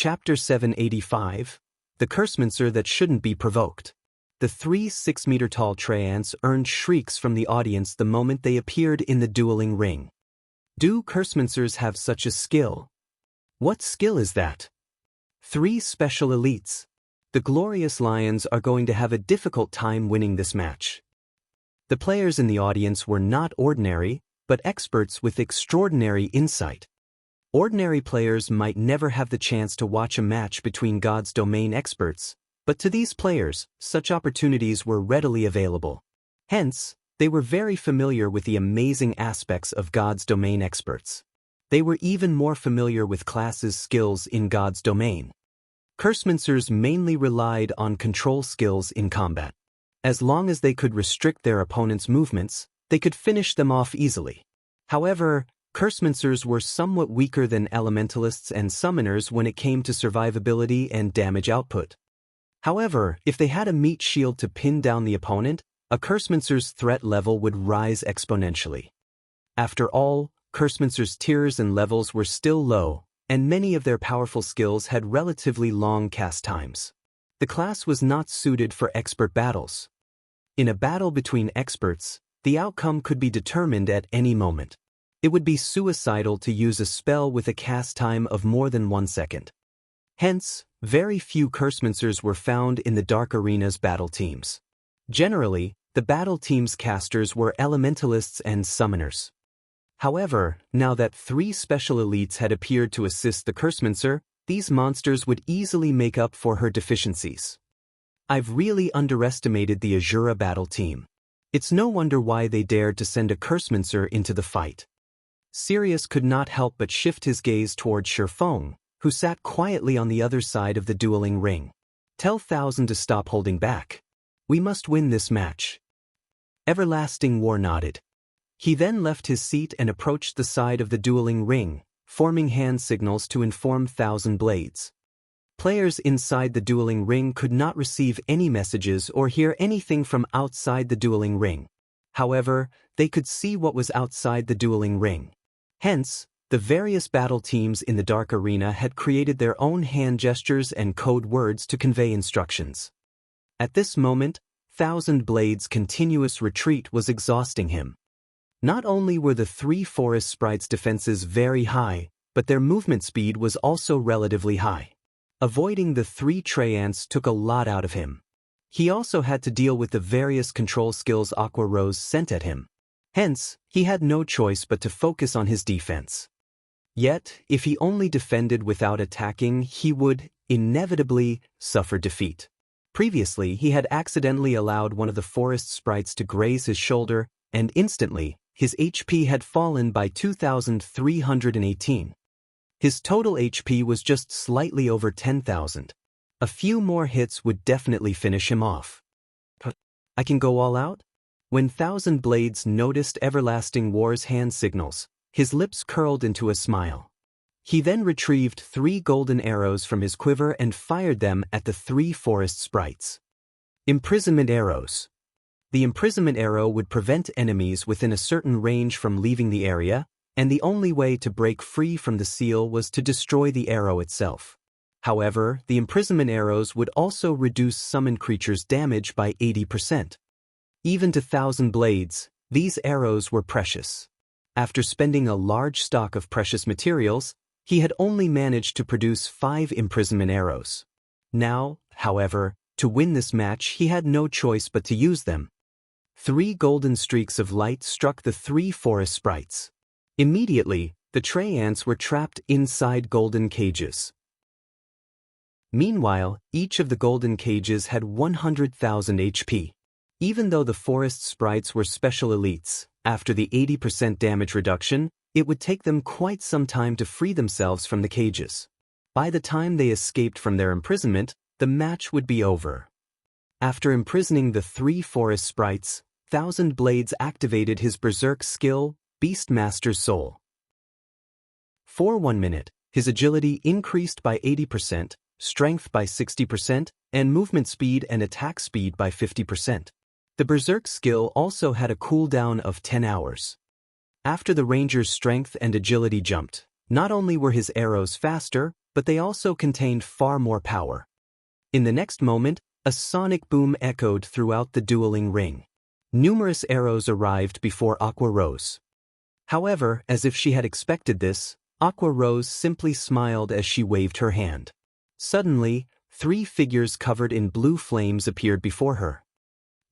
Chapter 785, The Cursemancer That Shouldn't Be Provoked. The 3 6-meter-tall treants earned shrieks from the audience the moment they appeared in the dueling ring. Do Cursemancers have such a skill? What skill is that? 3 special elites. The Glorious Lions are going to have a difficult time winning this match. The players in the audience were not ordinary, but experts with extraordinary insight. Ordinary players might never have the chance to watch a match between God's domain experts, but to these players, such opportunities were readily available. Hence, they were very familiar with the amazing aspects of God's domain experts. They were even more familiar with classes' skills in God's domain. Cursemancers mainly relied on control skills in combat. As long as they could restrict their opponent's movements, they could finish them off easily. However, Cursemancers were somewhat weaker than elementalists and summoners when it came to survivability and damage output. However, if they had a meat shield to pin down the opponent, a Cursemancer's threat level would rise exponentially. After all, Cursemancer's tiers and levels were still low, and many of their powerful skills had relatively long cast times. The class was not suited for expert battles. In a battle between experts, the outcome could be determined at any moment. It would be suicidal to use a spell with a cast time of more than 1 second. Hence, very few Cursemancers were found in the Dark Arena's battle teams. Generally, the battle team's casters were elementalists and summoners. However, now that 3 special elites had appeared to assist the Cursemancer, these monsters would easily make up for her deficiencies. I've really underestimated the Azura battle team. It's no wonder why they dared to send a Cursemancer into the fight. Sirius could not help but shift his gaze toward Ye Feng, who sat quietly on the other side of the dueling ring. Tell Thousand to stop holding back. We must win this match. Everlasting War nodded. He then left his seat and approached the side of the dueling ring, forming hand signals to inform Thousand Blades. Players inside the dueling ring could not receive any messages or hear anything from outside the dueling ring. However, they could see what was outside the dueling ring. Hence, the various battle teams in the Dark Arena had created their own hand gestures and code words to convey instructions. At this moment, Thousand Blades' continuous retreat was exhausting him. Not only were the 3 forest sprites' defenses very high, but their movement speed was also relatively high. Avoiding the 3 treants took a lot out of him. He also had to deal with the various control skills Aqua Rose sent at him. Hence, he had no choice but to focus on his defense. Yet, if he only defended without attacking, he would, inevitably, suffer defeat. Previously, he had accidentally allowed one of the forest sprites to graze his shoulder, and instantly, his HP had fallen by 2,318. His total HP was just slightly over 10,000. A few more hits would definitely finish him off. I can go all out? When Thousand Blades noticed Everlasting War's hand signals, his lips curled into a smile. He then retrieved 3 golden arrows from his quiver and fired them at the 3 forest sprites. Imprisonment arrows. The imprisonment arrow would prevent enemies within a certain range from leaving the area, and the only way to break free from the seal was to destroy the arrow itself. However, the imprisonment arrows would also reduce summoned creatures' damage by 80%. Even to Thousand Blades, these arrows were precious. After spending a large stock of precious materials, he had only managed to produce 5 imprisonment arrows. Now, however, to win this match he had no choice but to use them. 3 golden streaks of light struck the 3 forest sprites. Immediately, the treants were trapped inside golden cages. Meanwhile, each of the golden cages had 100,000 HP. Even though the forest sprites were special elites, after the 80% damage reduction, it would take them quite some time to free themselves from the cages. By the time they escaped from their imprisonment, the match would be over. After imprisoning the 3 forest sprites, Thousand Blades activated his berserk skill, Beastmaster's Soul. For 1 minute, his agility increased by 80%, strength by 60%, and movement speed and attack speed by 50%. The berserk skill also had a cooldown of 10 hours. After the ranger's strength and agility jumped, not only were his arrows faster, but they also contained far more power. In the next moment, a sonic boom echoed throughout the dueling ring. Numerous arrows arrived before Aqua Rose. However, as if she had expected this, Aqua Rose simply smiled as she waved her hand. Suddenly, 3 figures covered in blue flames appeared before her.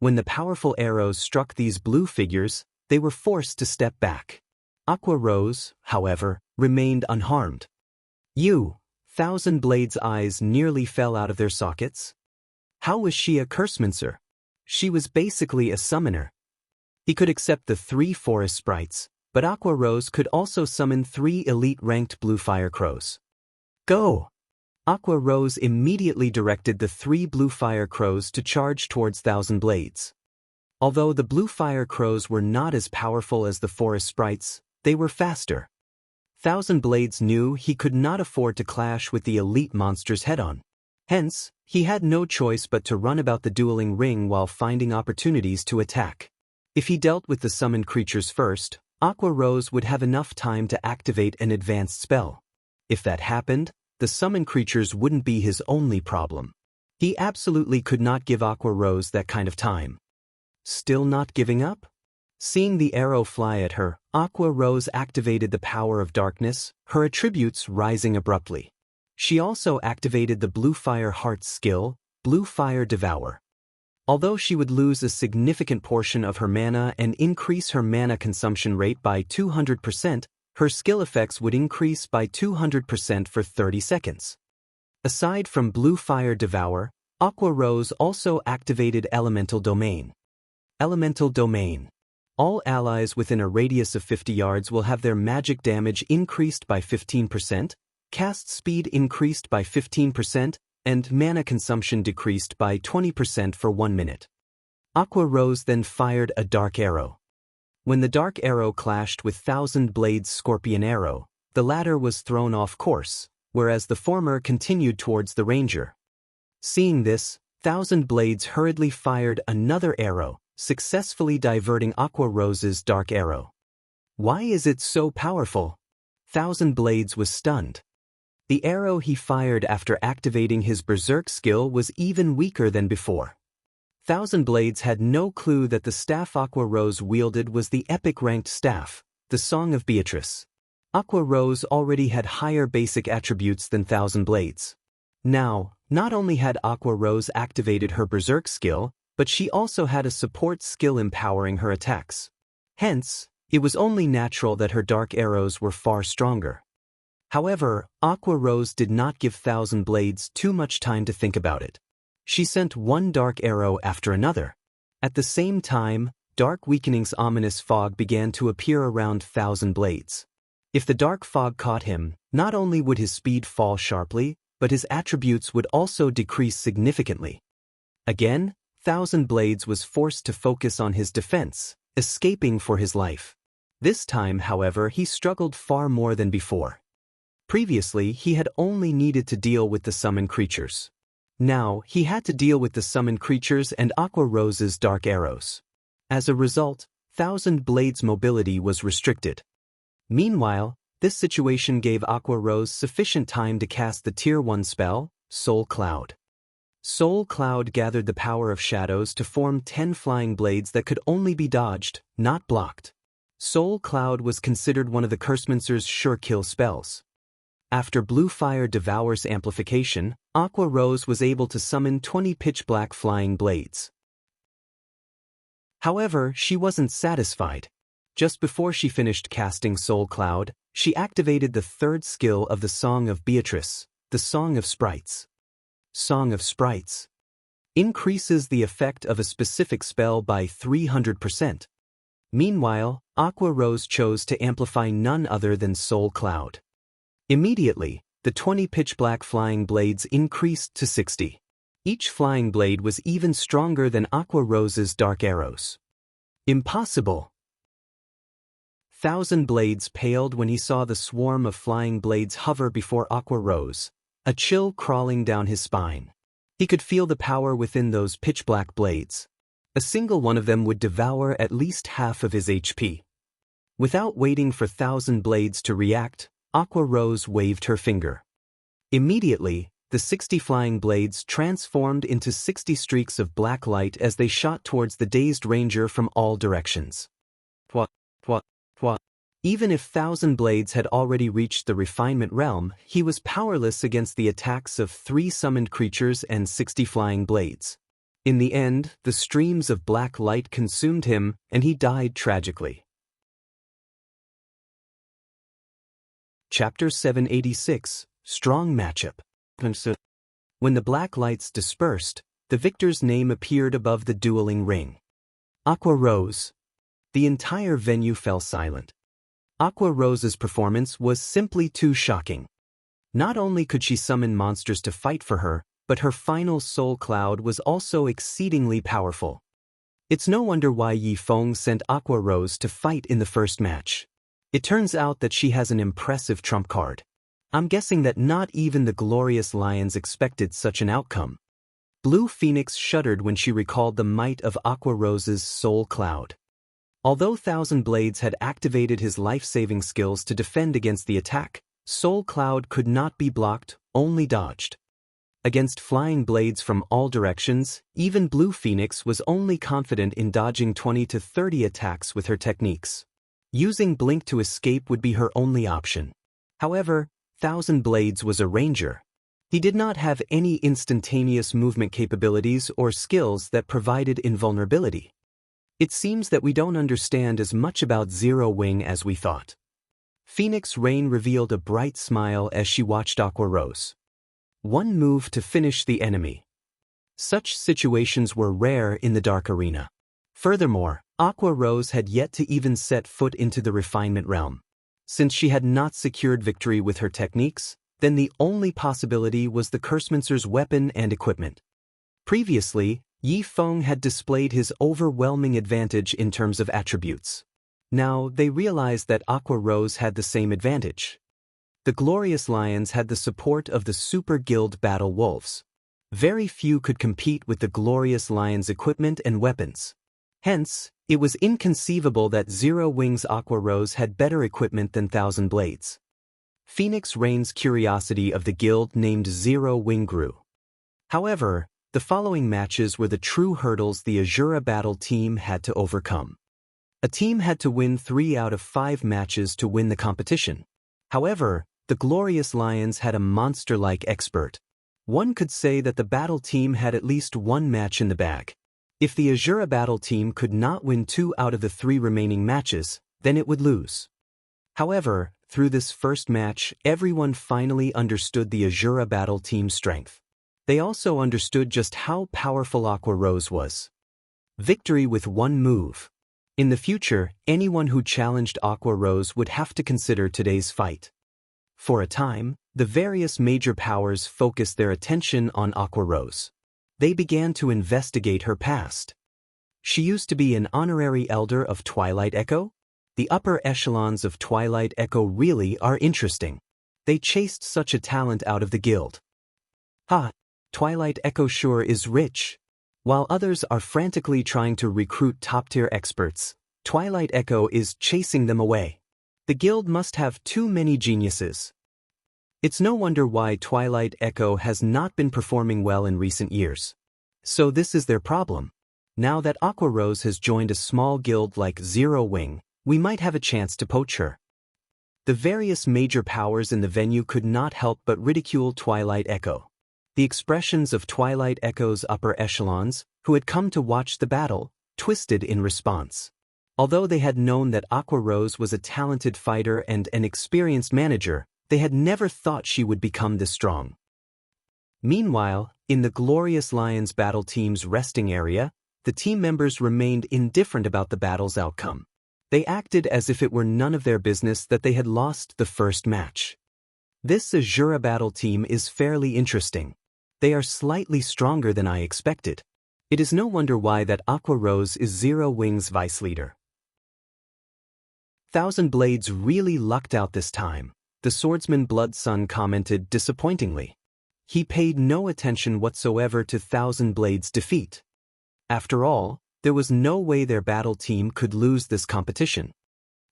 When the powerful arrows struck these blue figures, they were forced to step back. Aqua Rose, however, remained unharmed. Thousand Blade's eyes nearly fell out of their sockets. How was she a Cursemancer? She was basically a summoner. He could accept the 3 forest sprites, but Aqua Rose could also summon 3 elite-ranked blue fire crows. Go! Aqua Rose immediately directed the 3 blue fire crows to charge towards Thousand Blades. Although the blue fire crows were not as powerful as the forest sprites, they were faster. Thousand Blades knew he could not afford to clash with the elite monsters head-on. Hence, he had no choice but to run about the dueling ring while finding opportunities to attack. If he dealt with the summoned creatures first, Aqua Rose would have enough time to activate an advanced spell. If that happened, the summoned creatures wouldn't be his only problem. He absolutely could not give Aqua Rose that kind of time. Still not giving up? Seeing the arrow fly at her, Aqua Rose activated the power of darkness, her attributes rising abruptly. She also activated the Blue Fire Heart's skill, Blue Fire Devour. Although she would lose a significant portion of her mana and increase her mana consumption rate by 200%, her skill effects would increase by 200% for 30 seconds. Aside from Blue Fire Devour, Aqua Rose also activated Elemental Domain. Elemental Domain. All allies within a radius of 50 yards will have their magic damage increased by 15%, cast speed increased by 15%, and mana consumption decreased by 20% for 1 minute. Aqua Rose then fired a dark arrow. When the dark arrow clashed with Thousand Blades' scorpion arrow, the latter was thrown off course, whereas the former continued towards the ranger. Seeing this, Thousand Blades hurriedly fired another arrow, successfully diverting Aqua Rose's dark arrow. Why is it so powerful? Thousand Blades was stunned. The arrow he fired after activating his Berserk skill was even weaker than before. Thousand Blades had no clue that the staff Aqua Rose wielded was the epic-ranked staff, the Song of Beatrice. Aqua Rose already had higher basic attributes than Thousand Blades. Now, not only had Aqua Rose activated her Berserk skill, but she also had a support skill empowering her attacks. Hence, it was only natural that her dark arrows were far stronger. However, Aqua Rose did not give Thousand Blades too much time to think about it. She sent one dark arrow after another. At the same time, Dark Weakening's ominous fog began to appear around Thousand Blades. If the dark fog caught him, not only would his speed fall sharply, but his attributes would also decrease significantly. Again, Thousand Blades was forced to focus on his defense, escaping for his life. This time, however, he struggled far more than before. Previously, he had only needed to deal with the summoned creatures. Now, he had to deal with the summoned creatures and Aqua Rose's dark arrows. As a result, Thousand Blades' mobility was restricted. Meanwhile, this situation gave Aqua Rose sufficient time to cast the Tier 1 spell, Soul Cloud. Soul Cloud gathered the power of shadows to form 10 flying blades that could only be dodged, not blocked. Soul Cloud was considered one of the Cursemancer's sure-kill spells. After Blue Fire Devour's amplification, Aqua Rose was able to summon 20 pitch-black flying blades. However, she wasn't satisfied. Just before she finished casting Soul Cloud, she activated the 3rd skill of the Song of Beatrice, the Song of Sprites. Song of Sprites increases the effect of a specific spell by 300%. Meanwhile, Aqua Rose chose to amplify none other than Soul Cloud. Immediately, the 20 pitch-black flying blades increased to 60. Each flying blade was even stronger than Aqua Rose's dark arrows. Impossible! Thousand Blades paled when he saw the swarm of flying blades hover before Aqua Rose, a chill crawling down his spine. He could feel the power within those pitch-black blades. A single one of them would devour at least half of his HP. Without waiting for Thousand Blades to react, Aqua Rose waved her finger. Immediately, the 60 flying blades transformed into 60 streaks of black light as they shot towards the dazed ranger from all directions. What? Even if 1,000 blades had already reached the refinement realm, he was powerless against the attacks of 3 summoned creatures and 60 flying blades. In the end, the streams of black light consumed him, and he died tragically. Chapter 786, Strong Matchup. When the black lights dispersed, the victor's name appeared above the dueling ring. Aqua Rose. The entire venue fell silent. Aqua Rose's performance was simply too shocking. Not only could she summon monsters to fight for her, but her final soul cloud was also exceedingly powerful. It's no wonder why Ye Feng sent Aqua Rose to fight in the first match. It turns out that she has an impressive trump card. I'm guessing that not even the glorious lions expected such an outcome. Blue Phoenix shuddered when she recalled the might of Aqua Rose's soul cloud. Although 1,000 Blades had activated his life-saving skills to defend against the attack, Soul Cloud could not be blocked, only dodged. Against flying blades from all directions, even Blue Phoenix was only confident in dodging 20 to 30 attacks with her techniques. Using Blink to escape would be her only option. However, 1,000 Blades was a ranger. He did not have any instantaneous movement capabilities or skills that provided invulnerability. It seems that we don't understand as much about Zero Wing as we thought. Phoenix Rain revealed a bright smile as she watched Aqua Rose. One move to finish the enemy. Such situations were rare in the Dark Arena. Furthermore, Aqua Rose had yet to even set foot into the refinement realm. Since she had not secured victory with her techniques, then the only possibility was the Cursemancer's weapon and equipment. Previously, Ye Feng had displayed his overwhelming advantage in terms of attributes. Now, they realized that Aqua Rose had the same advantage. The Glorious Lions had the support of the Super Guild Battle Wolves. Very few could compete with the Glorious Lions' equipment and weapons. Hence, it was inconceivable that Zero Wing's Aqua Rose had better equipment than 1,000 Blades. Phoenix Rain's curiosity of the guild named Zero Wing grew. However, the following matches were the true hurdles the Azura Battle team had to overcome. A team had to win 3 out of 5 matches to win the competition. However, the Glorious Lions had a monster-like expert. One could say that the battle team had at least 1 match in the bag. If the Azura Battle team could not win 2 out of the 3 remaining matches, then it would lose. However, through this first match, everyone finally understood the Azura Battle team's strength. They also understood just how powerful Aqua Rose was. Victory with 1 move. In the future, anyone who challenged Aqua Rose would have to consider today's fight. For a time, the various major powers focused their attention on Aqua Rose. They began to investigate her past. She used to be an honorary elder of Twilight Echo? The upper echelons of Twilight Echo really are interesting. They chased such a talent out of the guild. Twilight Echo sure is rich. While others are frantically trying to recruit top-tier experts, Twilight Echo is chasing them away. The guild must have too many geniuses. It's no wonder why Twilight Echo has not been performing well in recent years. So this is their problem. Now that Aqua Rose has joined a small guild like Zero Wing, we might have a chance to poach her. The various major powers in the venue could not help but ridicule Twilight Echo. The expressions of Twilight Echo's upper echelons, who had come to watch the battle, twisted in response. Although they had known that Aqua Rose was a talented fighter and an experienced manager, they had never thought she would become this strong. Meanwhile, in the Glorious Lions battle team's resting area, the team members remained indifferent about the battle's outcome. They acted as if it were none of their business that they had lost the first match. This Azura Battle team is fairly interesting. They are slightly stronger than I expected. It is no wonder why that Aqua Rose is Zero Wing's vice leader. 1,000 Blades really lucked out this time, the swordsman Blood Sun commented disappointingly. He paid no attention whatsoever to 1,000 Blades' defeat. After all, there was no way their battle team could lose this competition.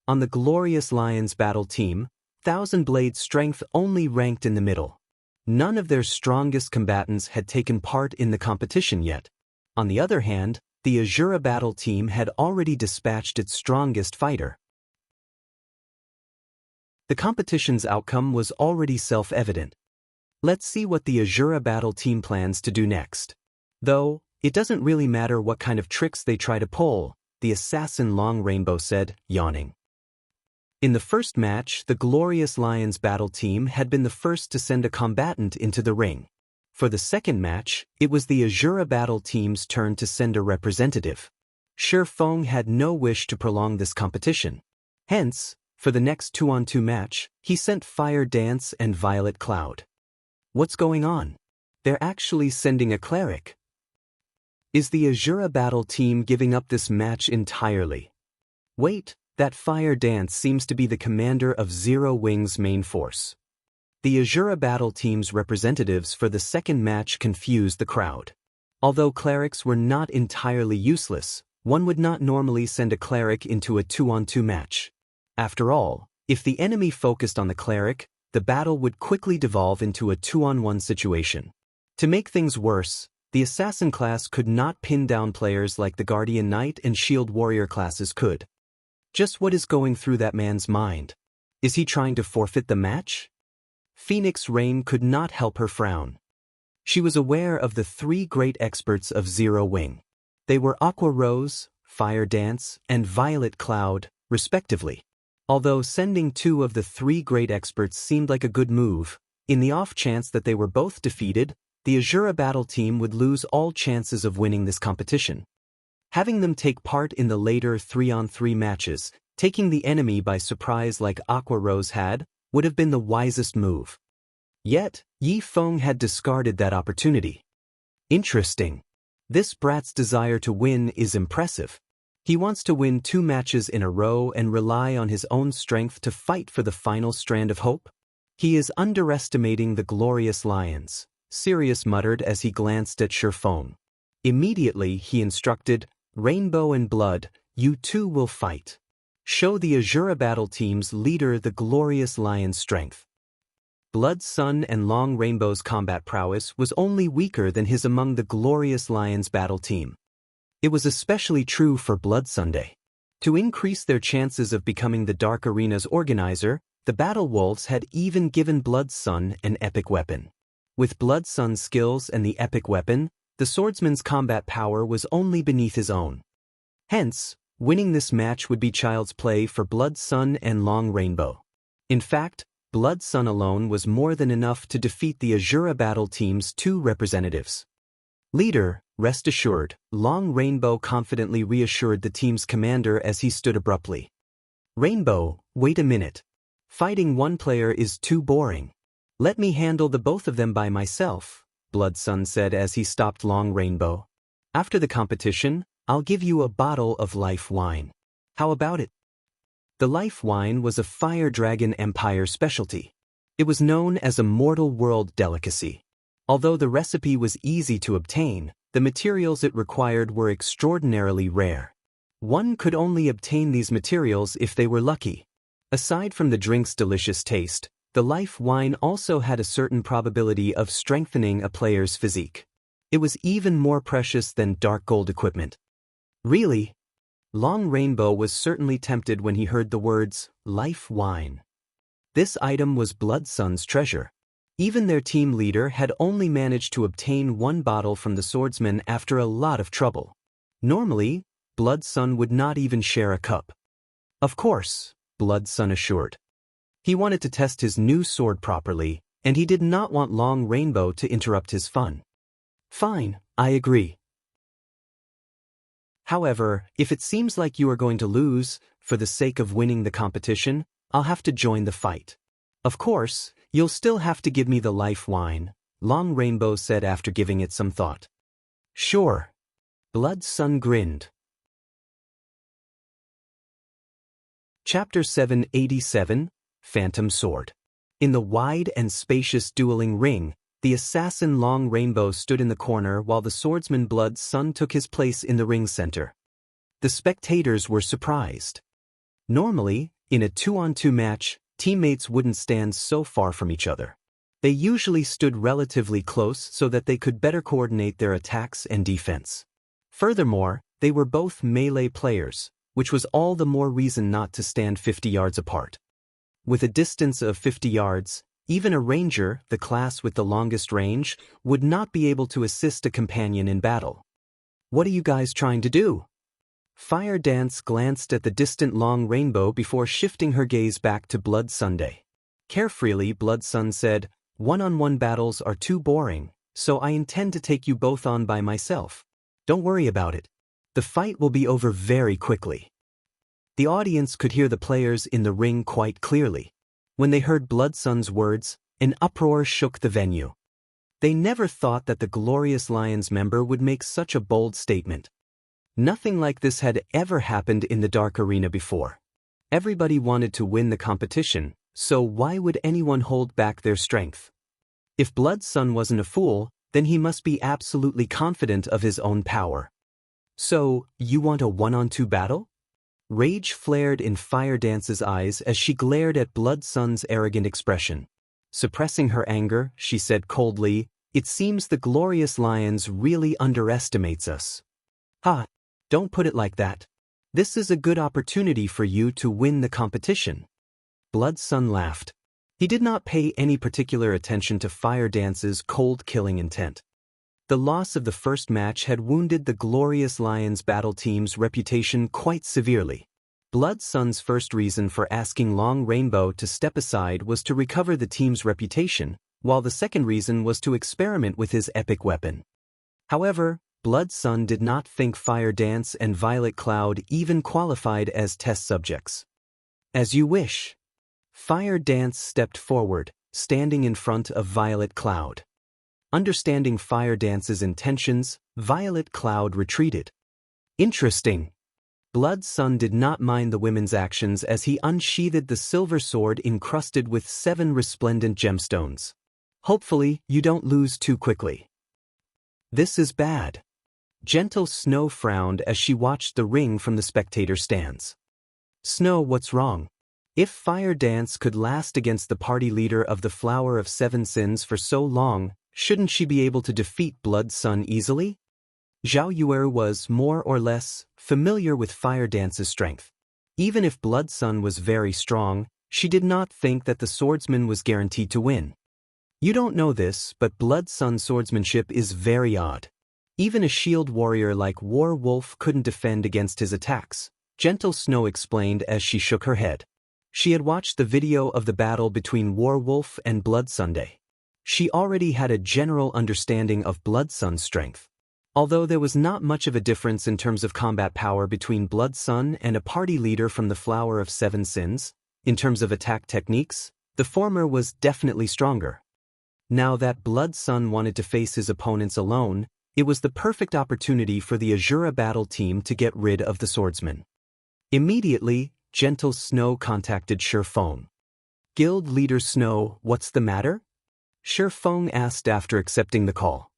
On the Glorious Lions battle team, 1,000 Blades' strength only ranked in the middle. None of their strongest combatants had taken part in the competition yet. On the other hand, the Azura battle team had already dispatched its strongest fighter. The competition's outcome was already self-evident. Let's see what the Azura battle team plans to do next. Though, it doesn't really matter what kind of tricks they try to pull, the assassin Long Rainbow said, yawning. In the first match, the Glorious Lions battle team had been the first to send a combatant into the ring. For the second match, it was the Azura battle team's turn to send a representative. Ye Feng had no wish to prolong this competition. Hence, for the next 2-on-2 match, he sent Fire Dance and Violet Cloud. What's going on? They're actually sending a cleric. Is the Azura battle team giving up this match entirely? Wait, that Fire Dance seems to be the commander of Zero Wing's main force. The Azura battle team's representatives for the second match confused the crowd. Although clerics were not entirely useless, one would not normally send a cleric into a 2-on-2 match. After all, if the enemy focused on the cleric, the battle would quickly devolve into a 2-on-1 situation. To make things worse, the assassin class could not pin down players like the Guardian Knight and Shield Warrior classes could. Just what is going through that man's mind? Is he trying to forfeit the match? Phoenix Rain could not help her frown. She was aware of the three great experts of Zero Wing. They were Aqua Rose, Fire Dance, and Violet Cloud, respectively. Although sending two of the three great experts seemed like a good move, in the off chance that they were both defeated, the Azura battle team would lose all chances of winning this competition. Having them take part in the later 3-on-3 matches, taking the enemy by surprise like Aqua Rose had, would have been the wisest move. Yet, Ye Feng had discarded that opportunity. Interesting. This brat's desire to win is impressive. He wants to win 2 matches in a row and rely on his own strength to fight for the final strand of hope? He is underestimating the Glorious Lions, Sirius muttered as he glanced at Ye Feng. Immediately he instructed, Rainbow and Blood, you two will fight. Show the Azura battle team's leader the Glorious Lion's strength. Blood Sun and Long Rainbow's combat prowess was only weaker than his among the Glorious Lions battle team. It was especially true for Blood Sunday. To increase their chances of becoming the Dark Arena's organizer, the Battle Wolves had even given Blood Sun an epic weapon. With Blood Sun's skills and the epic weapon, the swordsman's combat power was only beneath his own. Hence, winning this match would be child's play for Blood Sun and Long Rainbow. In fact, Blood Sun alone was more than enough to defeat the Azura battle team's 2 representatives. Leader, rest assured, Long Rainbow confidently reassured the team's commander as he stood abruptly. Rainbow, wait a minute. Fighting one player is too boring. Let me handle the both of them by myself, Blood Sun said as he stopped Long Rainbow. After the competition, I'll give you a bottle of life wine. How about it? The life wine was a Fire Dragon Empire specialty. It was known as a mortal world delicacy. Although the recipe was easy to obtain, the materials it required were extraordinarily rare. One could only obtain these materials if they were lucky. Aside from the drink's delicious taste, the life wine also had a certain probability of strengthening a player's physique. It was even more precious than dark gold equipment. Really? Long Rainbow was certainly tempted when he heard the words, life wine. This item was Blood Sun's treasure. Even their team leader had only managed to obtain 1 bottle from the swordsman after a lot of trouble. Normally, Blood Sun would not even share a cup. Of course, Blood Sun assured. He wanted to test his new sword properly, and he did not want Long Rainbow to interrupt his fun. Fine, I agree. However, if it seems like you are going to lose, for the sake of winning the competition, I'll have to join the fight. Of course, you'll still have to give me the life wine, Long Rainbow said after giving it some thought. Sure. Blood Sun grinned. Chapter 787, Phantom Sword. In the wide and spacious dueling ring, the assassin Long Rainbow stood in the corner while the swordsman Blood Sun took his place in the ring center. The spectators were surprised. Normally, in a 2-on-2 match, teammates wouldn't stand so far from each other. They usually stood relatively close so that they could better coordinate their attacks and defense. Furthermore, they were both melee players, which was all the more reason not to stand 50 yards apart. With a distance of 50 yards, even a ranger, the class with the longest range, would not be able to assist a companion in battle. What are you guys trying to do? Fire Dance glanced at the distant long rainbow before shifting her gaze back to Blood Sunday. Carefreely, Blood Sun said, "One-on-one battles are too boring, so I intend to take you both on by myself. Don't worry about it. The fight will be over very quickly." The audience could hear the players in the ring quite clearly. When they heard Blood Sun's words, an uproar shook the venue. They never thought that the Glorious Lions member would make such a bold statement. Nothing like this had ever happened in the Dark Arena before. Everybody wanted to win the competition, so why would anyone hold back their strength? If Blood Sun wasn't a fool, then he must be absolutely confident of his own power. "So, you want a one-on-two battle?" Rage flared in Fire Dance's eyes as she glared at Blood Sun's arrogant expression. Suppressing her anger, she said coldly, "It seems the Glorious Lions really underestimates us." "Ha! Don't put it like that. This is a good opportunity for you to win the competition." Blood Sun laughed. He did not pay any particular attention to Fire Dance's cold-killing intent. The loss of the first match had wounded the Glorious Lions battle team's reputation quite severely. Blood Sun's first reason for asking Long Rainbow to step aside was to recover the team's reputation, while the second reason was to experiment with his epic weapon. However, Blood Sun did not think Fire Dance and Violet Cloud even qualified as test subjects. "As you wish." Fire Dance stepped forward, standing in front of Violet Cloud. Understanding Fire Dance's intentions, Violet Cloud retreated. Interesting. Blood Sun did not mind the women's actions as he unsheathed the silver sword encrusted with 7 resplendent gemstones. "Hopefully, you don't lose too quickly." "This is bad." Gentle Snow frowned as she watched the ring from the spectator stands. "Snow, what's wrong? If Fire Dance could last against the party leader of the Flower of 7 Sins for so long, shouldn't she be able to defeat Blood Sun easily?" Zhao Yuer was more or less familiar with Fire Dance's strength. Even if Blood Sun was very strong, she did not think that the swordsman was guaranteed to win. "You don't know this, but Blood Sun's swordsmanship is very odd. Even a shield warrior like War Wolf couldn't defend against his attacks," Gentle Snow explained as she shook her head. She had watched the video of the battle between War Wolf and Blood Sunday. She already had a general understanding of Blood Sun's strength. Although there was not much of a difference in terms of combat power between Blood Sun and a party leader from the Flower of 7 Sins, in terms of attack techniques, the former was definitely stronger. Now that Blood Sun wanted to face his opponents alone, it was the perfect opportunity for the Azura battle team to get rid of the swordsman. Immediately, Gentle Snow contacted Shi Feng. "Guild Leader Snow, what's the matter?" Shi Feng asked after accepting the call.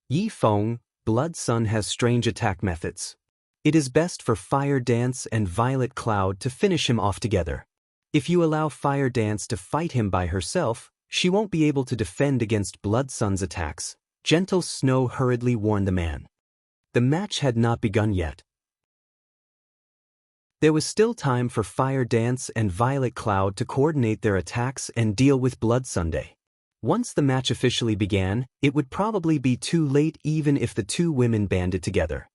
"Ye Feng, Blood Sun has strange attack methods. It is best for Fire Dance and Violet Cloud to finish him off together. If you allow Fire Dance to fight him by herself, she won't be able to defend against Blood Sun's attacks," Gentle Snow hurriedly warned the man. The match had not begun yet. There was still time for Fire Dance and Violet Cloud to coordinate their attacks and deal with Blood Sunday. Once the match officially began, it would probably be too late even if the two women banded together.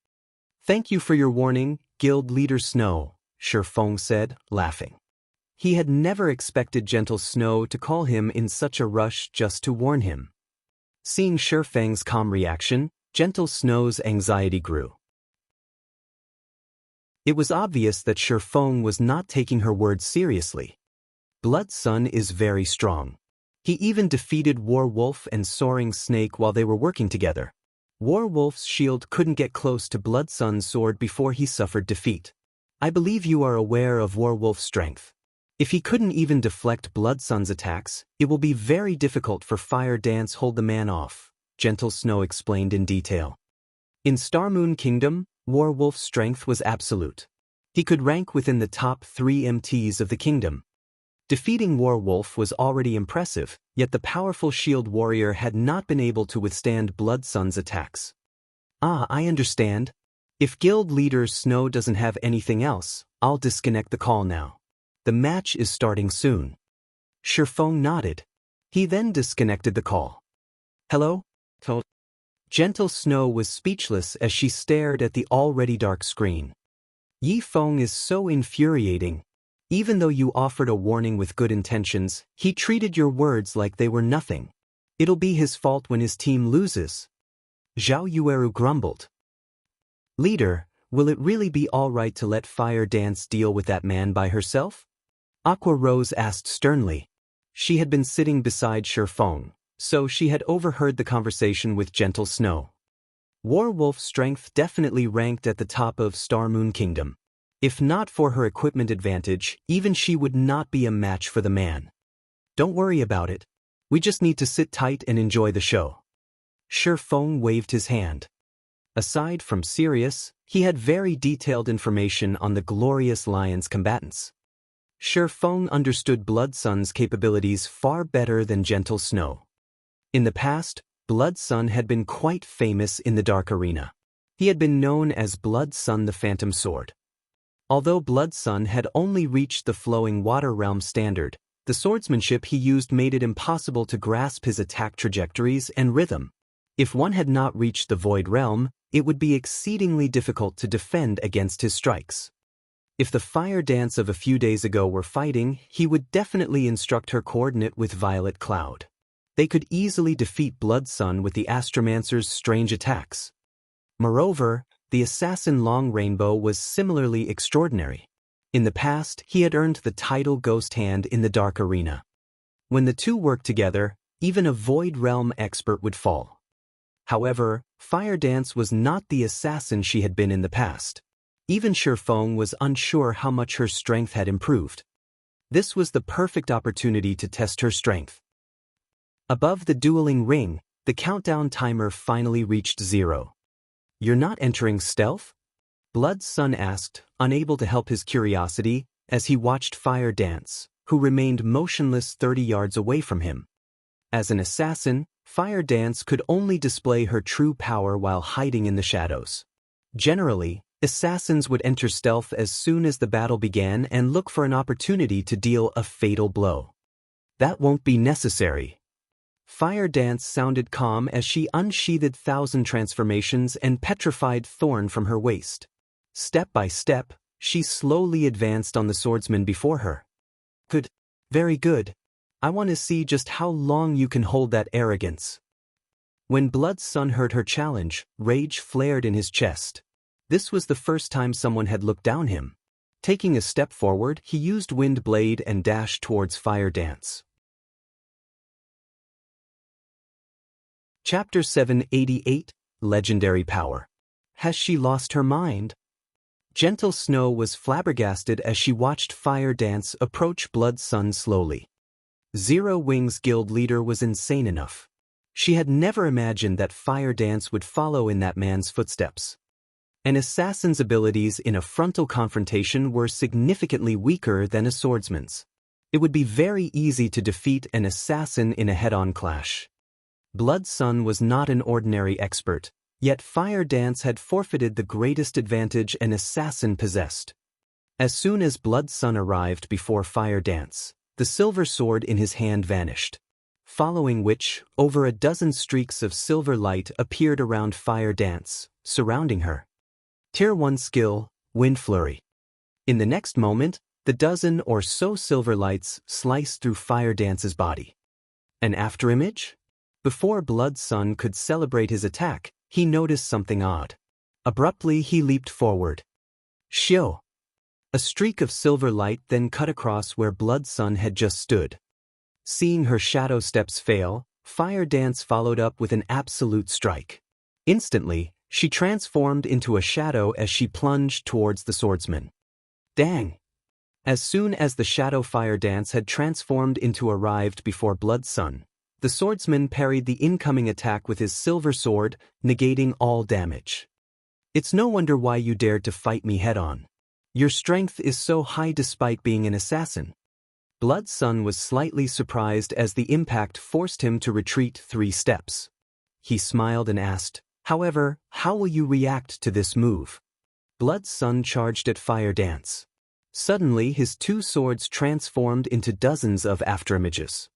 "Thank you for your warning, Guild Leader Snow," Shi Feng said, laughing. He had never expected Gentle Snow to call him in such a rush just to warn him. Seeing Shi Feng's calm reaction, Gentle Snow's anxiety grew. It was obvious that Shi Feng was not taking her words seriously. Blood Sun is very strong. He even defeated War Wolf and Soaring Snake while they were working together. War Wolf's shield couldn't get close to Blood Sun's sword before he suffered defeat. "I believe you are aware of War Wolf's strength. If he couldn't even deflect Blood Sun's attacks, it will be very difficult for Fire Dance hold the man off," Gentle Snow explained in detail. In Star Moon Kingdom, War Wolf's strength was absolute. He could rank within the top 3 MTs of the kingdom. Defeating War Wolf was already impressive, Yet the powerful shield warrior had not been able to withstand Blood Sun's attacks. Ah, I understand. If guild leader Snow doesn't have anything else, I'll disconnect the call now. The match is starting soon. Ye Feng nodded. He then disconnected the call. Hello? Gentle Snow was speechless as she stared at the already dark screen. Ye Feng is so infuriating. Even though you offered a warning with good intentions, he treated your words like they were nothing. It'll be his fault when his team loses. Zhao Yueru grumbled. Leader, will it really be all right to let Fire Dance deal with that man by herself? Aqua Rose asked sternly. She had been sitting beside Ye Feng, so she had overheard the conversation with Gentle Snow. Warwolf strength definitely ranked at the top of Star Moon Kingdom. If not for her equipment advantage, even she would not be a match for the man. Don't worry about it. We just need to sit tight and enjoy the show. Ye Feng waved his hand. Aside from Sirius, he had very detailed information on the glorious Lion's combatants. Ye Feng understood Blood Sun's capabilities far better than Gentle Snow. In the past, Blood Sun had been quite famous in the Dark Arena. He had been known as Blood Sun the Phantom Sword. Although Blood Sun had only reached the Flowing Water Realm standard, the swordsmanship he used made it impossible to grasp his attack trajectories and rhythm. If one had not reached the Void Realm, it would be exceedingly difficult to defend against his strikes. If the Fire Dance of a few days ago were fighting, he would definitely instruct her coordinate with Violet Cloud. They could easily defeat Blood Sun with the Astromancer's strange attacks. Moreover, the assassin Long Rainbow was similarly extraordinary. In the past, he had earned the title Ghost Hand in the Dark Arena. When the two worked together, even a Void Realm expert would fall. However, Fire Dance was not the assassin she had been in the past. Even Ye Feng was unsure how much her strength had improved. This was the perfect opportunity to test her strength. Above the dueling ring, the countdown timer finally reached 0. You're not entering stealth? Blood Sun asked, unable to help his curiosity, as he watched Fire Dance, who remained motionless 30 yards away from him. As an assassin, Fire Dance could only display her true power while hiding in the shadows. Generally, assassins would enter stealth as soon as the battle began and look for an opportunity to deal a fatal blow. That won't be necessary. Fire Dance sounded calm as she unsheathed 1,000 transformations and petrified thorn from her waist. Step by step, she slowly advanced on the swordsman before her. Good. Very good. I want to see just how long you can hold that arrogance. When Blood Sun heard her challenge, rage flared in his chest. This was the first time someone had looked down him. Taking a step forward, he used Wind Blade and dashed towards Fire Dance. Chapter 788, Legendary Power. Has she lost her mind? Gentle Snow was flabbergasted as she watched Fire Dance approach Blood Sun slowly. Zero Wings Guild leader was insane enough. She had never imagined that Fire Dance would follow in that man's footsteps. An assassin's abilities in a frontal confrontation were significantly weaker than a swordsman's. It would be very easy to defeat an assassin in a head-on clash. Blood Sun was not an ordinary expert, yet Fire Dance had forfeited the greatest advantage an assassin possessed. As soon as Blood Sun arrived before Fire Dance, the silver sword in his hand vanished. Following which, over a dozen streaks of silver light appeared around Fire Dance, surrounding her. Tier 1 skill, Wind Flurry. In the next moment, the dozen or so silver lights sliced through Fire Dance's body. An afterimage? Before Blood Sun could celebrate his attack, he noticed something odd. Abruptly, he leaped forward. Shio! A streak of silver light then cut across where Blood Sun had just stood. Seeing her shadow steps fail, Fire Dance followed up with an absolute strike. Instantly, she transformed into a shadow as she plunged towards the swordsman. Dang! As soon as the shadow Fire Dance had transformed into arrived before Blood Sun, the swordsman parried the incoming attack with his silver sword, negating all damage. It's no wonder why you dared to fight me head-on. Your strength is so high despite being an assassin. Blood Sun was slightly surprised as the impact forced him to retreat 3 steps. He smiled and asked, "However, how will you react to this move?" Blood Sun charged at Fire Dance. Suddenly his 2 swords transformed into dozens of afterimages.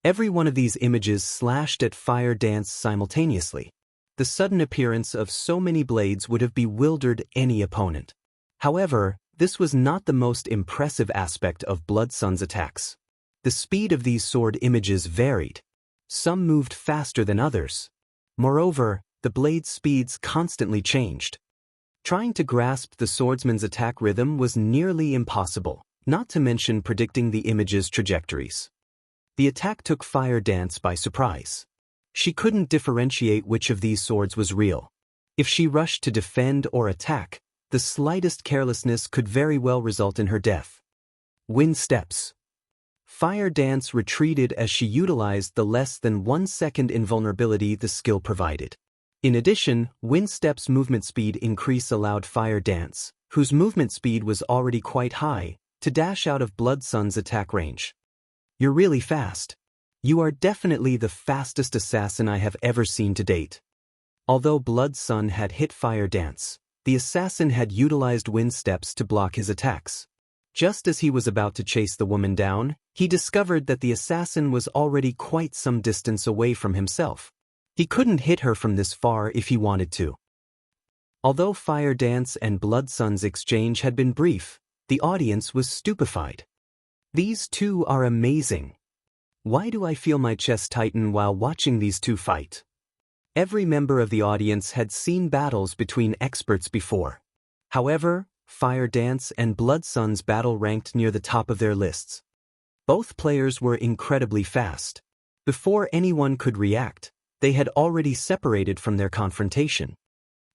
Every one of these images slashed at Fire Dance simultaneously. The sudden appearance of so many blades would have bewildered any opponent. However, this was not the most impressive aspect of Blood Sun's attacks. The speed of these sword images varied. Some moved faster than others. Moreover, the blade speeds constantly changed. Trying to grasp the swordsman's attack rhythm was nearly impossible, not to mention predicting the image's trajectories. The attack took Fire Dance by surprise. She couldn't differentiate which of these swords was real. If she rushed to defend or attack, the slightest carelessness could very well result in her death. Wind steps. Fire Dance retreated as she utilized the less than 1 second invulnerability the skill provided. In addition, Wind Step's movement speed increase allowed Fire Dance, whose movement speed was already quite high, to dash out of Blood Sun's attack range. "You're really fast. You are definitely the fastest assassin I have ever seen to date." Although Blood Sun had hit Fire Dance, the assassin had utilized Wind Steps to block his attacks. Just as he was about to chase the woman down, he discovered that the assassin was already quite some distance away from himself. He couldn't hit her from this far if he wanted to. Although Fire Dance and Blood Sun's exchange had been brief, the audience was stupefied. "These two are amazing. Why do I feel my chest tighten while watching these two fight?" Every member of the audience had seen battles between experts before. However, Fire Dance and Blood Sun's battle ranked near the top of their lists. Both players were incredibly fast. Before anyone could react, they had already separated from their confrontation.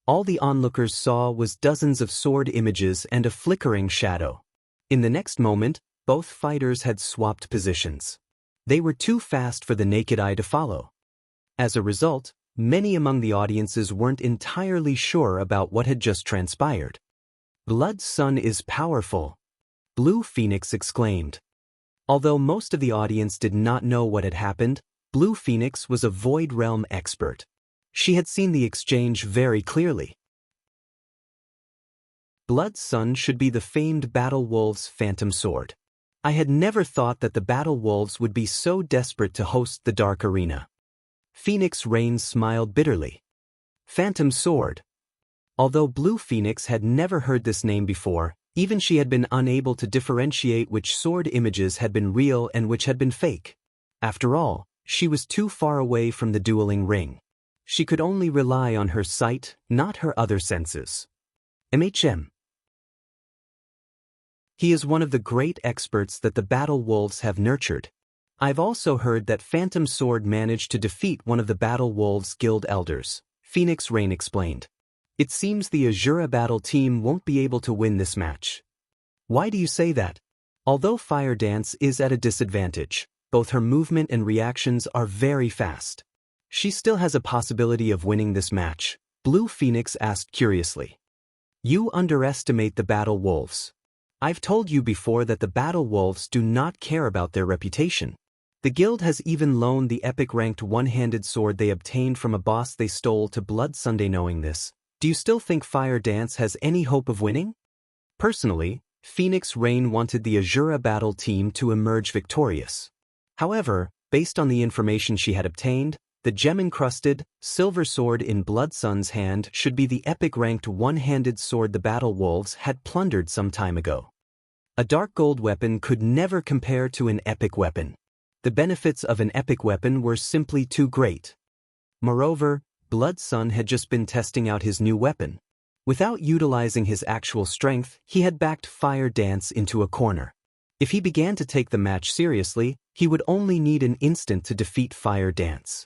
All the onlookers saw was dozens of sword images and a flickering shadow. In the next moment, both fighters had swapped positions. They were too fast for the naked eye to follow. As a result, many among the audiences weren't entirely sure about what had just transpired. "Blood Sun is powerful," Blue Phoenix exclaimed. Although most of the audience did not know what had happened, Blue Phoenix was a Void Realm expert. She had seen the exchange very clearly. Blood Sun should be the famed Battle Wolves' Phantom Sword. I had never thought that the Battle Wolves would be so desperate to host the Dark Arena. Phoenix Rain smiled bitterly. Phantom Sword. Although Blue Phoenix had never heard this name before, even she had been unable to differentiate which sword images had been real and which had been fake. After all, she was too far away from the dueling ring. She could only rely on her sight, not her other senses. MHM. He is one of the great experts that the Battle Wolves have nurtured. I've also heard that Phantom Sword managed to defeat one of the Battle Wolves Guild elders, Phoenix Rain explained. It seems the Azura Battle team won't be able to win this match. Why do you say that? Although Fire Dance is at a disadvantage, both her movement and reactions are very fast. She still has a possibility of winning this match, Blue Phoenix asked curiously. You underestimate the Battle Wolves. I've told you before that the Battle Wolves do not care about their reputation. The guild has even loaned the epic-ranked one-handed sword they obtained from a boss they stole to Blood Sunday. Knowing this, do you still think Fire Dance has any hope of winning? Personally, Phoenix Rain wanted the Azura Battle team to emerge victorious. However, based on the information she had obtained, the gem-encrusted, silver sword in Blood Sun's hand should be the epic-ranked one-handed sword the Battle Wolves had plundered some time ago. A dark gold weapon could never compare to an epic weapon. The benefits of an epic weapon were simply too great. Moreover, Blood Sun had just been testing out his new weapon. Without utilizing his actual strength, he had backed Fire Dance into a corner. If he began to take the match seriously, he would only need an instant to defeat Fire Dance.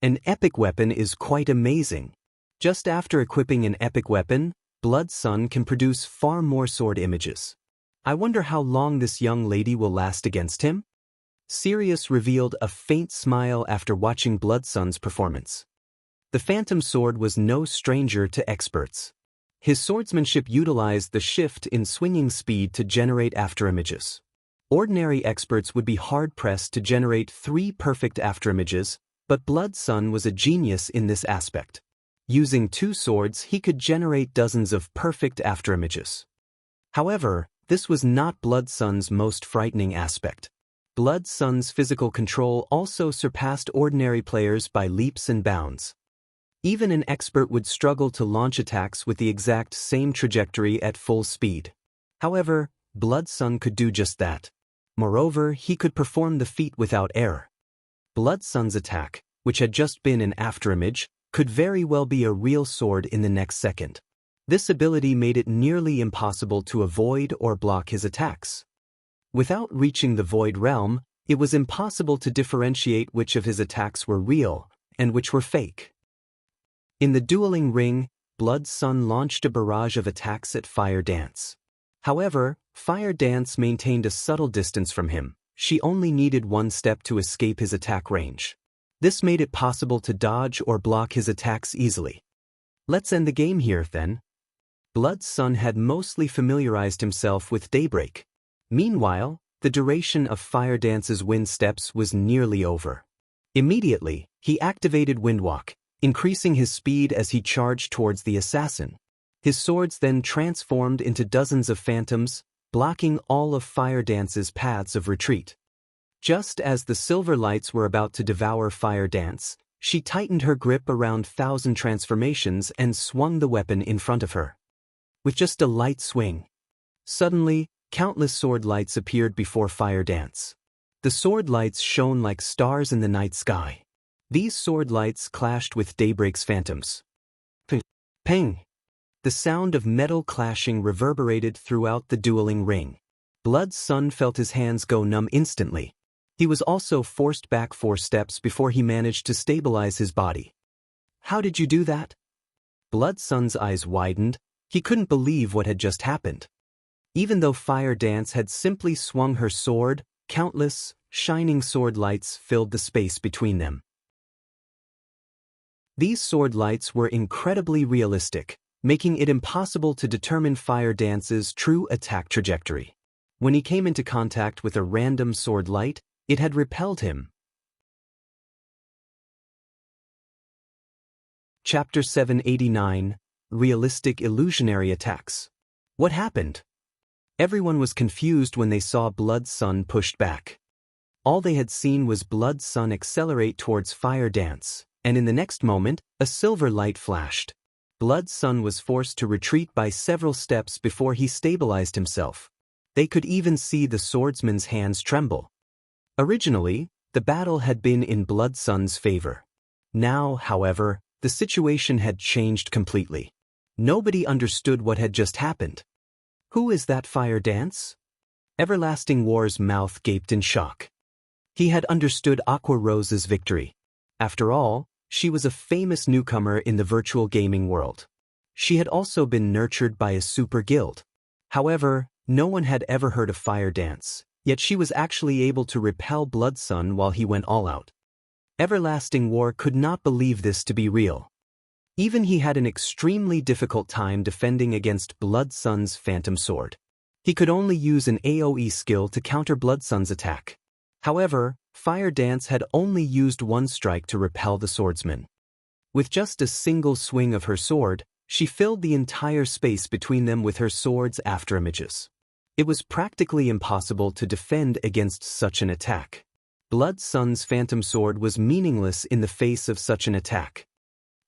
An epic weapon is quite amazing. Just after equipping an epic weapon, Blood Sun can produce far more sword images. I wonder how long this young lady will last against him? Sirius revealed a faint smile after watching Blood Sun's performance. The Phantom Sword was no stranger to experts. His swordsmanship utilized the shift in swinging speed to generate afterimages. Ordinary experts would be hard-pressed to generate 3 perfect afterimages, but Blood Sun was a genius in this aspect. Using 2 swords, he could generate dozens of perfect afterimages. However, this was not Blood Sun's most frightening aspect. Blood Sun's physical control also surpassed ordinary players by leaps and bounds. Even an expert would struggle to launch attacks with the exact same trajectory at full speed. However, Blood Sun could do just that. Moreover, he could perform the feat without error. Blood Sun's attack, which had just been an afterimage, could very well be a real sword in the next second. This ability made it nearly impossible to avoid or block his attacks. Without reaching the Void Realm, it was impossible to differentiate which of his attacks were real and which were fake. In the dueling ring, Blood Sun launched a barrage of attacks at Fire Dance. However, Fire Dance maintained a subtle distance from him. She only needed 1 step to escape his attack range. This made it possible to dodge or block his attacks easily. Let's end the game here, then. Blood Sun had mostly familiarized himself with Daybreak. Meanwhile, the duration of Fire Dance's wind steps was nearly over. Immediately, he activated Windwalk, increasing his speed as he charged towards the assassin. His swords then transformed into dozens of phantoms, blocking all of Fire Dance's paths of retreat. Just as the silver lights were about to devour Fire Dance, she tightened her grip around 1,000 transformations and swung the weapon in front of her. With just a light swing, suddenly, countless sword lights appeared before Fire Dance. The sword lights shone like stars in the night sky. These sword lights clashed with Daybreak's phantoms. Ping! The sound of metal clashing reverberated throughout the dueling ring. Blood Sun felt his hands go numb instantly. He was also forced back 4 steps before he managed to stabilize his body. How did you do that? Blood Sun's eyes widened. He couldn't believe what had just happened. Even though Fire Dance had simply swung her sword, countless, shining sword lights filled the space between them. These sword lights were incredibly realistic, making it impossible to determine Fire Dance's true attack trajectory. When he came into contact with a random sword light, it had repelled him. Chapter 789, Realistic Illusionary Attacks. What happened? Everyone was confused when they saw Blood Sun pushed back. All they had seen was Blood Sun accelerate towards Fire Dance, and in the next moment, a silver light flashed. Blood Sun was forced to retreat by several steps before he stabilized himself. They could even see the swordsman's hands tremble. Originally, the battle had been in Blood Sun's favor. Now, however, the situation had changed completely. Nobody understood what had just happened. Who is that Fire Dance? Everlasting War's mouth gaped in shock. He had understood Aqua Rose's victory. After all, she was a famous newcomer in the virtual gaming world. She had also been nurtured by a super guild. However, no one had ever heard of Fire Dance, yet she was actually able to repel Blood Sun while he went all out. Everlasting War could not believe this to be real. Even he had an extremely difficult time defending against Blood Sun's Phantom Sword. He could only use an AoE skill to counter Blood Sun's attack. However, Fire Dance had only used 1 strike to repel the swordsman. With just a single swing of her sword, she filled the entire space between them with her sword's afterimages. It was practically impossible to defend against such an attack. Blood Sun's Phantom Sword was meaningless in the face of such an attack.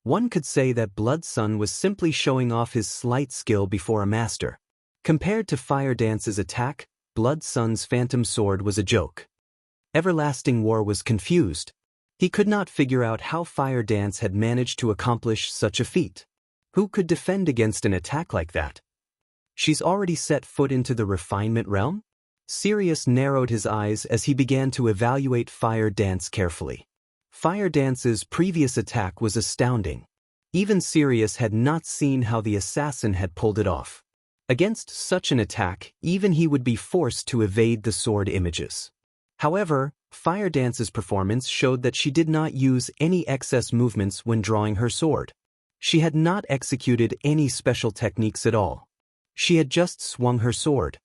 One could say that Blood Sun was simply showing off his slight skill before a master. Compared to Fire Dance's attack, Blood Sun's Phantom Sword was a joke. Everlasting War was confused. He could not figure out how Fire Dance had managed to accomplish such a feat. Who could defend against an attack like that? She's already set foot into the refinement realm? Sirius narrowed his eyes as he began to evaluate Fire Dance carefully. Fire Dance's previous attack was astounding. Even Sirius had not seen how the assassin had pulled it off. Against such an attack, even he would be forced to evade the sword images. However, Fire Dance's performance showed that she did not use any excess movements when drawing her sword. She had not executed any special techniques at all. She had just swung her sword.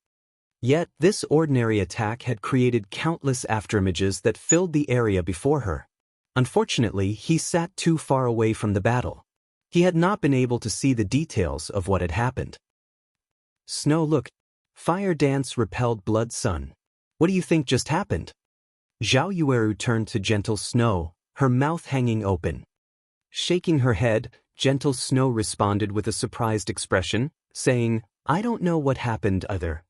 Yet, this ordinary attack had created countless afterimages that filled the area before her. Unfortunately, he sat too far away from the battle. He had not been able to see the details of what had happened. Snow, look. Fire dance repelled Blood Sun. What do you think just happened? Zhao Yueru turned to Gentle Snow, her mouth hanging open. Shaking her head, Gentle Snow responded with a surprised expression, saying, I don't know what happened either.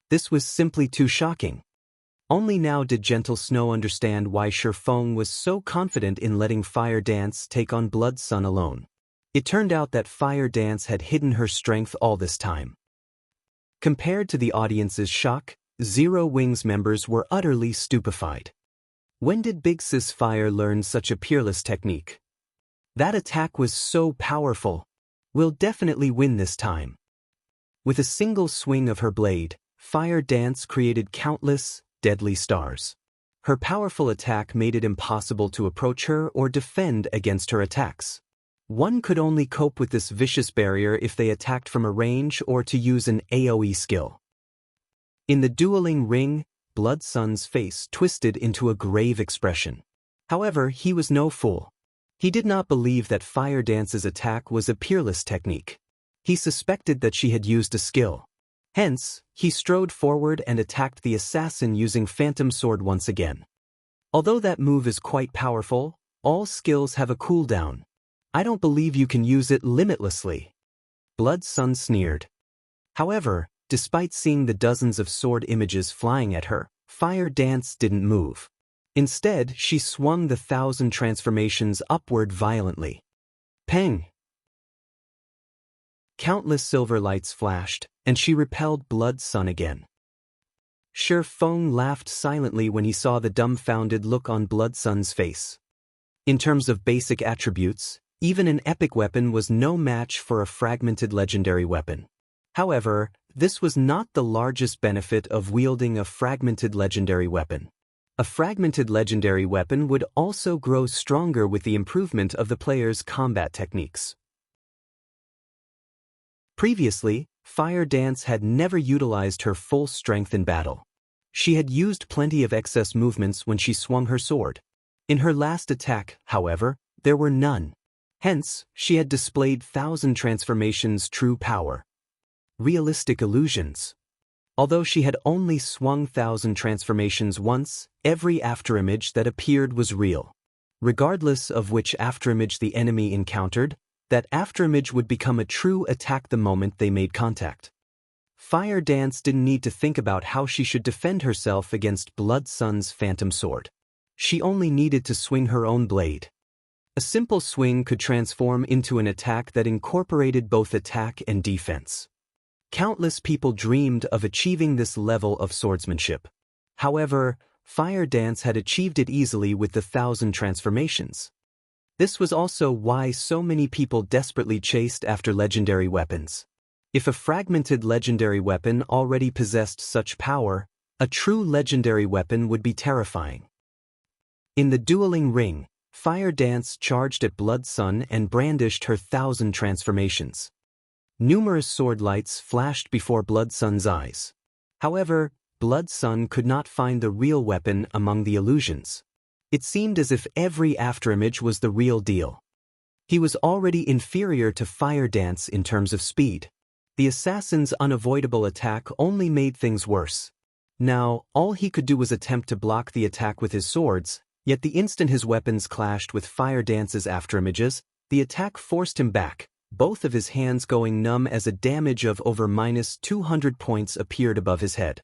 This was simply too shocking. Only now did Gentle Snow understand why Ye Feng was so confident in letting Fire Dance take on Blood Sun alone. It turned out that Fire Dance had hidden her strength all this time. Compared to the audience's shock, Zero Wings members were utterly stupefied. When did Big Sis Fire learn such a peerless technique? That attack was so powerful. We'll definitely win this time. With a single swing of her blade, Fire Dance created countless, deadly stars. Her powerful attack made it impossible to approach her or defend against her attacks. One could only cope with this vicious barrier if they attacked from a range or to use an AoE skill. In the dueling ring, Blood Sun's face twisted into a grave expression. However, he was no fool. He did not believe that Fire Dance's attack was a peerless technique. He suspected that she had used a skill. Hence, he strode forward and attacked the assassin using Phantom Sword once again. Although that move is quite powerful, all skills have a cooldown. I don't believe you can use it limitlessly. Blood Sun sneered. However, despite seeing the dozens of sword images flying at her, Fire Dance didn't move. Instead, she swung the 1,000 transformations upward violently. Peng! Countless silver lights flashed, and she repelled Blood Sun again. Ye Feng laughed silently when he saw the dumbfounded look on Blood Sun's face. In terms of basic attributes, even an epic weapon was no match for a fragmented legendary weapon. However, this was not the largest benefit of wielding a fragmented legendary weapon. A fragmented legendary weapon would also grow stronger with the improvement of the player's combat techniques. Previously, Fire Dance had never utilized her full strength in battle. She had used plenty of excess movements when she swung her sword. In her last attack, however, there were none. Hence, she had displayed 1,000 transformations' true power. Realistic illusions. Although she had only swung 1,000 transformations once, every afterimage that appeared was real. Regardless of which afterimage the enemy encountered, that afterimage would become a true attack the moment they made contact. Fire Dance didn't need to think about how she should defend herself against Blood Sun's Phantom Sword. She only needed to swing her own blade. A simple swing could transform into an attack that incorporated both attack and defense. Countless people dreamed of achieving this level of swordsmanship. However, Fire Dance had achieved it easily with the 1,000 transformations. This was also why so many people desperately chased after legendary weapons. If a fragmented legendary weapon already possessed such power, a true legendary weapon would be terrifying. In the dueling ring, Fire Dance charged at Blood Sun and brandished her 1,000 transformations. Numerous sword lights flashed before Blood Sun's eyes. However, Blood Sun could not find the real weapon among the illusions. It seemed as if every afterimage was the real deal. He was already inferior to Fire Dance in terms of speed. The assassin's unavoidable attack only made things worse. Now, all he could do was attempt to block the attack with his swords, yet the instant his weapons clashed with Fire Dance's afterimages, the attack forced him back, both of his hands going numb as a damage of over -200 points appeared above his head.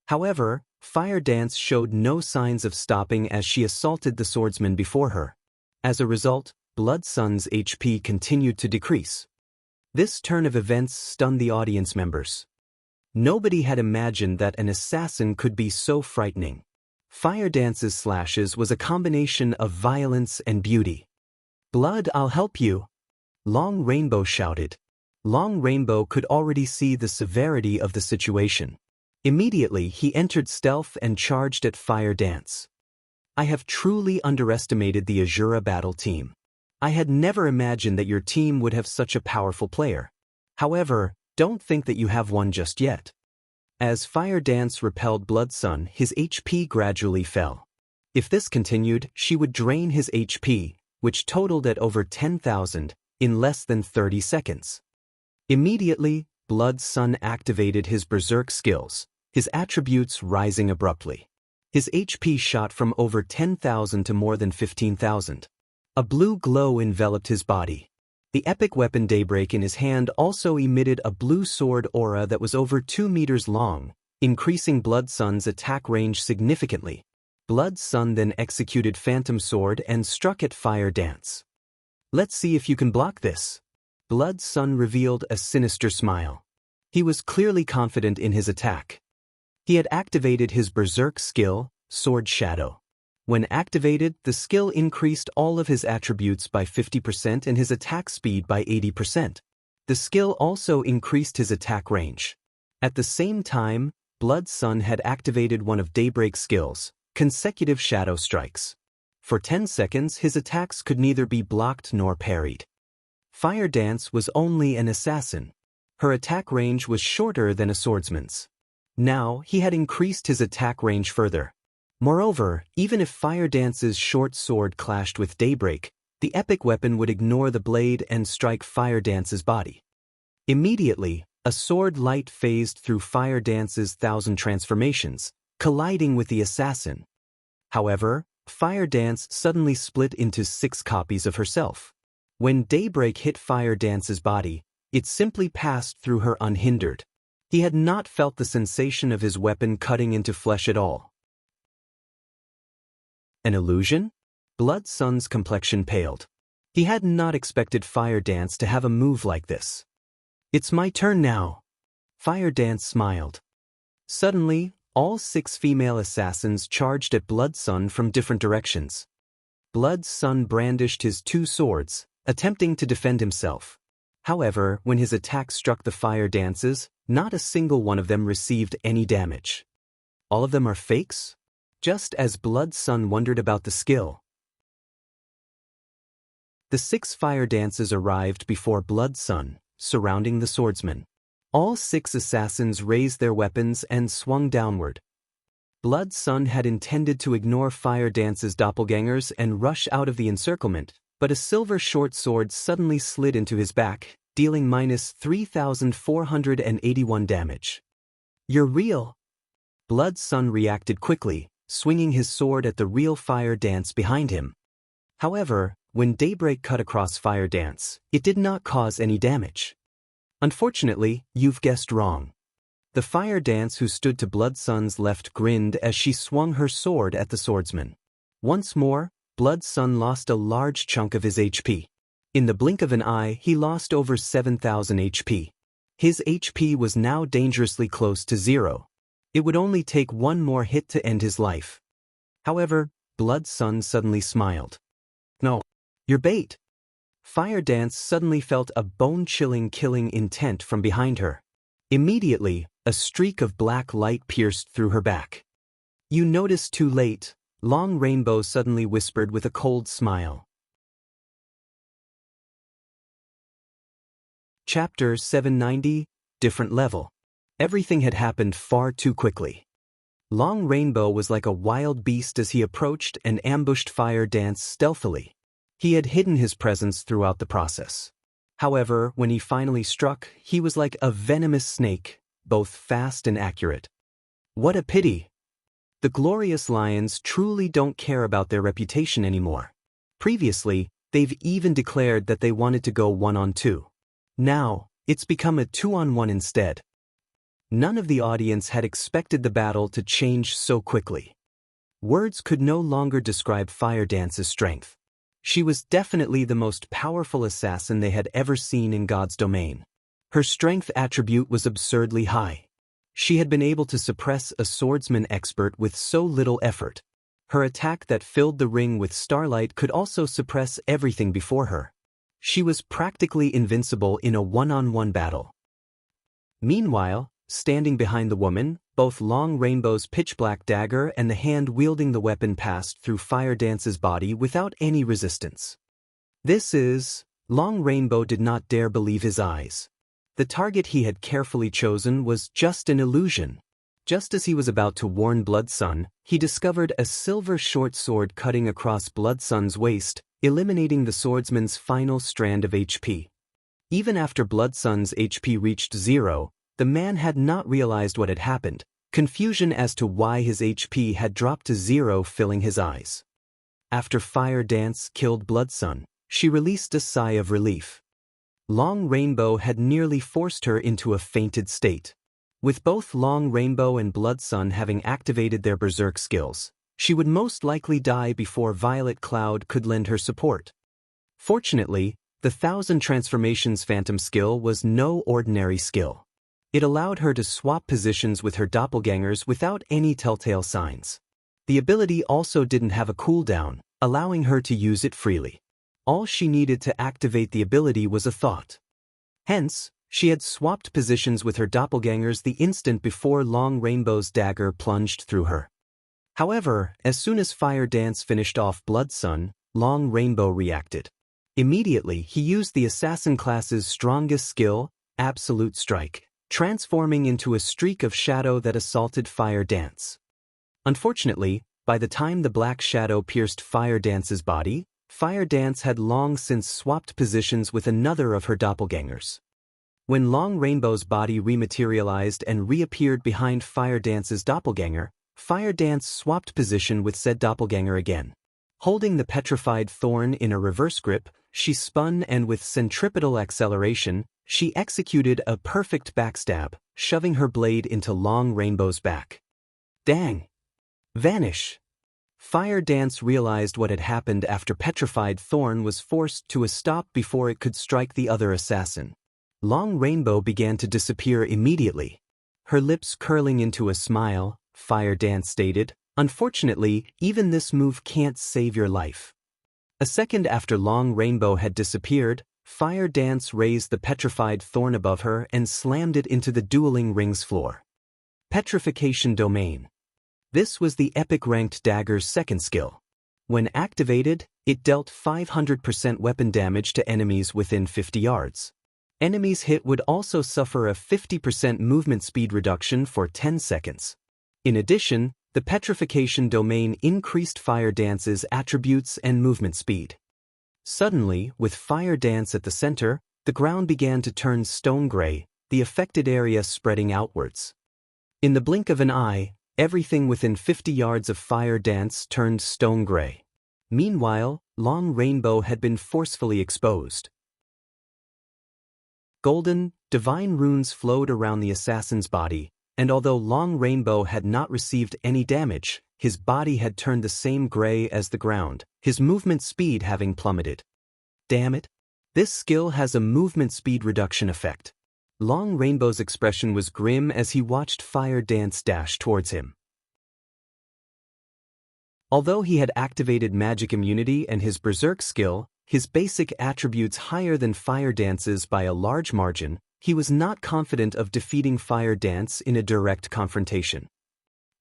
However, Fire Dance showed no signs of stopping as she assaulted the swordsman before her. As a result, Blood Sun's HP continued to decrease. This turn of events stunned the audience members. Nobody had imagined that an assassin could be so frightening. Fire Dance's slashes was a combination of violence and beauty. "Blood, I'll help you," Long Rainbow shouted. Long Rainbow could already see the severity of the situation. Immediately, he entered stealth and charged at Fire Dance. "I have truly underestimated the Azura battle team. I had never imagined that your team would have such a powerful player. However, don't think that you have one just yet." As Fire Dance repelled Blood Sun, his HP gradually fell. If this continued, she would drain his HP, which totaled at over 10,000, in less than 30 seconds. Immediately, Blood Sun activated his Berserk skills, his attributes rising abruptly. His HP shot from over 10,000 to more than 15,000. A blue glow enveloped his body. The epic weapon Daybreak in his hand also emitted a blue sword aura that was over 2 meters long, increasing Blood Sun's attack range significantly. Blood Sun then executed Phantom Sword and struck at Fire Dance. "Let's see if you can block this." Blood Sun revealed a sinister smile. He was clearly confident in his attack. He had activated his Berserk skill, Sword Shadow. When activated, the skill increased all of his attributes by 50% and his attack speed by 80%. The skill also increased his attack range. At the same time, Blood Sun had activated one of Daybreak's skills, Consecutive Shadow Strikes. For 10 seconds, his attacks could neither be blocked nor parried. Fire Dance was only an assassin. Her attack range was shorter than a swordsman's. Now, he had increased his attack range further. Moreover, even if Fire Dance's short sword clashed with Daybreak, the epic weapon would ignore the blade and strike Fire Dance's body. Immediately, a sword light phased through Fire Dance's 1,000 transformations, colliding with the assassin. However, Fire Dance suddenly split into 6 copies of herself. When Daybreak hit Fire Dance's body, it simply passed through her unhindered. He had not felt the sensation of his weapon cutting into flesh at all. An illusion? Blood Sun's complexion paled. He had not expected Fire Dance to have a move like this. "It's my turn now." Fire Dance smiled. Suddenly, all 6 female assassins charged at Blood Sun from different directions. Blood Sun brandished his 2 swords, attempting to defend himself. However, when his attack struck the Fire Dances, not a single one of them received any damage. All of them are fakes? Just as Blood Sun wondered about the skill. The 6 Fire Dances arrived before Blood Sun, surrounding the swordsman. All 6 assassins raised their weapons and swung downward. Blood Sun had intended to ignore Fire Dance's doppelgangers and rush out of the encirclement, but a silver short sword suddenly slid into his back, dealing minus 3,481 damage. "You're real." Blood Sun reacted quickly, swinging his sword at the real Fire Dance behind him. However, when Daybreak cut across Fire Dance, it did not cause any damage. "Unfortunately, you've guessed wrong." The Fire Dance who stood to Blood Sun's left grinned as she swung her sword at the swordsman. Once more, Blood Sun lost a large chunk of his HP. In the blink of an eye, he lost over 7,000 HP. His HP was now dangerously close to 0. It would only take one more hit to end his life. However, Blood Sun suddenly smiled. "No, you're bait." Fire Dance suddenly felt a bone-chilling killing intent from behind her. Immediately, a streak of black light pierced through her back. "You noticed too late," Long Rainbow suddenly whispered with a cold smile. Chapter 790, Different Level. Everything had happened far too quickly. Long Rainbow was like a wild beast as he approached and ambushed Fire Dance stealthily. He had hidden his presence throughout the process. However, when he finally struck, he was like a venomous snake, both fast and accurate. What a pity! The glorious lions truly don't care about their reputation anymore. Previously, they've even declared that they wanted to go 1-on-2. Now, it's become a 2-on-1 instead. None of the audience had expected the battle to change so quickly. Words could no longer describe Fire Dance's strength. She was definitely the most powerful assassin they had ever seen in God's domain. Her strength attribute was absurdly high. She had been able to suppress a swordsman expert with so little effort. Her attack that filled the ring with starlight could also suppress everything before her. She was practically invincible in a 1-on-1 battle. Meanwhile, standing behind the woman, both Long Rainbow's pitch-black dagger and the hand wielding the weapon passed through Fire Dance's body without any resistance. Long Rainbow did not dare believe his eyes. The target he had carefully chosen was just an illusion. Just as he was about to warn Blood Sun, he discovered a silver short sword cutting across Blood Sun's waist, eliminating the swordsman's final strand of HP. Even after Blood Sun's HP reached 0, the man had not realized what had happened, confusion as to why his HP had dropped to 0 filling his eyes. After Fire Dance killed Blood Sun, she released a sigh of relief. Long Rainbow had nearly forced her into a fainted state. With both Long Rainbow and Blood Sun having activated their berserk skills, she would most likely die before Violet Cloud could lend her support. Fortunately, the 1000 Transformations Phantom skill was no ordinary skill. It allowed her to swap positions with her doppelgangers without any telltale signs. The ability also didn't have a cooldown, allowing her to use it freely. All she needed to activate the ability was a thought. Hence, she had swapped positions with her doppelgangers the instant before Long Rainbow's dagger plunged through her. However, as soon as Fire Dance finished off Blood Sun, Long Rainbow reacted. Immediately, he used the assassin class's strongest skill, Absolute Strike, transforming into a streak of shadow that assaulted Fire Dance. Unfortunately, by the time the black shadow pierced Fire Dance's body, Fire Dance had long since swapped positions with another of her doppelgangers. When Long Rainbow's body rematerialized and reappeared behind Fire Dance's doppelganger, Fire Dance swapped position with said doppelganger again. Holding the petrified thorn in a reverse grip, she spun and with centripetal acceleration, she executed a perfect backstab, shoving her blade into Long Rainbow's back. Dang! Vanish! Fire Dance realized what had happened after Petrified Thorn was forced to a stop before it could strike the other assassin. Long Rainbow began to disappear immediately. Her lips curling into a smile, Fire Dance stated, "Unfortunately, even this move can't save your life." A second after Long Rainbow had disappeared, Fire Dance raised the Petrified Thorn above her and slammed it into the dueling ring's floor. Petrification Domain. This was the epic ranked dagger's second skill. When activated, it dealt 500% weapon damage to enemies within 50 yards. Enemies hit would also suffer a 50% movement speed reduction for 10 seconds. In addition, the Petrification Domain increased Fire Dance's attributes and movement speed. Suddenly, with Fire Dance at the center, the ground began to turn stone gray, the affected area spreading outwards. In the blink of an eye, everything within 50 yards of Fire Dance turned stone gray. Meanwhile, Long Rainbow had been forcefully exposed. Golden, divine runes flowed around the assassin's body, and although Long Rainbow had not received any damage, his body had turned the same gray as the ground, his movement speed having plummeted. Damn it! This skill has a movement speed reduction effect. Long Rainbow's expression was grim as he watched Fire Dance dash towards him. Although he had activated magic immunity and his berserk skill, his basic attributes higher than Fire Dance's by a large margin, he was not confident of defeating Fire Dance in a direct confrontation.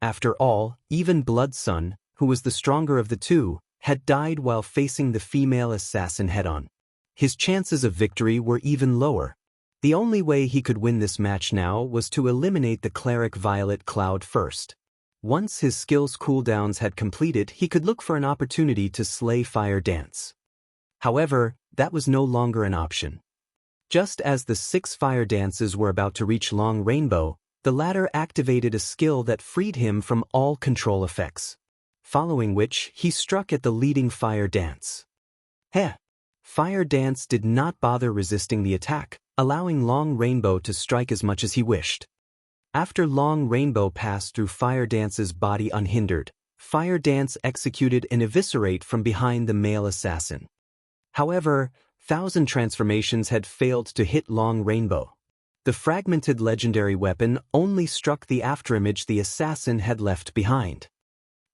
After all, even Blood Sun, who was the stronger of the two, had died while facing the female assassin head-on. His chances of victory were even lower. The only way he could win this match now was to eliminate the cleric Violet Cloud first. Once his skills cooldowns had completed, he could look for an opportunity to slay Fire Dance. However, that was no longer an option. Just as the 6 Fire Dances were about to reach Long Rainbow, the latter activated a skill that freed him from all control effects. Following which, he struck at the leading Fire Dance. Fire Dance did not bother resisting the attack, allowing Long Rainbow to strike as much as he wished. After Long Rainbow passed through Fire Dance's body unhindered, Fire Dance executed an eviscerate from behind the male assassin. However, 1000 transformations had failed to hit Long Rainbow. The fragmented legendary weapon only struck the afterimage the assassin had left behind.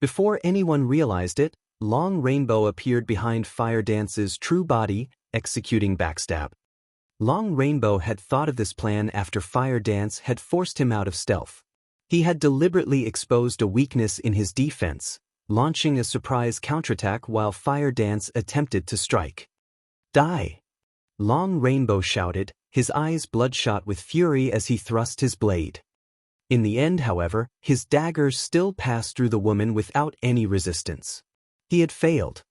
Before anyone realized it, Long Rainbow appeared behind Fire Dance's true body, executing backstab. Long Rainbow had thought of this plan after Fire Dance had forced him out of stealth. He had deliberately exposed a weakness in his defense, launching a surprise counterattack while Fire Dance attempted to strike. Die! Long Rainbow shouted, his eyes bloodshot with fury as he thrust his blade. In the end, however, his dagger still passed through the woman without any resistance. He had failed.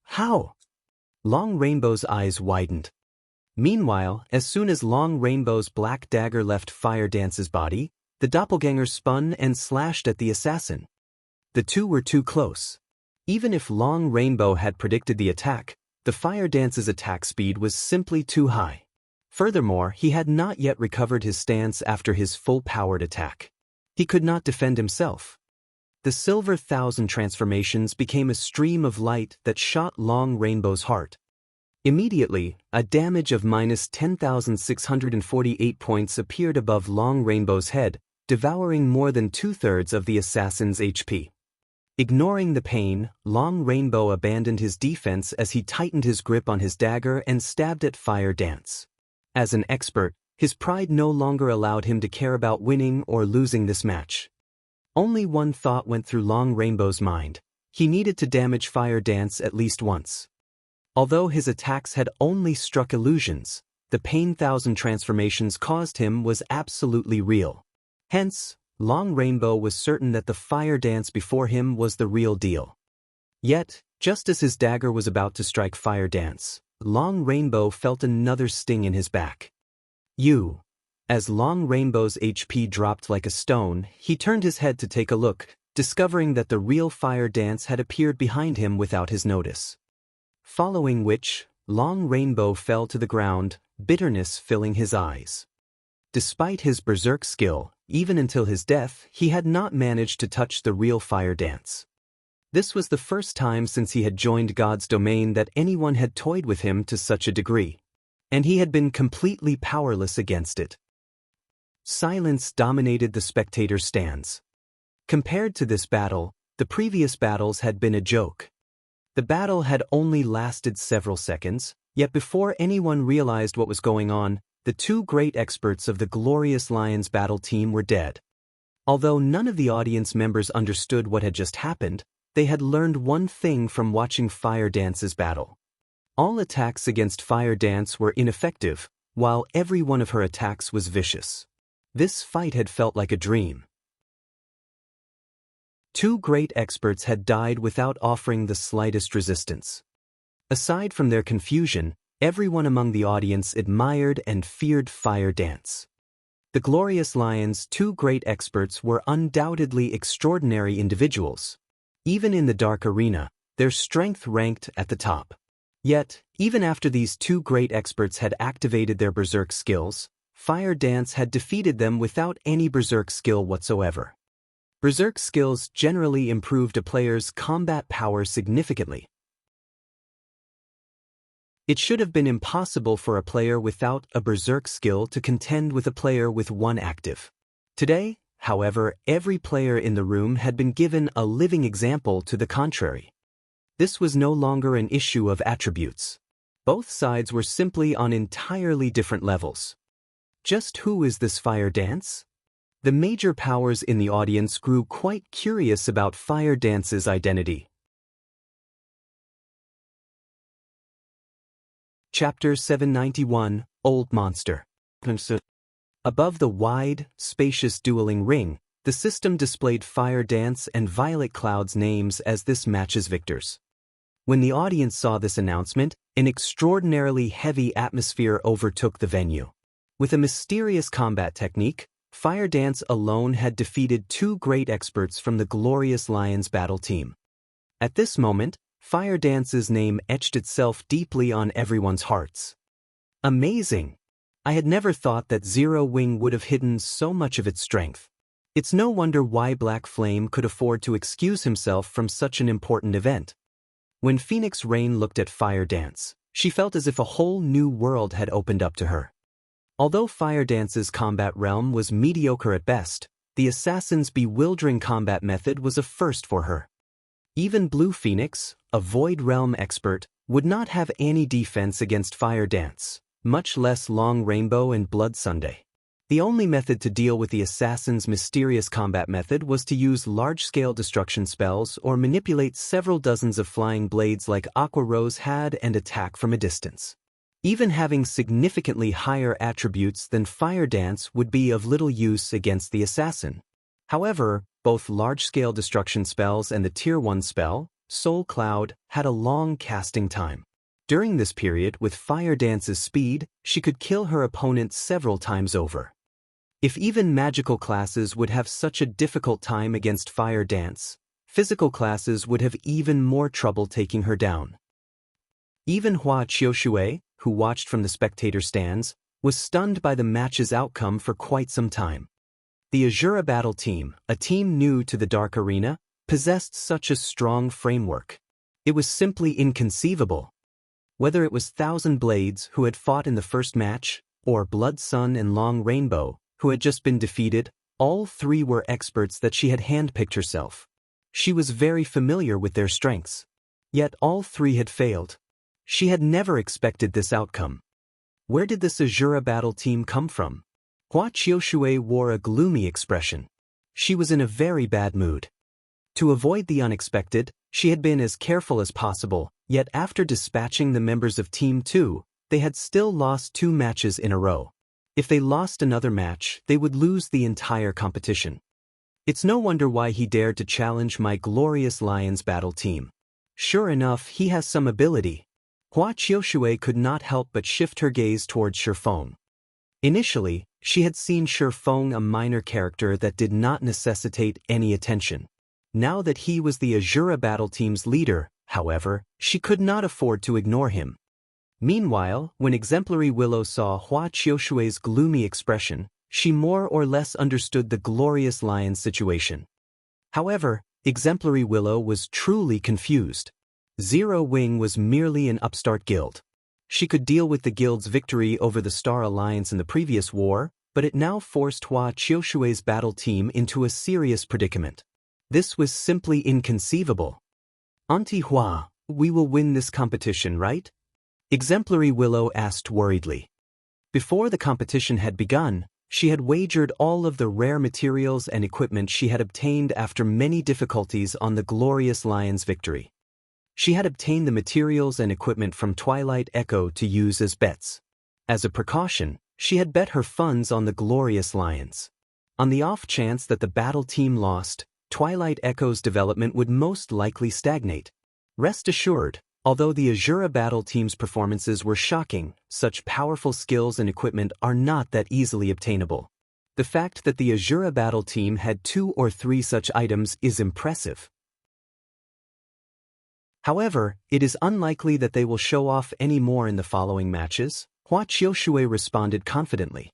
How? Long Rainbow's eyes widened. Meanwhile, as soon as Long Rainbow's black dagger left Fire Dance's body, the doppelganger spun and slashed at the assassin. The two were too close. Even if Long Rainbow had predicted the attack, the Fire Dance's attack speed was simply too high. Furthermore, he had not yet recovered his stance after his full-powered attack. He could not defend himself. The silver 1,000 transformations became a stream of light that shot Long Rainbow's heart. Immediately, a damage of minus 10,648 points appeared above Long Rainbow's head, devouring more than 2/3 of the assassin's HP. Ignoring the pain, Long Rainbow abandoned his defense as he tightened his grip on his dagger and stabbed at Fire Dance. As an expert, his pride no longer allowed him to care about winning or losing this match. Only one thought went through Long Rainbow's mind: he needed to damage Fire Dance at least once. Although his attacks had only struck illusions, the pain 1,000 transformations caused him was absolutely real. Hence, Long Rainbow was certain that the Fire Dance before him was the real deal. Yet, just as his dagger was about to strike Fire Dance, Long Rainbow felt another sting in his back. "You." As Long Rainbow's HP dropped like a stone, he turned his head to take a look, discovering that the real Fire Dance had appeared behind him without his notice. Following which, Long Rainbow fell to the ground, bitterness filling his eyes. Despite his berserk skill, even until his death, he had not managed to touch the real Fire Dance. This was the first time since he had joined God's domain that anyone had toyed with him to such a degree, and he had been completely powerless against it. Silence dominated the spectator stands. Compared to this battle, the previous battles had been a joke. The battle had only lasted several seconds, yet before anyone realized what was going on, the two great experts of the Glorious Lions battle team were dead. Although none of the audience members understood what had just happened, they had learned one thing from watching Fire Dance's battle. All attacks against Fire Dance were ineffective, while every one of her attacks was vicious. This fight had felt like a dream. Two great experts had died without offering the slightest resistance. Aside from their confusion, everyone among the audience admired and feared Fire Dance. The Glorious Lions' two great experts were undoubtedly extraordinary individuals. Even in the Dark Arena, their strength ranked at the top. Yet, even after these two great experts had activated their berserk skills, Fire Dance had defeated them without any berserk skill whatsoever. Berserk skills generally improved a player's combat power significantly. It should have been impossible for a player without a berserk skill to contend with a player with one active. Today, however, every player in the room had been given a living example to the contrary. This was no longer an issue of attributes. Both sides were simply on entirely different levels. Just who is this Fire Dance? The major powers in the audience grew quite curious about Fire Dance's identity. Chapter 791, Old Monster. Above the wide, spacious dueling ring, the system displayed Fire Dance and Violet Cloud's names as this match's victors. When the audience saw this announcement, an extraordinarily heavy atmosphere overtook the venue. With a mysterious combat technique, Fire Dance alone had defeated two great experts from the Glorious Lions battle team. At this moment, Fire Dance's name etched itself deeply on everyone's hearts. Amazing! I had never thought that Zero Wing would have hidden so much of its strength. It's no wonder why Black Flame could afford to excuse himself from such an important event. When Phoenix Rain looked at Fire Dance, she felt as if a whole new world had opened up to her. Although Fire Dance's combat realm was mediocre at best, the assassin's bewildering combat method was a first for her. Even Blue Phoenix, a Void Realm expert, would not have any defense against Fire Dance, much less Long Rainbow and Blood Sunday. The only method to deal with the assassin's mysterious combat method was to use large-scale destruction spells or manipulate several dozens of flying blades like Aqua Rose had and attack from a distance. Even having significantly higher attributes than Fire Dance would be of little use against the assassin. However, both large-scale destruction spells and the Tier 1 spell, Soul Cloud, had a long casting time. During this period, with Fire Dance's speed, she could kill her opponent several times over. If even magical classes would have such a difficult time against Fire Dance, physical classes would have even more trouble taking her down. Even Hua Qiushui, who watched from the spectator stands, was stunned by the match's outcome for quite some time. The Azura Battle Team, a team new to the Dark Arena, possessed such a strong framework. It was simply inconceivable. Whether it was Thousand Blades, who had fought in the first match, or Blood Sun and Long Rainbow, who had just been defeated, all three were experts that she had handpicked herself. She was very familiar with their strengths. Yet all three had failed. She had never expected this outcome. Where did this Azura Battle Team come from? Hua Qiushui wore a gloomy expression. She was in a very bad mood. To avoid the unexpected, she had been as careful as possible, yet after dispatching the members of Team 2, they had still lost 2 matches in a row. If they lost another match, they would lose the entire competition. It's no wonder why he dared to challenge my glorious Lions Battle Team. Sure enough, he has some ability. Hua Qiushui could not help but shift her gaze towards Ye Feng. Initially, she had seen Ye Feng a minor character that did not necessitate any attention. Now that he was the Azura Battle Team's leader, however, she could not afford to ignore him. Meanwhile, when Exemplary Willow saw Hua Qiushui's gloomy expression, she more or less understood the glorious lion's situation. However, Exemplary Willow was truly confused. Zero Wing was merely an upstart guild. She could deal with the guild's victory over the Star Alliance in the previous war, but it now forced Hua Qiushui's battle team into a serious predicament. This was simply inconceivable. Auntie Hua, we will win this competition, right? Exemplary Willow asked worriedly. Before the competition had begun, she had wagered all of the rare materials and equipment she had obtained after many difficulties on the glorious lion's victory. She had obtained the materials and equipment from Twilight Echo to use as bets. As a precaution, she had bet her funds on the glorious lions. On the off chance that the battle team lost, Twilight Echo's development would most likely stagnate. Rest assured, although the Azura Battle Team's performances were shocking, such powerful skills and equipment are not that easily obtainable. The fact that the Azura Battle Team had 2 or 3 such items is impressive. However, it is unlikely that they will show off any more in the following matches, Hua Qiushui responded confidently.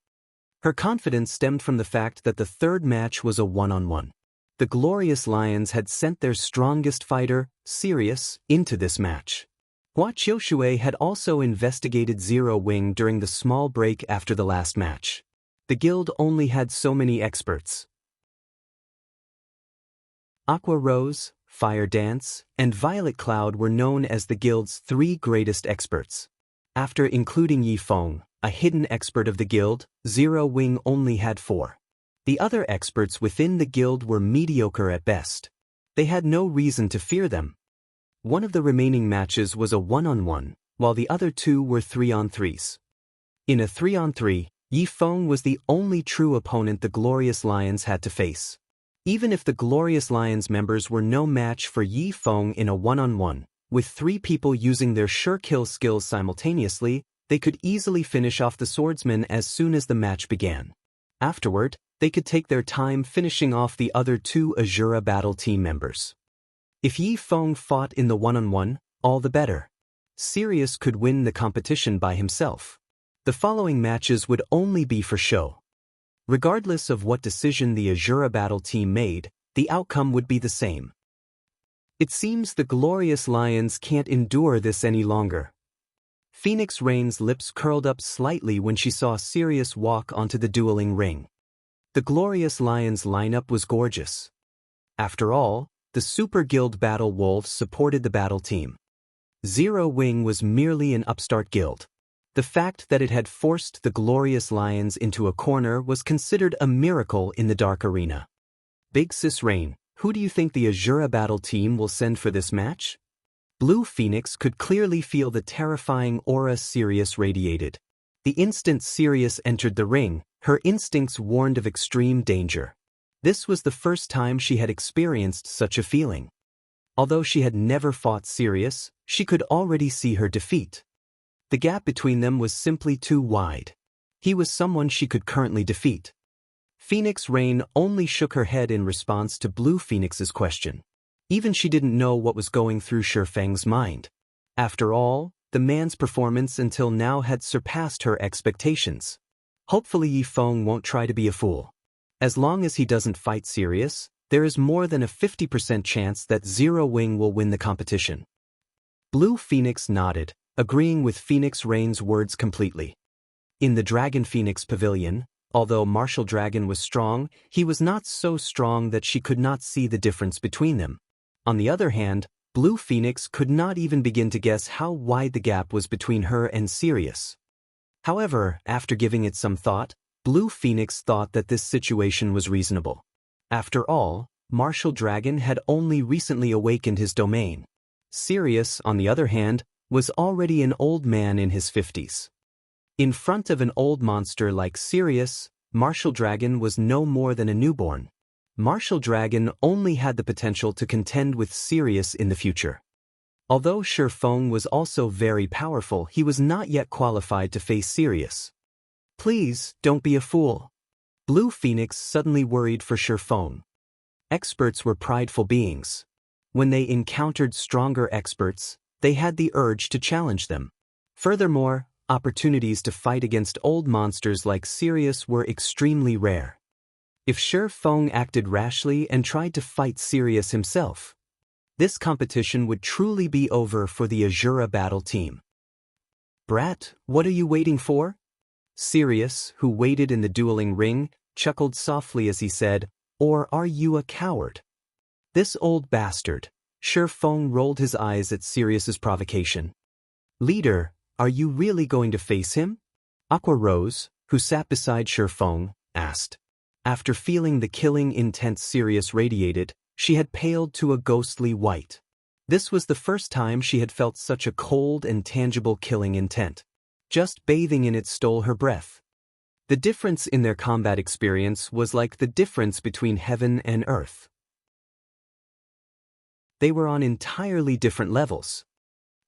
Her confidence stemmed from the fact that the third match was a one-on-one. The Glorious Lions had sent their strongest fighter, Sirius, into this match. Hua Qiushui had also investigated Zero Wing during the small break after the last match. The guild only had so many experts. Aqua Rose, Fire Dance, and Violet Cloud were known as the guild's 3 greatest experts. After including Ye Feng, a hidden expert of the guild, Zero Wing only had 4. The other experts within the guild were mediocre at best. They had no reason to fear them. One of the remaining matches was a one-on-one, while the other 2 were 3-on-3s. In a 3-on-3, Ye Feng was the only true opponent the Glorious Lions had to face. Even if the Glorious Lions members were no match for Ye Feng in a one-on-one, with 3 people using their sure kill skills simultaneously, they could easily finish off the swordsman as soon as the match began. Afterward, they could take their time finishing off the other 2 Azura Battle Team members. If Ye Feng fought in the one-on-one, all the better. Sirius could win the competition by himself. The following matches would only be for show. Regardless of what decision the Azura Battle Team made, the outcome would be the same. It seems the Glorious Lions can't endure this any longer. Phoenix Rain's lips curled up slightly when she saw Sirius walk onto the dueling ring. The Glorious Lions lineup was gorgeous. After all, the Super Guild Battle Wolves supported the battle team. Zero Wing was merely an upstart guild. The fact that it had forced the Glorious Lions into a corner was considered a miracle in the Dark Arena. Big Sis Rain, who do you think the Azura Battle Team will send for this match? Blue Phoenix could clearly feel the terrifying aura Sirius radiated. The instant Sirius entered the ring, her instincts warned of extreme danger. This was the first time she had experienced such a feeling. Although she had never fought Sirius, she could already see her defeat. The gap between them was simply too wide. He was someone she could currently defeat. Phoenix Rain only shook her head in response to Blue Phoenix's question. Even she didn't know what was going through Shifeng's mind. After all, the man's performance until now had surpassed her expectations. Hopefully Ye Feng won't try to be a fool. As long as he doesn't fight Sirius, there is more than a 50% chance that Zero Wing will win the competition. Blue Phoenix nodded, agreeing with Phoenix Rain's words completely. In the Dragon Phoenix Pavilion, although Martial Dragon was strong, he was not so strong that she could not see the difference between them. On the other hand, Blue Phoenix could not even begin to guess how wide the gap was between her and Sirius. However, after giving it some thought, Blue Phoenix thought that this situation was reasonable. After all, Martial Dragon had only recently awakened his domain. Sirius, on the other hand, was already an old man in his 50s. In front of an old monster like Sirius, Martial Dragon was no more than a newborn. Martial Dragon only had the potential to contend with Sirius in the future. Although Shifeng was also very powerful, he was not yet qualified to face Sirius. Please, don't be a fool. Blue Phoenix suddenly worried for Shifeng. Experts were prideful beings. When they encountered stronger experts, they had the urge to challenge them. Furthermore, opportunities to fight against old monsters like Sirius were extremely rare. If Shifeng acted rashly and tried to fight Sirius himself, this competition would truly be over for the Azura battle team. Brat, what are you waiting for? Sirius, who waited in the dueling ring, chuckled softly as he said, "Or are you a coward?" This old bastard. Shifeng rolled his eyes at Sirius's provocation. Leader, are you really going to face him? Aqua Rose, who sat beside Shifeng, asked. After feeling the killing intent Sirius radiated, she had paled to a ghostly white. This was the first time she had felt such a cold and tangible killing intent. Just bathing in it stole her breath. The difference in their combat experience was like the difference between heaven and earth. They were on entirely different levels.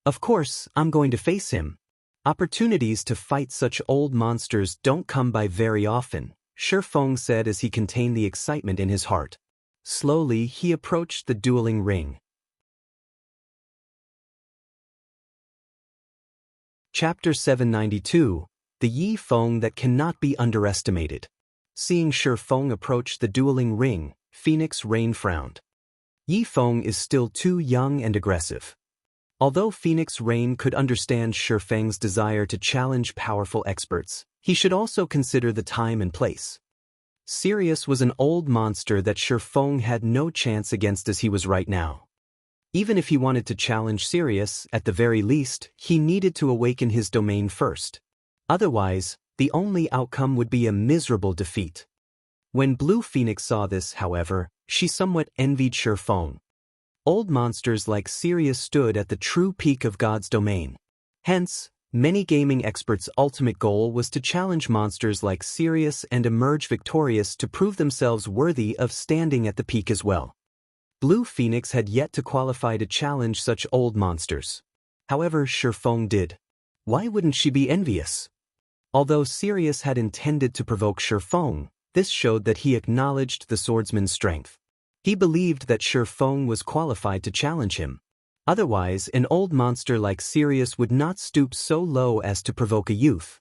Of course, I'm going to face him. Opportunities to fight such old monsters don't come by very often, Shifeng said as he contained the excitement in his heart. Slowly, he approached the dueling ring. Chapter 792, The Ye Feng That Cannot Be Underestimated. Seeing Shifeng approach the dueling ring, Phoenix Rain frowned. Ye Feng is still too young and aggressive. Although Phoenix Rain could understand Shifeng's desire to challenge powerful experts, he should also consider the time and place. Sirius was an old monster that Shifeng had no chance against as he was right now. Even if he wanted to challenge Sirius, at the very least, he needed to awaken his domain first. Otherwise, the only outcome would be a miserable defeat. When Blue Phoenix saw this, however, she somewhat envied Shifeng. Old monsters like Sirius stood at the true peak of God's domain. Hence, many gaming experts' ultimate goal was to challenge monsters like Sirius and emerge victorious to prove themselves worthy of standing at the peak as well. Blue Phoenix had yet to qualify to challenge such old monsters. However, Shifeng did. Why wouldn't she be envious? Although Sirius had intended to provoke Shifeng, this showed that he acknowledged the swordsman's strength. He believed that Shifeng was qualified to challenge him. Otherwise, an old monster like Sirius would not stoop so low as to provoke a youth.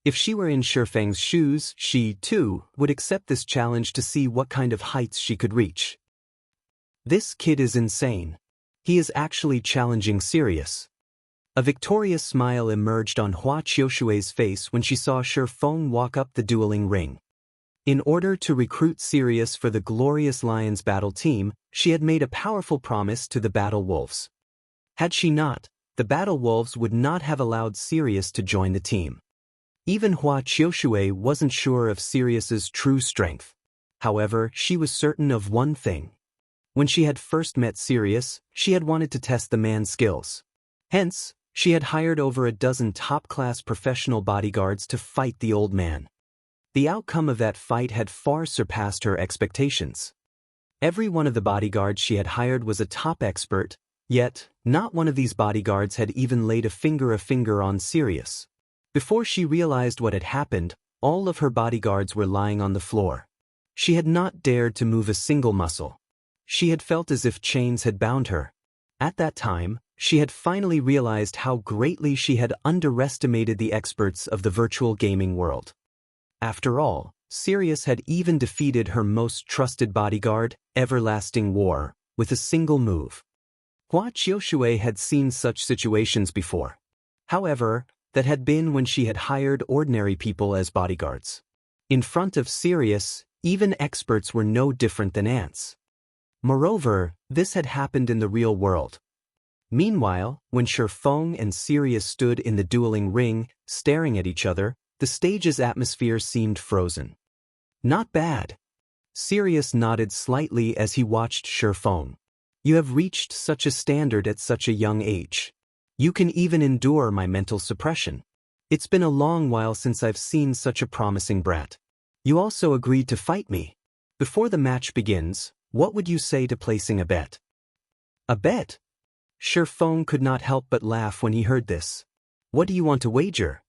If she were in Shifeng's shoes, she, too, would accept this challenge to see what kind of heights she could reach. This kid is insane. He is actually challenging Sirius. A victorious smile emerged on Hua Qiushui's face when she saw Shifeng walk up the dueling ring. In order to recruit Sirius for the Glorious Lions battle team, she had made a powerful promise to the Battle Wolves. Had she not, the Battle Wolves would not have allowed Sirius to join the team. Even Hua Qiushui wasn't sure of Sirius's true strength. However, she was certain of one thing. When she had first met Sirius, she had wanted to test the man's skills. Hence, she had hired over a dozen top-class professional bodyguards to fight the old man. The outcome of that fight had far surpassed her expectations. Every one of the bodyguards she had hired was a top expert, yet, not one of these bodyguards had even laid a finger on Sirius. Before she realized what had happened, all of her bodyguards were lying on the floor. She had not dared to move a single muscle. She had felt as if chains had bound her. At that time, she had finally realized how greatly she had underestimated the experts of the virtual gaming world. After all, Sirius had even defeated her most trusted bodyguard, Everlasting War, with a single move. Hua Qiushui had seen such situations before. However, that had been when she had hired ordinary people as bodyguards. In front of Sirius, even experts were no different than ants. Moreover, this had happened in the real world. Meanwhile, when Ye Feng and Sirius stood in the dueling ring, staring at each other, the stage's atmosphere seemed frozen. Not bad. Sirius nodded slightly as he watched Ye Feng. You have reached such a standard at such a young age. You can even endure my mental suppression. It's been a long while since I've seen such a promising brat. You also agreed to fight me. Before the match begins, what would you say to placing a bet? A bet? Ye Feng could not help but laugh when he heard this. What do you want to wager?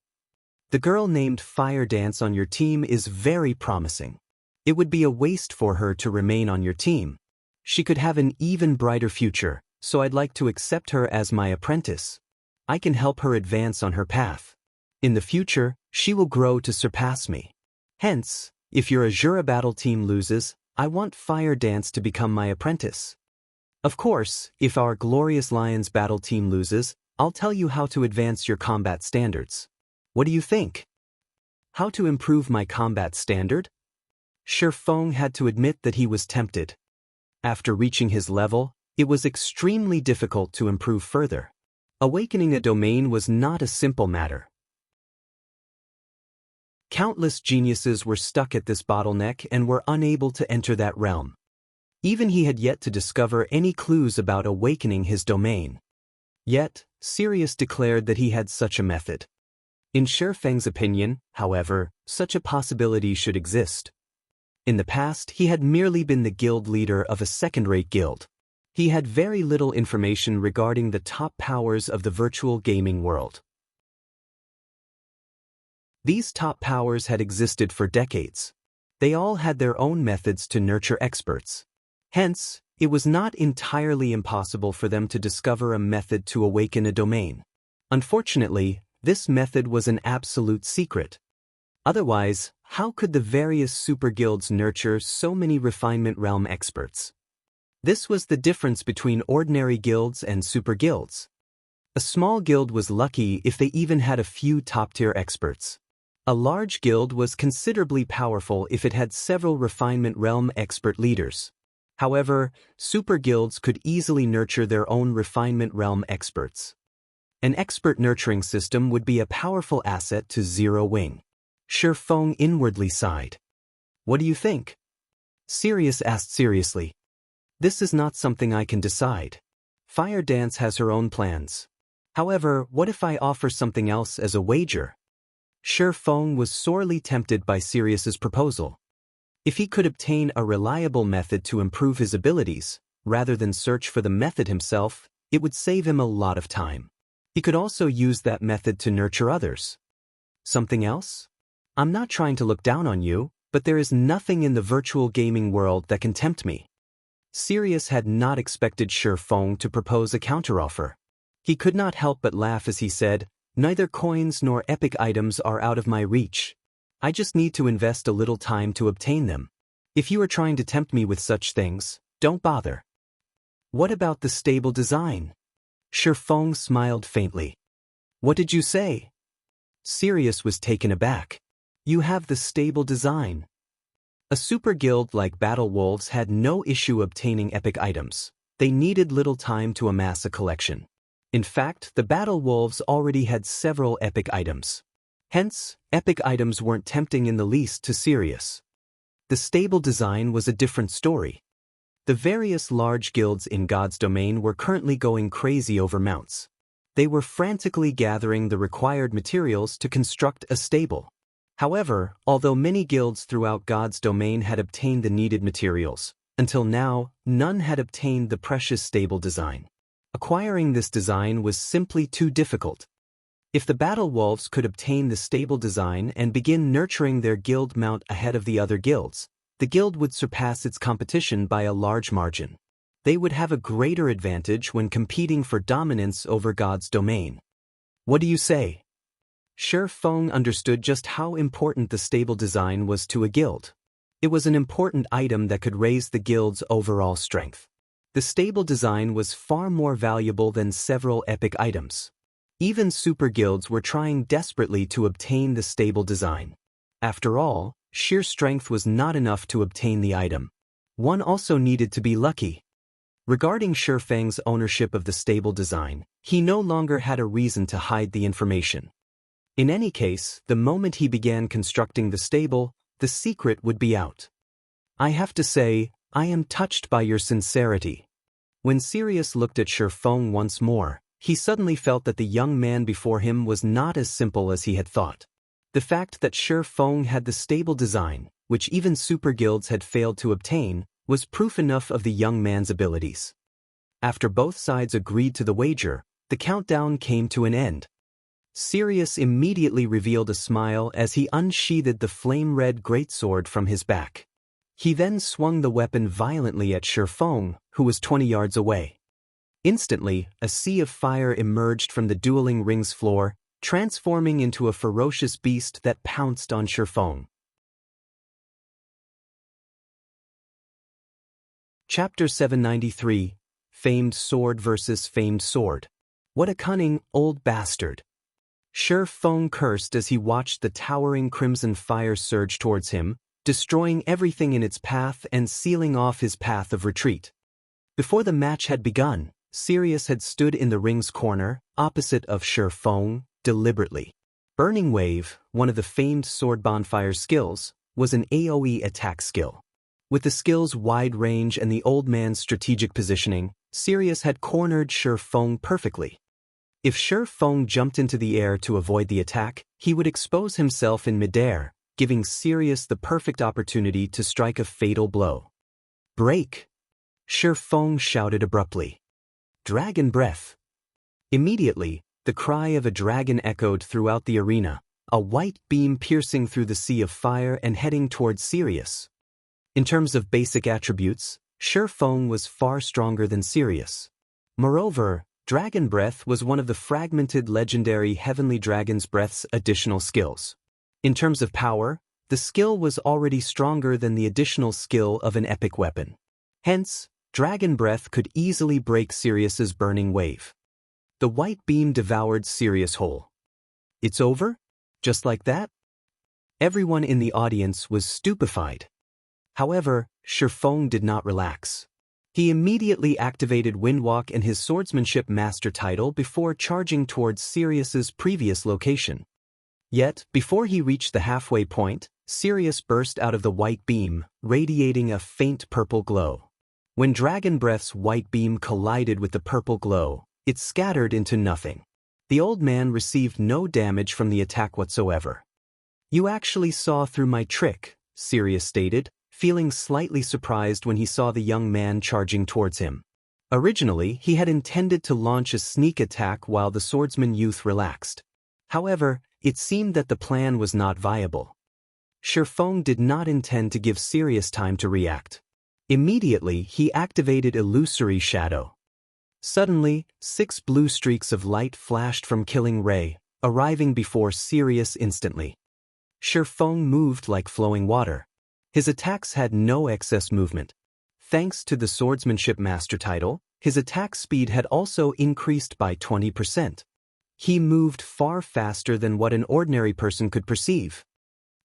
The girl named Fire Dance on your team is very promising. It would be a waste for her to remain on your team. She could have an even brighter future, so I'd like to accept her as my apprentice. I can help her advance on her path. In the future, she will grow to surpass me. Hence, if your Azura battle team loses, I want Fire Dance to become my apprentice. Of course, if our Glorious Lions battle team loses, I'll tell you how to advance your combat standards. What do you think? How to improve my combat standard? Ye Feng had to admit that he was tempted. After reaching his level, it was extremely difficult to improve further. Awakening a domain was not a simple matter. Countless geniuses were stuck at this bottleneck and were unable to enter that realm. Even he had yet to discover any clues about awakening his domain. Yet, Sirius declared that he had such a method. In Ye Feng's opinion, however, such a possibility should exist. In the past, he had merely been the guild leader of a second-rate guild. He had very little information regarding the top powers of the virtual gaming world. These top powers had existed for decades. They all had their own methods to nurture experts. Hence, it was not entirely impossible for them to discover a method to awaken a domain. Unfortunately, this method was an absolute secret. Otherwise, how could the various super guilds nurture so many refinement realm experts? This was the difference between ordinary guilds and super guilds. A small guild was lucky if they even had a few top-tier experts. A large guild was considerably powerful if it had several refinement realm expert leaders. However, super guilds could easily nurture their own refinement realm experts. An expert nurturing system would be a powerful asset to Zero Wing. Ye Feng inwardly sighed. What do you think? Sirius asked seriously. This is not something I can decide. Fire Dance has her own plans. However, what if I offer something else as a wager? Ye Feng was sorely tempted by Sirius's proposal. If he could obtain a reliable method to improve his abilities, rather than search for the method himself, it would save him a lot of time. He could also use that method to nurture others. Something else? I'm not trying to look down on you, but there is nothing in the virtual gaming world that can tempt me. Sirius had not expected Ye Feng to propose a counteroffer. He could not help but laugh as he said, neither coins nor epic items are out of my reach. I just need to invest a little time to obtain them. If you are trying to tempt me with such things, don't bother. What about the stable design? Ye Feng smiled faintly. What did you say? Sirius was taken aback. You have the stable design. A super guild like Battle Wolves had no issue obtaining epic items. They needed little time to amass a collection. In fact, the Battle Wolves already had several epic items. Hence, epic items weren't tempting in the least to Sirius. The stable design was a different story. The various large guilds in God's domain were currently going crazy over mounts. They were frantically gathering the required materials to construct a stable. However, although many guilds throughout God's domain had obtained the needed materials, until now, none had obtained the precious stable design. Acquiring this design was simply too difficult. If the battle wolves could obtain the stable design and begin nurturing their guild mount ahead of the other guilds, the guild would surpass its competition by a large margin. They would have a greater advantage when competing for dominance over God's domain. What do you say? Ye Feng understood just how important the stable design was to a guild. It was an important item that could raise the guild's overall strength. The stable design was far more valuable than several epic items. Even super guilds were trying desperately to obtain the stable design. After all, sheer strength was not enough to obtain the item. One also needed to be lucky. Regarding Ye Feng's ownership of the stable design, he no longer had a reason to hide the information. In any case, the moment he began constructing the stable, the secret would be out. I have to say, I am touched by your sincerity. When Sirius looked at Ye Feng once more, he suddenly felt that the young man before him was not as simple as he had thought. The fact that Ye Feng had the stable design, which even super guilds had failed to obtain, was proof enough of the young man's abilities. After both sides agreed to the wager, the countdown came to an end. Sirius immediately revealed a smile as he unsheathed the flame-red greatsword from his back. He then swung the weapon violently at Ye Feng, who was 20 yards away. Instantly, a sea of fire emerged from the dueling ring's floor, transforming into a ferocious beast that pounced on Ye Feng. Chapter 793, Famed Sword vs. Famed Sword. What a cunning old bastard! Ye Feng cursed as he watched the towering crimson fire surge towards him, destroying everything in its path and sealing off his path of retreat. Before the match had begun, Sirius had stood in the ring's corner, opposite of Ye Feng, deliberately. Burning Wave, one of the famed sword bonfire skills, was an AoE attack skill. With the skill's wide range and the old man's strategic positioning, Sirius had cornered Ye Feng perfectly. If Ye Feng jumped into the air to avoid the attack, he would expose himself in midair, giving Sirius the perfect opportunity to strike a fatal blow. Break! Ye Feng shouted abruptly. Dragon Breath! Immediately, the cry of a dragon echoed throughout the arena, a white beam piercing through the sea of fire and heading towards Sirius. In terms of basic attributes, Ye Feng was far stronger than Sirius. Moreover, Dragon Breath was one of the fragmented legendary Heavenly Dragon's Breath's additional skills. In terms of power, the skill was already stronger than the additional skill of an epic weapon. Hence, Dragon Breath could easily break Sirius's Burning Wave. The white beam devoured Sirius whole. It's over? Just like that? Everyone in the audience was stupefied. However, Ye Feng did not relax. He immediately activated Windwalk and his swordsmanship master title before charging towards Sirius's previous location. Yet, before he reached the halfway point, Sirius burst out of the white beam, radiating a faint purple glow. When Dragon Breath's white beam collided with the purple glow, it scattered into nothing. The old man received no damage from the attack whatsoever. You actually saw through my trick, Sirius stated, feeling slightly surprised when he saw the young man charging towards him. Originally, he had intended to launch a sneak attack while the swordsman youth relaxed. However, it seemed that the plan was not viable. Ye Feng did not intend to give Sirius time to react. Immediately, he activated Illusory Shadow. Suddenly, 6 blue streaks of light flashed from Killing Ray, arriving before Sirius instantly. Ye Feng moved like flowing water. His attacks had no excess movement. Thanks to the swordsmanship master title, his attack speed had also increased by 20%. He moved far faster than what an ordinary person could perceive.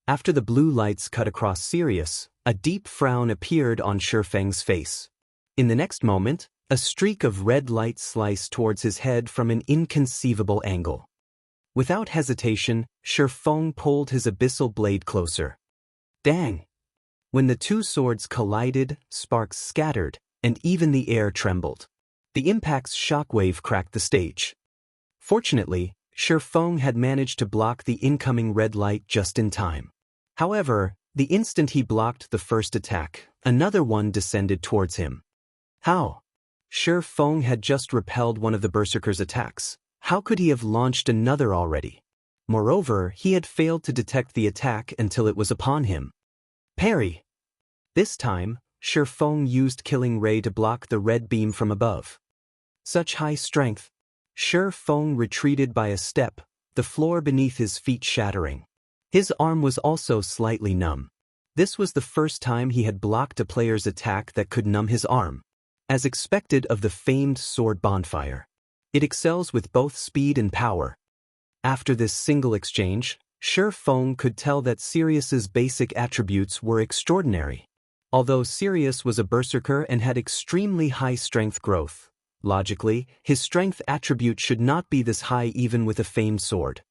After the blue lights cut across Sirius, a deep frown appeared on Ye Feng's face. In the next moment, a streak of red light sliced towards his head from an inconceivable angle. Without hesitation, Ye Feng pulled his abyssal blade closer. Dang! When the two swords collided, sparks scattered, and even the air trembled. The impact's shockwave cracked the stage. Fortunately, Ye Feng had managed to block the incoming red light just in time. However, the instant he blocked the first attack, another one descended towards him. How? Ye Feng had just repelled one of the Berserker's attacks. How could he have launched another already? Moreover, he had failed to detect the attack until it was upon him. Parry! This time, Ye Feng used Killing Ray to block the red beam from above. Such high strength. Ye Feng retreated by a step, the floor beneath his feet shattering. His arm was also slightly numb. This was the first time he had blocked a player's attack that could numb his arm. As expected of the famed sword bonfire, it excels with both speed and power. After this single exchange, Ye Feng could tell that Sirius's basic attributes were extraordinary. Although Sirius was a berserker and had extremely high strength growth, logically, his strength attribute should not be this high even with a famed sword.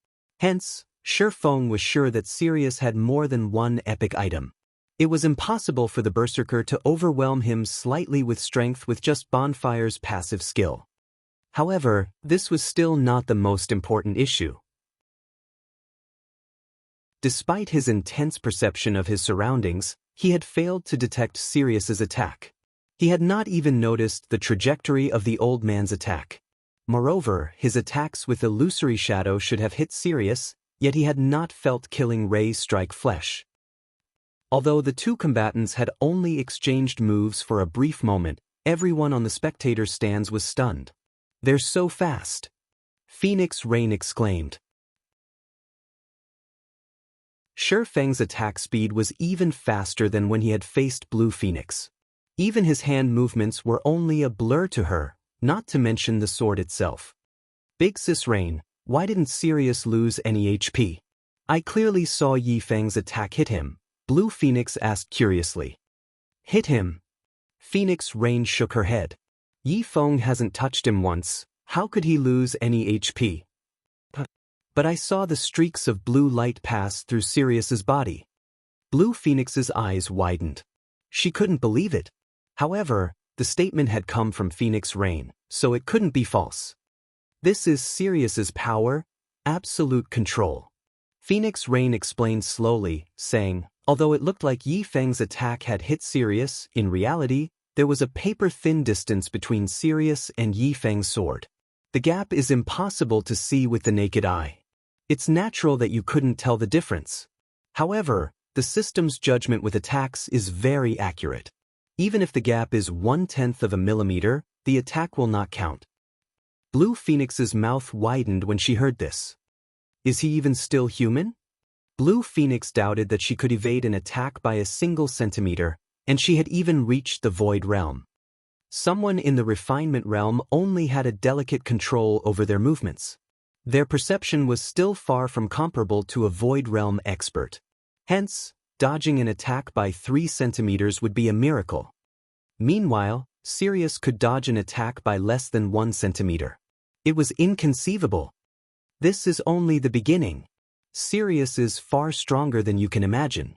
Hence, Ye Feng was sure that Sirius had more than one epic item. It was impossible for the berserker to overwhelm him slightly with strength with just Bonfire's passive skill. However, this was still not the most important issue. Despite his intense perception of his surroundings, he had failed to detect Sirius's attack. He had not even noticed the trajectory of the old man's attack. Moreover, his attacks with Illusory Shadow should have hit Sirius, yet he had not felt Killing Ray strike flesh. Although the two combatants had only exchanged moves for a brief moment, everyone on the spectator stands was stunned. "They're so fast!" Phoenix Rain exclaimed. Ye Feng's attack speed was even faster than when he had faced Blue Phoenix. Even his hand movements were only a blur to her, not to mention the sword itself. "Big Sis Rain, why didn't Sirius lose any HP? I clearly saw Ye Feng's attack hit him," Blue Phoenix asked curiously. "Hit him?" Phoenix Rain shook her head. "Ye Feng hasn't touched him once, how could he lose any HP? But I saw the streaks of blue light pass through Sirius's body." Blue Phoenix's eyes widened. She couldn't believe it. However, the statement had come from Phoenix Rain, so it couldn't be false. "This is Sirius's power, absolute control." Phoenix Rain explained slowly, saying, although it looked like Ye Feng's attack had hit Sirius, in reality, there was a paper-thin distance between Sirius and Ye Feng's sword. The gap is impossible to see with the naked eye. It's natural that you couldn't tell the difference. However, the system's judgment with attacks is very accurate. Even if the gap is 1/10 of a millimeter, the attack will not count. Blue Phoenix's mouth widened when she heard this. Is he even still human? Blue Phoenix doubted that she could evade an attack by a single centimeter, and she had even reached the Void Realm. Someone in the Refinement Realm only had a delicate control over their movements. Their perception was still far from comparable to a Void Realm expert. Hence, dodging an attack by 3 centimeters would be a miracle. Meanwhile, Sirius could dodge an attack by less than 1 centimeter. It was inconceivable. This is only the beginning. Sirius is far stronger than you can imagine.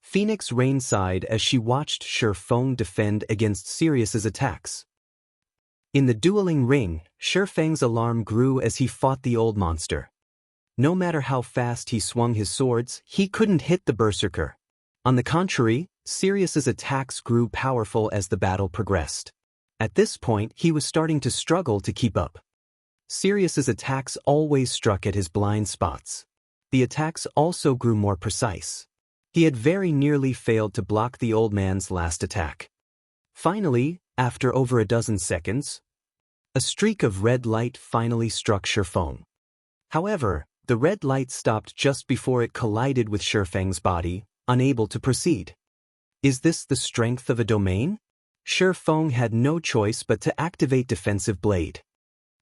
Phoenix Rain sighed as she watched Ye Feng defend against Sirius's attacks. In the dueling ring, Ye Feng's alarm grew as he fought the old monster. No matter how fast he swung his swords, he couldn't hit the berserker. On the contrary, Sirius's attacks grew powerful as the battle progressed. At this point, he was starting to struggle to keep up. Sirius's attacks always struck at his blind spots. The attacks also grew more precise. He had very nearly failed to block the old man's last attack. Finally, after over a dozen seconds, a streak of red light finally struck Ye Feng. However, the red light stopped just before it collided with Ye Feng's body, unable to proceed. Is this the strength of a domain? Ye Feng had no choice but to activate Defensive Blade.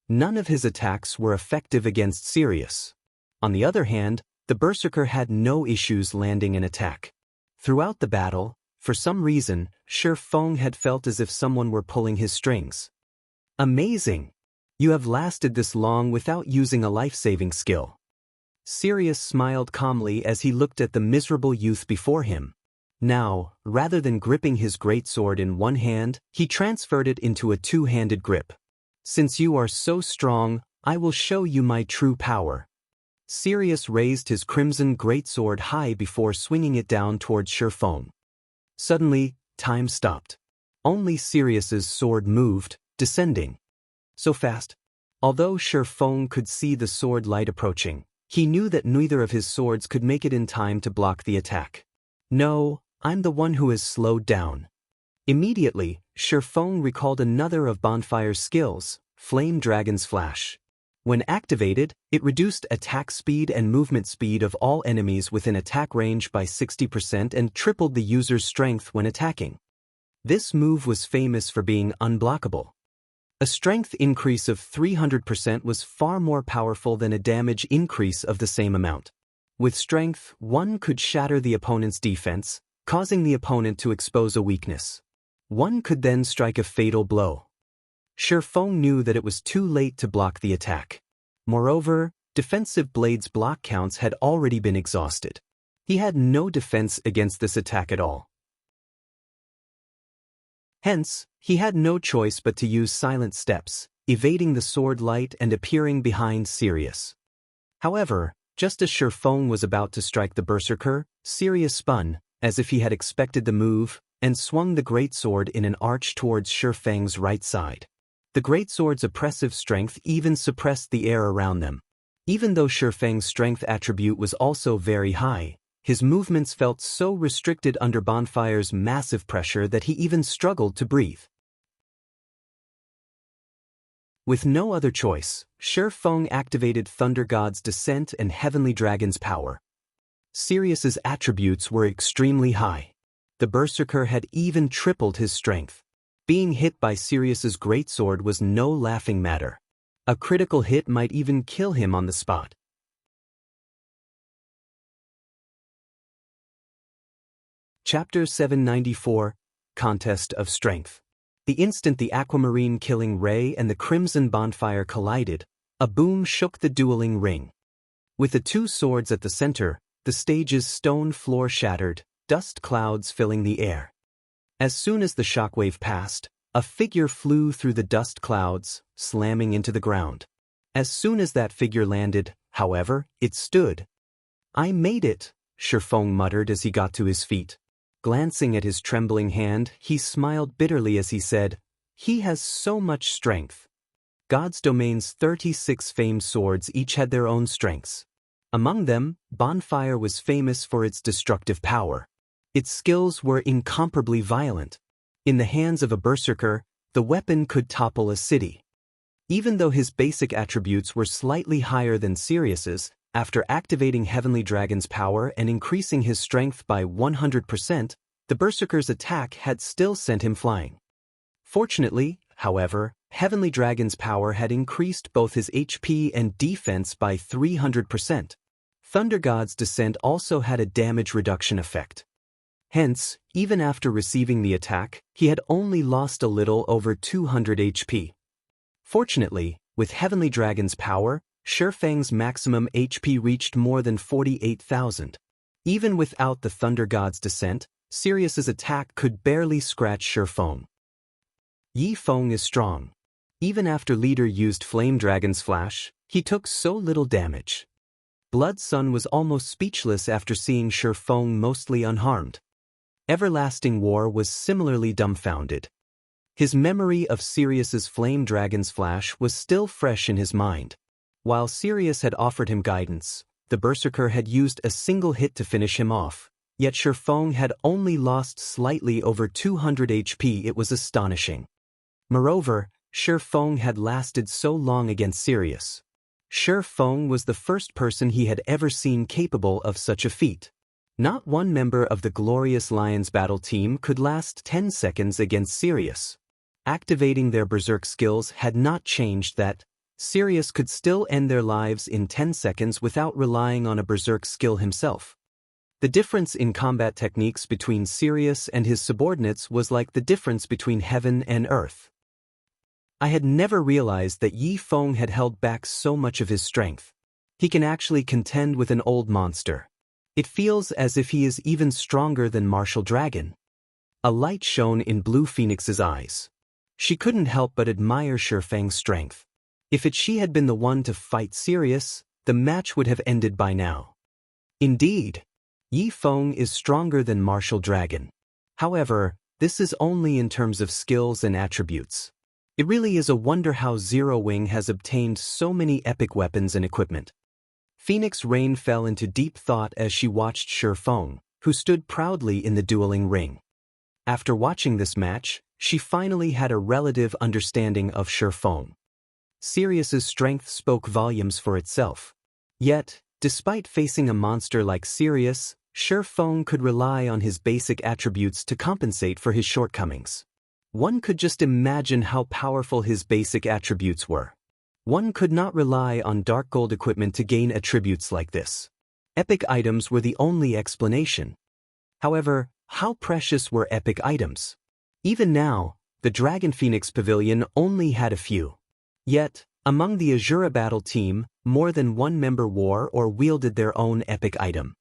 None of his attacks were effective against Sirius. On the other hand, the berserker had no issues landing an attack. Throughout the battle, for some reason, Ye Feng had felt as if someone were pulling his strings. Amazing! You have lasted this long without using a life-saving skill. Sirius smiled calmly as he looked at the miserable youth before him. Now, rather than gripping his greatsword in one hand, he transferred it into a two-handed grip. Since you are so strong, I will show you my true power. Sirius raised his crimson greatsword high before swinging it down towards Ye Feng. Suddenly, time stopped. Only Sirius's sword moved, descending. So fast. Although Ye Feng could see the sword light approaching, he knew that neither of his swords could make it in time to block the attack. No, I'm the one who has slowed down. Immediately, Ye Feng recalled another of Bonfire's skills, Flame Dragon's Flash. When activated, it reduced attack speed and movement speed of all enemies within attack range by 60% and tripled the user's strength when attacking. This move was famous for being unblockable. A strength increase of 300% was far more powerful than a damage increase of the same amount. With strength, one could shatter the opponent's defense, causing the opponent to expose a weakness. One could then strike a fatal blow. Ye Feng knew that it was too late to block the attack. Moreover, defensive blade's block counts had already been exhausted. He had no defense against this attack at all. Hence, he had no choice but to use silent steps, evading the sword light and appearing behind Sirius. However, just as Ye Feng was about to strike the berserker, Sirius spun, as if he had expected the move, and swung the greatsword in an arch towards Ye Feng's right side. The greatsword's oppressive strength even suppressed the air around them. Even though Ye Feng's strength attribute was also very high, his movements felt so restricted under Bonfire's massive pressure that he even struggled to breathe. With no other choice, Ye Feng activated Thunder God's Descent and Heavenly Dragon's power. Sirius's attributes were extremely high. The berserker had even tripled his strength. Being hit by Sirius's greatsword was no laughing matter. A critical hit might even kill him on the spot. Chapter 794, Contest of Strength. The instant the aquamarine killing ray and the crimson bonfire collided, a boom shook the dueling ring. With the two swords at the center, the stage's stone floor shattered, dust clouds filling the air. As soon as the shockwave passed, a figure flew through the dust clouds, slamming into the ground. As soon as that figure landed, however, it stood. "I made it," Ye Feng muttered as he got to his feet. Glancing at his trembling hand, he smiled bitterly as he said, "He has so much strength." God's Domain's 36 famed swords each had their own strengths. Among them, Bonfire was famous for its destructive power. Its skills were incomparably violent. In the hands of a berserker, the weapon could topple a city. Even though his basic attributes were slightly higher than Sirius's, after activating Heavenly Dragon's power and increasing his strength by 100%, the berserker's attack had still sent him flying. Fortunately, however, Heavenly Dragon's power had increased both his HP and defense by 300%. Thunder God's Descent also had a damage reduction effect. Hence, even after receiving the attack, he had only lost a little over 200 HP. Fortunately, with Heavenly Dragon's power, Ye Feng's maximum HP reached more than 48,000. Even without the Thunder God's Descent, Sirius's attack could barely scratch Ye Feng. Ye Feng is strong. Even after Leader used Flame Dragon's Flash, he took so little damage. Blood Sun was almost speechless after seeing Ye Feng mostly unharmed. Everlasting War was similarly dumbfounded. His memory of Sirius's Flame Dragon's Flash was still fresh in his mind. While Sirius had offered him guidance, the berserker had used a single hit to finish him off, yet Ye Feng had only lost slightly over 200 HP. It was astonishing. Moreover, Ye Feng had lasted so long against Sirius. Ye Feng was the first person he had ever seen capable of such a feat. Not one member of the Glorious Lions battle team could last 10 seconds against Sirius. Activating their berserk skills had not changed that. Sirius could still end their lives in 10 seconds without relying on a berserk skill himself. The difference in combat techniques between Sirius and his subordinates was like the difference between heaven and earth. I had never realized that Ye Feng had held back so much of his strength. He can actually contend with an old monster. It feels as if he is even stronger than Martial Dragon. A light shone in Blue Phoenix's eyes. She couldn't help but admire Ye Feng's strength. If she had been the one to fight Sirius, the match would have ended by now. Indeed, Ye Feng is stronger than Martial Dragon. However, this is only in terms of skills and attributes. It really is a wonder how Zero Wing has obtained so many epic weapons and equipment. Phoenix Rain fell into deep thought as she watched Ye Feng, who stood proudly in the dueling ring. After watching this match, she finally had a relative understanding of Ye Feng. Sirius's strength spoke volumes for itself. Yet, despite facing a monster like Sirius, Ye Feng could rely on his basic attributes to compensate for his shortcomings. One could just imagine how powerful his basic attributes were. One could not rely on dark gold equipment to gain attributes like this. Epic items were the only explanation. However, how precious were epic items? Even now, the Dragon Phoenix Pavilion only had a few. Yet, among the Azura battle team, more than one member wore or wielded their own epic item.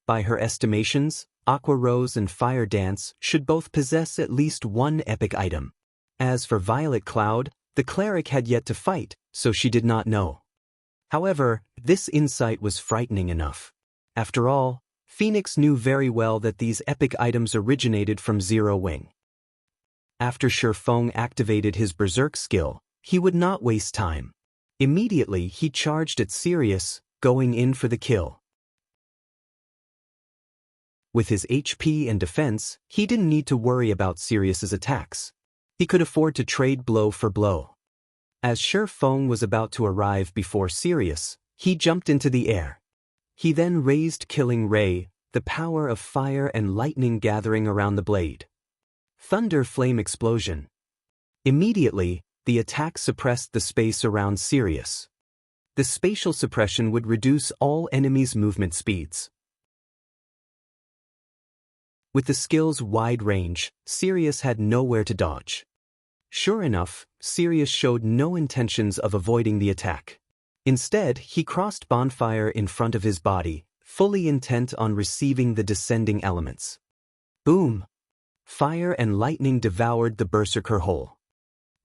By her estimations, Aqua Rose and Fire Dance should both possess at least one epic item. As for Violet Cloud, the cleric had yet to fight, so she did not know. However, this insight was frightening enough. After all, Phoenix knew very well that these epic items originated from Zero Wing. After Ye Feng activated his Berserk skill, he would not waste time. Immediately he charged at Sirius, going in for the kill. With his HP and defense, he didn't need to worry about Sirius's attacks. He could afford to trade blow for blow. As Ye Feng was about to arrive before Sirius, he jumped into the air. He then raised Killing Ray, the power of fire and lightning gathering around the blade. Thunder Flame Explosion. Immediately, the attack suppressed the space around Sirius. The spatial suppression would reduce all enemies' movement speeds. With the skill's wide range, Sirius had nowhere to dodge. Sure enough, Sirius showed no intentions of avoiding the attack. Instead, he crossed Bonfire in front of his body, fully intent on receiving the descending elements. Boom! Fire and lightning devoured the Berserker whole.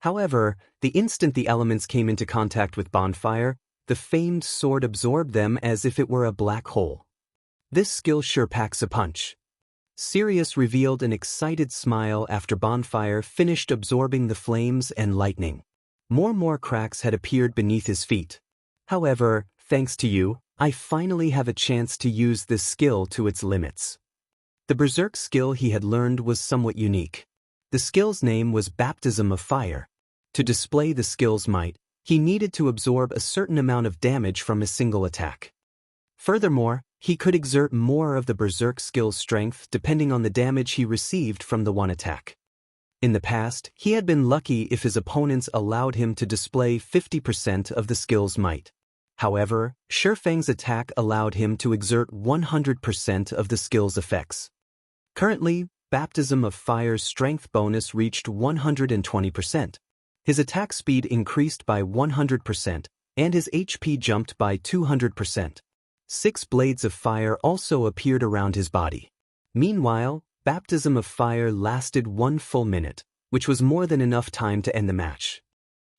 However, the instant the elements came into contact with Bonfire, the famed sword absorbed them as if it were a black hole. This skill sure packs a punch. Sirius revealed an excited smile after Bonfire finished absorbing the flames and lightning. More cracks had appeared beneath his feet. However, thanks to you, I finally have a chance to use this skill to its limits. The Berserk skill he had learned was somewhat unique. The skill's name was Baptism of Fire. To display the skill's might, he needed to absorb a certain amount of damage from a single attack. Furthermore, he could exert more of the Berserk skill's strength depending on the damage he received from the one attack. In the past, he had been lucky if his opponents allowed him to display 50% of the skill's might. However, Ye Feng's attack allowed him to exert 100% of the skill's effects. Currently, Baptism of Fire's strength bonus reached 120%. His attack speed increased by 100%, and his HP jumped by 200%. 6 blades of fire also appeared around his body. Meanwhile, Baptism of Fire lasted 1 full minute, which was more than enough time to end the match.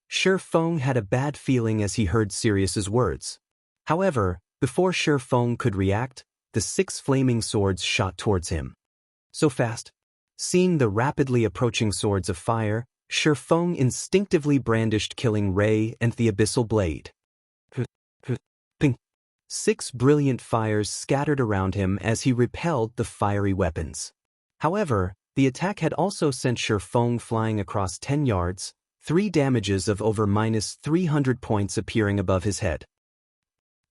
Ye Feng had a bad feeling as he heard Sirius's words. However, before Ye Feng could react, the 6 flaming swords shot towards him. So fast. Seeing the rapidly approaching swords of fire, Ye Feng instinctively brandished Killing Ray and the Abyssal Blade. Ping. 6 brilliant fires scattered around him as he repelled the fiery weapons. However, the attack had also sent Ye Feng flying across 10 yards, 3 damages of over -300 points appearing above his head.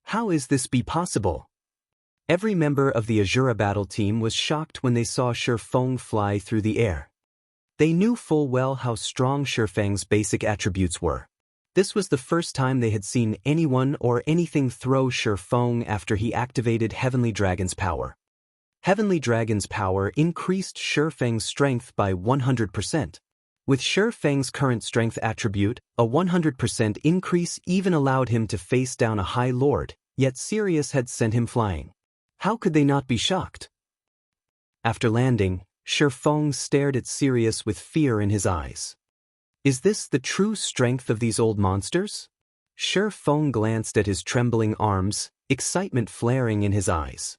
How is this be possible? Every member of the Azura battle team was shocked when they saw Ye Feng fly through the air. They knew full well how strong Ye Feng's basic attributes were. This was the first time they had seen anyone or anything throw Ye Feng after he activated Heavenly Dragon's power. Heavenly Dragon's power increased Ye Feng's strength by 100%. With Ye Feng's current strength attribute, a 100% increase even allowed him to face down a High Lord, yet Sirius had sent him flying. How could they not be shocked? After landing, Ye Feng stared at Sirius with fear in his eyes. Is this the true strength of these old monsters? Ye Feng glanced at his trembling arms, excitement flaring in his eyes.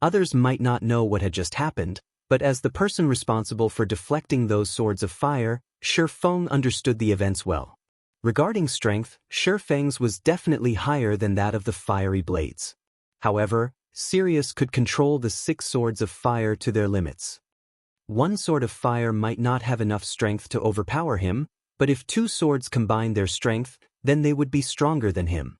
Others might not know what had just happened, but as the person responsible for deflecting those swords of fire, Ye Feng understood the events well. Regarding strength, Ye Feng's was definitely higher than that of the fiery blades. However, Sirius could control the 6 swords of fire to their limits. One sword of fire might not have enough strength to overpower him, but if 2 swords combined their strength, then they would be stronger than him.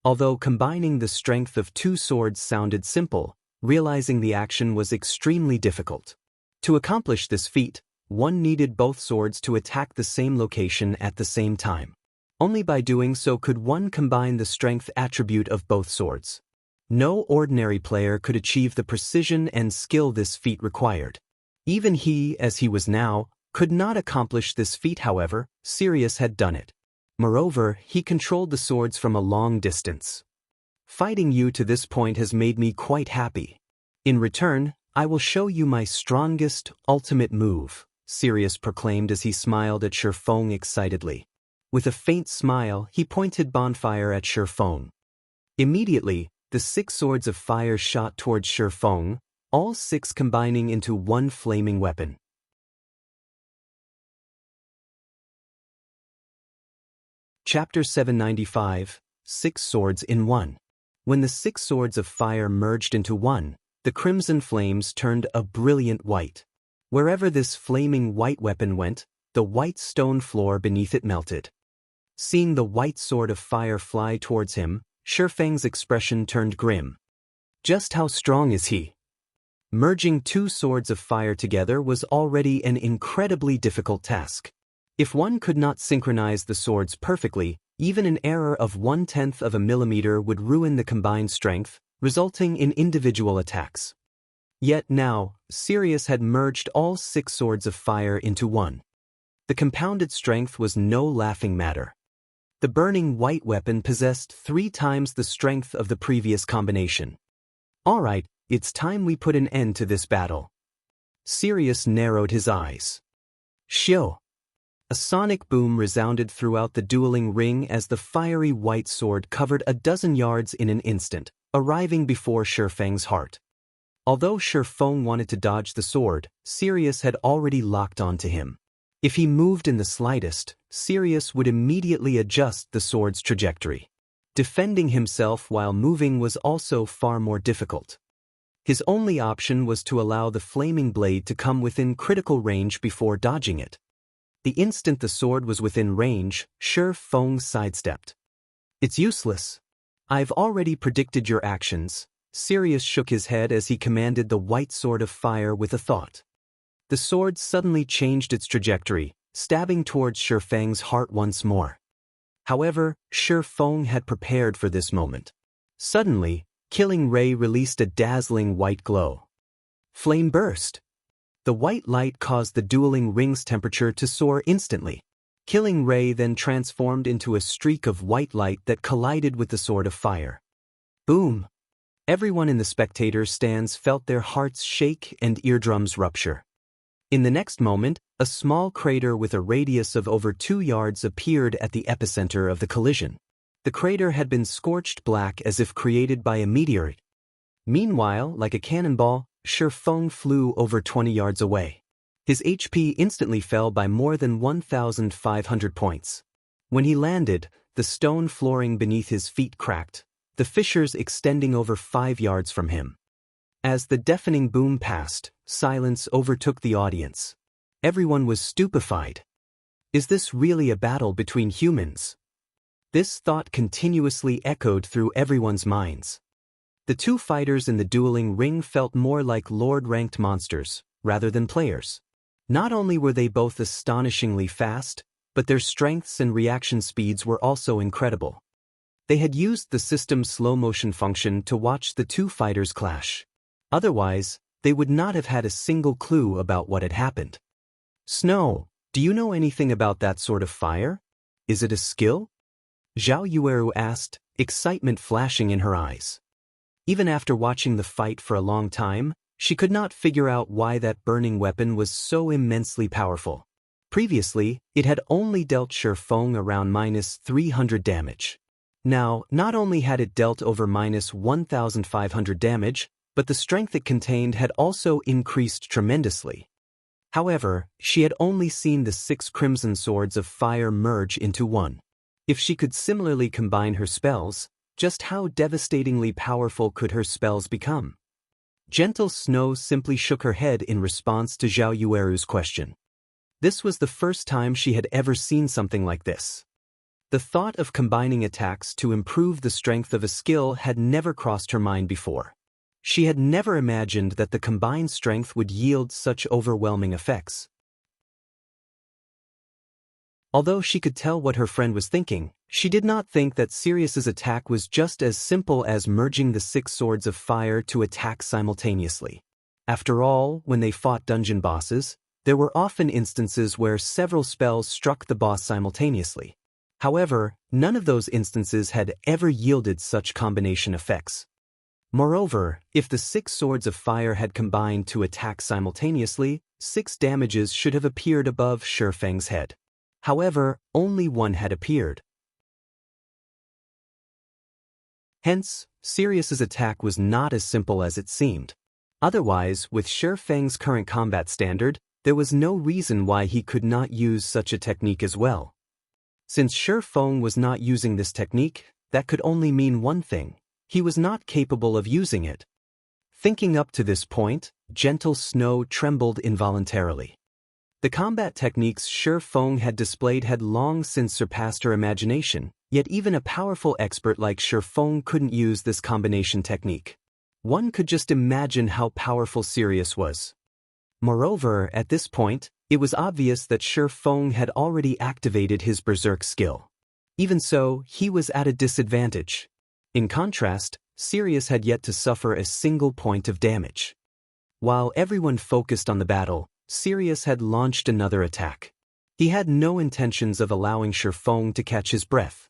Although combining the strength of 2 swords sounded simple, realizing the action was extremely difficult. To accomplish this feat, one needed both swords to attack the same location at the same time. Only by doing so could one combine the strength attribute of both swords. No ordinary player could achieve the precision and skill this feat required. Even he, as he was now, could not accomplish this feat. However, Sirius had done it. Moreover, he controlled the swords from a long distance. Fighting you to this point has made me quite happy. In return, I will show you my strongest, ultimate move, Sirius proclaimed as he smiled at Ye Feng excitedly. With a faint smile, he pointed bonfire at Ye Feng. Immediately, the 6 swords of fire shot towards Ye Feng, all 6 combining into one flaming weapon. Chapter 795, 6 Swords in One. When the 6 swords of fire merged into one, the crimson flames turned a brilliant white. Wherever this flaming white weapon went, the white stone floor beneath it melted. Seeing the white sword of fire fly towards him, Ye Feng's expression turned grim. Just how strong is he? Merging 2 swords of fire together was already an incredibly difficult task. If one could not synchronize the swords perfectly, even an error of 1/10 of a millimeter would ruin the combined strength, resulting in individual attacks. Yet now, Sirius had merged all 6 swords of fire into one. The compounded strength was no laughing matter. The burning white weapon possessed 3 times the strength of the previous combination. Alright, it's time we put an end to this battle. Sirius narrowed his eyes. Shio! A sonic boom resounded throughout the dueling ring as the fiery white sword covered a dozen yards in an instant, arriving before Ye Feng's heart. Although Ye Feng wanted to dodge the sword, Sirius had already locked onto him. If he moved in the slightest, Sirius would immediately adjust the sword's trajectory. Defending himself while moving was also far more difficult. His only option was to allow the flaming blade to come within critical range before dodging it. The instant the sword was within range, Ye Feng sidestepped. It's useless. I've already predicted your actions. Sirius shook his head as he commanded the white sword of fire with a thought. The sword suddenly changed its trajectory, stabbing towards Ye Feng's heart once more. However, Ye Feng had prepared for this moment. Suddenly, Killing Ray released a dazzling white glow. Flame burst. The white light caused the dueling ring's temperature to soar instantly. Killing Ray then transformed into a streak of white light that collided with the sword of fire. Boom! Everyone in the spectator stands felt their hearts shake and eardrums rupture. In the next moment, a small crater with a radius of over 2 yards appeared at the epicenter of the collision. The crater had been scorched black as if created by a meteorite. Meanwhile, like a cannonball, Ye Feng flew over 20 yards away. His HP instantly fell by more than 1,500 points. When he landed, the stone flooring beneath his feet cracked, the fissures extending over 5 yards from him. As the deafening boom passed, silence overtook the audience. Everyone was stupefied. Is this really a battle between humans? This thought continuously echoed through everyone's minds. The 2 fighters in the dueling ring felt more like Lord-ranked monsters, rather than players. Not only were they both astonishingly fast, but their strengths and reaction speeds were also incredible. They had used the system's slow-motion function to watch the 2 fighters clash. Otherwise, they would not have had a single clue about what had happened. Snow, do you know anything about that sort of fire? Is it a skill? Zhao Yueru asked, excitement flashing in her eyes. Even after watching the fight for a long time, she could not figure out why that burning weapon was so immensely powerful. Previously, it had only dealt Ye Feng around -300 damage. Now, not only had it dealt over -1,500 damage, but the strength it contained had also increased tremendously. However, she had only seen the 6 crimson swords of fire merge into one. If she could similarly combine her spells, just how devastatingly powerful could her spells become? Gentle Snow simply shook her head in response to Zhao Yueru's question. This was the first time she had ever seen something like this. The thought of combining attacks to improve the strength of a skill had never crossed her mind before. She had never imagined that the combined strength would yield such overwhelming effects. Although she could tell what her friend was thinking, she did not think that Sirius's attack was just as simple as merging the 6 swords of fire to attack simultaneously. After all, when they fought dungeon bosses, there were often instances where several spells struck the boss simultaneously. However, none of those instances had ever yielded such combination effects. Moreover, if the 6 swords of fire had combined to attack simultaneously, 6 damages should have appeared above Ye Feng's head. However, only one had appeared. Hence, Sirius's attack was not as simple as it seemed. Otherwise, with Ye Feng's current combat standard, there was no reason why he could not use such a technique as well. Since Ye Feng was not using this technique, that could only mean one thing: he was not capable of using it. Thinking up to this point, Gentle Snow trembled involuntarily. The combat techniques Ye Feng had displayed had long since surpassed her imagination, yet even a powerful expert like Ye Feng couldn't use this combination technique. One could just imagine how powerful Sirius was. Moreover, at this point, it was obvious that Ye Feng had already activated his Berserk skill. Even so, he was at a disadvantage. In contrast, Sirius had yet to suffer a single point of damage. While everyone focused on the battle, Sirius had launched another attack. He had no intentions of allowing Ye Feng to catch his breath.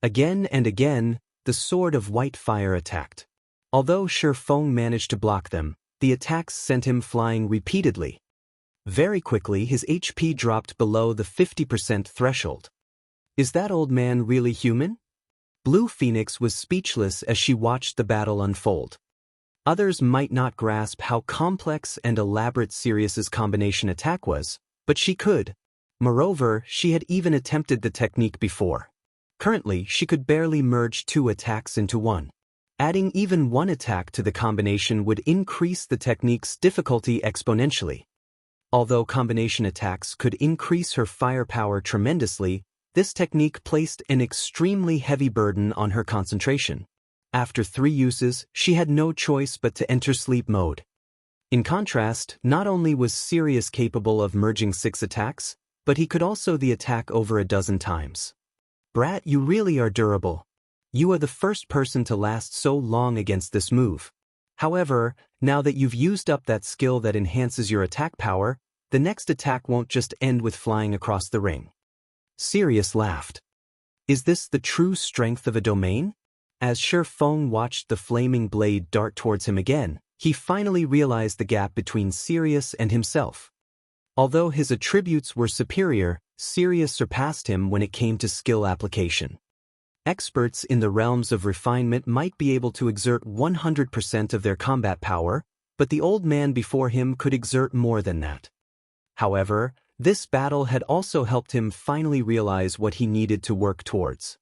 Again and again, the Sword of White Fire attacked. Although Ye Feng managed to block them, the attacks sent him flying repeatedly. Very quickly, his HP dropped below the 50% threshold. Is that old man really human? Blue Phoenix was speechless as she watched the battle unfold. Others might not grasp how complex and elaborate Sirius's combination attack was, but she could. Moreover, she had even attempted the technique before. Currently, she could barely merge 2 attacks into one. Adding even one attack to the combination would increase the technique's difficulty exponentially. Although combination attacks could increase her firepower tremendously, this technique placed an extremely heavy burden on her concentration. After 3 uses, she had no choice but to enter sleep mode. In contrast, not only was Sirius capable of merging 6 attacks, but he could also the attack over a dozen times. Brat, you really are durable. You are the first person to last so long against this move. However, now that you've used up that skill that enhances your attack power, the next attack won't just end with flying across the ring. Sirius laughed. Is this the true strength of a domain? As Ye Feng watched the flaming blade dart towards him again, he finally realized the gap between Sirius and himself. Although his attributes were superior, Sirius surpassed him when it came to skill application. Experts in the realms of refinement might be able to exert 100% of their combat power, but the old man before him could exert more than that. However, this battle had also helped him finally realize what he needed to work towards.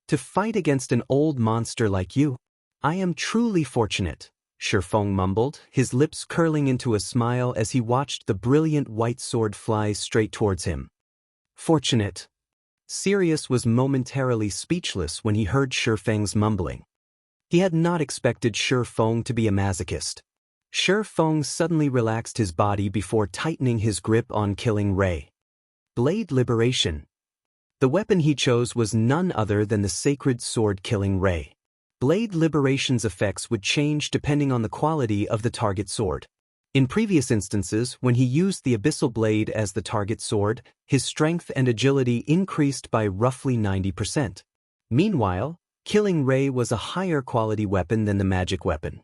To fight against an old monster like you, I am truly fortunate, Ye Feng mumbled, his lips curling into a smile as he watched the brilliant white sword fly straight towards him. Fortunate. Sirius was momentarily speechless when he heard Ye Feng's mumbling. He had not expected Ye Feng to be a masochist. Ye Feng suddenly relaxed his body before tightening his grip on Killing Ray. Blade Liberation. The weapon he chose was none other than the sacred sword Killing Ray. Blade Liberation's effects would change depending on the quality of the target sword. In previous instances, when he used the Abyssal Blade as the target sword, his strength and agility increased by roughly 90%. Meanwhile, Killing Ray was a higher quality weapon than the magic weapon.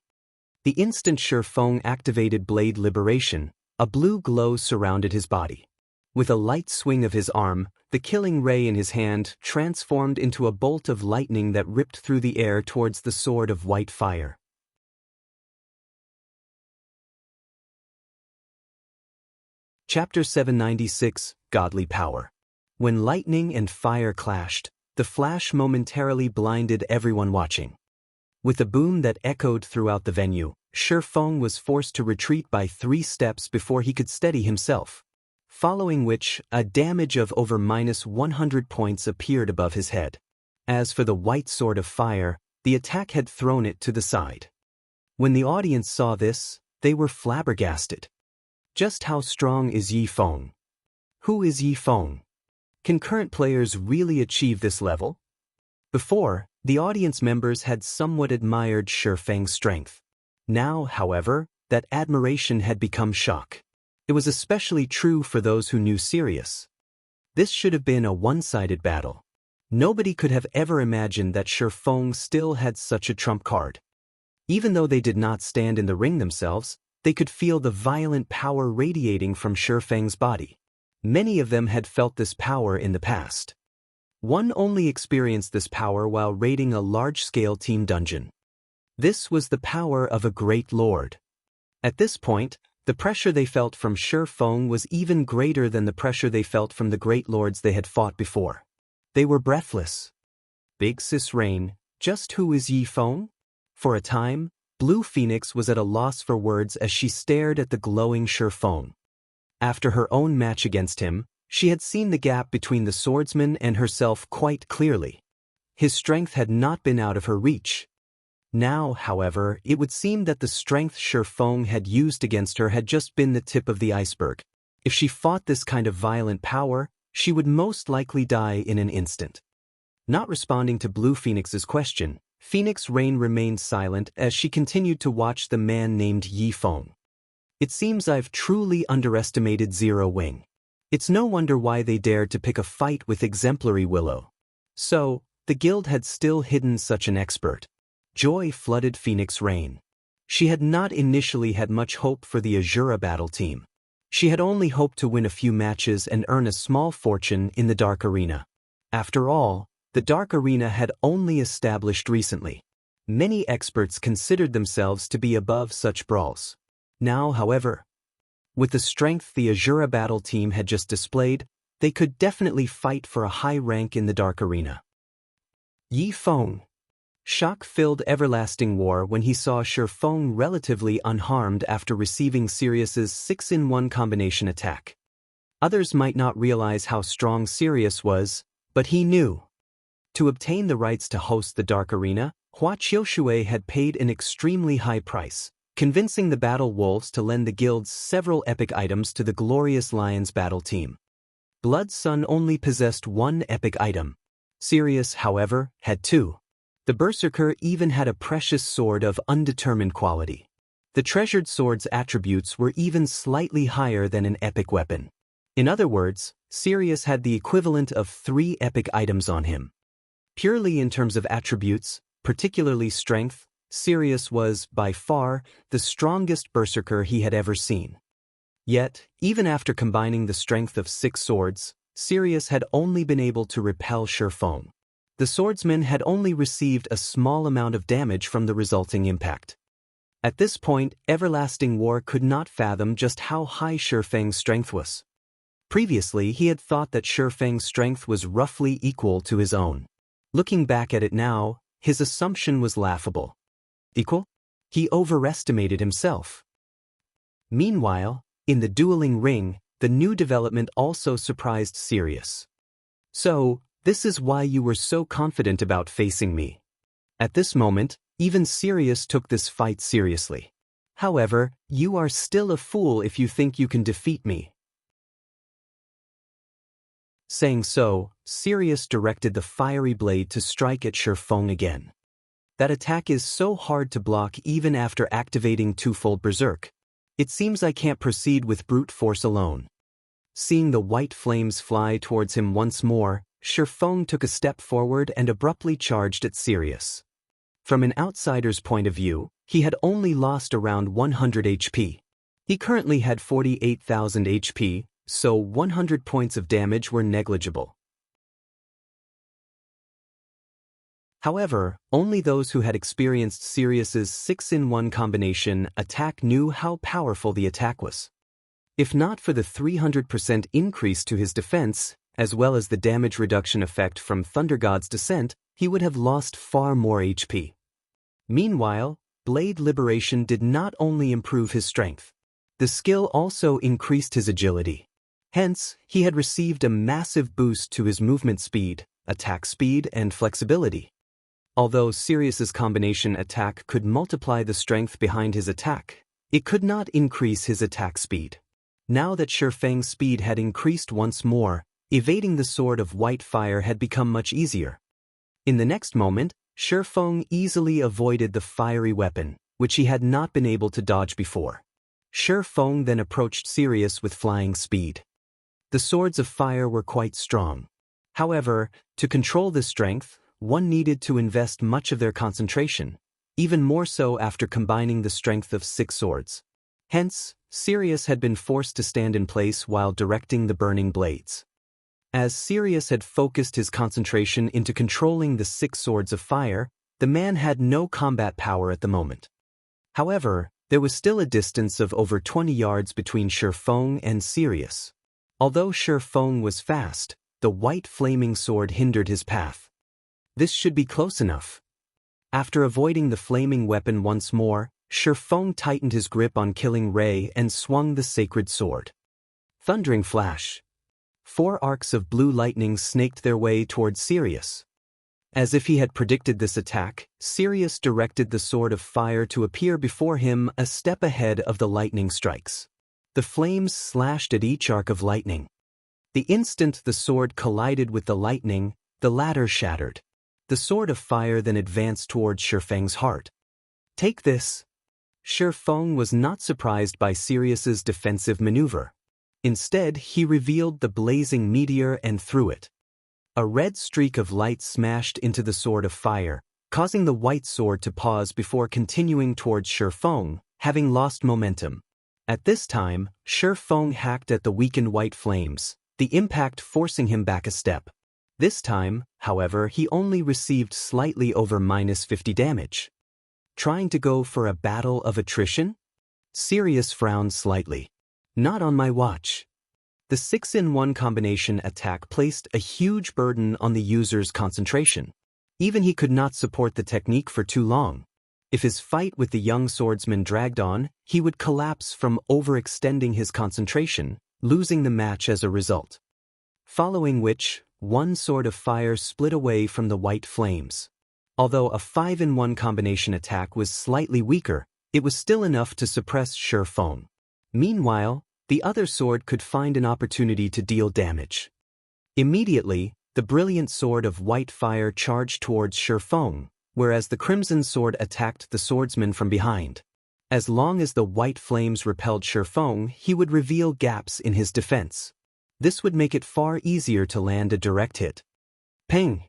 The instant Ye Feng activated Blade Liberation, a blue glow surrounded his body. With a light swing of his arm, the killing ray in his hand transformed into a bolt of lightning that ripped through the air towards the sword of white fire. Chapter 796, Godly Power. When lightning and fire clashed, the flash momentarily blinded everyone watching. With a boom that echoed throughout the venue, Ye Feng was forced to retreat by 3 steps before he could steady himself, following which, a damage of over -100 points appeared above his head. As for the white sword of fire, the attack had thrown it to the side. When the audience saw this, they were flabbergasted. Just how strong is Ye Feng? Who is Ye Feng? Can current players really achieve this level? Before, the audience members had somewhat admired Ye Feng's strength. Now, however, that admiration had become shock. It was especially true for those who knew Sirius. This should have been a one-sided battle. Nobody could have ever imagined that Ye Feng still had such a trump card. Even though they did not stand in the ring themselves, they could feel the violent power radiating from Ye Feng's body. Many of them had felt this power in the past. One only experienced this power while raiding a large-scale team dungeon. This was the power of a great lord. At this point, the pressure they felt from Ye Feng was even greater than the pressure they felt from the great lords they had fought before. They were breathless. Big Sis Rain, just who is Ye Feng? For a time, Blue Phoenix was at a loss for words as she stared at the glowing Ye Feng. After her own match against him, she had seen the gap between the swordsman and herself quite clearly. His strength had not been out of her reach. Now, however, it would seem that the strength Ye Feng had used against her had just been the tip of the iceberg. If she fought this kind of violent power, she would most likely die in an instant. Not responding to Blue Phoenix's question, Phoenix Rain remained silent as she continued to watch the man named Ye Feng. It seems I've truly underestimated Zero Wing. It's no wonder why they dared to pick a fight with Exemplary Willow. So, the guild had still hidden such an expert. Joy flooded Phoenix Rain. She had not initially had much hope for the Azura battle team. She had only hoped to win a few matches and earn a small fortune in the Dark Arena. After all, the Dark Arena had only established recently. Many experts considered themselves to be above such brawls. Now, however, with the strength the Azura battle team had just displayed, they could definitely fight for a high rank in the Dark Arena. Ye Feng. Shock filled Everlasting War when he saw Ye Feng relatively unharmed after receiving Sirius's 6-in-1 combination attack. Others might not realize how strong Sirius was, but he knew. To obtain the rights to host the Dark Arena, Hua Qiushui had paid an extremely high price, convincing the Battle Wolves to lend the guild's several epic items to the Glorious Lions battle team. Blood Sun only possessed 1 epic item. Sirius, however, had 2. The Berserker even had a precious sword of undetermined quality. The treasured sword's attributes were even slightly higher than an epic weapon. In other words, Sirius had the equivalent of 3 epic items on him. Purely in terms of attributes, particularly strength, Sirius was, by far, the strongest Berserker he had ever seen. Yet, even after combining the strength of 6 swords, Sirius had only been able to repel Ye Feng. The swordsman had only received a small amount of damage from the resulting impact. At this point, Everlasting War could not fathom just how high Ye Feng's strength was. Previously, he had thought that Ye Feng's strength was roughly equal to his own. Looking back at it now, his assumption was laughable. Equal? He overestimated himself. Meanwhile, in the dueling ring, the new development also surprised Sirius. So, this is why you were so confident about facing me. At this moment, even Sirius took this fight seriously. However, you are still a fool if you think you can defeat me. Saying so, Sirius directed the fiery blade to strike at Ye Feng again. That attack is so hard to block even after activating twofold Berserk. It seems I can't proceed with brute force alone. Seeing the white flames fly towards him once more, Ye Feng took a step forward and abruptly charged at Sirius. From an outsider's point of view, he had only lost around 100 HP. He currently had 48,000 HP, so 100 points of damage were negligible. However, only those who had experienced Sirius's 6-in-1 combination attack knew how powerful the attack was. If not for the 300% increase to his defense, as well as the damage reduction effect from Thunder God's Descent, he would have lost far more HP. Meanwhile, Blade Liberation did not only improve his strength. The skill also increased his agility. Hence, he had received a massive boost to his movement speed, attack speed, and flexibility. Although Sirius's combination attack could multiply the strength behind his attack, it could not increase his attack speed. Now that Ye Feng's speed had increased once more, evading the sword of white fire had become much easier. In the next moment, Ye Feng easily avoided the fiery weapon, which he had not been able to dodge before. Ye Feng then approached Sirius with flying speed. The swords of fire were quite strong. However, to control this strength, one needed to invest much of their concentration, even more so after combining the strength of 6 swords. Hence, Sirius had been forced to stand in place while directing the burning blades. As Sirius had focused his concentration into controlling the 6 swords of fire, the man had no combat power at the moment. However, there was still a distance of over 20 yards between Ye Feng and Sirius. Although Ye Feng was fast, the white flaming sword hindered his path. This should be close enough. After avoiding the flaming weapon once more, Ye Feng tightened his grip on Killing Ray and swung the sacred sword. Thundering Flash. 4 arcs of blue lightning snaked their way towards Sirius. As if he had predicted this attack, Sirius directed the sword of fire to appear before him a step ahead of the lightning strikes. The flames slashed at each arc of lightning. The instant the sword collided with the lightning, the latter shattered. The sword of fire then advanced towards Ye Feng's heart. Take this. Ye Feng was not surprised by Sirius's defensive maneuver. Instead, he revealed the blazing meteor and threw it. A red streak of light smashed into the sword of fire, causing the white sword to pause before continuing towards Ye Feng, having lost momentum. At this time, Ye Feng hacked at the weakened white flames, the impact forcing him back a step. This time, however, he only received slightly over -50 damage. Trying to go for a battle of attrition? Sirius frowned slightly. Not on my watch. The 6-in-1 combination attack placed a huge burden on the user's concentration. Even he could not support the technique for too long. If his fight with the young swordsman dragged on, he would collapse from overextending his concentration, losing the match as a result. Following which, one sword of fire split away from the white flames. Although a 5-in-1 combination attack was slightly weaker, it was still enough to suppress Ye Feng. Meanwhile, the other sword could find an opportunity to deal damage. Immediately, the brilliant sword of white fire charged towards Ye Feng, whereas the crimson sword attacked the swordsman from behind. As long as the white flames repelled Ye Feng, he would reveal gaps in his defense. This would make it far easier to land a direct hit. Ping!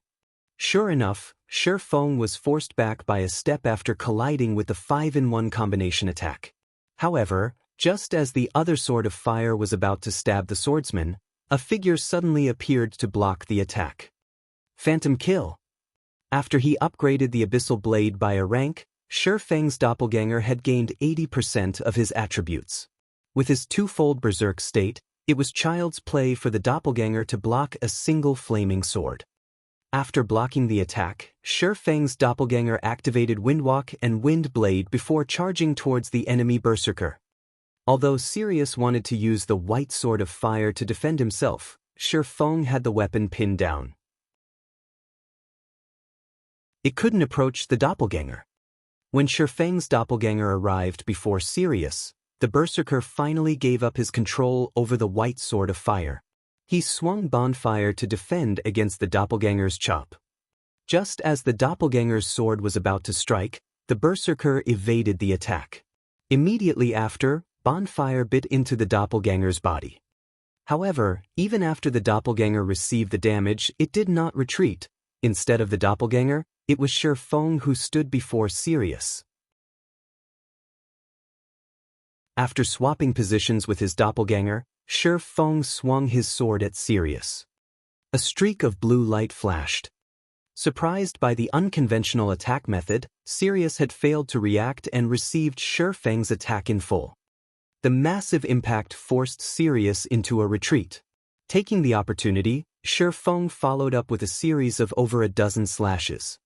Sure enough, Ye Feng was forced back by a step after colliding with the 5-in-1 combination attack. However, just as the other sword of fire was about to stab the swordsman, a figure suddenly appeared to block the attack. Phantom Kill. After he upgraded the Abyssal Blade by a rank, Ye Feng's doppelganger had gained 80% of his attributes. With his twofold berserk state, it was child's play for the doppelganger to block a single flaming sword. After blocking the attack, Ye Feng's doppelganger activated Windwalk and Wind Blade before charging towards the enemy berserker. Although Sirius wanted to use the white sword of fire to defend himself, Ye Feng had the weapon pinned down. It couldn't approach the doppelganger. When Ye Feng's doppelganger arrived before Sirius, the berserker finally gave up his control over the white sword of fire. He swung bonfire to defend against the doppelganger's chop. Just as the doppelganger's sword was about to strike, the berserker evaded the attack. Immediately after, bonfire bit into the doppelganger's body. However, even after the doppelganger received the damage, it did not retreat. Instead of the doppelganger, it was Ye Feng who stood before Sirius. After swapping positions with his doppelganger, Ye Feng swung his sword at Sirius. A streak of blue light flashed. Surprised by the unconventional attack method, Sirius had failed to react and received Ye Feng's attack in full. The massive impact forced Sirius into a retreat. Taking the opportunity, Ye Feng followed up with a series of over a dozen slashes.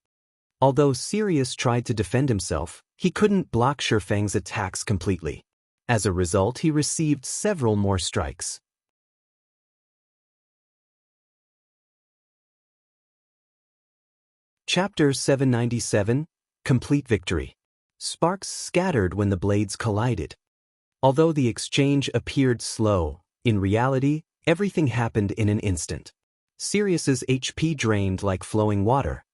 Although Sirius tried to defend himself, he couldn't block Ye Feng's attacks completely. As a result, he received several more strikes. Chapter 797, Complete Victory. Sparks scattered when the blades collided. Although the exchange appeared slow, in reality, everything happened in an instant. Sirius's HP drained like flowing water.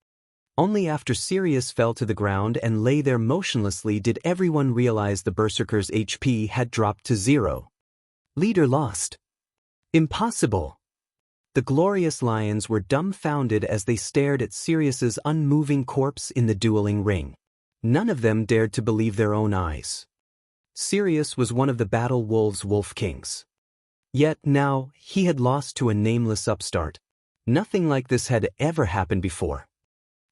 Only after Sirius fell to the ground and lay there motionlessly did everyone realize the Berserker's HP had dropped to 0. Leader lost. Impossible! The glorious lions were dumbfounded as they stared at Sirius's unmoving corpse in the dueling ring. None of them dared to believe their own eyes. Sirius was one of the Battle Wolves' Wolf Kings. Yet now, he had lost to a nameless upstart. Nothing like this had ever happened before.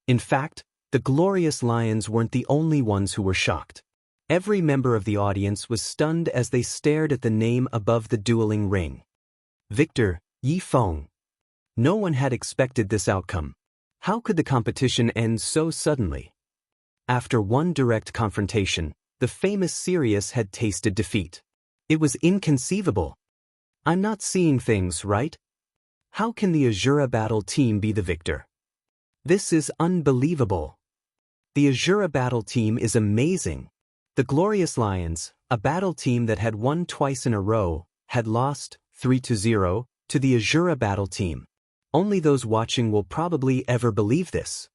In fact, the glorious lions weren't the only ones who were shocked. Every member of the audience was stunned as they stared at the name above the dueling ring. Victor, Ye Feng. No one had expected this outcome. How could the competition end so suddenly? After one direct confrontation, the famous Sirius had tasted defeat. It was inconceivable. I'm not seeing things right. How can the Azura Battle Team be the victor? This is unbelievable. The Azura Battle Team is amazing. The Glorious Lions, a battle team that had won twice in a row, had lost 3-0 to the Azura Battle Team. Only those watching will probably ever believe this.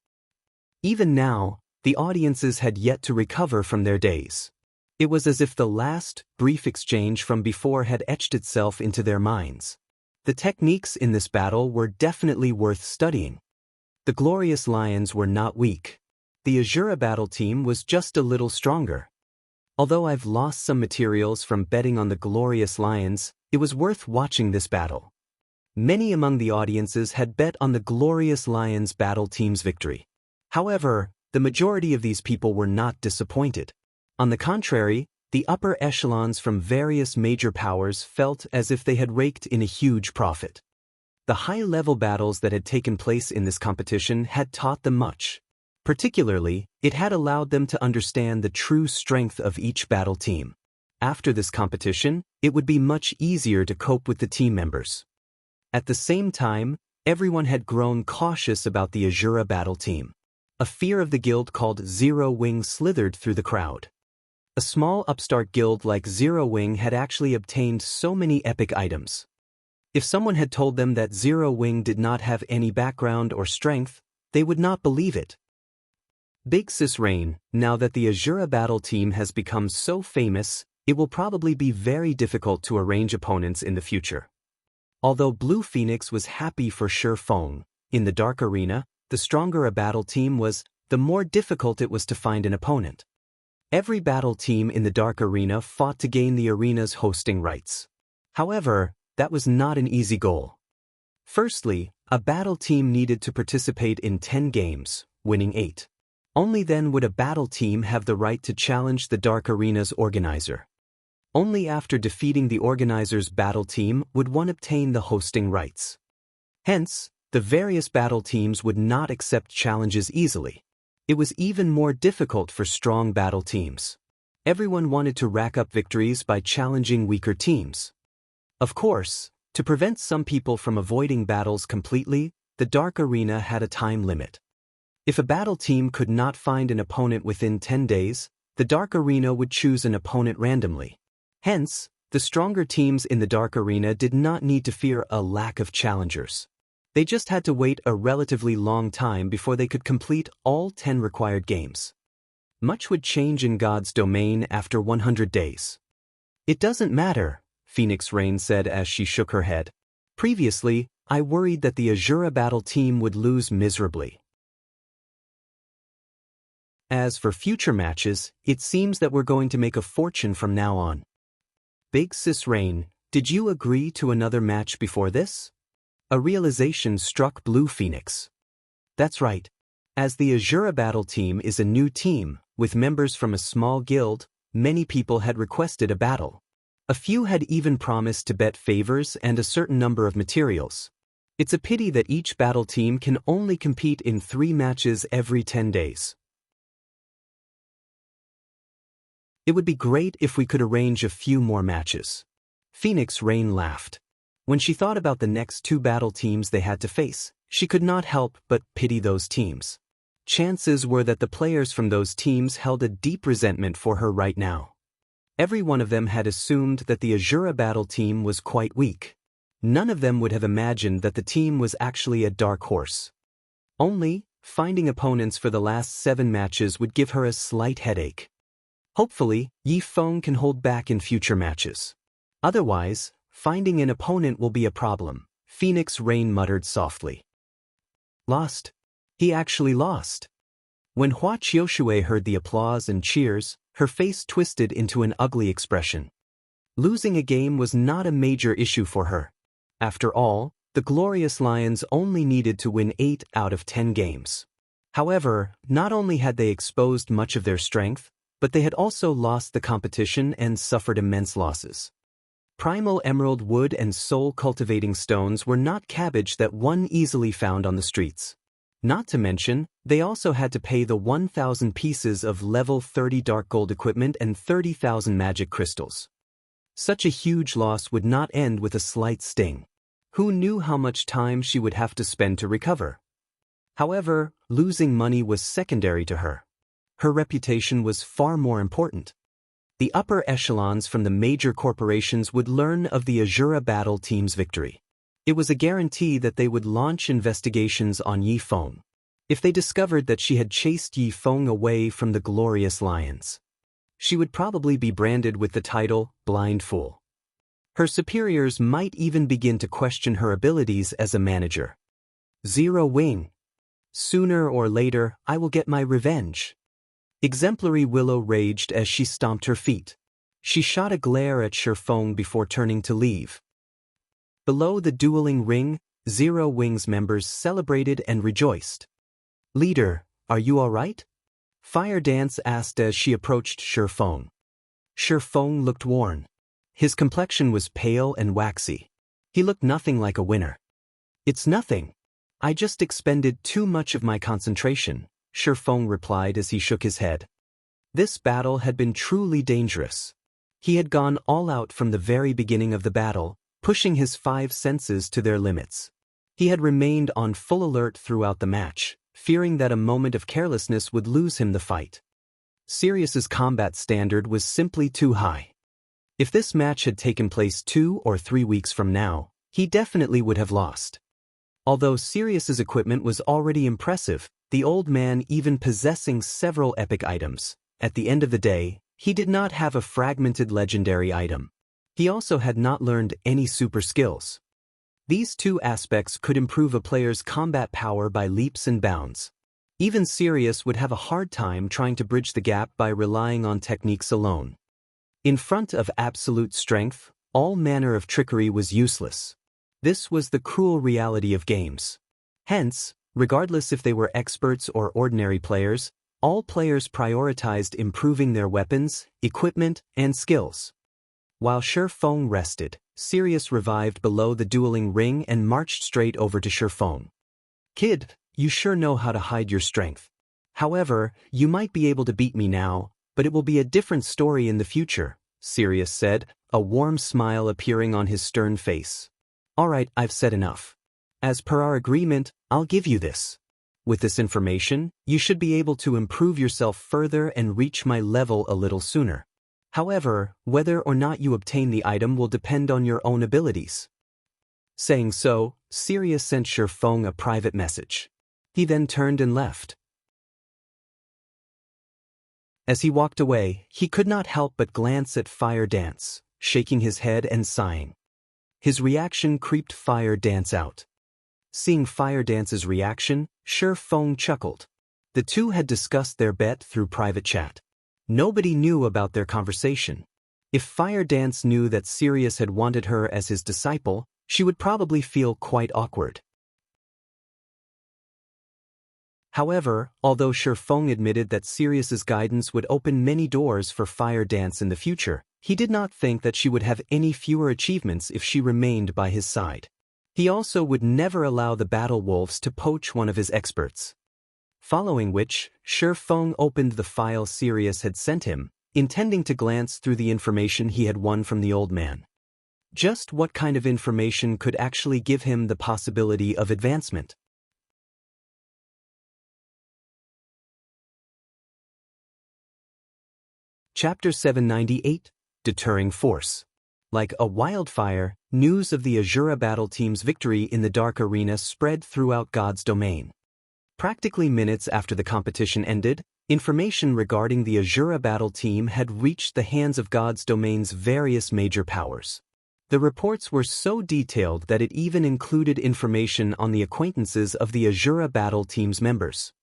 Even now, the audiences had yet to recover from their daze. It was as if the last, brief exchange from before had etched itself into their minds. The techniques in this battle were definitely worth studying. The Glorious Lions were not weak. The Azura Battle Team was just a little stronger. Although I've lost some materials from betting on the Glorious Lions, it was worth watching this battle. Many among the audiences had bet on the Glorious Lions Battle Team's victory. However, the majority of these people were not disappointed. On the contrary, the upper echelons from various major powers felt as if they had raked in a huge profit. The high-level battles that had taken place in this competition had taught them much. Particularly, it had allowed them to understand the true strength of each battle team. After this competition, it would be much easier to cope with the team members. At the same time, everyone had grown cautious about the Azura Battle Team. A fear of the guild called Zero Wing slithered through the crowd. A small upstart guild like Zero Wing had actually obtained so many epic items. If someone had told them that Zero Wing did not have any background or strength, they would not believe it. Big Sis Rain, now that the Azura Battle Team has become so famous, it will probably be very difficult to arrange opponents in the future. Although Blue Phoenix was happy for Ye Feng, in the Dark Arena, the stronger a battle team was, the more difficult it was to find an opponent. Every battle team in the Dark Arena fought to gain the arena's hosting rights. However, that was not an easy goal. Firstly, a battle team needed to participate in 10 games, winning 8. Only then would a battle team have the right to challenge the Dark Arena's organizer. Only after defeating the organizer's battle team would one obtain the hosting rights. Hence, the various battle teams would not accept challenges easily. It was even more difficult for strong battle teams. Everyone wanted to rack up victories by challenging weaker teams. Of course, to prevent some people from avoiding battles completely, the Dark Arena had a time limit. If a battle team could not find an opponent within 10 days, the Dark Arena would choose an opponent randomly. Hence, the stronger teams in the Dark Arena did not need to fear a lack of challengers. They just had to wait a relatively long time before they could complete all 10 required games. Much would change in God's domain after 100 days. It doesn't matter, Phoenix Rain said as she shook her head. Previously, I worried that the Azura battle team would lose miserably. As for future matches, it seems that we're going to make a fortune from now on. Big Sis Rain, did you agree to another match before this? A realization struck Blue Phoenix. That's right. As the Azura battle team is a new team, with members from a small guild, many people had requested a battle. A few had even promised to bet favors and a certain number of materials. It's a pity that each battle team can only compete in 3 matches every 10 days. It would be great if we could arrange a few more matches. Phoenix Rain laughed. When she thought about the next 2 battle teams they had to face, she could not help but pity those teams. Chances were that the players from those teams held a deep resentment for her right now. Every one of them had assumed that the Azura battle team was quite weak. None of them would have imagined that the team was actually a dark horse. Only, finding opponents for the last 7 matches would give her a slight headache. Hopefully, Ye Feng can hold back in future matches. Otherwise, finding an opponent will be a problem, Phoenix Rain muttered softly. Lost. He actually lost. When Hua Qiushui heard the applause and cheers, her face twisted into an ugly expression. Losing a game was not a major issue for her. After all, the Glorious Lions only needed to win 8 out of 10 games. However, not only had they exposed much of their strength, but they had also lost the competition and suffered immense losses. Primal emerald wood and soul cultivating stones were not cabbage that one easily found on the streets. Not to mention, they also had to pay the 1,000 pieces of level 30 dark gold equipment and 30,000 magic crystals. Such a huge loss would not end with a slight sting. Who knew how much time she would have to spend to recover? However, losing money was secondary to her. Her reputation was far more important. The upper echelons from the major corporations would learn of the Azura battle team's victory. It was a guarantee that they would launch investigations on Ye Feng. If they discovered that she had chased Ye Feng away from the Glorious Lions, she would probably be branded with the title Blind Fool. Her superiors might even begin to question her abilities as a manager. Zero Wing. Sooner or later, I will get my revenge. Exemplary Willow raged as she stomped her feet. She shot a glare at Ye Feng before turning to leave. Below the dueling ring, Zero Wing's members celebrated and rejoiced. Leader, are you all right? Fire Dance asked as she approached Ye Feng. Ye Feng looked worn. His complexion was pale and waxy. He looked nothing like a winner. It's nothing. I just expended too much of my concentration, Ye Feng replied as he shook his head. This battle had been truly dangerous. He had gone all out from the very beginning of the battle, pushing his 5 senses to their limits. He had remained on full alert throughout the match, fearing that a moment of carelessness would lose him the fight. Sirius's combat standard was simply too high. If this match had taken place 2 or 3 weeks from now, he definitely would have lost. Although Sirius's equipment was already impressive, the old man even possessing several epic items, at the end of the day, he did not have a fragmented legendary item. He also had not learned any super skills. These 2 aspects could improve a player's combat power by leaps and bounds. Even Sirius would have a hard time trying to bridge the gap by relying on techniques alone. In front of absolute strength, all manner of trickery was useless. This was the cruel reality of games. Hence, regardless if they were experts or ordinary players, all players prioritized improving their weapons, equipment, and skills. While Ye Feng rested, Sirius revived below the dueling ring and marched straight over to Ye Feng. Kid, you sure know how to hide your strength. However, you might be able to beat me now, but it will be a different story in the future, Sirius said, a warm smile appearing on his stern face. Alright, I've said enough. As per our agreement, I'll give you this. With this information, you should be able to improve yourself further and reach my level a little sooner. However, whether or not you obtain the item will depend on your own abilities. Saying so, Sirius sent Ye Feng a private message. He then turned and left. As he walked away, he could not help but glance at Fire Dance, shaking his head and sighing. His reaction creeped Fire Dance out. Seeing Fire Dance's reaction, Ye Feng chuckled. The two had discussed their bet through private chat. Nobody knew about their conversation. If Fire Dance knew that Sirius had wanted her as his disciple, she would probably feel quite awkward. However, although Ye Feng admitted that Sirius's guidance would open many doors for Fire Dance in the future, he did not think that she would have any fewer achievements if she remained by his side. He also would never allow the Battle Wolves to poach one of his experts. Following which, Ye Feng opened the file Sirius had sent him, intending to glance through the information he had won from the old man. Just what kind of information could actually give him the possibility of advancement? Chapter 798, Deterring Force. Like a wildfire, news of the Azura battle team's victory in the Dark Arena spread throughout God's domain. Practically minutes after the competition ended, information regarding the Azura battle team had reached the hands of God's domain's various major powers. The reports were so detailed that it even included information on the acquaintances of the Azura battle team's members.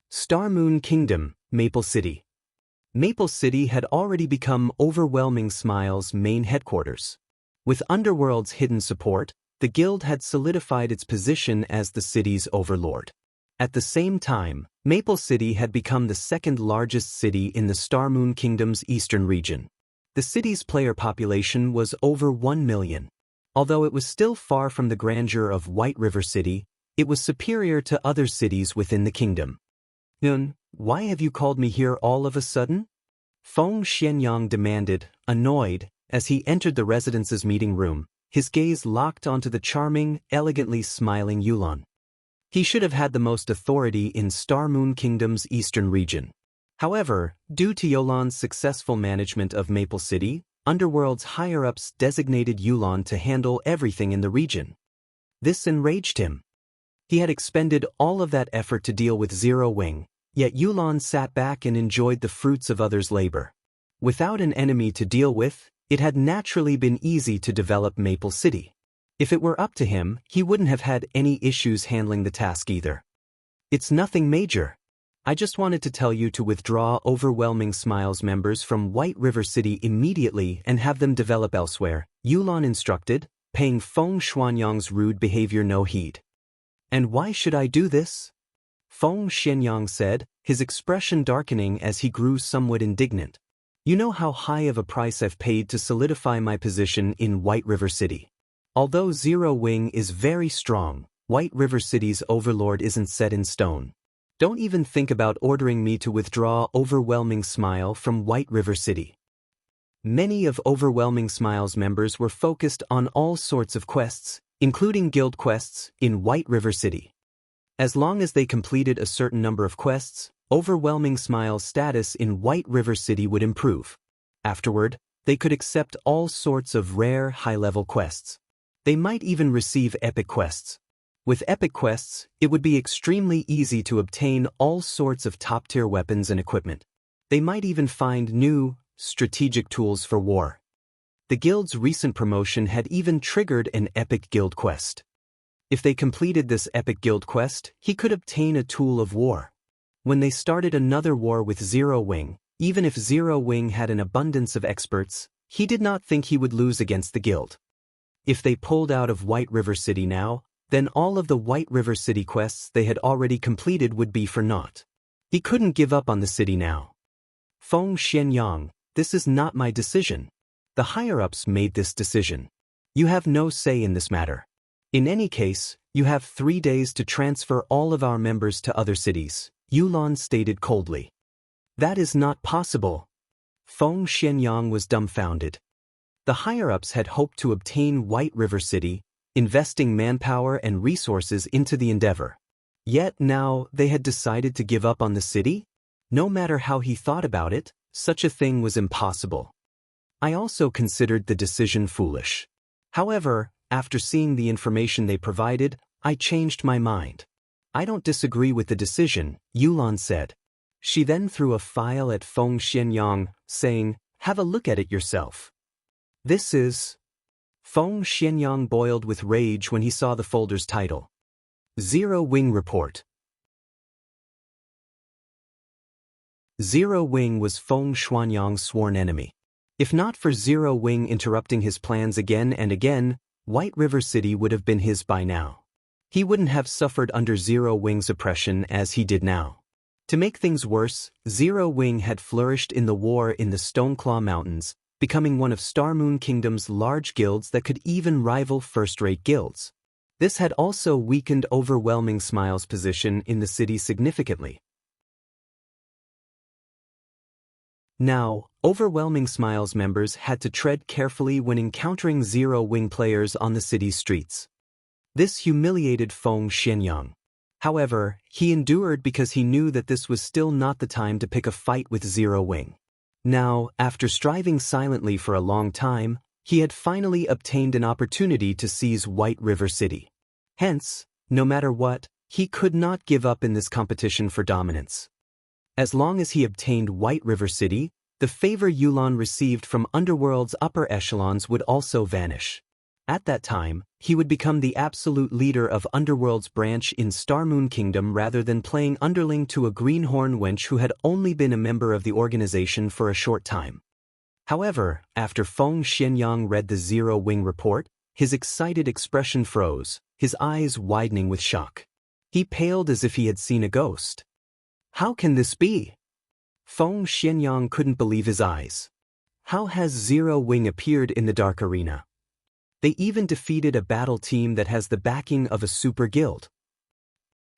Star Moon Kingdom, Maple City. Maple City had already become Overwhelming Smile's main headquarters. With Underworld's hidden support, the guild had solidified its position as the city's overlord. At the same time, Maple City had become the second largest city in the Star Moon Kingdom's eastern region. The city's player population was over 1 million. Although it was still far from the grandeur of White River City, it was superior to other cities within the kingdom. Yun, why have you called me here all of a sudden? Feng Xianyang demanded, annoyed, as he entered the residence's meeting room, his gaze locked onto the charming, elegantly smiling Yulan. He should have had the most authority in Star Moon Kingdom's eastern region. However, due to Yulan's successful management of Maple City, Underworld's higher-ups designated Yulan to handle everything in the region. This enraged him. He had expended all of that effort to deal with Zero Wing, yet Yulan sat back and enjoyed the fruits of others' labor. Without an enemy to deal with, it had naturally been easy to develop Maple City. If it were up to him, he wouldn't have had any issues handling the task either. It's nothing major. I just wanted to tell you to withdraw Overwhelming Smiles members from White River City immediately and have them develop elsewhere, Yulan instructed, paying Feng Xuanyang's rude behavior no heed. And why should I do this? Feng Xianyang said, his expression darkening as he grew somewhat indignant. You know how high of a price I've paid to solidify my position in White River City. Although Zero Wing is very strong, White River City's overlord isn't set in stone. Don't even think about ordering me to withdraw Overwhelming Smile from White River City. Many of Overwhelming Smile's members were focused on all sorts of quests, including guild quests, in White River City. As long as they completed a certain number of quests, Overwhelming Smile's status in White River City would improve. Afterward, they could accept all sorts of rare, high-level quests. They might even receive epic quests. With epic quests, it would be extremely easy to obtain all sorts of top-tier weapons and equipment. They might even find new, strategic tools for war. The guild's recent promotion had even triggered an epic guild quest. If they completed this epic guild quest, he could obtain a tool of war. When they started another war with Zero Wing, even if Zero Wing had an abundance of experts, he did not think he would lose against the guild. If they pulled out of White River City now, then all of the White River City quests they had already completed would be for naught. He couldn't give up on the city now. Feng Xianyang, this is not my decision. The higher-ups made this decision. You have no say in this matter. In any case, you have 3 days to transfer all of our members to other cities, Yulan stated coldly. That is not possible. Feng Xianyang was dumbfounded. The higher-ups had hoped to obtain White River City, investing manpower and resources into the endeavor. Yet now they had decided to give up on the city? No matter how he thought about it, such a thing was impossible. I also considered the decision foolish. However, after seeing the information they provided, I changed my mind. I don't disagree with the decision, Yulan said. She then threw a file at Feng Xianyang, saying, have a look at it yourself. This is... Feng Xianyang boiled with rage when he saw the folder's title. Zero Wing Report. Zero Wing was Feng Xuanyang's sworn enemy. If not for Zero Wing interrupting his plans again and again, White River City would have been his by now. He wouldn't have suffered under Zero Wing's oppression as he did now. To make things worse, Zero Wing had flourished in the war in the Stoneclaw Mountains, becoming one of Star Moon Kingdom's large guilds that could even rival first-rate guilds. This had also weakened Overwhelming Smile's position in the city significantly. Now, Overwhelming Smile's members had to tread carefully when encountering Zero Wing players on the city's streets. This humiliated Feng Xianyang. However, he endured because he knew that this was still not the time to pick a fight with Zero Wing. Now, after striving silently for a long time, he had finally obtained an opportunity to seize White River City. Hence, no matter what, he could not give up in this competition for dominance. As long as he obtained White River City, the favor Yulan received from Underworld's upper echelons would also vanish. At that time, he would become the absolute leader of Underworld's branch in Star Moon Kingdom rather than playing underling to a greenhorn wench who had only been a member of the organization for a short time. However, after Feng Xianyang read the Zero Wing report, his excited expression froze, his eyes widening with shock. He paled as if he had seen a ghost. How can this be? Feng Xianyang couldn't believe his eyes. How has Zero Wing appeared in the Dark Arena? They even defeated a battle team that has the backing of a super guild.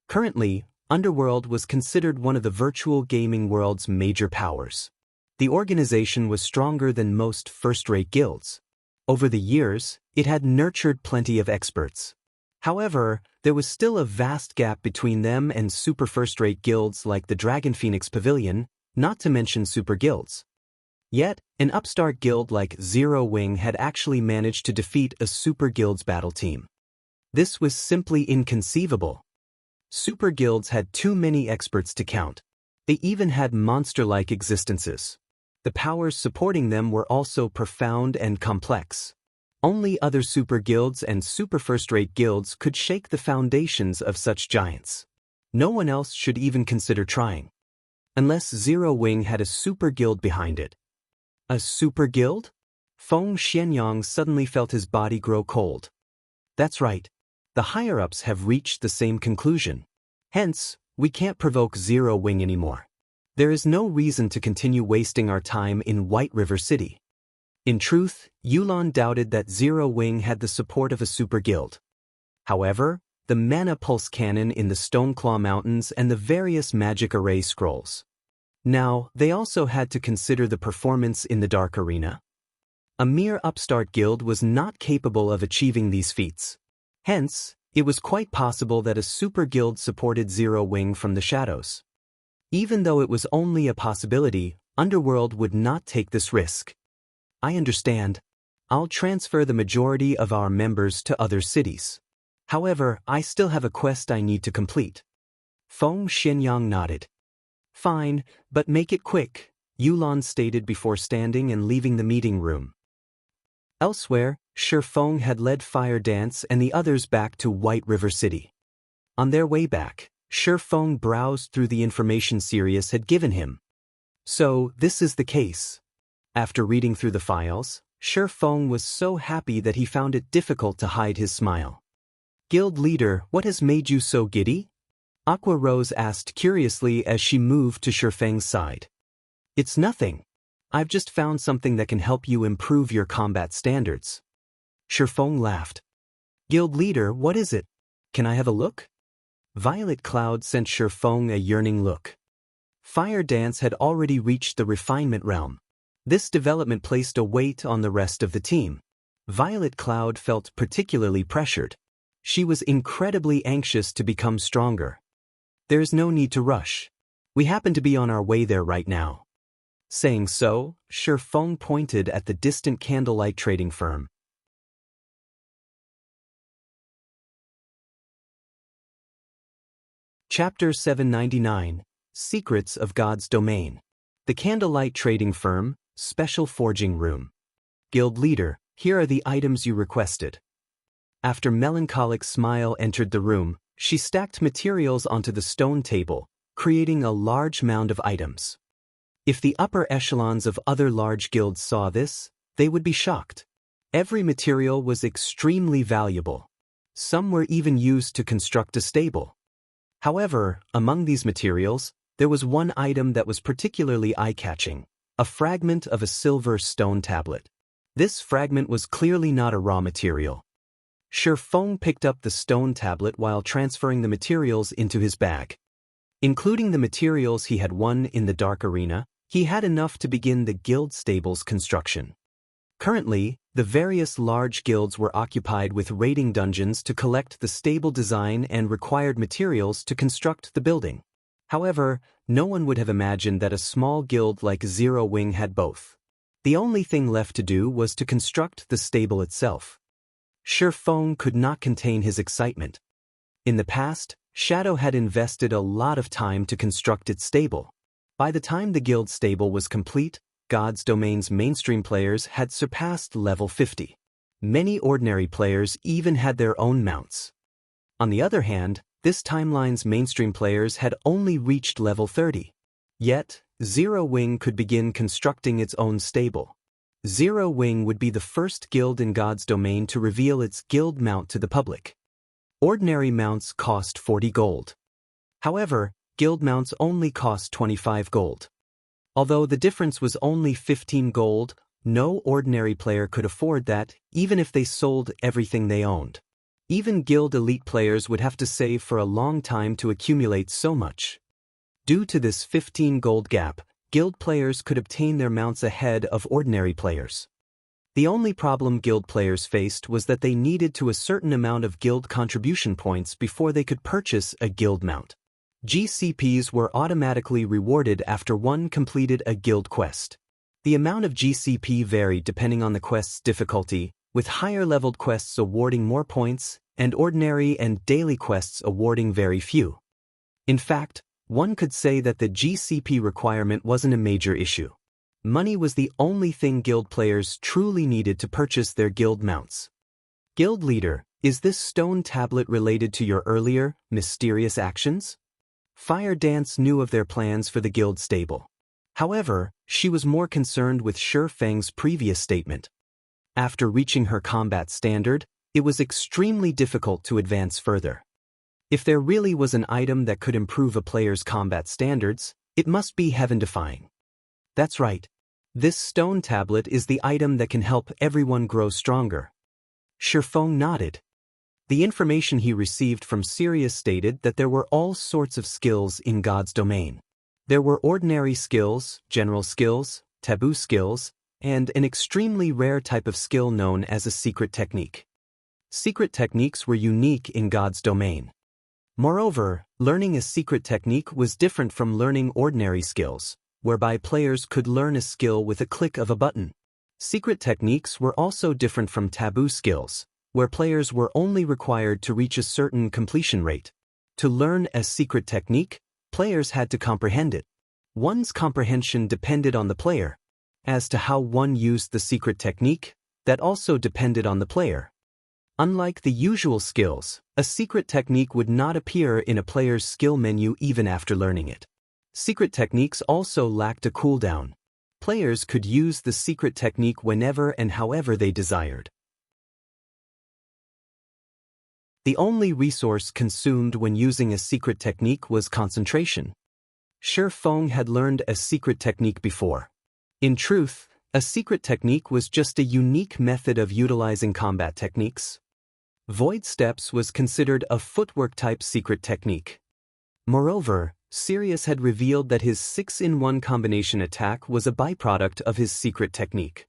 Currently, Underworld was considered one of the virtual gaming world's major powers. The organization was stronger than most first-rate guilds. Over the years, it had nurtured plenty of experts. However, there was still a vast gap between them and super first-rate guilds like the Dragon Phoenix Pavilion, not to mention super guilds. Yet, an upstart guild like Zero Wing had actually managed to defeat a super guild's battle team. This was simply inconceivable. Super guilds had too many experts to count. They even had monster-like existences. The powers supporting them were also profound and complex. Only other super guilds and super first-rate guilds could shake the foundations of such giants. No one else should even consider trying. Unless Zero Wing had a super guild behind it. A super guild? Feng Xianyang suddenly felt his body grow cold. That's right. The higher-ups have reached the same conclusion. Hence, we can't provoke Zero Wing anymore. There is no reason to continue wasting our time in White River City. In truth, Yulan doubted that Zero Wing had the support of a super guild. However, the mana pulse cannon in the Stoneclaw Mountains and the various magic array scrolls. Now, they also had to consider the performance in the Dark Arena. A mere upstart guild was not capable of achieving these feats. Hence, it was quite possible that a super guild supported Zero Wing from the shadows. Even though it was only a possibility, Underworld would not take this risk. I understand. I'll transfer the majority of our members to other cities. However, I still have a quest I need to complete. Feng Xianyang nodded. Fine, but make it quick, Yulan stated before standing and leaving the meeting room. Elsewhere, Shi Feng had led Fire Dance and the others back to White River City. On their way back, Shi Feng browsed through the information Sirius had given him. So, this is the case. After reading through the files, Shi Feng was so happy that he found it difficult to hide his smile. Guild leader, what has made you so giddy? Aqua Rose asked curiously as she moved to Shi Feng's side. It's nothing. I've just found something that can help you improve your combat standards. Shi Feng laughed. Guild leader, what is it? Can I have a look? Violet Cloud sent Shi Feng a yearning look. Fire Dance had already reached the refinement realm. This development placed a weight on the rest of the team. Violet Cloud felt particularly pressured. She was incredibly anxious to become stronger. There's no need to rush. We happen to be on our way there right now. Saying so, Shi Feng pointed at the distant candlelight trading firm. Chapter 799, Secrets of God's Domain. The Candlelight Trading Firm, Special Forging Room. Guild Leader, here are the items you requested. After Melancholic Smile entered the room, she stacked materials onto the stone table, creating a large mound of items. If the upper echelons of other large guilds saw this, they would be shocked. Every material was extremely valuable. Some were even used to construct a stable. However, among these materials, there was one item that was particularly eye-catching, a fragment of a silver stone tablet. This fragment was clearly not a raw material. Ye Feng picked up the stone tablet while transferring the materials into his bag. Including the materials he had won in the Dark Arena, he had enough to begin the guild stable's construction. Currently, the various large guilds were occupied with raiding dungeons to collect the stable design and required materials to construct the building. However, no one would have imagined that a small guild like Zero Wing had both. The only thing left to do was to construct the stable itself. Ye Feng could not contain his excitement. In the past, Shadow had invested a lot of time to construct its stable. By the time the guild stable was complete, God's Domain's mainstream players had surpassed level 50. Many ordinary players even had their own mounts. On the other hand, this timeline's mainstream players had only reached level 30. Yet, Zero Wing could begin constructing its own stable. Zero Wing would be the first guild in God's Domain to reveal its guild mount to the public. Ordinary mounts cost 40 gold. However, guild mounts only cost 25 gold. Although the difference was only 15 gold, no ordinary player could afford that, even if they sold everything they owned. Even guild elite players would have to save for a long time to accumulate so much. Due to this 15 gold gap, guild players could obtain their mounts ahead of ordinary players. The only problem guild players faced was that they needed to a certain amount of guild contribution points before they could purchase a guild mount. GCPs were automatically rewarded after one completed a guild quest. The amount of GCP varied depending on the quest's difficulty, with higher-leveled quests awarding more points, and ordinary and daily quests awarding very few. In fact, one could say that the GCP requirement wasn't a major issue. Money was the only thing guild players truly needed to purchase their guild mounts. Guild Leader, is this stone tablet related to your earlier, mysterious actions? Fire Dance knew of their plans for the guild stable. However, she was more concerned with Ye Feng's previous statement. After reaching her combat standard, it was extremely difficult to advance further. If there really was an item that could improve a player's combat standards, it must be heaven-defying. That's right. This stone tablet is the item that can help everyone grow stronger. Ye Feng nodded. The information he received from Sirius stated that there were all sorts of skills in God's Domain. There were ordinary skills, general skills, taboo skills, and an extremely rare type of skill known as a secret technique. Secret techniques were unique in God's Domain. Moreover, learning a secret technique was different from learning ordinary skills, whereby players could learn a skill with a click of a button. Secret techniques were also different from taboo skills, where players were only required to reach a certain completion rate. To learn a secret technique, players had to comprehend it. One's comprehension depended on the player. As to how one used the secret technique, that also depended on the player. Unlike the usual skills, a secret technique would not appear in a player's skill menu even after learning it. Secret techniques also lacked a cooldown. Players could use the secret technique whenever and however they desired. The only resource consumed when using a secret technique was concentration. Ye Feng had learned a secret technique before. In truth, a secret technique was just a unique method of utilizing combat techniques. Void Steps was considered a footwork-type secret technique. Moreover, Sirius had revealed that his 6-in-1 combination attack was a byproduct of his secret technique.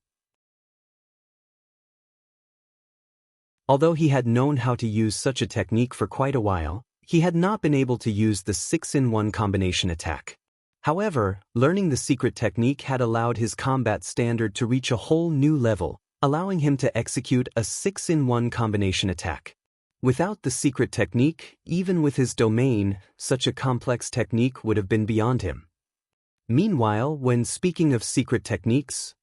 Although he had known how to use such a technique for quite a while, he had not been able to use the 6-in-1 combination attack. However, learning the secret technique had allowed his combat standard to reach a whole new level, allowing him to execute a 6-in-1 combination attack. Without the secret technique, even with his domain, such a complex technique would have been beyond him. Meanwhile, when speaking of secret techniques,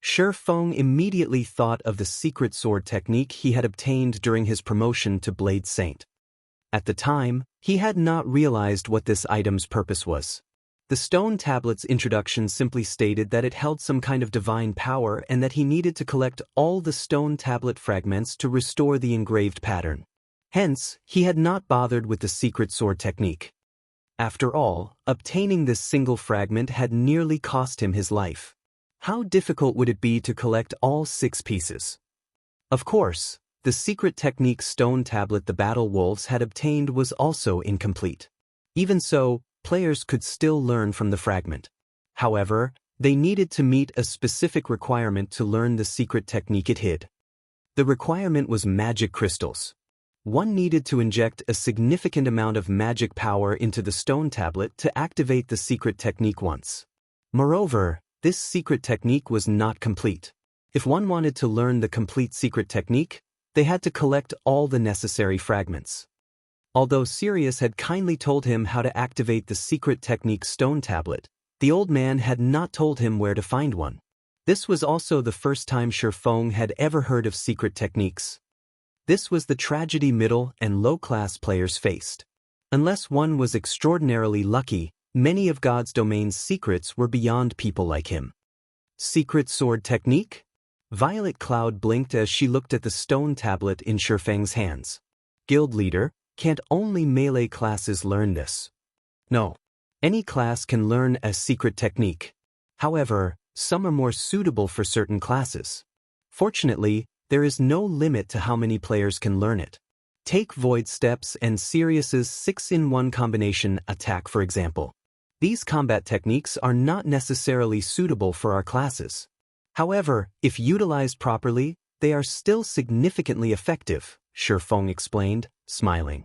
Ye Feng immediately thought of the secret sword technique he had obtained during his promotion to Blade Saint. At the time, he had not realized what this item's purpose was. The stone tablet's introduction simply stated that it held some kind of divine power and that he needed to collect all the stone tablet fragments to restore the engraved pattern. Hence, he had not bothered with the secret sword technique. After all, obtaining this single fragment had nearly cost him his life. How difficult would it be to collect all 6 pieces? Of course, the secret technique stone tablet the Battle Wolves had obtained was also incomplete. Even so, players could still learn from the fragment. However, they needed to meet a specific requirement to learn the secret technique it hid. The requirement was magic crystals. One needed to inject a significant amount of magic power into the stone tablet to activate the secret technique once. Moreover, this secret technique was not complete. If one wanted to learn the complete secret technique, they had to collect all the necessary fragments. Although Sirius had kindly told him how to activate the secret technique stone tablet, the old man had not told him where to find one. This was also the first time Ye Feng had ever heard of secret techniques. This was the tragedy middle and low-class players faced. Unless one was extraordinarily lucky, many of God's domain's secrets were beyond people like him. Secret sword technique? Violet Cloud blinked as she looked at the stone tablet in Ye Feng's hands. Guild leader, can't only melee classes learn this? No. Any class can learn a secret technique. However, some are more suitable for certain classes. Fortunately, there is no limit to how many players can learn it. Take Void Steps and Sirius's 6-in-1 combination attack for example. These combat techniques are not necessarily suitable for our classes. However, if utilized properly, they are still significantly effective, Ye Feng explained, smiling.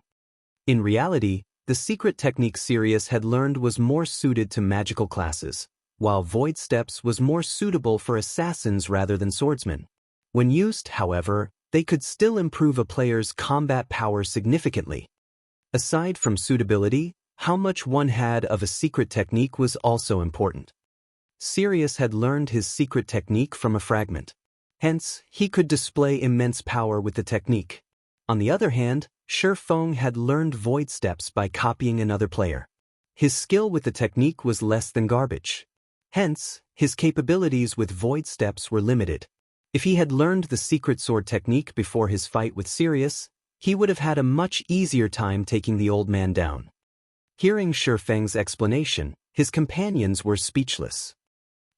In reality, the secret technique Sirius had learned was more suited to magical classes, while Void Steps was more suitable for assassins rather than swordsmen. When used, however, they could still improve a player's combat power significantly. Aside from suitability, how much one had of a secret technique was also important. Sirius had learned his secret technique from a fragment. Hence, he could display immense power with the technique. On the other hand, Ye Feng had learned Void Steps by copying another player. His skill with the technique was less than garbage. Hence, his capabilities with Void Steps were limited. If he had learned the secret sword technique before his fight with Sirius, he would have had a much easier time taking the old man down. Hearing Ye Feng's explanation, his companions were speechless.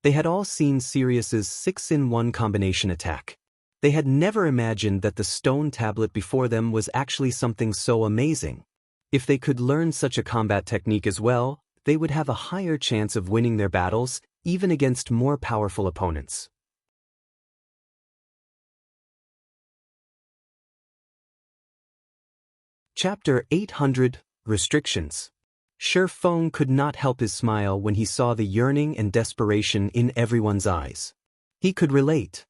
They had all seen Sirius's 6-in-1 combination attack. They had never imagined that the stone tablet before them was actually something so amazing. If they could learn such a combat technique as well, they would have a higher chance of winning their battles, even against more powerful opponents. Chapter 800 Restrictions. Ye Feng could not help his smile when he saw the yearning and desperation in everyone's eyes. He could relate.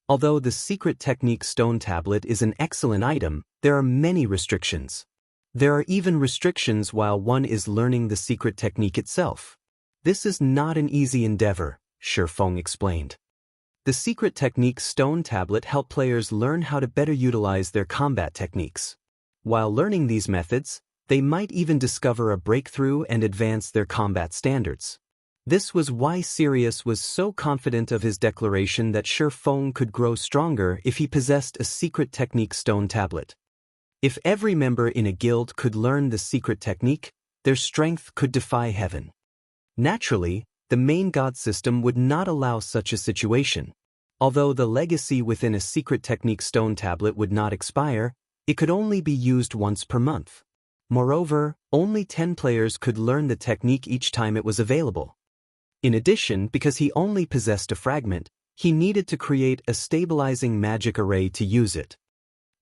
Although the secret technique stone tablet is an excellent item, there are many restrictions. There are even restrictions while one is learning the secret technique itself. This is not an easy endeavor, Ye Feng explained. The secret technique stone tablet helps players learn how to better utilize their combat techniques. While learning these methods, they might even discover a breakthrough and advance their combat standards. This was why Sirius was so confident of his declaration that Ye Feng could grow stronger if he possessed a secret technique stone tablet. If every member in a guild could learn the secret technique, their strength could defy heaven. Naturally, the main god system would not allow such a situation. Although the legacy within a secret technique stone tablet would not expire, it could only be used once per month. Moreover, only 10 players could learn the technique each time it was available. In addition, because he only possessed a fragment, he needed to create a stabilizing magic array to use it.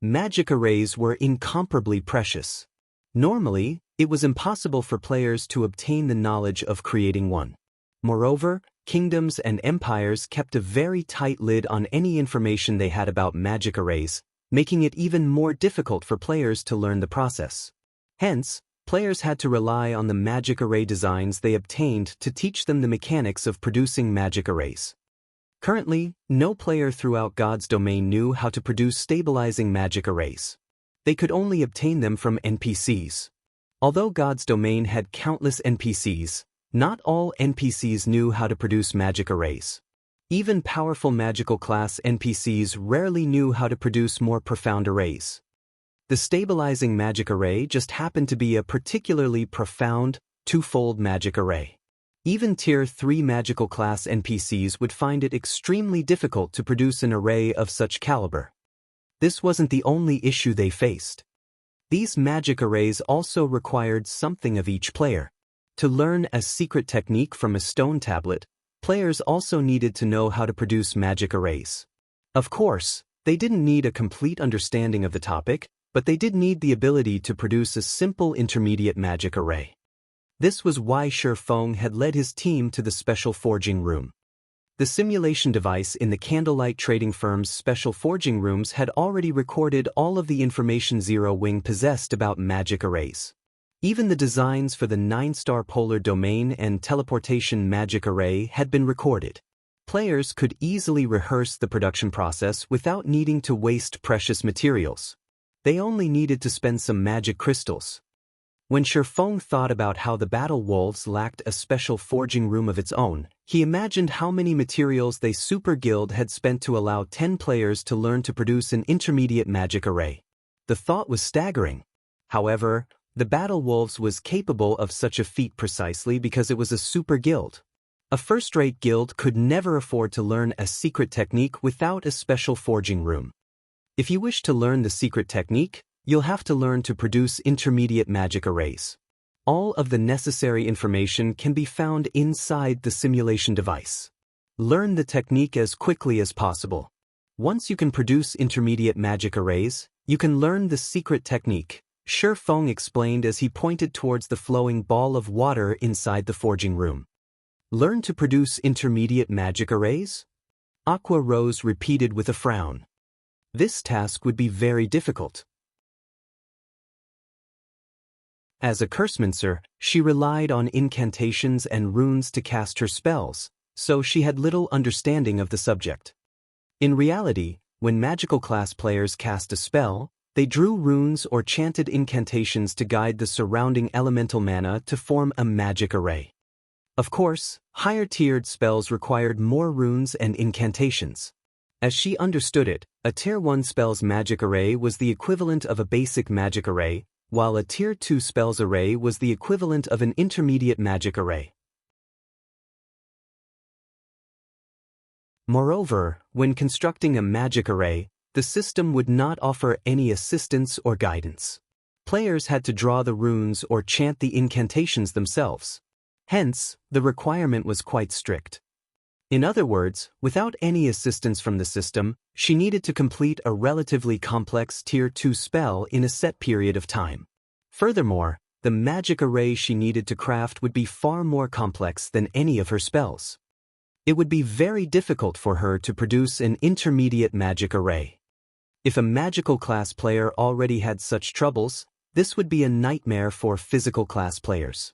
Magic arrays were incomparably precious. Normally, it was impossible for players to obtain the knowledge of creating one. Moreover, kingdoms and empires kept a very tight lid on any information they had about magic arrays, making it even more difficult for players to learn the process. Hence, players had to rely on the magic array designs they obtained to teach them the mechanics of producing magic arrays. Currently, no player throughout God's domain knew how to produce stabilizing magic arrays. They could only obtain them from NPCs. Although God's domain had countless NPCs, not all NPCs knew how to produce magic arrays. Even powerful magical class NPCs rarely knew how to produce more profound arrays. The stabilizing magic array just happened to be a particularly profound, twofold magic array. Even Tier 3 magical class NPCs would find it extremely difficult to produce an array of such caliber. This wasn't the only issue they faced. These magic arrays also required something of each player. To learn a secret technique from a stone tablet, players also needed to know how to produce magic arrays. Of course, they didn't need a complete understanding of the topic, but they did need the ability to produce a simple intermediate magic array. This was why Ye Feng had led his team to the special forging room. The simulation device in the candlelight trading firm's special forging rooms had already recorded all of the information Zero Wing possessed about magic arrays. Even the designs for the 9-star polar domain and teleportation magic array had been recorded. Players could easily rehearse the production process without needing to waste precious materials. They only needed to spend some magic crystals. When Ye Feng thought about how the Battle Wolves lacked a special forging room of its own, he imagined how many materials they Super Guild had spent to allow 10 players to learn to produce an intermediate magic array. The thought was staggering. However, the Battle Wolves was capable of such a feat precisely because it was a Super Guild. A first-rate guild could never afford to learn a secret technique without a special forging room. If you wish to learn the secret technique, you'll have to learn to produce intermediate magic arrays. All of the necessary information can be found inside the simulation device. Learn the technique as quickly as possible. Once you can produce intermediate magic arrays, you can learn the secret technique, Ye Feng explained as he pointed towards the flowing ball of water inside the forging room. Learn to produce intermediate magic arrays? Aqua Rose repeated with a frown. This task would be very difficult. As a Cursemancer, she relied on incantations and runes to cast her spells, so she had little understanding of the subject. In reality, when magical class players cast a spell, they drew runes or chanted incantations to guide the surrounding elemental mana to form a magic array. Of course, higher-tiered spells required more runes and incantations. As she understood it, a Tier 1 spell's magic array was the equivalent of a basic magic array, while a Tier 2 spells array was the equivalent of an intermediate magic array. Moreover, when constructing a magic array, the system would not offer any assistance or guidance. Players had to draw the runes or chant the incantations themselves. Hence, the requirement was quite strict. In other words, without any assistance from the system, she needed to complete a relatively complex Tier 2 spell in a set period of time. Furthermore, the magic array she needed to craft would be far more complex than any of her spells. It would be very difficult for her to produce an intermediate magic array. If a magical class player already had such troubles, this would be a nightmare for physical class players.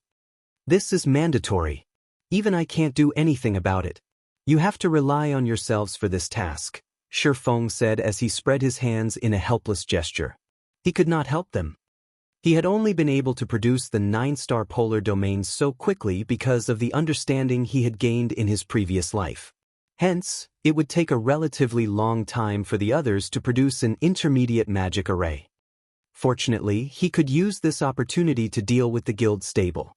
This is mandatory. Even I can't do anything about it. You have to rely on yourselves for this task, Ye Feng said as he spread his hands in a helpless gesture. He could not help them. He had only been able to produce the 9-star polar domain so quickly because of the understanding he had gained in his previous life. Hence, it would take a relatively long time for the others to produce an intermediate magic array. Fortunately, he could use this opportunity to deal with the guild stable.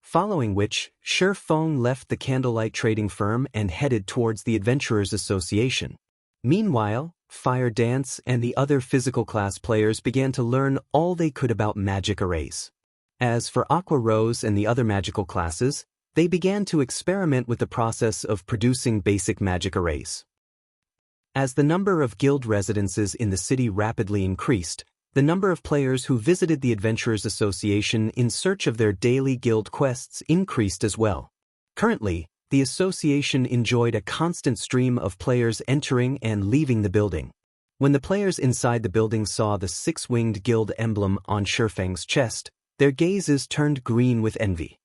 Following which, Ye Feng left the candlelight trading firm and headed towards the Adventurers Association. Meanwhile, Fire Dance and the other physical class players began to learn all they could about magic arrays. As for Aqua Rose and the other magical classes, they began to experiment with the process of producing basic magic arrays. As the number of guild residences in the city rapidly increased, the number of players who visited the Adventurers Association in search of their daily guild quests increased as well. Currently, the association enjoyed a constant stream of players entering and leaving the building. When the players inside the building saw the 6-winged guild emblem on Ye Feng's chest, their gazes turned green with envy.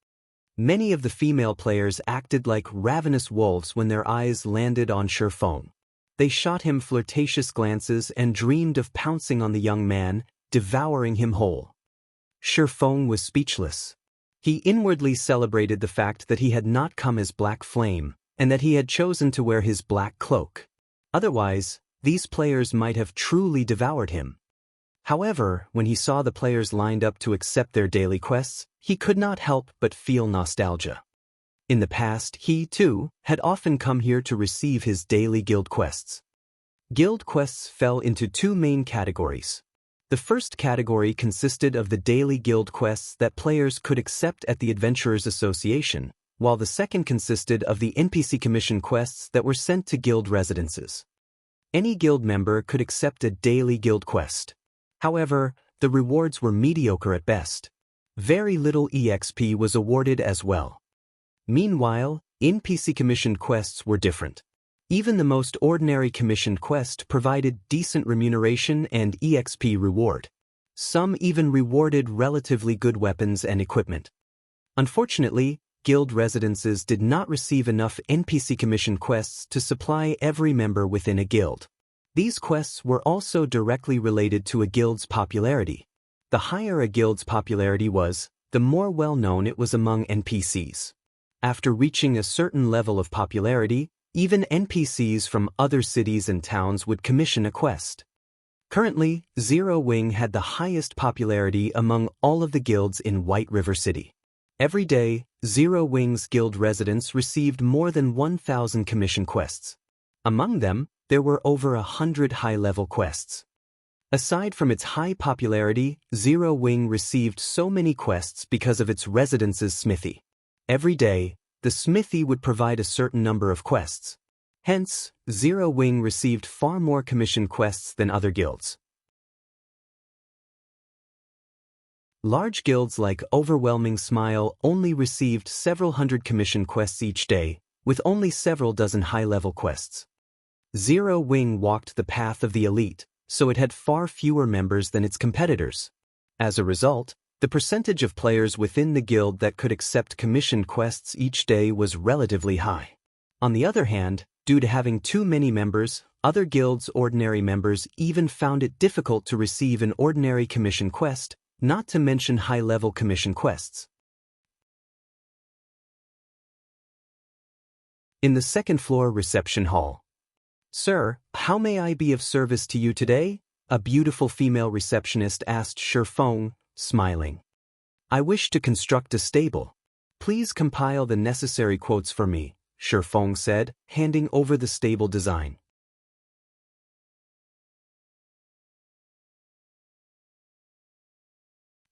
Many of the female players acted like ravenous wolves when their eyes landed on Ye Feng. They shot him flirtatious glances and dreamed of pouncing on the young man, devouring him whole. Ye Feng was speechless. He inwardly celebrated the fact that he had not come as Black Flame, and that he had chosen to wear his black cloak. Otherwise, these players might have truly devoured him. However, when he saw the players lined up to accept their daily quests, he could not help but feel nostalgia. In the past, he, too, had often come here to receive his daily guild quests. Guild quests fell into two main categories. The first category consisted of the daily guild quests that players could accept at the Adventurers Association, while the second consisted of the NPC commission quests that were sent to guild residences. Any guild member could accept a daily guild quest. However, the rewards were mediocre at best. Very little EXP was awarded as well. Meanwhile, NPC commissioned quests were different. Even the most ordinary commissioned quest provided decent remuneration and EXP reward. Some even rewarded relatively good weapons and equipment. Unfortunately, guild residences did not receive enough NPC commissioned quests to supply every member within a guild. These quests were also directly related to a guild's popularity. The higher a guild's popularity was, the more well-known it was among NPCs. After reaching a certain level of popularity, even NPCs from other cities and towns would commission a quest. Currently, Zero Wing had the highest popularity among all of the guilds in White River City. Every day, Zero Wing's guild residents received more than 1,000 commission quests. Among them, there were over 100 high-level quests. Aside from its high popularity, Zero Wing received so many quests because of its residence's smithy. Every day, the smithy would provide a certain number of quests. Hence, Zero Wing received far more commission quests than other guilds. Large guilds like Overwhelming Smile only received several hundred commission quests each day, with only several dozen high-level quests. Zero Wing walked the path of the elite, so it had far fewer members than its competitors. As a result, the percentage of players within the guild that could accept commissioned quests each day was relatively high. On the other hand, due to having too many members, other guilds' ordinary members even found it difficult to receive an ordinary commission quest, not to mention high-level commission quests. In the second-floor reception hall. "Sir, how may I be of service to you today?" a beautiful female receptionist asked Ye Feng, smiling. "I wish to construct a stable. Please compile the necessary quotes for me," Ye Feng said, handing over the stable design.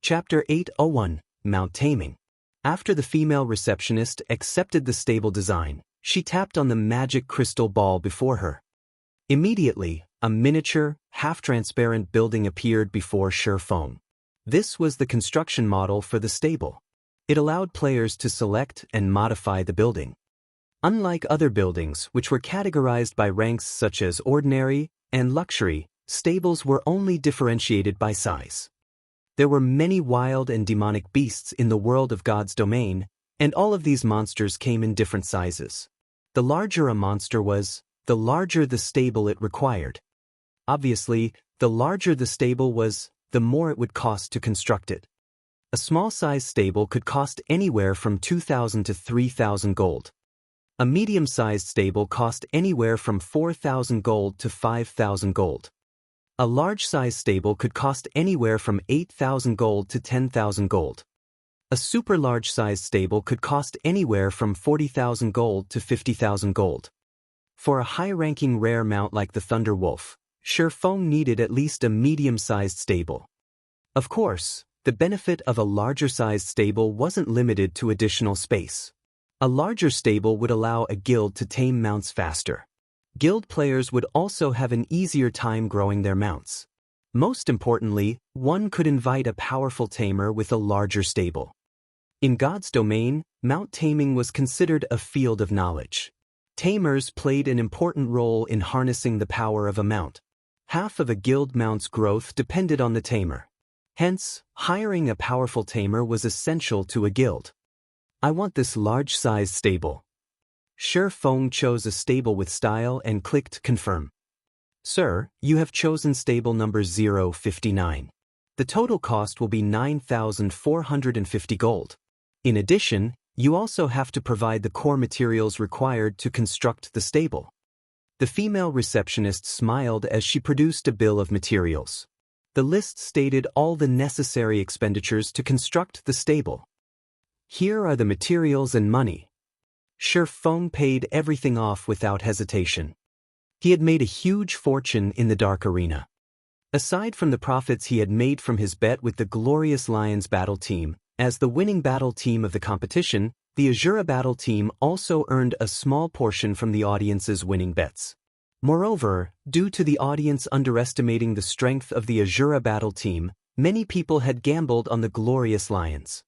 Chapter 801, Mount Taming. After the female receptionist accepted the stable design, she tapped on the magic crystal ball before her. Immediately, a miniature, half-transparent building appeared before Ye Feng. This was the construction model for the stable. It allowed players to select and modify the building. Unlike other buildings, which were categorized by ranks such as ordinary and luxury, stables were only differentiated by size. There were many wild and demonic beasts in the world of God's domain, and all of these monsters came in different sizes. The larger a monster was, the larger the stable it required. Obviously, the larger the stable was, the more it would cost to construct it. A small-sized stable could cost anywhere from 2,000 to 3,000 gold. A medium-sized stable cost anywhere from 4,000 gold to 5,000 gold. A large-sized stable could cost anywhere from 8,000 gold to 10,000 gold. A super large-sized stable could cost anywhere from 40,000 gold to 50,000 gold. For a high-ranking rare mount like the Thunder Wolf, Ye Feng needed at least a medium-sized stable. Of course, the benefit of a larger-sized stable wasn't limited to additional space. A larger stable would allow a guild to tame mounts faster. Guild players would also have an easier time growing their mounts. Most importantly, one could invite a powerful tamer with a larger stable. In God's domain, mount taming was considered a field of knowledge. Tamers played an important role in harnessing the power of a mount. Half of a guild mount's growth depended on the tamer. Hence, hiring a powerful tamer was essential to a guild. I want this large-sized stable. Ye Feng chose a stable with style and clicked confirm. Sir, you have chosen stable number 059. The total cost will be 9,450 gold. In addition, you also have to provide the core materials required to construct the stable. The female receptionist smiled as she produced a bill of materials. The list stated all the necessary expenditures to construct the stable. Here are the materials and money. Ye Feng paid everything off without hesitation. He had made a huge fortune in the Dark Arena. Aside from the profits he had made from his bet with the Glorious Lions battle team, as the winning battle team of the competition, the Azura battle team also earned a small portion from the audience's winning bets. Moreover, due to the audience underestimating the strength of the Azura battle team, many people had gambled on the Glorious Lions.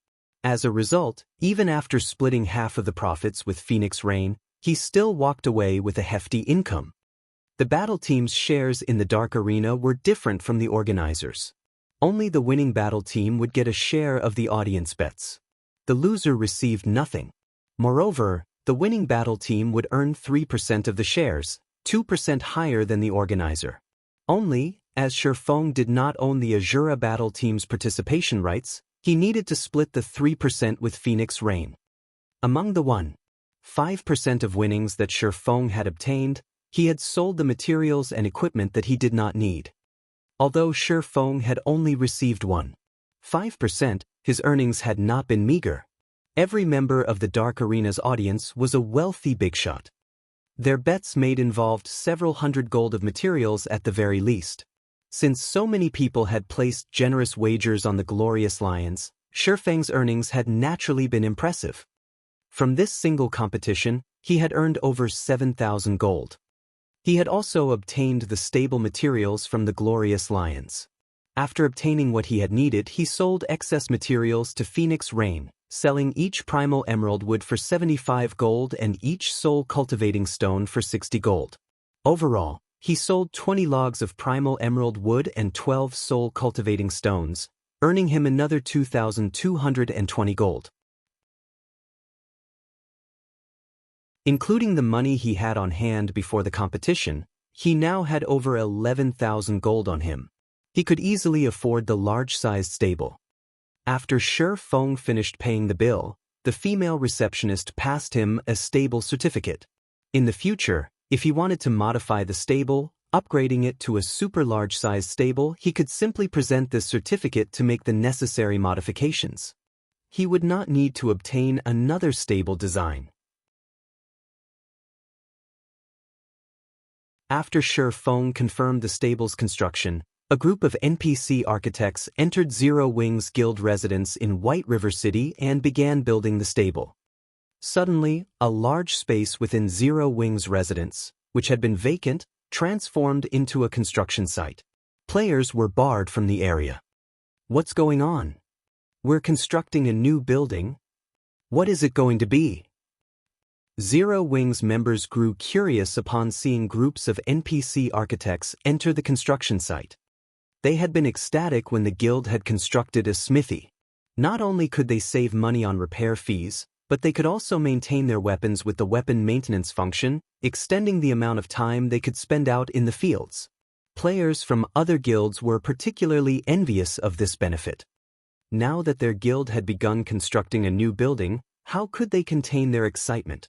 As a result, even after splitting half of the profits with Phoenix Rain, he still walked away with a hefty income. The battle team's shares in the Dark Arena were different from the organizers. Only the winning battle team would get a share of the audience bets. The loser received nothing. Moreover, the winning battle team would earn 3% of the shares, 2% higher than the organizer. Only, as Ye Feng did not own the Azura battle team's participation rights, he needed to split the 3% with Phoenix Rain. Among the 1.5% of winnings that Ye Feng had obtained, he had sold the materials and equipment that he did not need. Although Ye Feng had only received 1.5%, his earnings had not been meager. Every member of the Dark Arena's audience was a wealthy big shot. Their bets made involved several hundred gold of materials at the very least. Since so many people had placed generous wagers on the Glorious Lions, Ye Feng's earnings had naturally been impressive. From this single competition, he had earned over 7,000 gold. He had also obtained the stable materials from the Glorious Lions. After obtaining what he had needed, he sold excess materials to Phoenix Rain, selling each primal emerald wood for 75 gold and each soul cultivating stone for 60 gold. Overall, he sold 20 logs of primal emerald wood and 12 soul cultivating stones, earning him another 2,220 gold. Including the money he had on hand before the competition, he now had over 11,000 gold on him. He could easily afford the large-sized stable. After Ye Feng finished paying the bill, the female receptionist passed him a stable certificate. In the future, if he wanted to modify the stable, upgrading it to a super large-sized stable, he could simply present this certificate to make the necessary modifications. He would not need to obtain another stable design. After Ye Feng confirmed the stable's construction, a group of NPC architects entered Zero Wings Guild residence in White River City and began building the stable. Suddenly, a large space within Zero Wings residence, which had been vacant, transformed into a construction site. Players were barred from the area. What's going on? We're constructing a new building. What is it going to be? Zero Wings members grew curious upon seeing groups of NPC architects enter the construction site. They had been ecstatic when the guild had constructed a smithy. Not only could they save money on repair fees, but they could also maintain their weapons with the weapon maintenance function, extending the amount of time they could spend out in the fields. Players from other guilds were particularly envious of this benefit. Now that their guild had begun constructing a new building, how could they contain their excitement?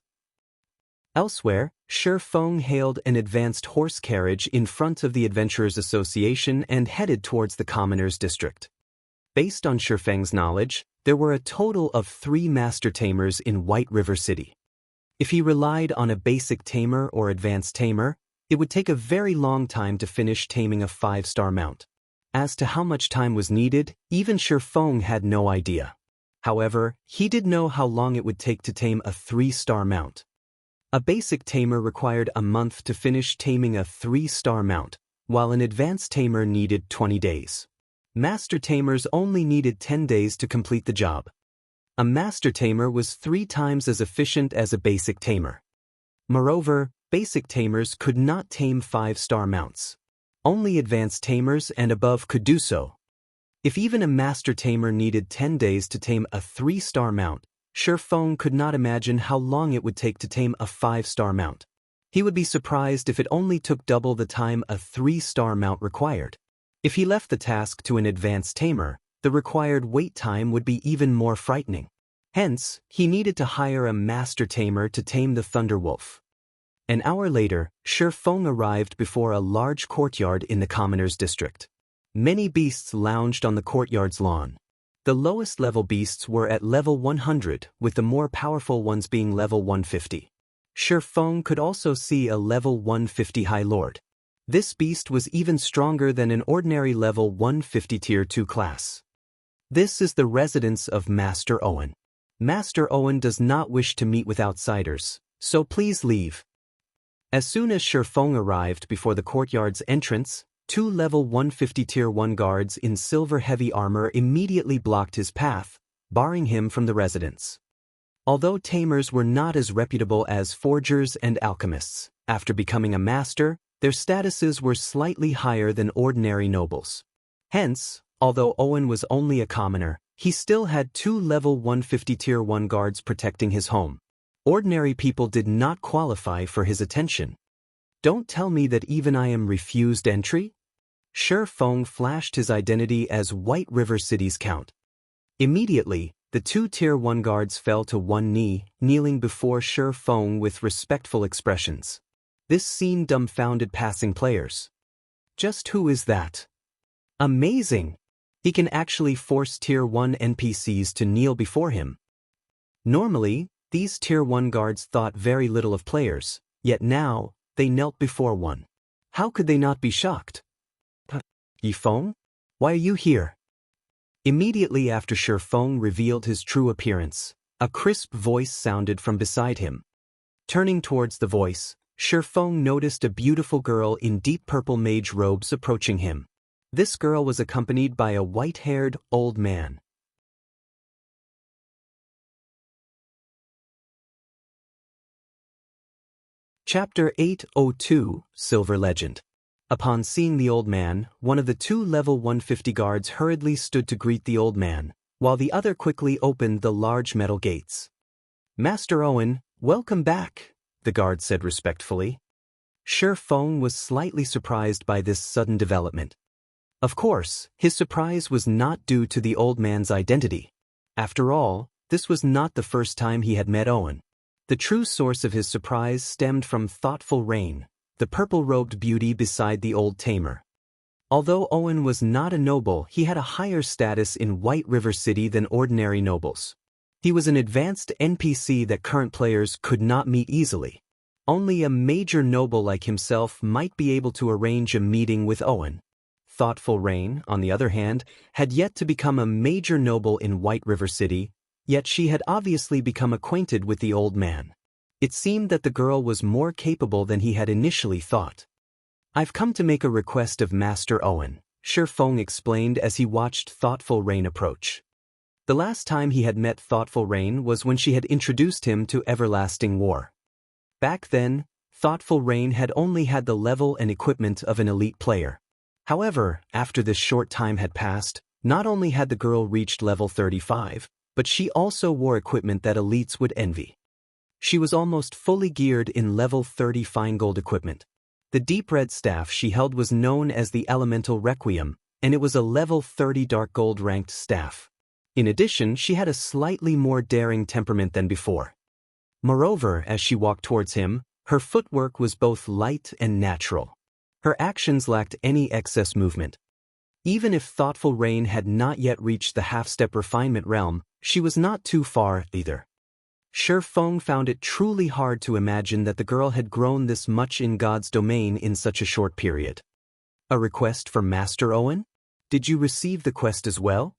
Elsewhere, Ye Feng hailed an advanced horse carriage in front of the Adventurers Association and headed towards the Commoners District. Based on Ye Feng's knowledge, there were a total of 3 master tamers in White River City. If he relied on a basic tamer or advanced tamer, it would take a very long time to finish taming a 5-star mount. As to how much time was needed, even Ye Feng had no idea. However, he did know how long it would take to tame a 3-star mount. A basic tamer required a month to finish taming a 3-star mount, while an advanced tamer needed 20 days. Master tamers only needed 10 days to complete the job. A master tamer was 3 times as efficient as a basic tamer. Moreover, basic tamers could not tame 5-star mounts. Only advanced tamers and above could do so. If even a master tamer needed 10 days to tame a 3-star mount, Shi Feng could not imagine how long it would take to tame a 5-star mount. He would be surprised if it only took double the time a 3-star mount required. If he left the task to an advanced tamer, the required wait time would be even more frightening. Hence, he needed to hire a master tamer to tame the Thunder Wolf. An hour later, Shi Feng arrived before a large courtyard in the commoner's district. Many beasts lounged on the courtyard's lawn. The lowest level beasts were at level 100, with the more powerful ones being level 150. Shi Feng could also see a level 150 High Lord. This beast was even stronger than an ordinary level 150 Tier 2 class. This is the residence of Master Owen. Master Owen does not wish to meet with outsiders, so please leave. As soon as Shi Feng arrived before the courtyard's entrance, 2 level 150 Tier 1 guards in silver heavy armor immediately blocked his path, barring him from the residence. Although tamers were not as reputable as forgers and alchemists, after becoming a master, their statuses were slightly higher than ordinary nobles. Hence, although Owen was only a commoner, he still had 2 level 150 Tier 1 guards protecting his home. Ordinary people did not qualify for his attention. Don't tell me that even I am refused entry? Shi Feng flashed his identity as White River City's count. Immediately, the 2 Tier 1 guards fell to one knee, kneeling before Shi Feng with respectful expressions. This scene dumbfounded passing players. Just who is that? Amazing! He can actually force Tier 1 NPCs to kneel before him. Normally, these Tier 1 guards thought very little of players, yet now, they knelt before one. How could they not be shocked? Ye Feng? Why are you here? Immediately after Shi Feng revealed his true appearance, a crisp voice sounded from beside him. Turning towards the voice, Shi Feng noticed a beautiful girl in deep purple mage robes approaching him. This girl was accompanied by a white-haired, old man. Chapter 802, Silver Legend. Upon seeing the old man, one of the 2 level 150 guards hurriedly stood to greet the old man, while the other quickly opened the large metal gates. Master Owen, welcome back, the guard said respectfully. Shi Feng was slightly surprised by this sudden development. Of course, his surprise was not due to the old man's identity. After all, this was not the first time he had met Owen. The true source of his surprise stemmed from Thoughtful Rain, the purple-robed beauty beside the old tamer. Although Owen was not a noble, he had a higher status in White River City than ordinary nobles. He was an advanced NPC that current players could not meet easily. Only a major noble like himself might be able to arrange a meeting with Owen. Thoughtful Rain, on the other hand, had yet to become a major noble in White River City, yet she had obviously become acquainted with the old man. It seemed that the girl was more capable than he had initially thought. I've come to make a request of Master Owen, Shi Feng explained as he watched Thoughtful Rain approach. The last time he had met Thoughtful Rain was when she had introduced him to Everlasting War. Back then, Thoughtful Rain had only had the level and equipment of an elite player. However, after this short time had passed, not only had the girl reached level 35, but she also wore equipment that elites would envy. She was almost fully geared in level 30 fine gold equipment. The deep red staff she held was known as the Elemental Requiem, and it was a level 30 dark gold ranked staff. In addition, she had a slightly more daring temperament than before. Moreover, as she walked towards him, her footwork was both light and natural. Her actions lacked any excess movement. Even if Thoughtful Rain had not yet reached the half-step refinement realm, she was not too far either. Shi Feng found it truly hard to imagine that the girl had grown this much in God's domain in such a short period. A request from Master Owen? Did you receive the quest as well?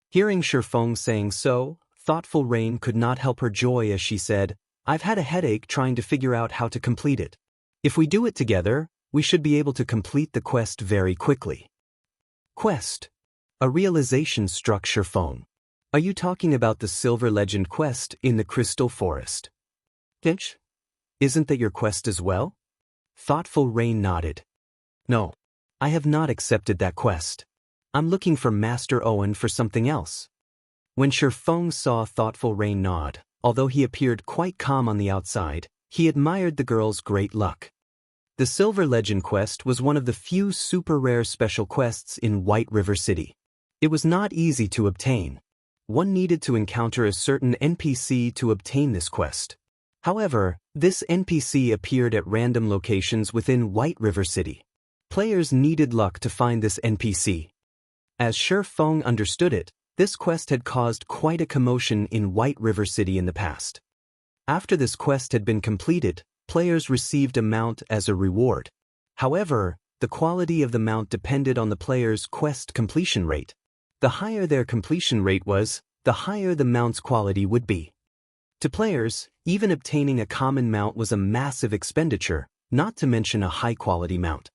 Hearing Shi Feng saying so, Thoughtful Rain could not help her joy as she said, I've had a headache trying to figure out how to complete it. If we do it together, we should be able to complete the quest very quickly. Quest. A realization struck Shi Feng. Are you talking about the Silver Legend quest in the Crystal Forest? Finch? Isn't that your quest as well? Thoughtful Rain nodded. No, I have not accepted that quest. I'm looking for Master Owen for something else. When Shi Feng saw Thoughtful Rain nod, although he appeared quite calm on the outside, he admired the girl's great luck. The Silver Legend quest was one of the few super rare special quests in White River City. It was not easy to obtain. One needed to encounter a certain NPC to obtain this quest. However, this NPC appeared at random locations within White River City. Players needed luck to find this NPC. As Shi Feng understood it, this quest had caused quite a commotion in White River City in the past. After this quest had been completed, players received a mount as a reward. However, the quality of the mount depended on the player's quest completion rate. The higher their completion rate was, the higher the mount's quality would be. To players, even obtaining a common mount was a massive expenditure, not to mention a high-quality mount.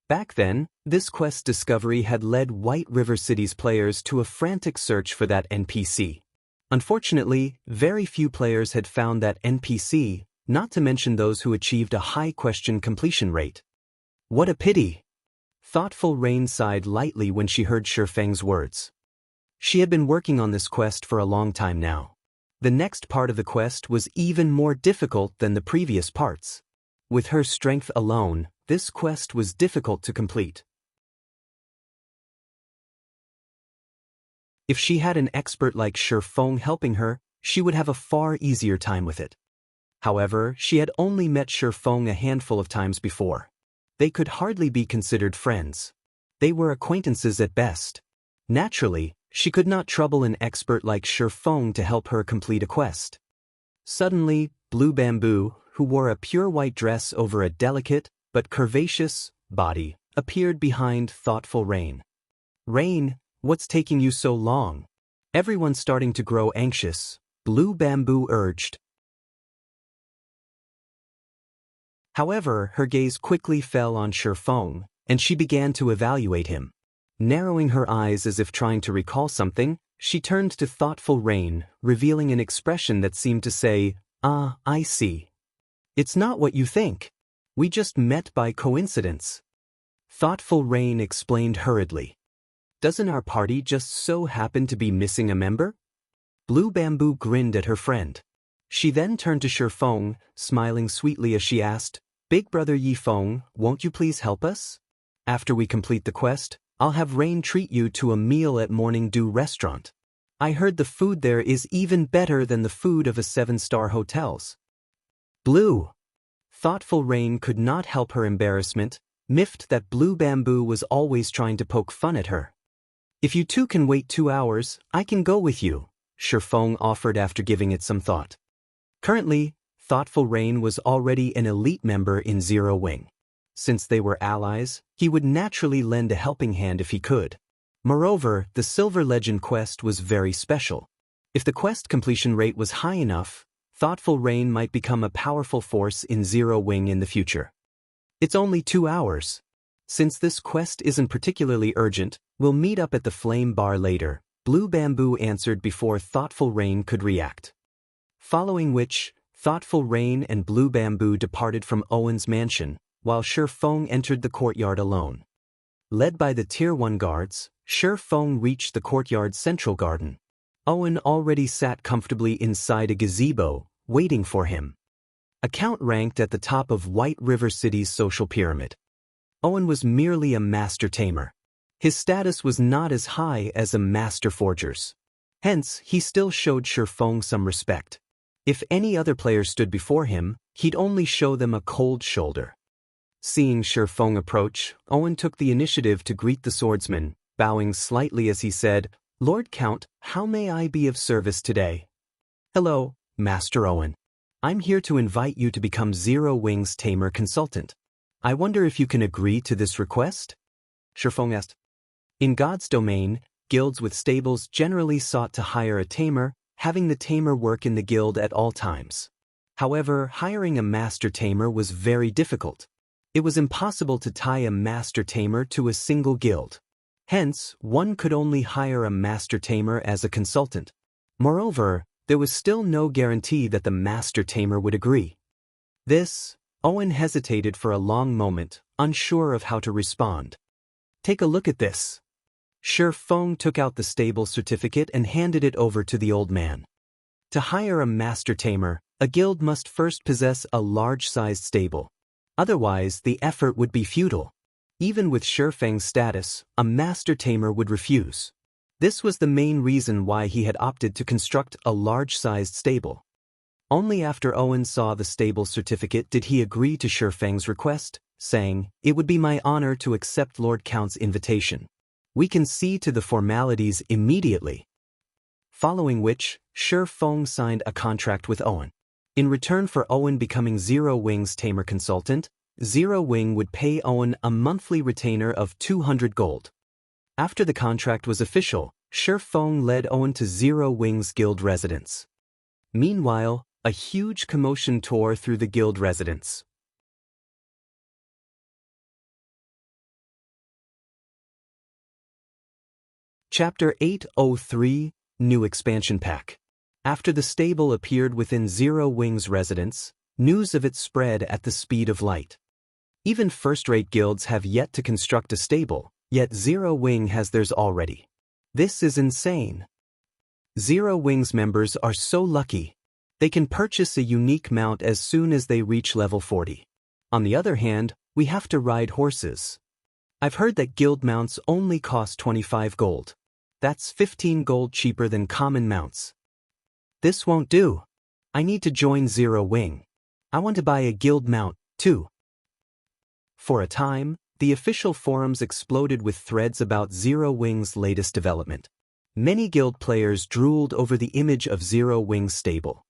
Back then, this quest discovery had led White River City's players to a frantic search for that NPC. Unfortunately, very few players had found that NPC, not to mention those who achieved a high question completion rate. What a pity! Thoughtful Rain sighed lightly when she heard Shi Feng's words. She had been working on this quest for a long time now. The next part of the quest was even more difficult than the previous parts. With her strength alone, this quest was difficult to complete. If she had an expert like Shi Feng helping her, she would have a far easier time with it. However, she had only met Shi Feng a handful of times before. They could hardly be considered friends. They were acquaintances at best. Naturally, she could not trouble an expert like Shi Feng to help her complete a quest. Suddenly, Blue Bamboo, who wore a pure white dress over a delicate but curvaceous body, appeared behind Thoughtful Rain. Rain, what's taking you so long? Everyone's starting to grow anxious, Blue Bamboo urged. However, her gaze quickly fell on Shi Feng, and she began to evaluate him. Narrowing her eyes as if trying to recall something, she turned to Thoughtful Rain, revealing an expression that seemed to say, "Ah, I see. It's not what you think. We just met by coincidence." Thoughtful Rain explained hurriedly. Doesn't our party just so happen to be missing a member? Blue Bamboo grinned at her friend. She then turned to Shi Feng, smiling sweetly as she asked, "Big brother Ye Feng, won't you please help us? After we complete the quest, I'll have Rain treat you to a meal at Morning Dew restaurant. I heard the food there is even better than the food of a 7-star hotels." Blue. Thoughtful Rain could not help her embarrassment, miffed that Blue Bamboo was always trying to poke fun at her. "If you two can wait 2 hours, I can go with you," Shi Feng offered after giving it some thought. Currently, Thoughtful Rain was already an elite member in Zero Wing. Since they were allies, he would naturally lend a helping hand if he could. Moreover, the Silver Legend quest was very special. If the quest completion rate was high enough, Thoughtful Rain might become a powerful force in Zero Wing in the future. "It's only 2 hours. Since this quest isn't particularly urgent, we'll meet up at the Flame Bar later," Blue Bamboo answered before Thoughtful Rain could react. Following which, Thoughtful Rain and Blue Bamboo departed from Owen's mansion, while Shi Feng entered the courtyard alone. Led by the Tier 1 guards, Shi Feng reached the courtyard's central garden. Owen already sat comfortably inside a gazebo, waiting for him. Account ranked at the top of White River City's social pyramid. Owen was merely a master tamer. His status was not as high as a master forger's. Hence, he still showed Shi Feng some respect. If any other player stood before him, he'd only show them a cold shoulder. Seeing Shi Feng approach, Owen took the initiative to greet the swordsman, bowing slightly as he said, "Lord Count, how may I be of service today?" "Hello, Master Owen. I'm here to invite you to become Zero Wing's tamer consultant. I wonder if you can agree to this request?" Shi Feng asked. In God's domain, guilds with stables generally sought to hire a tamer, having the tamer work in the guild at all times. However, hiring a master tamer was very difficult. It was impossible to tie a master tamer to a single guild. Hence, one could only hire a master tamer as a consultant. Moreover, there was still no guarantee that the master tamer would agree. Owen hesitated for a long moment, unsure of how to respond. "Take a look at this." Ye Feng took out the stable certificate and handed it over to the old man. To hire a master tamer, a guild must first possess a large-sized stable. Otherwise, the effort would be futile. Even with Ye Feng's status, a master tamer would refuse. This was the main reason why he had opted to construct a large-sized stable. Only after Owen saw the stable certificate did he agree to Ye Feng's request, saying, "It would be my honor to accept Lord Count's invitation. We can see to the formalities immediately." Following which, Ye Feng signed a contract with Owen. In return for Owen becoming Zero Wing's tamer consultant, Zero Wing would pay Owen a monthly retainer of 200 gold. After the contract was official, Ye Feng led Owen to Zero Wing's guild residence. Meanwhile, a huge commotion tore through the guild residence. Chapter 803, New Expansion Pack. After the stable appeared within Zero Wing's residence, news of it spread at the speed of light. Even first-rate guilds have yet to construct a stable, yet Zero Wing has theirs already. This is insane. Zero Wing's members are so lucky. They can purchase a unique mount as soon as they reach level 40. On the other hand, we have to ride horses. I've heard that guild mounts only cost 25 gold. That's 15 gold cheaper than common mounts. This won't do. I need to join Zero Wing. I want to buy a guild mount, too. For a time, the official forums exploded with threads about Zero Wing's latest development. Many guild players drooled over the image of Zero Wing's stable.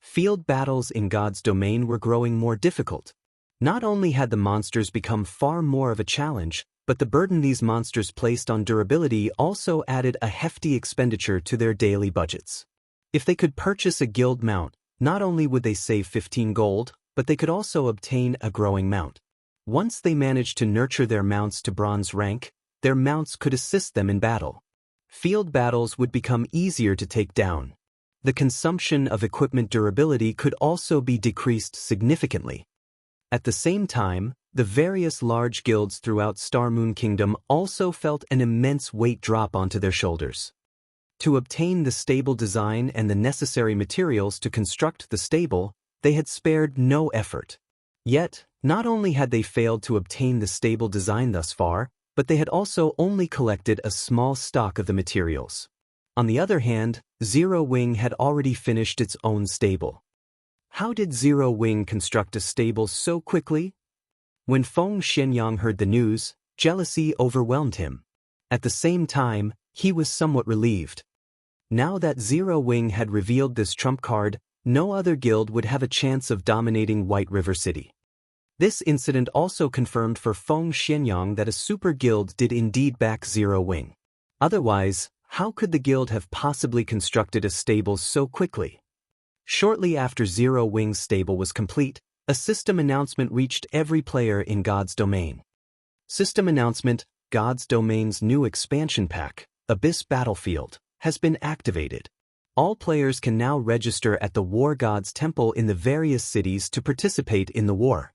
Field battles in God's domain were growing more difficult. Not only had the monsters become far more of a challenge, but the burden these monsters placed on durability also added a hefty expenditure to their daily budgets. If they could purchase a guild mount, not only would they save 15 gold, but they could also obtain a growing mount. Once they managed to nurture their mounts to bronze rank, their mounts could assist them in battle. Field battles would become easier to take down. The consumption of equipment durability could also be decreased significantly. At the same time, the various large guilds throughout Star Moon Kingdom also felt an immense weight drop onto their shoulders. To obtain the stable design and the necessary materials to construct the stable, they had spared no effort. Yet, not only had they failed to obtain the stable design thus far, but they had also only collected a small stock of the materials. On the other hand, Zero Wing had already finished its own stable. How did Zero Wing construct a stable so quickly? When Feng Xianyang heard the news, jealousy overwhelmed him. At the same time, he was somewhat relieved. Now that Zero Wing had revealed this trump card, no other guild would have a chance of dominating White River City. This incident also confirmed for Feng Xianyang that a super guild did indeed back Zero Wing. Otherwise, how could the guild have possibly constructed a stable so quickly? Shortly after Zero Wing's stable was complete, a system announcement reached every player in God's domain. System announcement: God's domain's new expansion pack, Abyss Battlefield, has been activated. All players can now register at the War God's Temple in the various cities to participate in the war.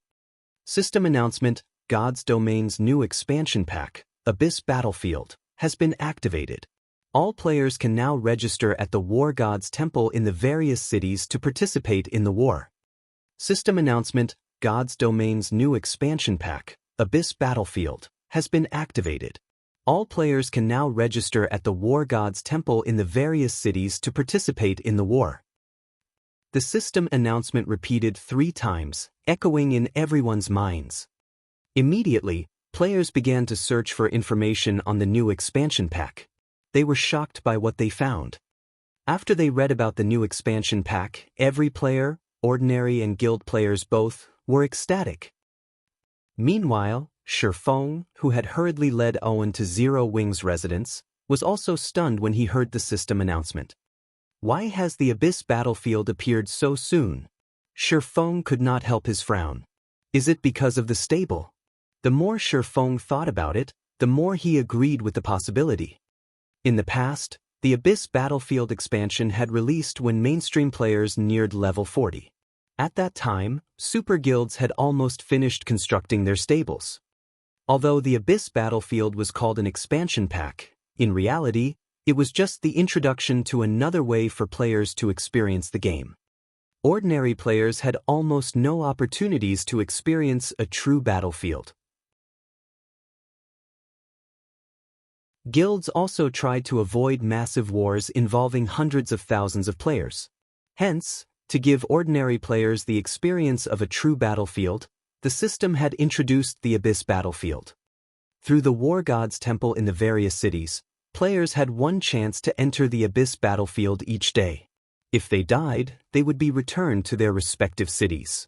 System announcement: God's domain's new expansion pack, Abyss Battlefield, has been activated. All players can now register at the War God's Temple in the various cities to participate in the war. System announcement: God's domain's new expansion pack, Abyss Battlefield, has been activated. All players can now register at the War God's Temple in the various cities to participate in the war. The system announcement repeated 3 times, echoing in everyone's minds. Immediately, players began to search for information on the new expansion pack. They were shocked by what they found. After they read about the new expansion pack, every player, ordinary and guild players both, were ecstatic. Meanwhile, Ye Feng, who had hurriedly led Owen to Zero Wing's residence, was also stunned when he heard the system announcement. Why has the Abyss Battlefield appeared so soon? Ye Feng could not help his frown. Is it because of the stable? The more Ye Feng thought about it, the more he agreed with the possibility. In the past, the Abyss Battlefield expansion had released when mainstream players neared level 40. At that time, super guilds had almost finished constructing their stables. Although the Abyss Battlefield was called an expansion pack, In reality, it was just the introduction to another way for players to experience the game. Ordinary players had almost no opportunities to experience a true battlefield. Guilds also tried to avoid massive wars involving hundreds of thousands of players. Hence, to give ordinary players the experience of a true battlefield, the system had introduced the Abyss battlefield. Through the War God's Temple in the various cities, players had one chance to enter the Abyss battlefield each day. If they died, they would be returned to their respective cities.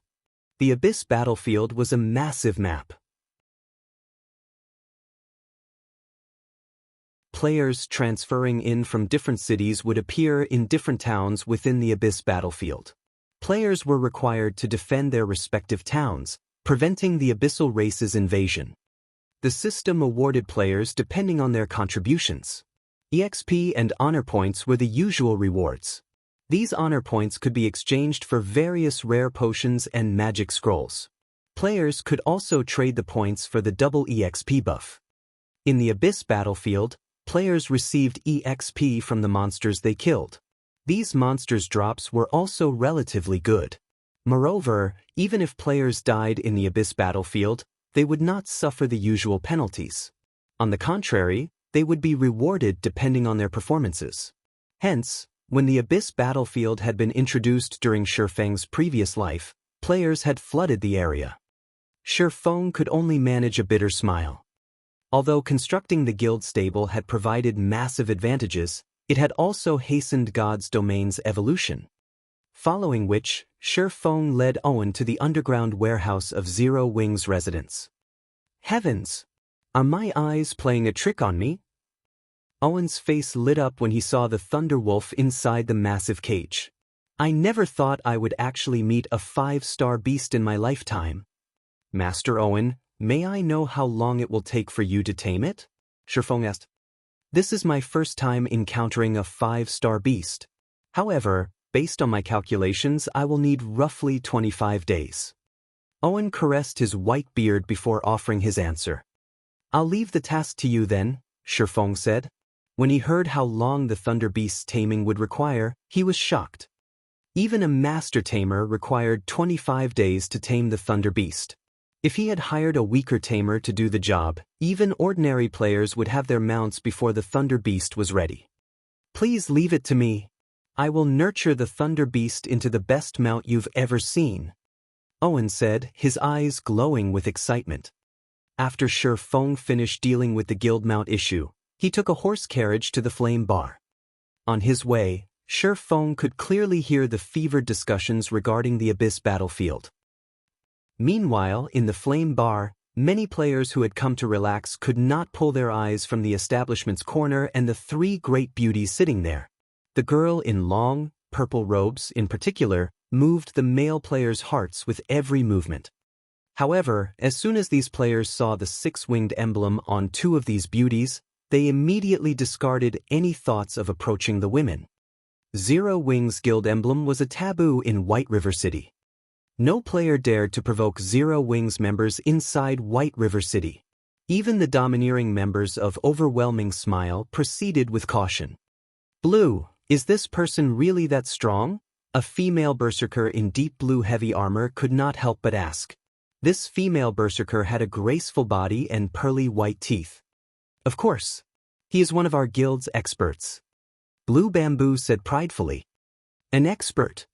The Abyss battlefield was a massive map. Players transferring in from different cities would appear in different towns within the Abyss battlefield. Players were required to defend their respective towns, preventing the abyssal race's invasion. The system awarded players depending on their contributions. EXP and honor points were the usual rewards. These honor points could be exchanged for various rare potions and magic scrolls. Players could also trade the points for the double EXP buff. In the Abyss battlefield, players received EXP from the monsters they killed. These monsters' drops were also relatively good. Moreover, even if players died in the Abyss battlefield, they would not suffer the usual penalties. On the contrary, they would be rewarded depending on their performances. Hence, when the Abyss battlefield had been introduced during Ye Feng's previous life, players had flooded the area. Ye Feng could only manage a bitter smile. Although constructing the guild stable had provided massive advantages, it had also hastened God's domain's evolution. Following which, Ye Feng led Owen to the underground warehouse of Zero Wing's residence. Heavens! Are my eyes playing a trick on me? Owen's face lit up when he saw the Thunder Wolf inside the massive cage. I never thought I would actually meet a 5-star beast in my lifetime. Master Owen, may I know how long it will take for you to tame it? Ye Feng asked. This is my first time encountering a 5-star beast. However, based on my calculations, I will need roughly 25 days. Owen caressed his white beard before offering his answer. I'll leave the task to you then, Ye Feng said. When he heard how long the Thunder Beast's taming would require, he was shocked. Even a master tamer required 25 days to tame the Thunder Beast. If he had hired a weaker tamer to do the job, even ordinary players would have their mounts before the Thunder Beast was ready. Please leave it to me. I will nurture the Thunder Beast into the best mount you've ever seen, Owen said, his eyes glowing with excitement. After Ye Feng finished dealing with the guild mount issue, he took a horse carriage to the Flame Bar. On his way, Ye Feng could clearly hear the fevered discussions regarding the Abyss battlefield. Meanwhile, in the Flame Bar, many players who had come to relax could not pull their eyes from the establishment's corner and the 3 great beauties sitting there. The girl in long, purple robes, in particular, moved the male players' hearts with every movement. However, as soon as these players saw the 6-winged emblem on 2 of these beauties, they immediately discarded any thoughts of approaching the women. Zero Wing's guild emblem was a taboo in White River City. No player dared to provoke Zero Wing's members inside White River City. Even the domineering members of Overwhelming Smile proceeded with caution. Blue, is this person really that strong? A female berserker in deep blue heavy armor could not help but ask. This female berserker had a graceful body and pearly white teeth. Of course. He is one of our guild's experts. Blue Bamboo said pridefully. An expert.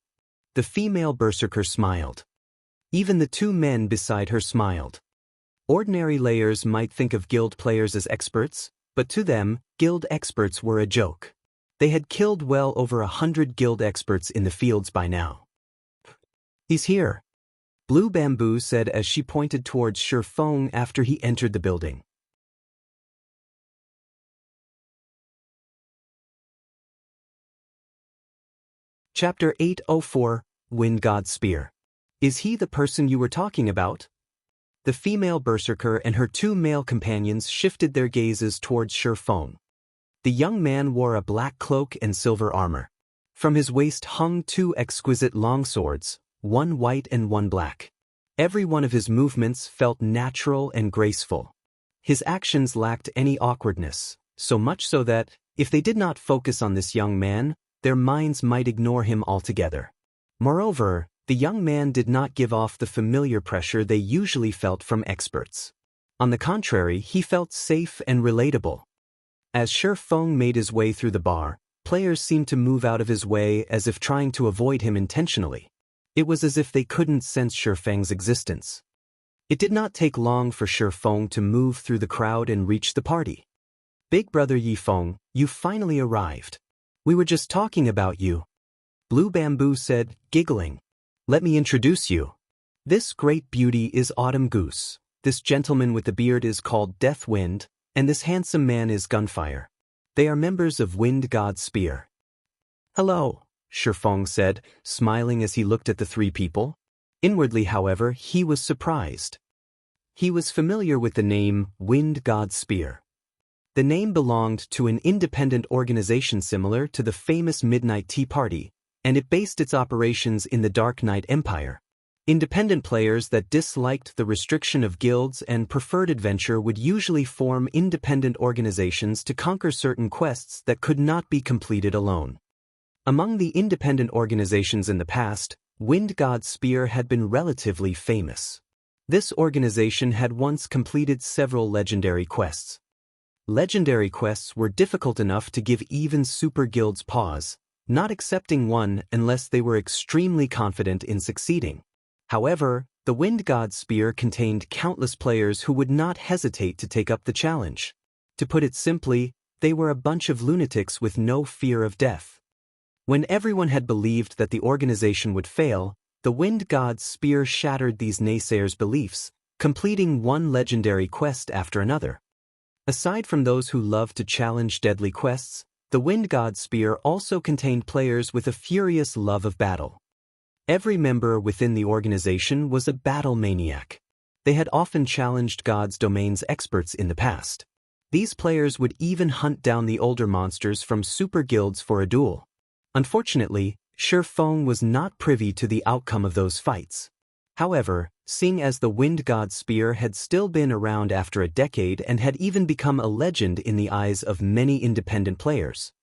The female berserker smiled. Even the 2 men beside her smiled. Ordinary layers might think of guild players as experts, but to them, guild experts were a joke. They had killed well over 100 guild experts in the fields by now. He's here, Blue Bamboo said as she pointed towards Ye Feng after he entered the building. Chapter 804, Wind God's Spear. Is he the person you were talking about? The female berserker and her 2 male companions shifted their gazes towards Ye Feng. The young man wore a black cloak and silver armor. From his waist hung 2 exquisite longswords, one white and one black. Every one of his movements felt natural and graceful. His actions lacked any awkwardness, so much so that, if they did not focus on this young man, their minds might ignore him altogether. Moreover, the young man did not give off the familiar pressure they usually felt from experts. On the contrary, he felt safe and relatable. As Ye Feng made his way through the bar, players seemed to move out of his way as if trying to avoid him intentionally. It was as if they couldn't sense Ye Feng's existence. It did not take long for Ye Feng to move through the crowd and reach the party. "Big brother Ye Feng, you finally arrived. We were just talking about you," Blue Bamboo said, giggling. "Let me introduce you. This great beauty is Autumn Goose, this gentleman with the beard is called Death Wind, and this handsome man is Gunfire. They are members of Wind God Spear." "Hello," Ye Feng said, smiling as he looked at the three people. Inwardly, however, he was surprised. He was familiar with the name Wind God Spear. The name belonged to an independent organization similar to the famous Midnight Tea Party, and it based its operations in the Dark Knight Empire. Independent players that disliked the restriction of guilds and preferred adventure would usually form independent organizations to conquer certain quests that could not be completed alone. Among the independent organizations in the past, Wind God Spear had been relatively famous. This organization had once completed several legendary quests. Legendary quests were difficult enough to give even super guilds pause, not accepting one unless they were extremely confident in succeeding. However, the Wind God Spear contained countless players who would not hesitate to take up the challenge. To put it simply, they were a bunch of lunatics with no fear of death. When everyone had believed that the organization would fail, the Wind God Spear shattered these naysayers' beliefs, completing one legendary quest after another. Aside from those who loved to challenge deadly quests, the Wind God Spear also contained players with a furious love of battle. Every member within the organization was a battle maniac. They had often challenged God's domain's experts in the past. These players would even hunt down the older monsters from super guilds for a duel. Unfortunately, Ye Feng was not privy to the outcome of those fights. However, seeing as the Wind God Spear had still been around after a decade and had even become a legend in the eyes of many independent players.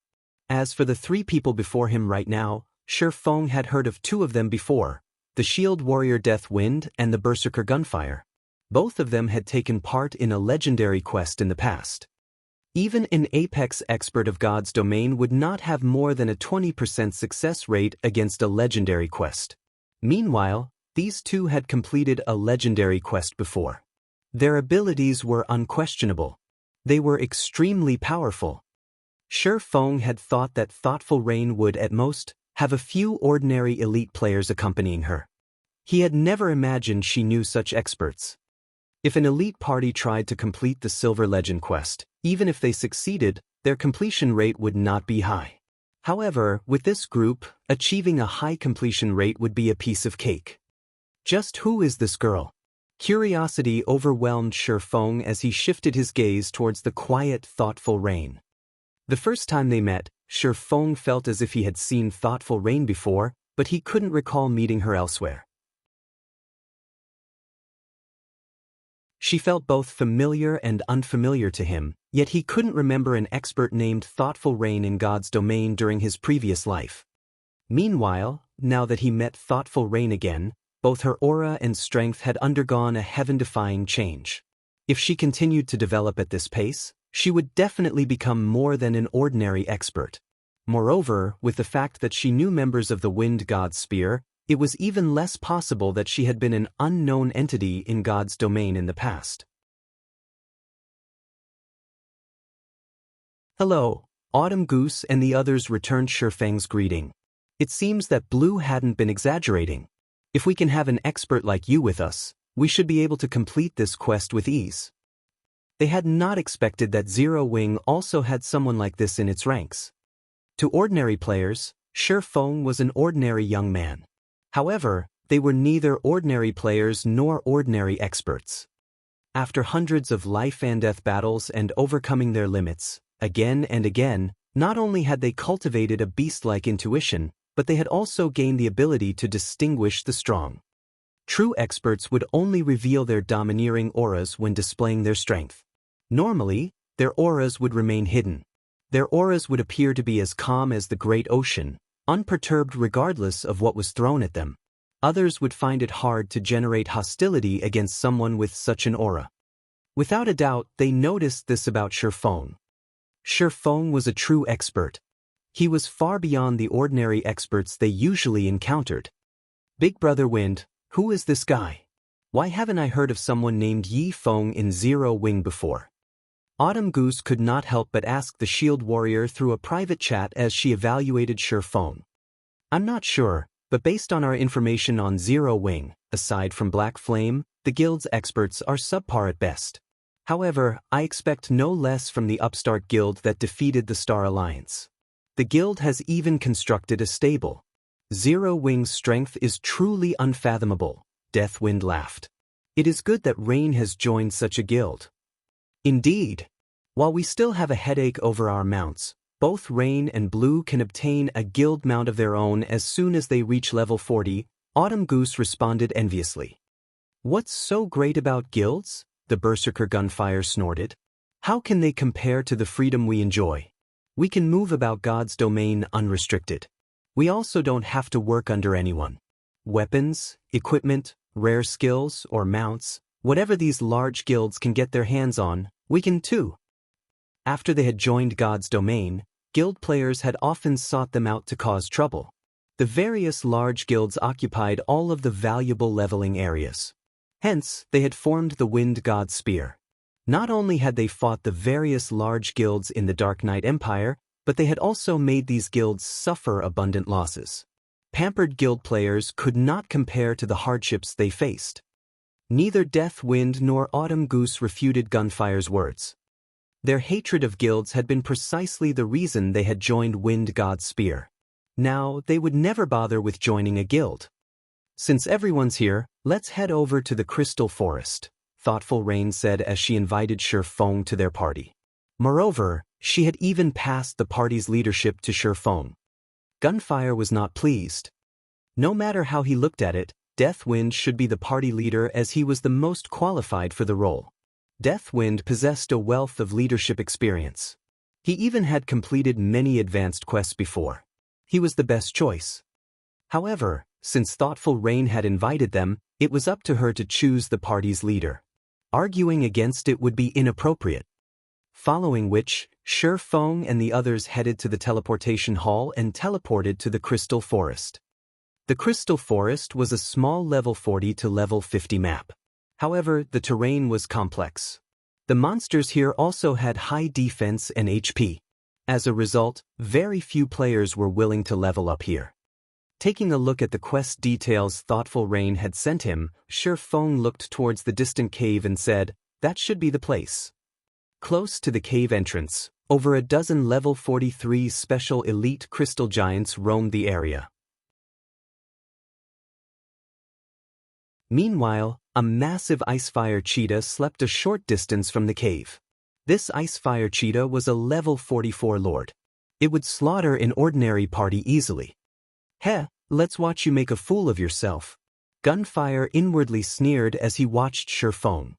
As for the three people before him right now, Ye Feng had heard of two of them before, the Shield Warrior Death Wind and the Berserker Gunfire. Both of them had taken part in a legendary quest in the past. Even an apex expert of God's domain would not have more than a 20% success rate against a legendary quest. Meanwhile, these two had completed a legendary quest before. Their abilities were unquestionable. They were extremely powerful. Ye Feng had thought that Thoughtful Rain would, at most, have a few ordinary elite players accompanying her. He had never imagined she knew such experts. If an elite party tried to complete the Silver Legend quest, even if they succeeded, their completion rate would not be high. However, with this group, achieving a high completion rate would be a piece of cake. Just who is this girl? Curiosity overwhelmed Ye Feng as he shifted his gaze towards the quiet, Thoughtful Rain. The first time they met, Ye Feng felt as if he had seen Thoughtful Rain before, but he couldn't recall meeting her elsewhere. She felt both familiar and unfamiliar to him, yet he couldn't remember an expert named Thoughtful Rain in God's domain during his previous life. Meanwhile, now that he met Thoughtful Rain again, both her aura and strength had undergone a heaven-defying change. If she continued to develop at this pace, she would definitely become more than an ordinary expert. Moreover, with the fact that she knew members of the Wind God Spear, it was even less possible that she had been an unknown entity in God's domain in the past. "Hello," Autumn Goose and the others returned Ye Feng's greeting. It seems that Blue hadn't been exaggerating. If we can have an expert like you with us, we should be able to complete this quest with ease. They had not expected that Zero Wing also had someone like this in its ranks. To ordinary players, Ye Feng was an ordinary young man. However, they were neither ordinary players nor ordinary experts. After hundreds of life-and-death battles and overcoming their limits, again and again, not only had they cultivated a beast-like intuition, but they had also gained the ability to distinguish the strong. True experts would only reveal their domineering auras when displaying their strength. Normally, their auras would remain hidden. Their auras would appear to be as calm as the great ocean, unperturbed regardless of what was thrown at them. Others would find it hard to generate hostility against someone with such an aura. Without a doubt, they noticed this about Ye Feng. Ye Feng was a true expert. He was far beyond the ordinary experts they usually encountered. Big Brother Wind, who is this guy? Why haven't I heard of someone named Ye Feng in Zero Wing before? Autumn Goose could not help but ask the shield warrior through a private chat as she evaluated Ye Feng. I'm not sure, but based on our information on Zero Wing, aside from Black Flame, the guild's experts are subpar at best. However, I expect no less from the upstart guild that defeated the Star Alliance. The guild has even constructed a stable. Zero Wing's strength is truly unfathomable, Deathwind laughed. It is good that Rain has joined such a guild. Indeed. While we still have a headache over our mounts, both Rain and Blue can obtain a guild mount of their own as soon as they reach level 40, Autumn Goose responded enviously. What's so great about guilds? The Berserker Gunfire snorted. How can they compare to the freedom we enjoy? We can move about God's domain unrestricted. We also don't have to work under anyone. Weapons, equipment, rare skills, or mounts, whatever these large guilds can get their hands on, we can too. After they had joined God's domain, guild players had often sought them out to cause trouble. The various large guilds occupied all of the valuable leveling areas. Hence, they had formed the Wind God Spear. Not only had they fought the various large guilds in the Dark Knight Empire, but they had also made these guilds suffer abundant losses. Pampered guild players could not compare to the hardships they faced. Neither Deathwind nor Autumn Goose refuted Gunfire's words. Their hatred of guilds had been precisely the reason they had joined Wind God Spear. Now, they would never bother with joining a guild. Since everyone's here, let's head over to the Crystal Forest, Thoughtful Rain said as she invited Ye Feng to their party. Moreover, she had even passed the party's leadership to Ye Feng. Gunfire was not pleased. No matter how he looked at it, Deathwind should be the party leader as he was the most qualified for the role. Deathwind possessed a wealth of leadership experience. He even had completed many advanced quests before. He was the best choice. However, since Thoughtful Rain had invited them, it was up to her to choose the party's leader. Arguing against it would be inappropriate. Following which, Ye Feng and the others headed to the teleportation hall and teleported to the Crystal Forest. The Crystal Forest was a small level 40 to level 50 map. However, the terrain was complex. The monsters here also had high defense and HP. As a result, very few players were willing to level up here. Taking a look at the quest details Thoughtful Rain had sent him, Ye Feng looked towards the distant cave and said, "That should be the place." Close to the cave entrance, over a dozen level 43 special elite crystal giants roamed the area. Meanwhile, a massive Icefire cheetah slept a short distance from the cave. This Icefire cheetah was a level 44 lord. It would slaughter an ordinary party easily. "Heh, let's watch you make a fool of yourself." Gunfire inwardly sneered as he watched Ye Feng.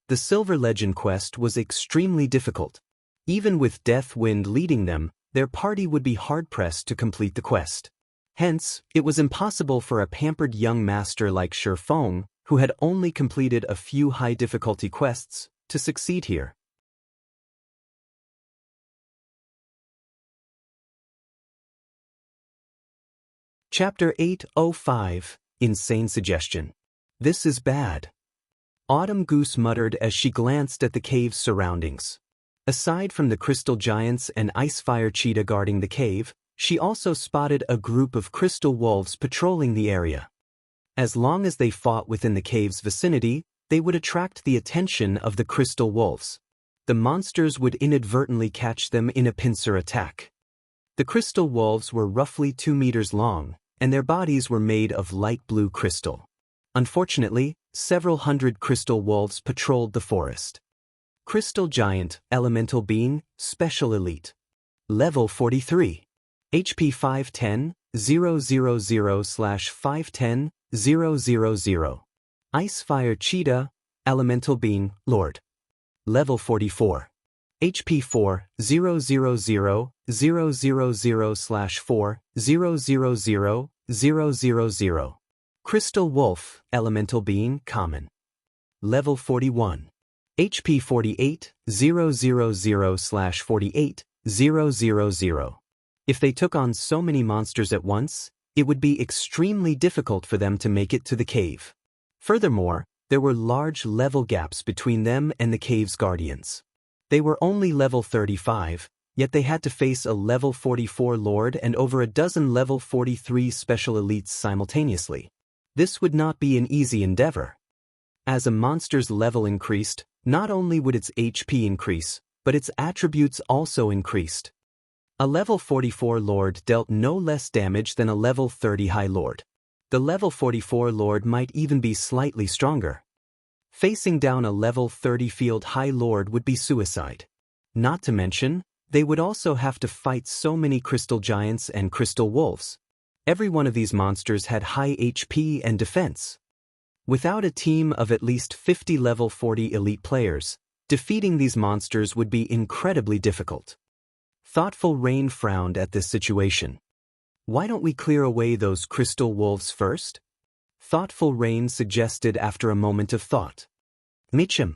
The Silver Legend quest was extremely difficult. Even with Deathwind leading them, their party would be hard-pressed to complete the quest. Hence, it was impossible for a pampered young master like Ye Feng, who had only completed a few high-difficulty quests, to succeed here. Chapter 805, Insane Suggestion. This is bad. Autumn Goose muttered as she glanced at the cave's surroundings. Aside from the crystal giants and Icefire cheetah guarding the cave, she also spotted a group of crystal wolves patrolling the area. As long as they fought within the cave's vicinity, they would attract the attention of the crystal wolves. The monsters would inadvertently catch them in a pincer attack. The crystal wolves were roughly 2 meters long, and their bodies were made of light blue crystal. Unfortunately, several hundred crystal wolves patrolled the forest. Crystal Giant, Elemental Being, Special Elite. Level 43. HP 510, 000/510, 000. Icefire Cheetah, Elemental Being, Lord. Level 44. HP 4:000/4:000/000. Crystal Wolf, Elemental Being, Common. Level 41. HP 48:000/48:000. If they took on so many monsters at once, it would be extremely difficult for them to make it to the cave. Furthermore, there were large level gaps between them and the cave's guardians. They were only level 35, yet they had to face a level 44 Lord and over a dozen level 43 special elites simultaneously. This would not be an easy endeavor. As a monster's level increased, not only would its HP increase, but its attributes also increased. A level 44 Lord dealt no less damage than a level 30 High Lord. The level 44 Lord might even be slightly stronger. Facing down a level 30 Field High Lord would be suicide. Not to mention, they would also have to fight so many Crystal Giants and Crystal Wolves. Every one of these monsters had high HP and defense. Without a team of at least 50 level 40 elite players, defeating these monsters would be incredibly difficult. Thoughtful Rain frowned at this situation. Why don't we clear away those Crystal Wolves first? Thoughtful Rain suggested after a moment of thought. Mitchum,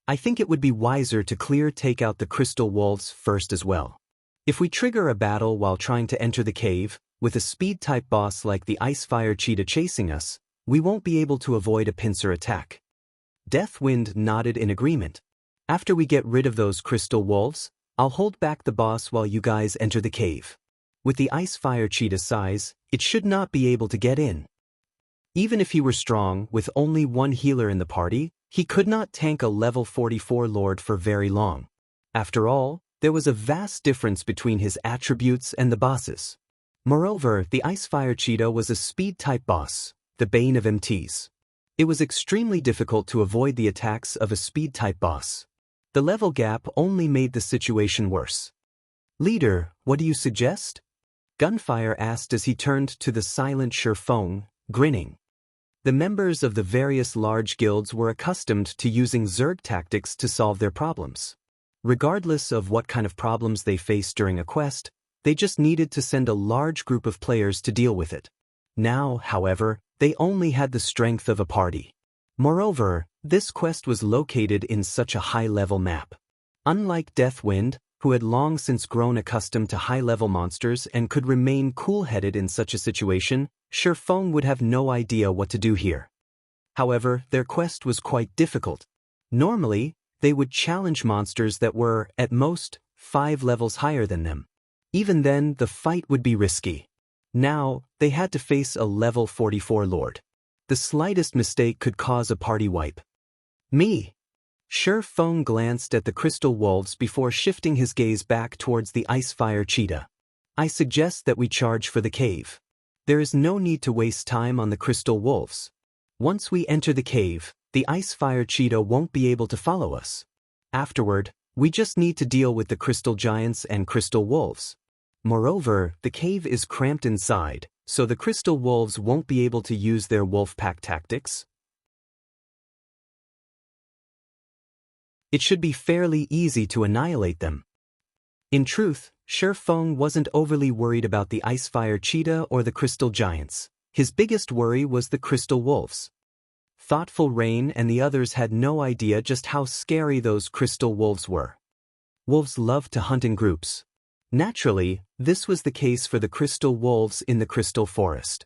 I think it would be wiser to take out the Crystal Wolves first as well. If we trigger a battle while trying to enter the cave, with a speed-type boss like the Ice-Fire Cheetah chasing us, we won't be able to avoid a pincer attack. Deathwind nodded in agreement. After we get rid of those Crystal Wolves, I'll hold back the boss while you guys enter the cave. With the Ice-Fire Cheetah's size, it should not be able to get in. Even if he were strong, with only one healer in the party, he could not tank a level 44 Lord for very long. After all, there was a vast difference between his attributes and the boss's. Moreover, the Ice-Fire Cheetah was a speed-type boss, the bane of MTs. It was extremely difficult to avoid the attacks of a speed-type boss. The level gap only made the situation worse. Leader, what do you suggest? Gunfire asked as he turned to the silent Ye Feng, grinning. The members of the various large guilds were accustomed to using Zerg tactics to solve their problems. Regardless of what kind of problems they faced during a quest, they just needed to send a large group of players to deal with it. Now, however, they only had the strength of a party. Moreover, this quest was located in such a high-level map. Unlike Deathwind, who had long since grown accustomed to high-level monsters and could remain cool-headed in such a situation, Ye Feng would have no idea what to do here. However, their quest was quite difficult. Normally, they would challenge monsters that were, at most, 5 levels higher than them. Even then, the fight would be risky. Now, they had to face a level 44 Lord. The slightest mistake could cause a party wipe. Me. Ye Feng glanced at the Crystal Wolves before shifting his gaze back towards the Ice-Fire Cheetah. I suggest that we charge for the cave. There is no need to waste time on the Crystal Wolves. Once we enter the cave, the Ice-Fire Cheetah won't be able to follow us. Afterward, we just need to deal with the Crystal Giants and Crystal Wolves. Moreover, the cave is cramped inside, so the Crystal Wolves won't be able to use their wolf pack tactics. It should be fairly easy to annihilate them. In truth, Ye Feng wasn't overly worried about the Ice-Fire Cheetah or the Crystal Giants. His biggest worry was the Crystal Wolves. Thoughtful Rain and the others had no idea just how scary those Crystal Wolves were. Wolves love to hunt in groups. Naturally, this was the case for the Crystal Wolves in the Crystal Forest.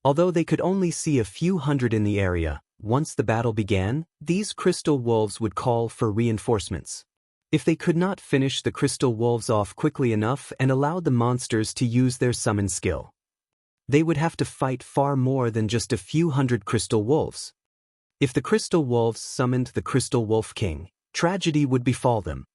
Although they could only see a few hundred in the area, once the battle began, these Crystal Wolves would call for reinforcements. If they could not finish the Crystal Wolves off quickly enough and allowed the monsters to use their summon skill, they would have to fight far more than just a few hundred Crystal Wolves. If the Crystal Wolves summoned the Crystal Wolf King, tragedy would befall them.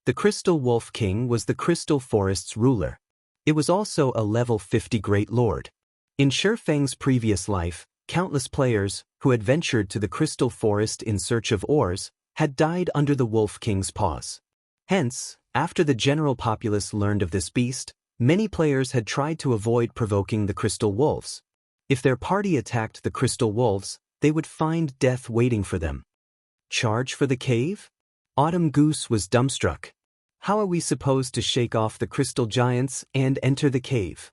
The Crystal Wolf King was the Crystal Forest's ruler. It was also a level 50 Great Lord. In Ye Feng's previous life, countless players, who had ventured to the Crystal Forest in search of ores, had died under the Wolf King's paws. Hence, after the general populace learned of this beast, many players had tried to avoid provoking the Crystal Wolves. If their party attacked the Crystal Wolves, they would find death waiting for them. Charge for the cave? Autumn Goose was dumbstruck. How are we supposed to shake off the crystal giants and enter the cave?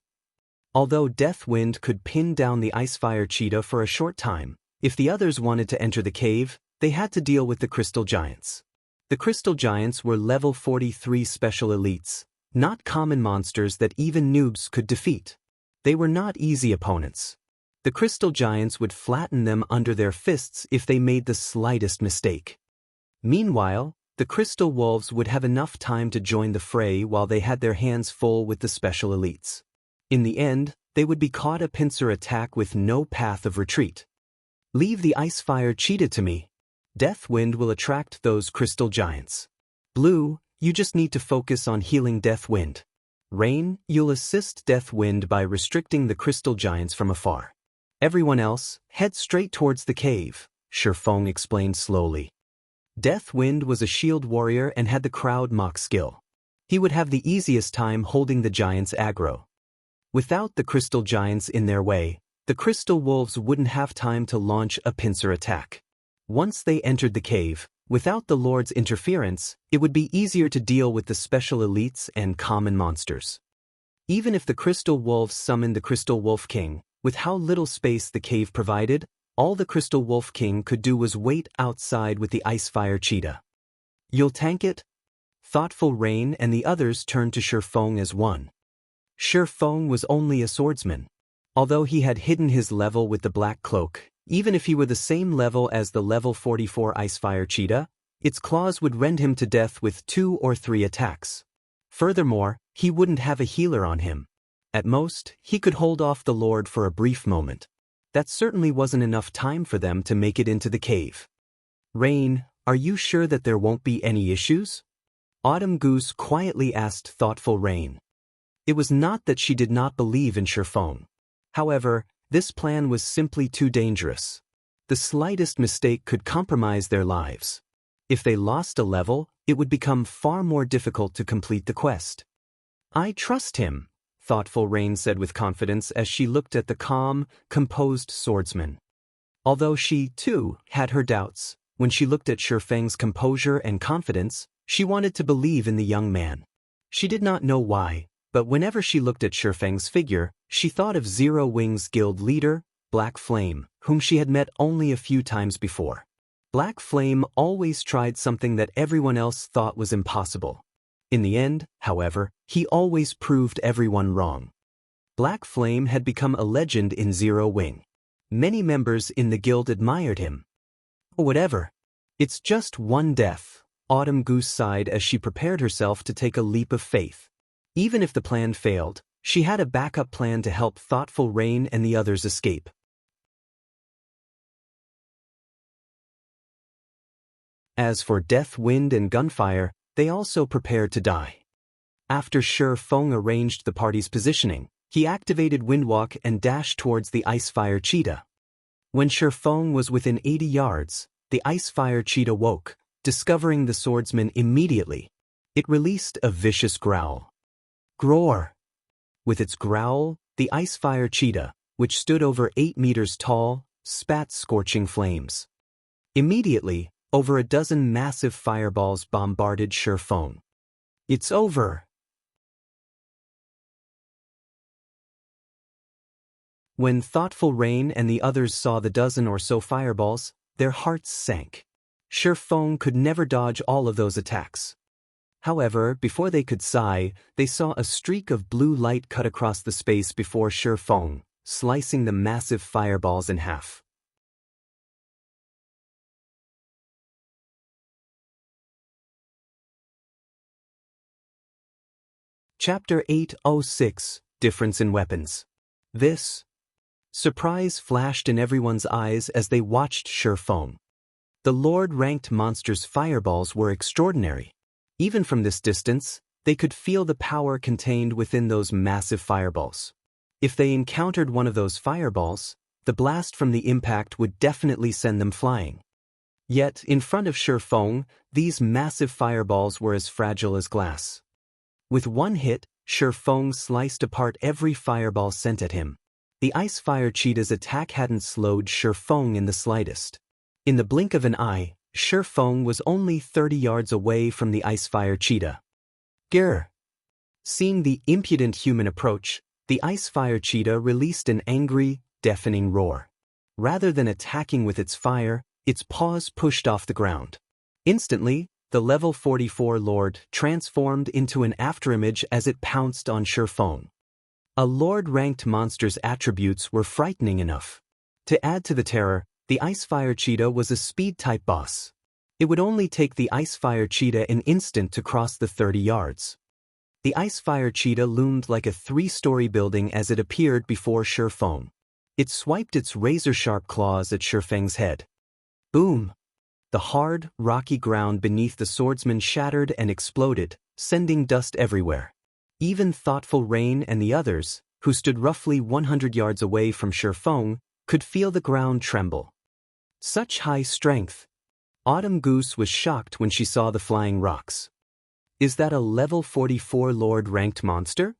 Although Deathwind could pin down the Icefire Cheetah for a short time, if the others wanted to enter the cave, they had to deal with the crystal giants. The crystal giants were level 43 special elites, not common monsters that even noobs could defeat. They were not easy opponents. The crystal giants would flatten them under their fists if they made the slightest mistake. Meanwhile, the crystal wolves would have enough time to join the fray while they had their hands full with the special elites. In the end, they would be caught a pincer attack with no path of retreat. Leave the Icefire Cheetah to me. Deathwind will attract those crystal giants. Blue, you just need to focus on healing Deathwind. Rain, you'll assist Deathwind by restricting the crystal giants from afar. Everyone else, head straight towards the cave, Ye Feng explained slowly. Deathwind was a shield warrior and had the crowd mock skill. He would have the easiest time holding the giants aggro. Without the crystal giants in their way, the crystal wolves wouldn't have time to launch a pincer attack. Once they entered the cave, without the Lord's interference, it would be easier to deal with the special elites and common monsters. Even if the crystal wolves summoned the Crystal Wolf King, with how little space the cave provided, all the Crystal Wolf King could do was wait outside with the Icefire Cheetah. You'll tank it? Thoughtful Rain and the others turned to Ye Feng as one. Ye Feng was only a swordsman. Although he had hidden his level with the black cloak, even if he were the same level as the level 44 Icefire Cheetah, its claws would rend him to death with 2 or 3 attacks. Furthermore, he wouldn't have a healer on him. At most, he could hold off the Lord for a brief moment. That certainly wasn't enough time for them to make it into the cave. Rain, are you sure that there won't be any issues? Autumn Goose quietly asked thoughtful Rain. It was not that she did not believe in Ye Feng. However, this plan was simply too dangerous. The slightest mistake could compromise their lives. If they lost a level, it would become far more difficult to complete the quest. I trust him, thoughtful Rain said with confidence as she looked at the calm, composed swordsman. Although she, too, had her doubts, when she looked at Ye Feng's composure and confidence, she wanted to believe in the young man. She did not know why, but whenever she looked at Ye Feng's figure, she thought of Zero Wings Guild leader, Black Flame, whom she had met only a few times before. Black Flame always tried something that everyone else thought was impossible. In the end, however, he always proved everyone wrong. Black Flame had become a legend in Zero Wing. Many members in the guild admired him. Whatever. It's just one death, Autumn Goose sighed as she prepared herself to take a leap of faith. Even if the plan failed, she had a backup plan to help thoughtful Rain and the others escape. As for Death, Wind, and Gunfire, they also prepared to die. After Ye Feng arranged the party's positioning, he activated Windwalk and dashed towards the Icefire Cheetah. When Ye Feng was within 80 yards, the Icefire Cheetah woke, discovering the swordsman immediately. It released a vicious growl. Groar! With its growl, the Icefire Cheetah, which stood over 8 meters tall, spat scorching flames. Immediately, over a dozen massive fireballs bombarded Ye Feng. It's over! When thoughtful Rain and the others saw the dozen or so fireballs, their hearts sank. Ye Feng could never dodge all of those attacks. However, before they could sigh, they saw a streak of blue light cut across the space before Ye Feng, slicing the massive fireballs in half. Chapter 806, Difference in Weapons. This surprise flashed in everyone's eyes as they watched Ye Feng. The Lord-ranked monster's fireballs were extraordinary. Even from this distance, they could feel the power contained within those massive fireballs. If they encountered one of those fireballs, the blast from the impact would definitely send them flying. Yet, in front of Ye Feng, these massive fireballs were as fragile as glass. With one hit, Ye Feng sliced apart every fireball sent at him. The Icefire Cheetah's attack hadn't slowed Ye Feng in the slightest. In the blink of an eye, Ye Feng was only 30 yards away from the Icefire Cheetah. Grr! Seeing the impudent human approach, the Icefire Cheetah released an angry, deafening roar. Rather than attacking with its fire, its paws pushed off the ground. Instantly, the level 44 Lord transformed into an afterimage as it pounced on Ye Feng. A Lord-ranked monster's attributes were frightening enough. To add to the terror, the Icefire Cheetah was a speed-type boss. It would only take the Icefire Cheetah an instant to cross the 30 yards. The Icefire Cheetah loomed like a 3-story building as it appeared before Ye Feng. It swiped its razor-sharp claws at Ye Feng's head. Boom! The hard, rocky ground beneath the swordsman shattered and exploded, sending dust everywhere. Even Thoughtful Rain and the others, who stood roughly 100 yards away from Ye Feng, could feel the ground tremble. Such high strength! Autumn Goose was shocked when she saw the flying rocks. Is that a level 44 Lord-ranked monster?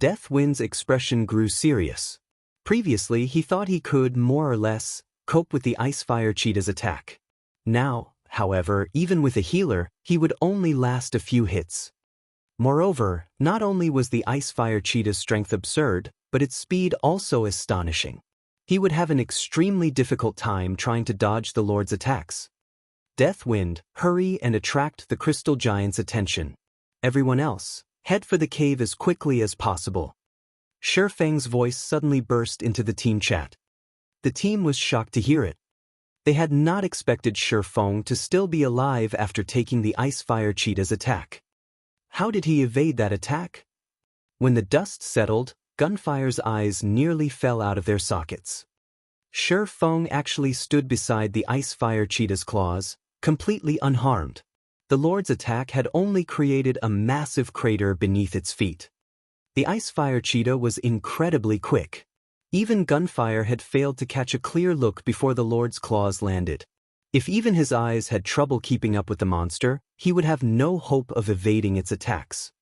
Deathwind's expression grew serious. Previously, he thought he could, more or less, cope with the Icefire Cheetah's attack. Now, however, even with a healer, he would only last a few hits. Moreover, not only was the Icefire Cheetah's strength absurd, but its speed also astonishing. He would have an extremely difficult time trying to dodge the Lord's attacks. Deathwind, hurry and attract the Crystal Giant's attention. Everyone else, head for the cave as quickly as possible. Ye Feng's voice suddenly burst into the team chat. The team was shocked to hear it. They had not expected Ye Feng to still be alive after taking the Icefire Cheetah's attack. How did he evade that attack? When the dust settled, Gunfire's eyes nearly fell out of their sockets. Ye Feng actually stood beside the Icefire Cheetah's claws, completely unharmed. The Lord's attack had only created a massive crater beneath its feet. The Icefire Cheetah was incredibly quick. Even Gunfire had failed to catch a clear look before the Lord's claws landed. If even his eyes had trouble keeping up with the monster, he would have no hope of evading its attacks.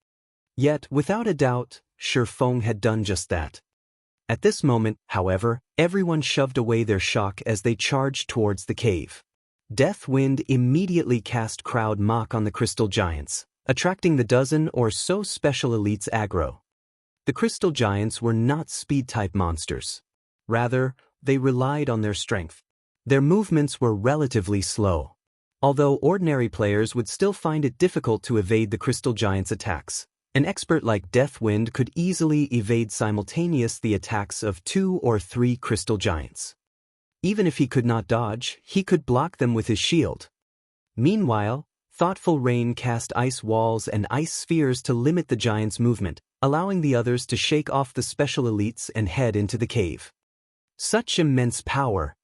Yet, without a doubt, Ye Feng had done just that. At this moment, however, everyone shoved away their shock as they charged towards the cave. Deathwind immediately cast Crowd Mock on the Crystal Giants, attracting the dozen or so special elites aggro. The Crystal Giants were not speed-type monsters. Rather, they relied on their strength. Their movements were relatively slow. Although ordinary players would still find it difficult to evade the Crystal Giants' attacks, an expert like Deathwind could easily evade simultaneously the attacks of 2 or 3 Crystal Giants. Even if he could not dodge, he could block them with his shield. Meanwhile, Thoughtful Rain cast ice walls and ice spheres to limit the giants' movement, allowing the others to shake off the special elites and head into the cave. Such immense power!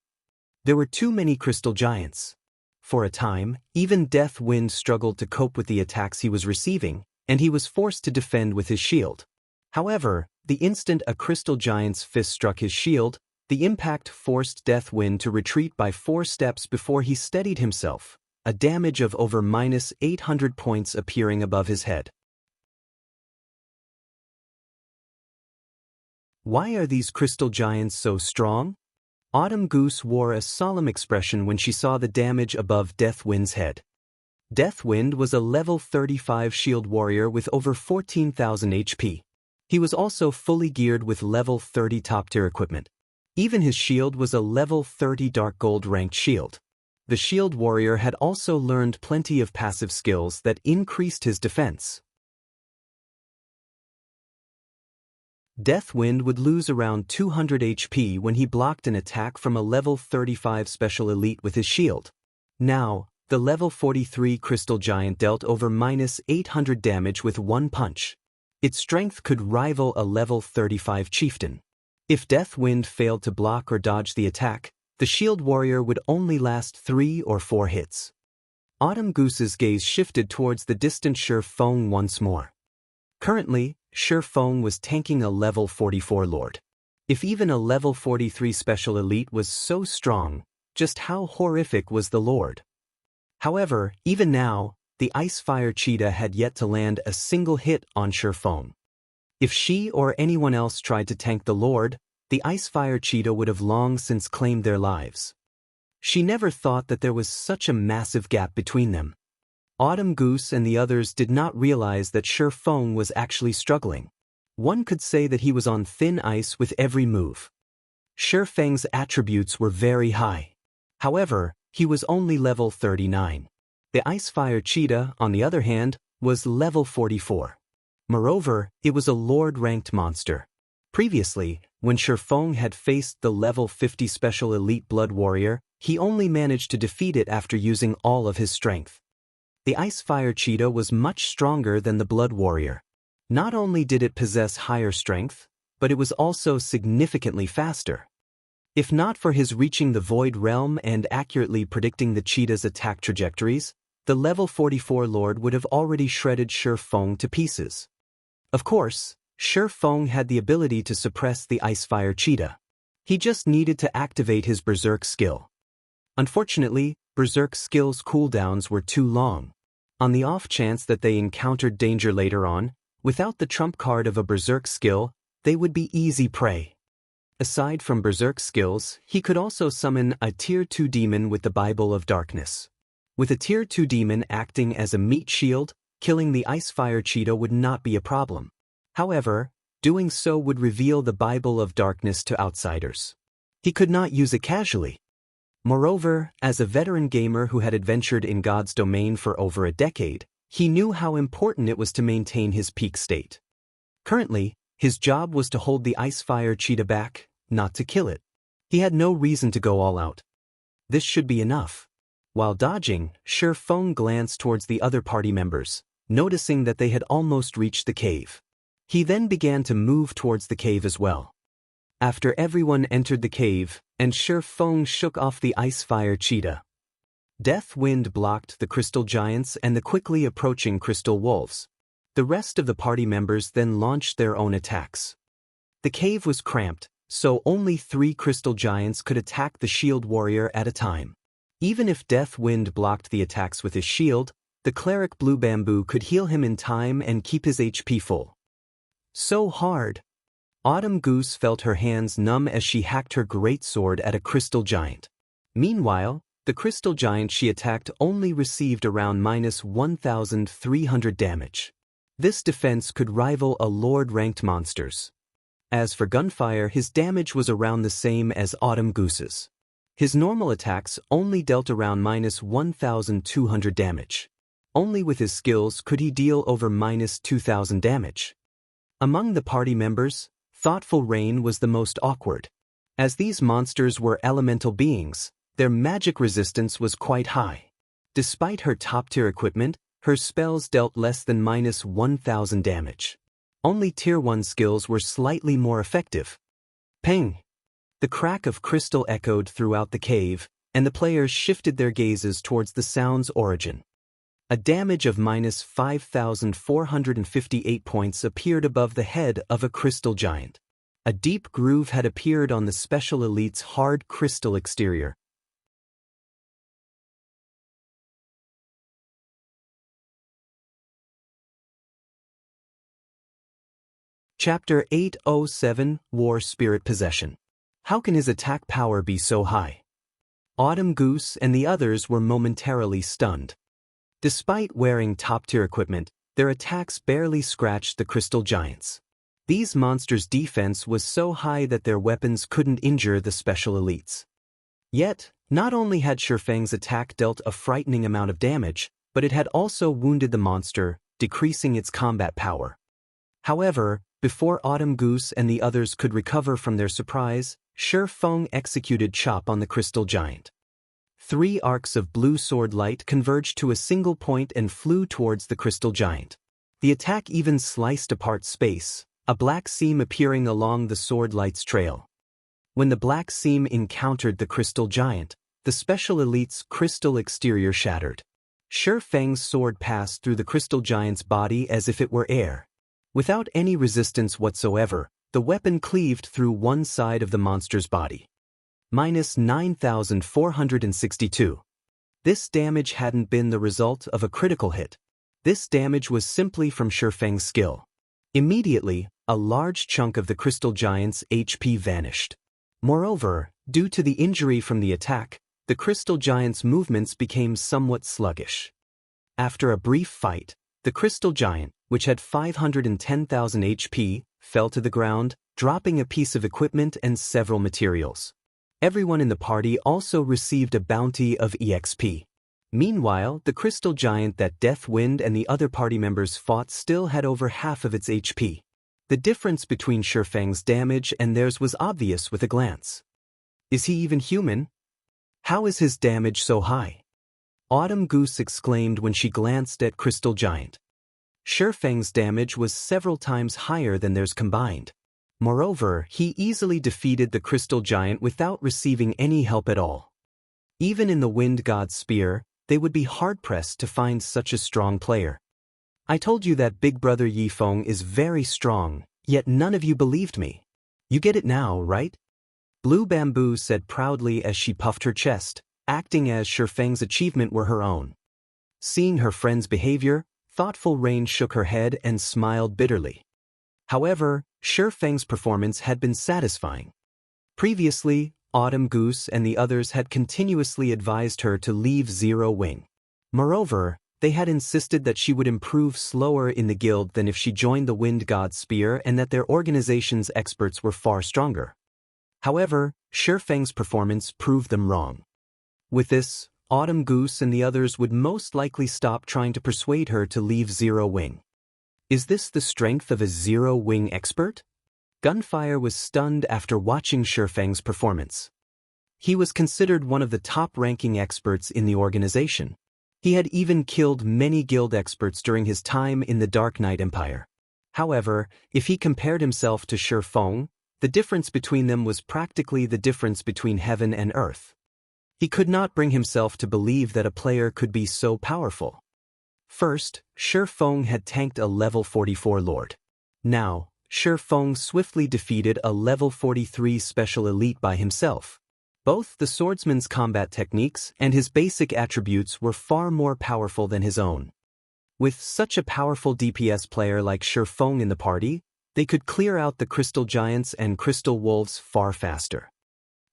There were too many Crystal Giants. For a time, even Deathwind struggled to cope with the attacks he was receiving, and he was forced to defend with his shield. However, the instant a Crystal Giant's fist struck his shield, the impact forced Deathwind to retreat by 4 steps before he steadied himself, a damage of over -800 points appearing above his head. Why are these Crystal Giants so strong? Autumn Goose wore a solemn expression when she saw the damage above Deathwind's head. Deathwind was a level 35 shield warrior with over 14,000 HP. He was also fully geared with level 30 top-tier equipment. Even his shield was a level 30 Dark Gold ranked shield. The shield warrior had also learned plenty of passive skills that increased his defense. Deathwind would lose around 200 HP when he blocked an attack from a level 35 special elite with his shield. Now, the level 43 Crystal Giant dealt over -800 damage with one punch. Its strength could rival a level 35 chieftain. If Deathwind failed to block or dodge the attack, the shield warrior would only last 3 or 4 hits. Autumn Goose's gaze shifted towards the distant Ye Feng once more. Currently, Ye Feng was tanking a level 44 lord. If even a level 43 special elite was so strong, just how horrific was the lord? However, even now, the Icefire Cheetah had yet to land a single hit on Ye Feng. If she or anyone else tried to tank the lord, the Icefire Cheetah would have long since claimed their lives. She never thought that there was such a massive gap between them. Autumn Goose and the others did not realize that Ye Feng was actually struggling. One could say that he was on thin ice with every move. Ye Feng's attributes were very high. However, he was only level 39. The Ice-Fire Cheetah, on the other hand, was level 44. Moreover, it was a Lord-ranked monster. Previously, when Ye Feng had faced the level 50 Special Elite Blood Warrior, he only managed to defeat it after using all of his strength. The Ice-Fire Cheetah was much stronger than the Blood Warrior. Not only did it possess higher strength, but it was also significantly faster. If not for his reaching the Void Realm and accurately predicting the cheetah's attack trajectories, the level 44 Lord would have already shredded Ye Feng to pieces. Of course, Ye Feng had the ability to suppress the Ice-Fire Cheetah. He just needed to activate his Berserk skill. Unfortunately, Berserk skill's cooldowns were too long. On the off chance that they encountered danger later on, without the trump card of a Berserk skill, they would be easy prey. Aside from Berserk skills, he could also summon a Tier 2 demon with the Bible of Darkness. With a Tier 2 demon acting as a meat shield, killing the Ice-Fire Cheetah would not be a problem. However, doing so would reveal the Bible of Darkness to outsiders. He could not use it casually. Moreover, as a veteran gamer who had adventured in God's domain for over a decade, he knew how important it was to maintain his peak state. Currently, his job was to hold the Ice-Fire Cheetah back, not to kill it. He had no reason to go all out. This should be enough. While dodging, Ye Feng glanced towards the other party members, noticing that they had almost reached the cave. He then began to move towards the cave as well. After everyone entered the cave, and Ye Feng shook off the Ice-Fire Cheetah, Death Wind blocked the Crystal Giants and the quickly approaching Crystal Wolves. The rest of the party members then launched their own attacks. The cave was cramped, so only 3 Crystal Giants could attack the Shield Warrior at a time. Even if Death Wind blocked the attacks with his shield, the Cleric Blue Bamboo could heal him in time and keep his HP full. So hard! Autumn Goose felt her hands numb as she hacked her great sword at a Crystal Giant. Meanwhile, the Crystal Giant she attacked only received around -1,300 damage. This defense could rival a Lord-ranked monster's. As for Gunfire, his damage was around the same as Autumn Goose's. His normal attacks only dealt around -1,200 damage. Only with his skills could he deal over -2,000 damage. Among the party members, Thoughtful Rain was the most awkward. As these monsters were elemental beings, their magic resistance was quite high. Despite her top-tier equipment, her spells dealt less than -1,000 damage. Only Tier 1 skills were slightly more effective. Ping! The crack of crystal echoed throughout the cave, and the players shifted their gazes towards the sound's origin. A damage of -5,458 points appeared above the head of a Crystal Giant. A deep groove had appeared on the Special Elite's hard crystal exterior. Chapter 807, War Spirit Possession. How can his attack power be so high? Autumn Goose and the others were momentarily stunned. Despite wearing top-tier equipment, their attacks barely scratched the Crystal Giants. These monsters' defense was so high that their weapons couldn't injure the Special Elites. Yet, not only had Ye Feng's attack dealt a frightening amount of damage, but it had also wounded the monster, decreasing its combat power. However, before Autumn Goose and the others could recover from their surprise, Ye Feng executed Chop on the Crystal Giant. 3 arcs of blue sword light converged to a single point and flew towards the Crystal Giant. The attack even sliced apart space, a black seam appearing along the sword light's trail. When the black seam encountered the Crystal Giant, the Special Elite's crystal exterior shattered. Ye Feng's sword passed through the Crystal Giant's body as if it were air. Without any resistance whatsoever, the weapon cleaved through one side of the monster's body. -9,462. This damage hadn't been the result of a critical hit. This damage was simply from Ye Feng's skill. Immediately, a large chunk of the Crystal Giant's HP vanished. Moreover, due to the injury from the attack, the crystal giant's movements became somewhat sluggish. After a brief fight, the crystal giant, which had 510,000 HP, fell to the ground, dropping a piece of equipment and several materials. Everyone in the party also received a bounty of EXP. Meanwhile, the crystal giant that Deathwind and the other party members fought still had over half of its HP. The difference between Ye Feng's damage and theirs was obvious with a glance. Is he even human? How is his damage so high? Autumn Goose exclaimed when she glanced at Crystal Giant. Ye Feng's damage was several times higher than theirs combined. Moreover, he easily defeated the Crystal Giant without receiving any help at all. Even in the Wind God's Spear, they would be hard-pressed to find such a strong player. I told you that Big Brother Ye Feng is very strong, yet none of you believed me. You get it now, right? Blue Bamboo said proudly as she puffed her chest, acting as Ye Feng's achievement were her own. Seeing her friend's behavior, Thoughtful Rain shook her head and smiled bitterly. However, Ye Feng's performance had been satisfying. Previously, Autumn Goose and the others had continuously advised her to leave Zero Wing. Moreover, they had insisted that she would improve slower in the guild than if she joined the Wind God's Spear and that their organization's experts were far stronger. However, Ye Feng's performance proved them wrong. With this, Autumn Goose and the others would most likely stop trying to persuade her to leave Zero Wing. Is this the strength of a Zero Wing expert? Gunfire was stunned after watching Ye Feng's performance. He was considered one of the top-ranking experts in the organization. He had even killed many guild experts during his time in the Dark Knight Empire. However, if he compared himself to Ye Feng, the difference between them was practically the difference between heaven and earth. He could not bring himself to believe that a player could be so powerful. First, Ye Feng had tanked a level 44 lord. Now, Ye Feng swiftly defeated a level 43 special elite by himself. Both the swordsman's combat techniques and his basic attributes were far more powerful than his own. With such a powerful DPS player like Ye Feng in the party, they could clear out the Crystal Giants and Crystal Wolves far faster.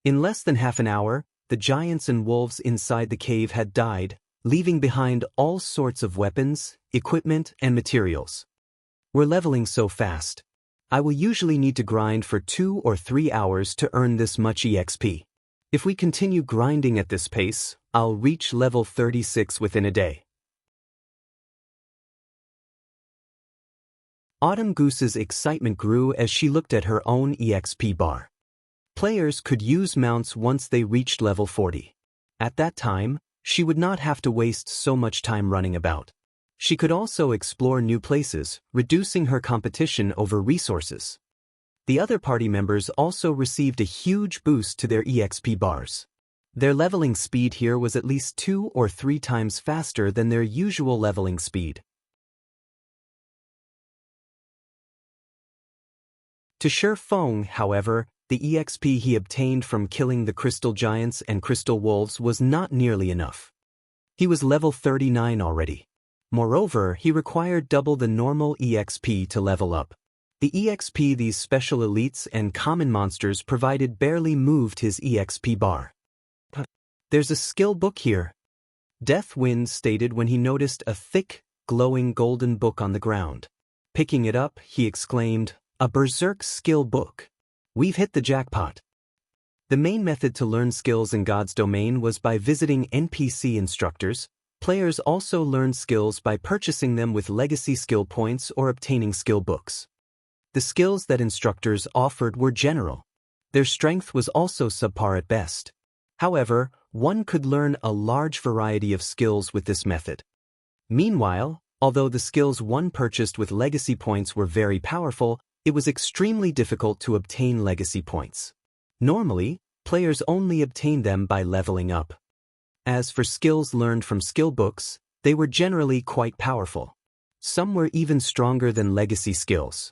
In less than half an hour, the giants and wolves inside the cave had died, leaving behind all sorts of weapons, equipment, and materials. We're leveling so fast. I will usually need to grind for 2 or 3 hours to earn this much EXP. If we continue grinding at this pace, I'll reach level 36 within a day. Autumn Goose's excitement grew as she looked at her own EXP bar. Players could use mounts once they reached level 40. At that time, she would not have to waste so much time running about. She could also explore new places, reducing her competition over resources. The other party members also received a huge boost to their EXP bars. Their leveling speed here was at least 2 or 3 times faster than their usual leveling speed. To Ye Feng, however, the EXP he obtained from killing the Crystal Giants and Crystal Wolves was not nearly enough. He was level 39 already. Moreover, he required double the normal EXP to level up. The EXP these special elites and common monsters provided barely moved his EXP bar. There's a skill book here, Deathwind stated when he noticed a thick, glowing golden book on the ground. Picking it up, he exclaimed, "A Berserk skill book. We've hit the jackpot." The main method to learn skills in God's domain was by visiting NPC instructors. Players also learned skills by purchasing them with legacy skill points or obtaining skill books. The skills that instructors offered were general. Their strength was also subpar at best. However, one could learn a large variety of skills with this method. Meanwhile, although the skills one purchased with legacy points were very powerful, it was extremely difficult to obtain legacy points. Normally, players only obtained them by leveling up. As for skills learned from skill books, they were generally quite powerful. Some were even stronger than legacy skills.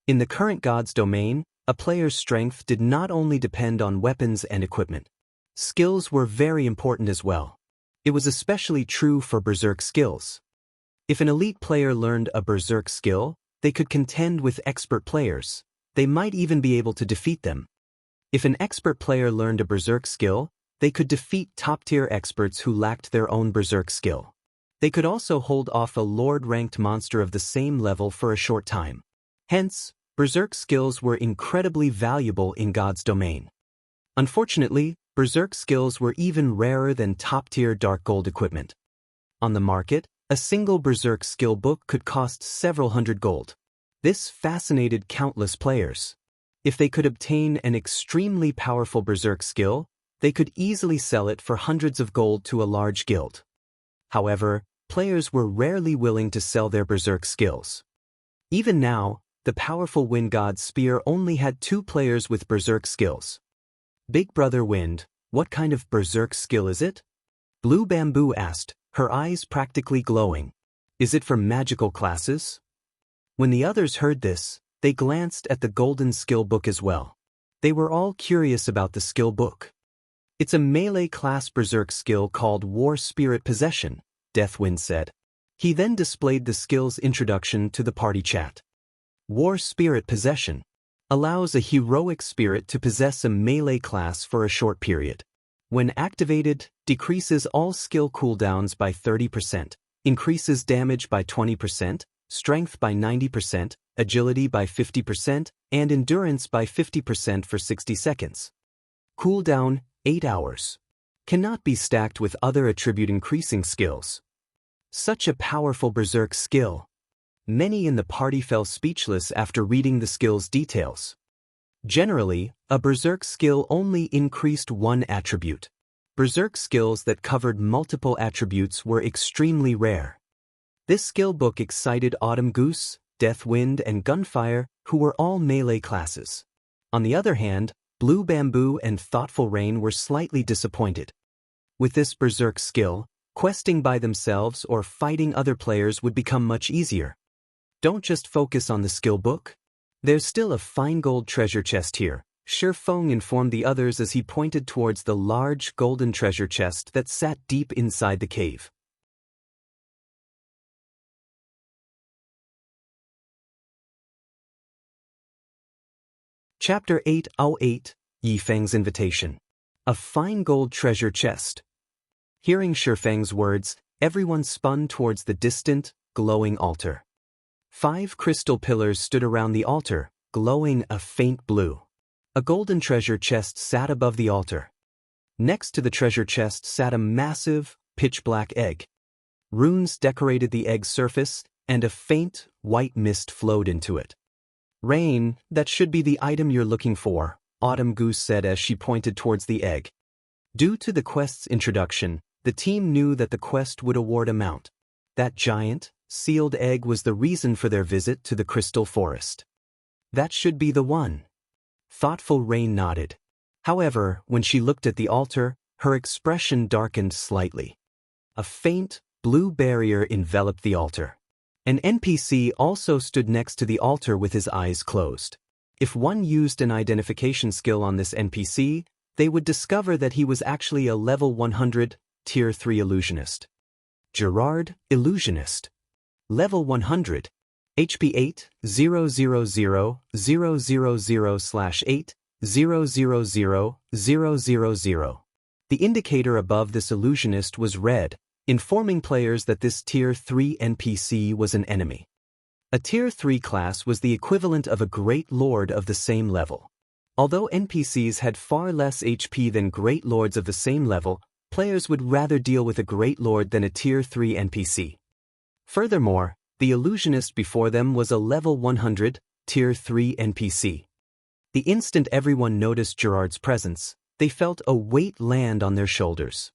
In the current God's domain, a player's strength did not only depend on weapons and equipment. Skills were very important as well. It was especially true for Berserk skills. If an elite player learned a Berserk skill, they could contend with expert players. They might even be able to defeat them. If an expert player learned a Berserk skill, they could defeat top-tier experts who lacked their own berserk skill. They could also hold off a Lord-ranked monster of the same level for a short time. Hence, berserk skills were incredibly valuable in God's domain. Unfortunately, berserk skills were even rarer than top-tier dark gold equipment. On the market, a single berserk skill book could cost several hundred gold. This fascinated countless players. If they could obtain an extremely powerful berserk skill, they could easily sell it for hundreds of gold to a large guild. However, players were rarely willing to sell their berserk skills. Even now, the powerful Wind God's spear only had 2 players with berserk skills. Big Brother Wind, what kind of berserk skill is it? Blue Bamboo asked, her eyes practically glowing. Is it for magical classes? When the others heard this, they glanced at the golden skill book as well. They were all curious about the skill book. It's a melee class berserk skill called War Spirit Possession, Deathwind said. He then displayed the skill's introduction to the party chat. War Spirit Possession allows a heroic spirit to possess a melee class for a short period. When activated, decreases all skill cooldowns by 30%, increases damage by 20%, strength by 90%, agility by 50%, and endurance by 50% for 60 seconds. Cooldown, 8 hours. Cannot be stacked with other attribute increasing skills. Such a powerful berserk skill. Many in the party fell speechless after reading the skill's details. Generally, a berserk skill only increased one attribute. Berserk skills that covered multiple attributes were extremely rare. This skill book excited Autumn Goose, Deathwind, and Gunfire, who were all melee classes. On the other hand, Blue Bamboo and Thoughtful Rain were slightly disappointed. With this berserk skill, questing by themselves or fighting other players would become much easier. Don't just focus on the skill book. There's still a fine gold treasure chest here, Ye Feng informed the others as he pointed towards the large golden treasure chest that sat deep inside the cave. Chapter 808, Ye Feng's Invitation. A fine gold treasure chest. Hearing Ye Feng's words, everyone spun towards the distant, glowing altar. 5 crystal pillars stood around the altar, glowing a faint blue. A golden treasure chest sat above the altar. Next to the treasure chest sat a massive, pitch-black egg. Runes decorated the egg's surface, and a faint, white mist flowed into it. Rain, that should be the item you're looking for, Autumn Goose said as she pointed towards the egg. Due to the quest's introduction, the team knew that the quest would award a mount. That giant, sealed egg was the reason for their visit to the Crystal Forest. That should be the one. Thoughtful Rain nodded. However, when she looked at the altar, her expression darkened slightly. A faint, blue barrier enveloped the altar. An NPC also stood next to the altar with his eyes closed. If one used an identification skill on this NPC, they would discover that he was actually a level 100, Tier 3 illusionist. Gerard, Illusionist. Level 100. HP 8, 000/8, 000/000. The indicator above this illusionist was red, informing players that this Tier 3 NPC was an enemy. A Tier 3 class was the equivalent of a Great Lord of the same level. Although NPCs had far less HP than Great Lords of the same level, players would rather deal with a Great Lord than a Tier 3 NPC. Furthermore, the illusionist before them was a level 100, Tier 3 NPC. The instant everyone noticed Gerard's presence, they felt a weight land on their shoulders.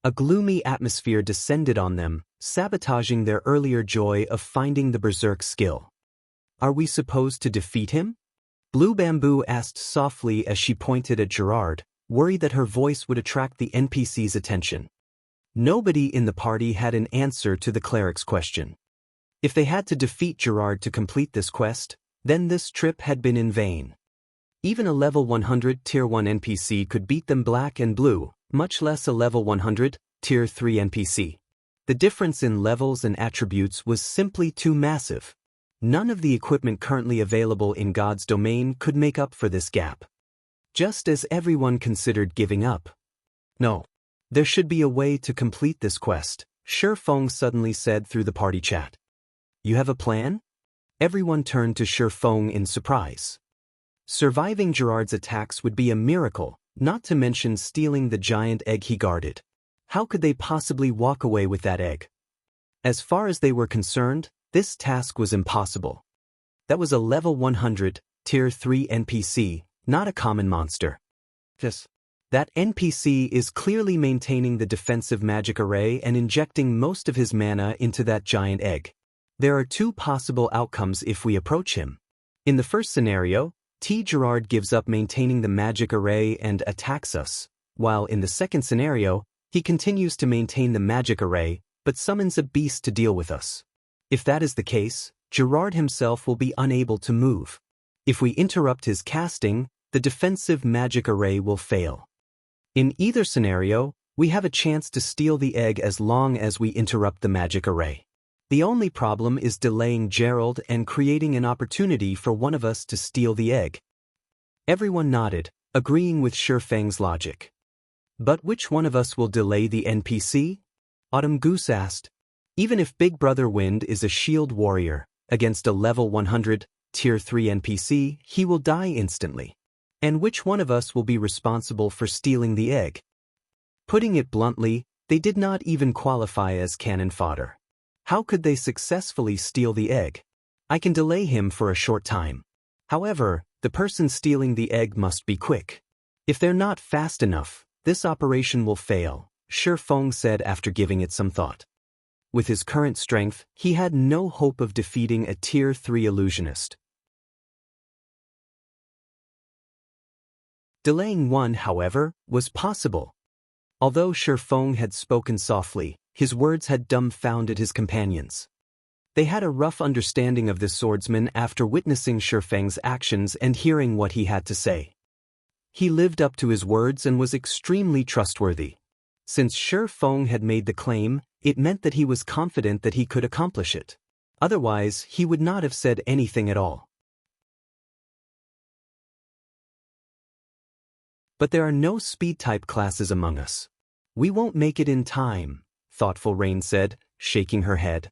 A gloomy atmosphere descended on them, sabotaging their earlier joy of finding the berserk skill. Are we supposed to defeat him? Blue Bamboo asked softly as she pointed at Gerard, worried that her voice would attract the NPC's attention. Nobody in the party had an answer to the cleric's question. If they had to defeat Gerard to complete this quest, then this trip had been in vain. Even a level 100 Tier 1 NPC could beat them black and blue, much less a level 100, Tier 3 NPC. The difference in levels and attributes was simply too massive. None of the equipment currently available in God's domain could make up for this gap. Just as everyone considered giving up. No. There should be a way to complete this quest, Ye Feng suddenly said through the party chat. You have a plan? Everyone turned to Ye Feng in surprise. Surviving Gerard's attacks would be a miracle, not to mention stealing the giant egg he guarded. How could they possibly walk away with that egg? As far as they were concerned, this task was impossible. That was a level 100, Tier 3 NPC, not a common monster. That NPC is clearly maintaining the defensive magic array and injecting most of his mana into that giant egg. There are two possible outcomes if we approach him. In the first scenario, Gerard gives up maintaining the magic array and attacks us, while in the second scenario, he continues to maintain the magic array, but summons a beast to deal with us. If that is the case, Gerard himself will be unable to move. If we interrupt his casting, the defensive magic array will fail. In either scenario, we have a chance to steal the egg as long as we interrupt the magic array. The only problem is delaying Gerald and creating an opportunity for one of us to steal the egg. Everyone nodded, agreeing with Ye Feng's logic. But which one of us will delay the NPC? Autumn Goose asked. Even if Big Brother Wind is a shield warrior, against a level 100, Tier 3 NPC, he will die instantly. And which one of us will be responsible for stealing the egg? Putting it bluntly, they did not even qualify as cannon fodder. How could they successfully steal the egg? I can delay him for a short time. However, the person stealing the egg must be quick. If they're not fast enough, this operation will fail, Ye Feng said after giving it some thought. With his current strength, he had no hope of defeating a Tier 3 illusionist. Delaying one, however, was possible. Although Ye Feng had spoken softly, his words had dumbfounded his companions. They had a rough understanding of this swordsman after witnessing Ye Feng's actions and hearing what he had to say. He lived up to his words and was extremely trustworthy. Since Ye Feng had made the claim, it meant that he was confident that he could accomplish it. Otherwise, he would not have said anything at all. But there are no speed-type classes among us. We won't make it in time, thoughtful Rain said, shaking her head.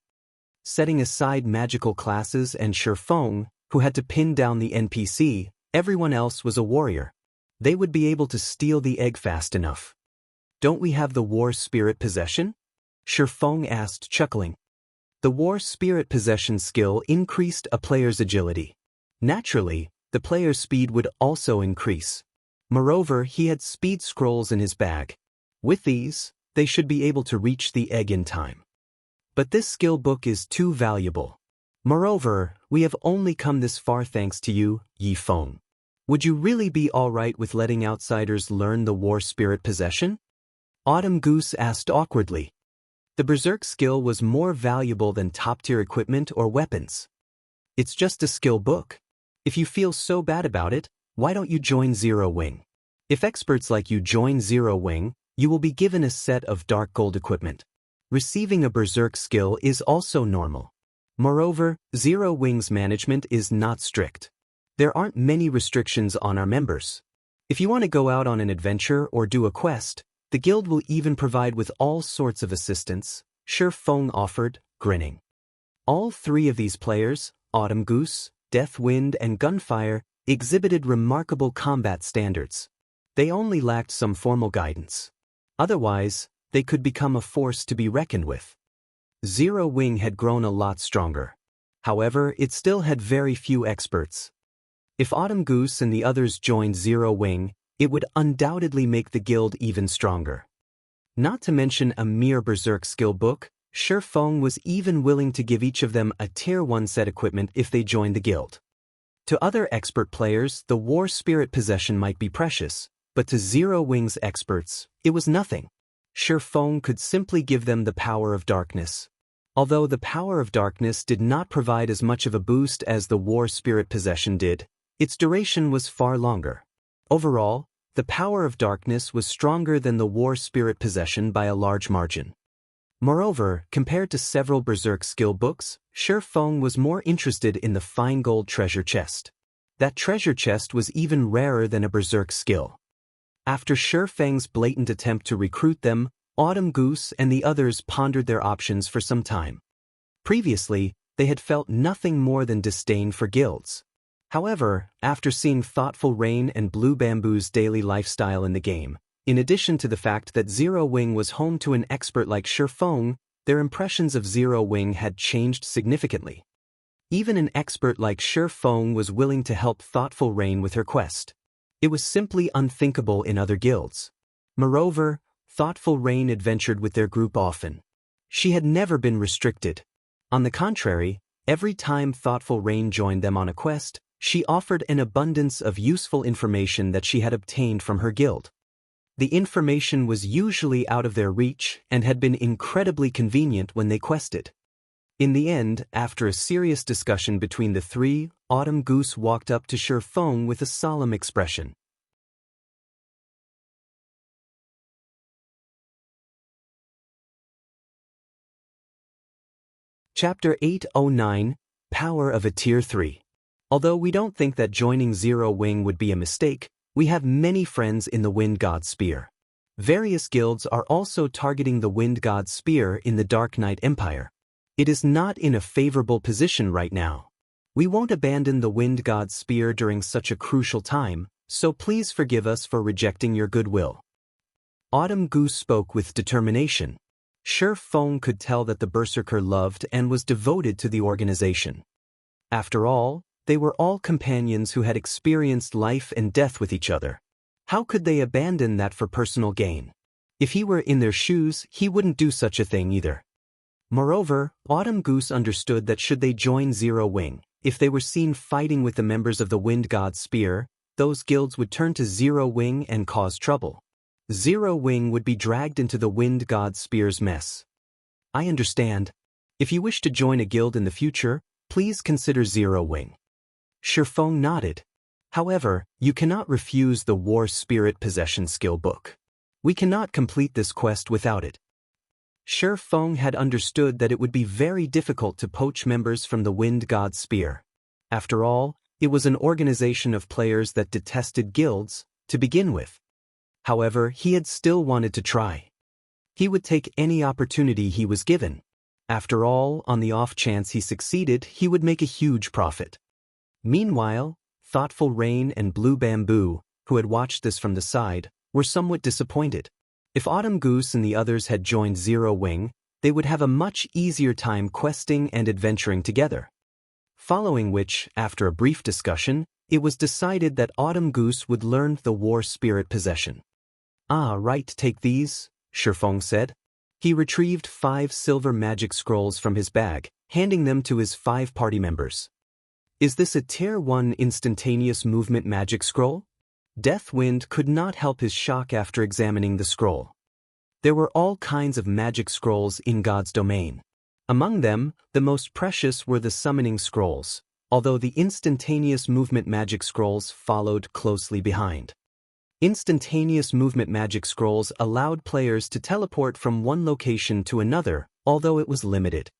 Setting aside magical classes and Ye Feng, who had to pin down the NPC, everyone else was a warrior. They would be able to steal the egg fast enough. Don't we have the War Spirit Possession? Ye Feng asked, chuckling. The War Spirit Possession skill increased a player's agility. Naturally, the player's speed would also increase. Moreover, he had speed scrolls in his bag. With these, they should be able to reach the egg in time. But this skill book is too valuable. Moreover, we have only come this far thanks to you, Ye Feng. Would you really be alright with letting outsiders learn the War Spirit Possession? Autumn Goose asked awkwardly. The Berserk skill was more valuable than top-tier equipment or weapons. It's just a skill book. If you feel so bad about it, why don't you join Zero Wing? If experts like you join Zero Wing, you will be given a set of dark gold equipment. Receiving a Berserk skill is also normal. Moreover, Zero Wing's management is not strict. There aren't many restrictions on our members. If you want to go out on an adventure or do a quest, the guild will even provide with all sorts of assistance, Ye Feng offered, grinning. All three of these players, Autumn Goose, Death Wind and Gunfire, exhibited remarkable combat standards. They only lacked some formal guidance. Otherwise, they could become a force to be reckoned with. Zero Wing had grown a lot stronger. However, it still had very few experts. If Autumn Goose and the others joined Zero Wing, it would undoubtedly make the guild even stronger. Not to mention a mere Berserk skill book, Ye Feng was even willing to give each of them a Tier 1 set equipment if they joined the guild. To other expert players, the War Spirit Possession might be precious, but to Zero Wing's experts, it was nothing. Ye Feng could simply give them the Power of Darkness. Although the Power of Darkness did not provide as much of a boost as the War Spirit Possession did, its duration was far longer. Overall, the Power of Darkness was stronger than the War Spirit Possession by a large margin. Moreover, compared to several Berserk skill books, Ye Feng was more interested in the fine gold treasure chest. That treasure chest was even rarer than a Berserk skill. After Shi Feng's blatant attempt to recruit them, Autumn Goose and the others pondered their options for some time. Previously, they had felt nothing more than disdain for guilds. However, after seeing Thoughtful Rain and Blue Bamboo's daily lifestyle in the game, in addition to the fact that Zero Wing was home to an expert like Shi Feng, their impressions of Zero Wing had changed significantly. Even an expert like Shi Feng was willing to help Thoughtful Rain with her quest. It was simply unthinkable in other guilds. Moreover, Thoughtful Rain adventured with their group often. She had never been restricted. On the contrary, every time Thoughtful Rain joined them on a quest, she offered an abundance of useful information that she had obtained from her guild. The information was usually out of their reach and had been incredibly convenient when they quested. In the end, after a serious discussion between the three, Autumn Goose walked up to Shi Feng with a solemn expression. Chapter 809, Power of a Tier 3. Although we don't think that joining Zero Wing would be a mistake, we have many friends in the Wind God Spear. Various guilds are also targeting the Wind God Spear in the Dark Knight Empire. It is not in a favorable position right now. We won't abandon the Wind God Spear during such a crucial time, so please forgive us for rejecting your goodwill. Autumn Goose spoke with determination. Shi Feng could tell that the Berserker loved and was devoted to the organization. After all, they were all companions who had experienced life and death with each other. How could they abandon that for personal gain? If he were in their shoes, he wouldn't do such a thing either. Moreover, Autumn Goose understood that should they join Zero Wing, if they were seen fighting with the members of the Wind God Spear, those guilds would turn to Zero Wing and cause trouble. Zero Wing would be dragged into the Wind God Spear's mess. I understand. If you wish to join a guild in the future, please consider Zero Wing. Shi Feng nodded. However, you cannot refuse the War Spirit Possession skill book. We cannot complete this quest without it. Shi Feng had understood that it would be very difficult to poach members from the Wind God Spear. After all, it was an organization of players that detested guilds, to begin with. However, he had still wanted to try. He would take any opportunity he was given. After all, on the off chance he succeeded, he would make a huge profit. Meanwhile, Thoughtful Rain and Blue Bamboo, who had watched this from the side, were somewhat disappointed. If Autumn Goose and the others had joined Zero Wing, they would have a much easier time questing and adventuring together. Following which, after a brief discussion, it was decided that Autumn Goose would learn the War Spirit Possession. Ah, right, take these, Shi Feng said. He retrieved 5 silver magic scrolls from his bag, handing them to his 5 party members. Is this a Tier 1 instantaneous movement magic scroll? Deathwind could not help his shock after examining the scroll. There were all kinds of magic scrolls in God's domain. Among them, the most precious were the summoning scrolls, although the instantaneous movement magic scrolls followed closely behind. Instantaneous movement magic scrolls allowed players to teleport from one location to another, although it was limited.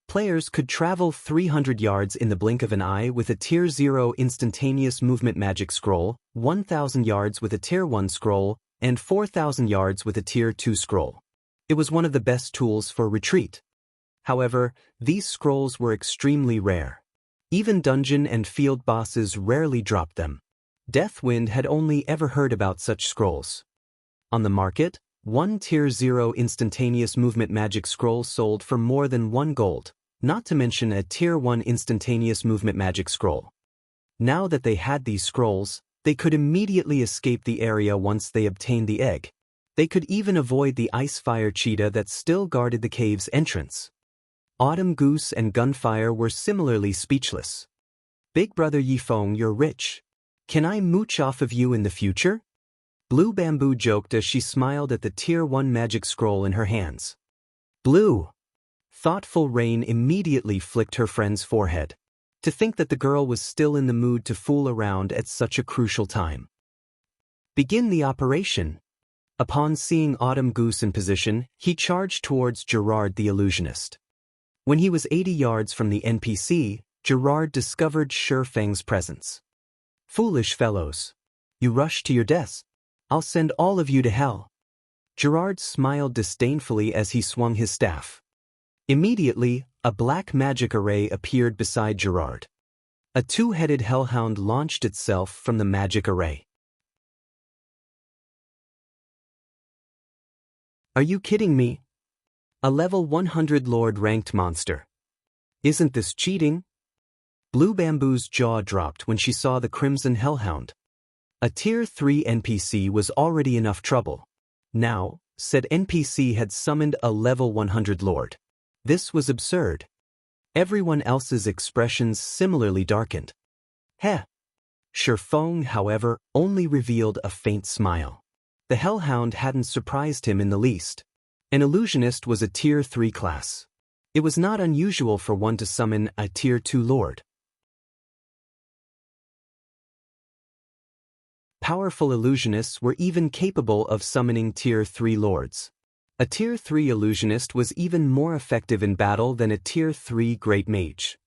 Players could travel 300 yards in the blink of an eye with a Tier 0 instantaneous movement magic scroll, 1,000 yards with a Tier 1 scroll, and 4,000 yards with a Tier 2 scroll. It was one of the best tools for retreat. However, these scrolls were extremely rare. Even dungeon and field bosses rarely dropped them. Deathwind had only ever heard about such scrolls. On the market, one Tier 0 instantaneous movement magic scroll sold for more than 1 gold, not to mention a Tier 1 instantaneous movement magic scroll. Now that they had these scrolls, they could immediately escape the area once they obtained the egg. They could even avoid the ice-fire cheetah that still guarded the cave's entrance. Autumn Goose and Gunfire were similarly speechless. Big brother Ye Feng, you're rich. Can I mooch off of you in the future? Blue Bamboo joked as she smiled at the Tier 1 magic scroll in her hands. Blue! Thoughtful Rain immediately flicked her friend's forehead. To think that the girl was still in the mood to fool around at such a crucial time. Begin the operation. Upon seeing Autumn Goose in position, he charged towards Gerard the Illusionist. When he was 80 yards from the NPC, Gerard discovered Shi Feng's presence. Foolish fellows. You rushed to your deaths. I'll send all of you to hell. Gerard smiled disdainfully as he swung his staff. Immediately, a black magic array appeared beside Gerard. A two-headed hellhound launched itself from the magic array. Are you kidding me? A level 100 Lord-ranked monster. Isn't this cheating? Blue Bamboo's jaw dropped when she saw the Crimson Hellhound. A Tier 3 NPC was already enough trouble. Now, said NPC had summoned a level 100 Lord. This was absurd. Everyone else's expressions similarly darkened. Heh. Ye Feng, however, only revealed a faint smile. The Hellhound hadn't surprised him in the least. An illusionist was a Tier 3 class. It was not unusual for one to summon a Tier 2 Lord. Powerful illusionists were even capable of summoning Tier 3 Lords. A Tier 3 illusionist was even more effective in battle than a Tier 3 Great Mage.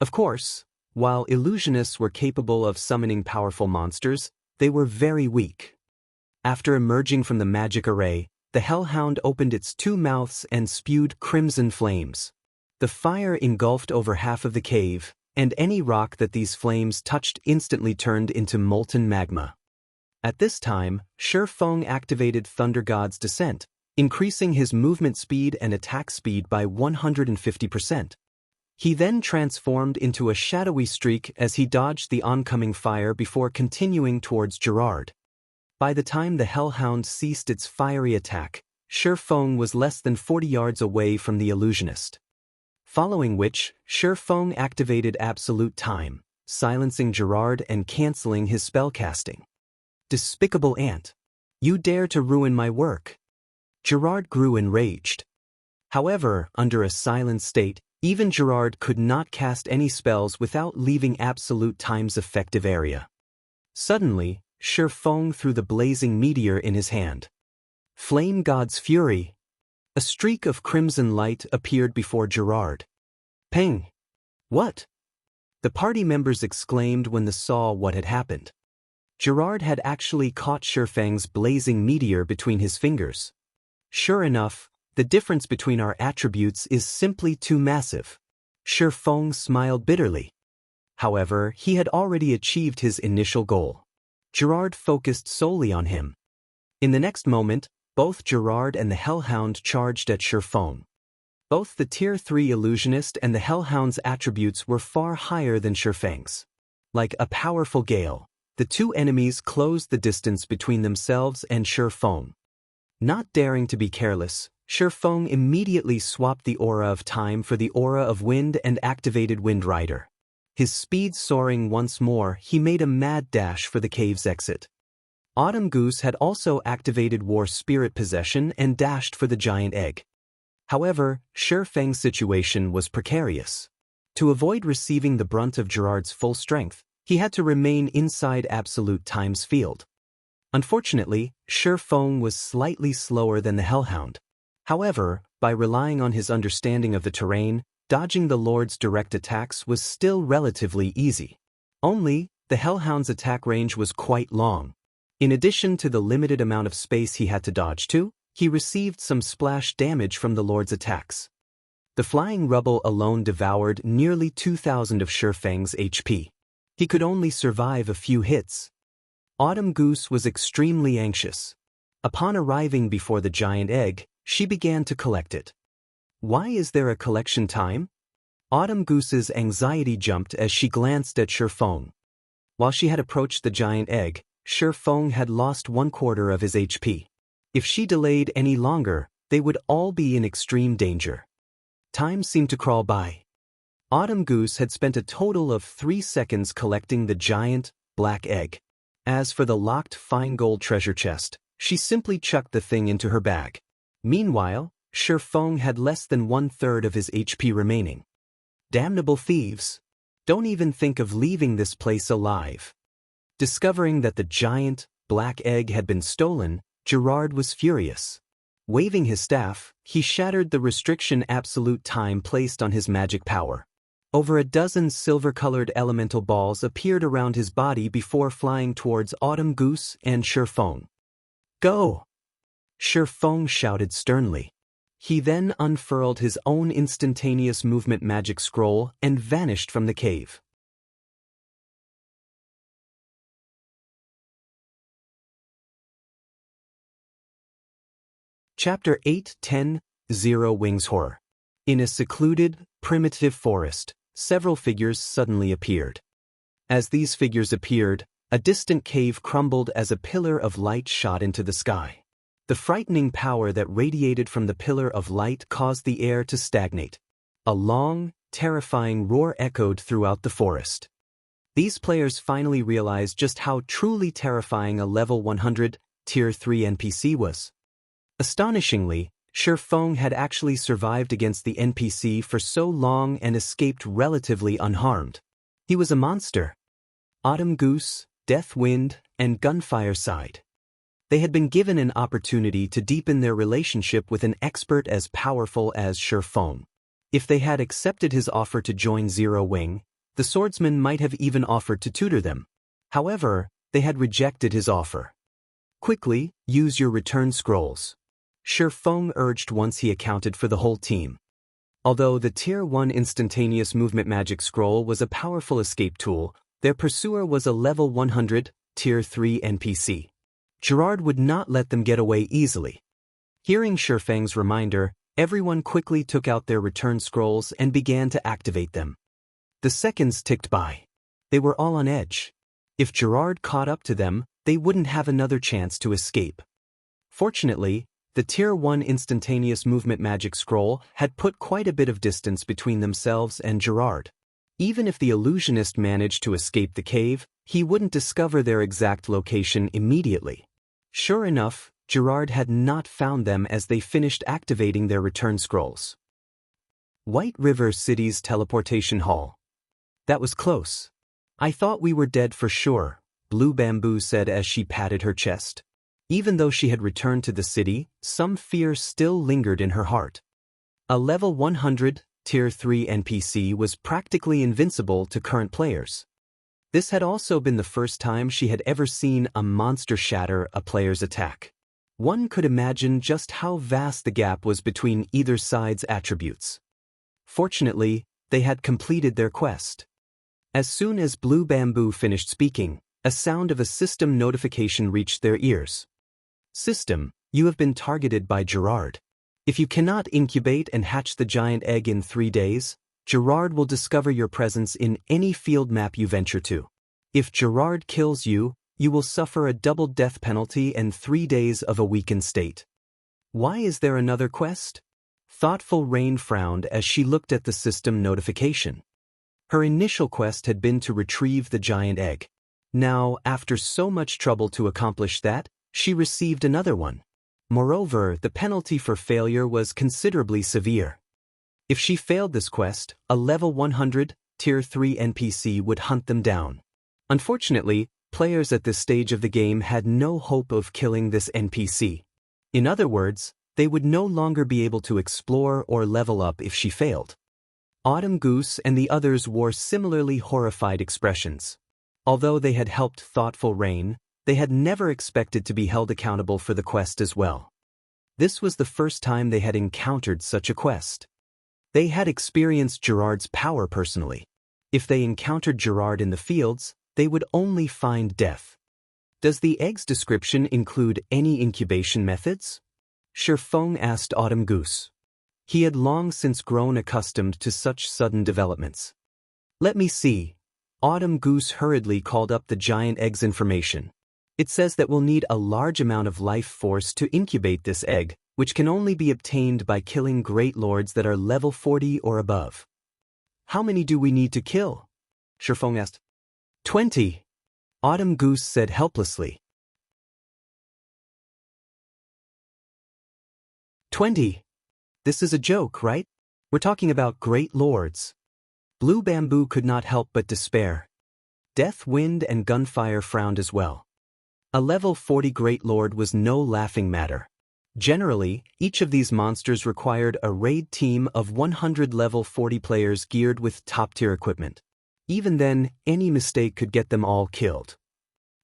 Of course, while illusionists were capable of summoning powerful monsters, they were very weak. After emerging from the magic array, the Hellhound opened its two mouths and spewed crimson flames. The fire engulfed over half of the cave, and any rock that these flames touched instantly turned into molten magma. At this time, Ye Feng activated Thunder God's Descent, increasing his movement speed and attack speed by 150%. He then transformed into a shadowy streak as he dodged the oncoming fire before continuing towards Gerard. By the time the Hellhound ceased its fiery attack, Ye Feng was less than 40 yards away from the illusionist. Following which, Ye Feng activated Absolute Time, silencing Gerard and cancelling his spellcasting. Despicable ant! You dare to ruin my work! Gerard grew enraged. However, under a silent state, even Gerard could not cast any spells without leaving Absolute Time's effective area. Suddenly, Ye Feng threw the blazing meteor in his hand. Flame God's Fury! A streak of crimson light appeared before Gerard. Peng! What? The party members exclaimed when they saw what had happened. Gerard had actually caught Ye Feng's blazing meteor between his fingers. Sure enough, the difference between our attributes is simply too massive. Ye Feng smiled bitterly. However, he had already achieved his initial goal. Gerard focused solely on him. In the next moment, both Gerard and the Hellhound charged at Ye Feng. Both the Tier 3 illusionist and the Hellhound's attributes were far higher than Ye Feng's. Like a powerful gale, the two enemies closed the distance between themselves and Ye Feng. Not daring to be careless, Ye Feng immediately swapped the aura of time for the aura of wind and activated Wind Rider. His speed soaring once more, he made a mad dash for the cave's exit. Autumn Goose had also activated War Spirit Possession and dashed for the giant egg. However, Ye Feng's situation was precarious. To avoid receiving the brunt of Gerard's full strength, he had to remain inside Absolute Time's field. Unfortunately, Ye Feng was slightly slower than the Hellhound. However, by relying on his understanding of the terrain, dodging the Lord's direct attacks was still relatively easy. Only, the Hellhound's attack range was quite long. In addition to the limited amount of space he had to dodge to, he received some splash damage from the Lord's attacks. The flying rubble alone devoured nearly 2,000 of Ye Feng's HP. He could only survive a few hits. Autumn Goose was extremely anxious. Upon arriving before the giant egg, she began to collect it. Why is there a collection time? Autumn Goose's anxiety jumped as she glanced at Ye Feng. While she had approached the giant egg, Ye Feng had lost 1/4 of his HP. If she delayed any longer, they would all be in extreme danger. Time seemed to crawl by. Autumn Goose had spent a total of 3 seconds collecting the giant, black egg. As for the locked fine gold treasure chest, she simply chucked the thing into her bag. Meanwhile, Ye Feng had less than 1/3 of his HP remaining. Damnable thieves! Don't even think of leaving this place alive. Discovering that the giant, black egg had been stolen, Gerard was furious. Waving his staff, he shattered the restriction Absolute Time placed on his magic power. Over a dozen silver-colored elemental balls appeared around his body before flying towards Autumn Goose and Ye Feng. Go! Ye Feng shouted sternly. He then unfurled his own instantaneous movement magic scroll and vanished from the cave. Chapter 8:10 Zero Wings Horror. In a secluded, primitive forest, several figures suddenly appeared. As these figures appeared, a distant cave crumbled as a pillar of light shot into the sky. The frightening power that radiated from the pillar of light caused the air to stagnate. A long, terrifying roar echoed throughout the forest. These players finally realized just how truly terrifying a level 100, Tier 3 NPC was. Astonishingly, Ye Feng had actually survived against the NPC for so long and escaped relatively unharmed. He was a monster. Autumn Goose, Death Wind, and Gunfire sighed. They had been given an opportunity to deepen their relationship with an expert as powerful as Ye Feng. If they had accepted his offer to join Zero Wing, the swordsman might have even offered to tutor them. However, they had rejected his offer. Quickly, use your return scrolls. Ye Feng urged once he accounted for the whole team. Although the Tier 1 instantaneous movement magic scroll was a powerful escape tool, their pursuer was a level 100, Tier 3 NPC. Gerard would not let them get away easily. Hearing Ye Feng's reminder, everyone quickly took out their return scrolls and began to activate them. The seconds ticked by. They were all on edge. If Gerard caught up to them, they wouldn't have another chance to escape. Fortunately, the Tier 1 instantaneous movement magic scroll had put quite a bit of distance between themselves and Gerard. Even if the illusionist managed to escape the cave, he wouldn't discover their exact location immediately. Sure enough, Gerard had not found them as they finished activating their return scrolls. White River City's teleportation hall. That was close. I thought we were dead for sure, Blue Bamboo said as she patted her chest. Even though she had returned to the city, some fear still lingered in her heart. A level 100, Tier 3 NPC was practically invincible to current players. This had also been the first time she had ever seen a monster shatter a player's attack. One could imagine just how vast the gap was between either side's attributes. Fortunately, they had completed their quest. As soon as Blue Bamboo finished speaking, a sound of a system notification reached their ears. System, you have been targeted by Gerard. If you cannot incubate and hatch the giant egg in 3 days, Gerard will discover your presence in any field map you venture to. If Gerard kills you, you will suffer a double death penalty and 3 days of a weakened state. Why is there another quest? Thoughtful Rain frowned as she looked at the system notification. Her initial quest had been to retrieve the giant egg. Now, after so much trouble to accomplish that, she received another one. Moreover, the penalty for failure was considerably severe. If she failed this quest, a level 100, Tier 3 NPC would hunt them down. Unfortunately, players at this stage of the game had no hope of killing this NPC. In other words, they would no longer be able to explore or level up if she failed. Autumn Goose and the others wore similarly horrified expressions. Although they had helped Thoughtful Rain, they had never expected to be held accountable for the quest as well. This was the first time they had encountered such a quest. They had experienced Gerard's power personally. If they encountered Gerard in the fields, they would only find death. Does the egg's description include any incubation methods? Ye Feng asked Autumn Goose. He had long since grown accustomed to such sudden developments. Let me see. Autumn Goose hurriedly called up the giant egg's information. It says that we'll need a large amount of life force to incubate this egg, which can only be obtained by killing great lords that are level 40 or above. How many do we need to kill? Ye Feng asked. 20. Autumn Goose said helplessly. 20. This is a joke, right? We're talking about great lords. Blue Bamboo could not help but despair. Death Wind and Gunfire frowned as well. A level 40 Great Lord was no laughing matter. Generally, each of these monsters required a raid team of 100 level 40 players geared with top-tier equipment. Even then, any mistake could get them all killed.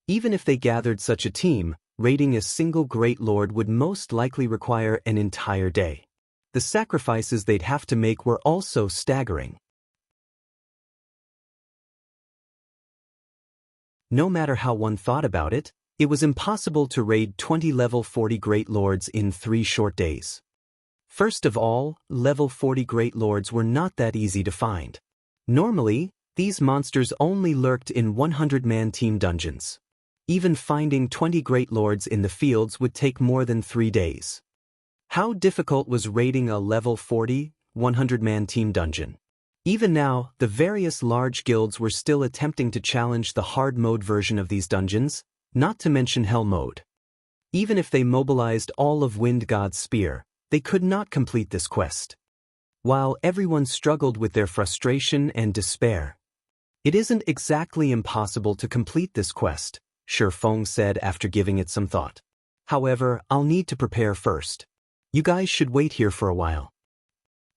Even if they gathered such a team, raiding a single Great Lord would most likely require an entire day. The sacrifices they'd have to make were also staggering. No matter how one thought about it, it was impossible to raid 20 level 40 Great Lords in 3 short days. First of all, level 40 Great Lords were not that easy to find. Normally, these monsters only lurked in 100-man team dungeons. Even finding 20 Great Lords in the fields would take more than 3 days. How difficult was raiding a level 40, 100-man team dungeon? Even now, the various large guilds were still attempting to challenge the hard mode version of these dungeons, not to mention hell mode. Even if they mobilized all of Wind God's spear, they could not complete this quest. While everyone struggled with their frustration and despair. It isn't exactly impossible to complete this quest, Ye Feng said after giving it some thought. However, I'll need to prepare first. You guys should wait here for a while.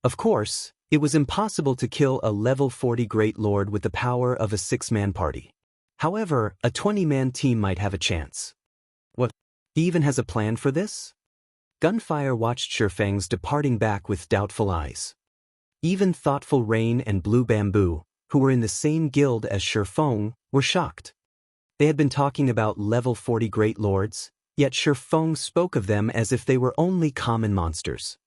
Of course, it was impossible to kill a level 40 Great Lord with the power of a 6-man party. However, a 20-man team might have a chance. What? He even has a plan for this? Gunfire watched Ye Feng's departing back with doubtful eyes. Even Thoughtful Rain and Blue Bamboo, who were in the same guild as Ye Feng, were shocked. They had been talking about level 40 Great Lords, yet Ye Feng spoke of them as if they were only common monsters.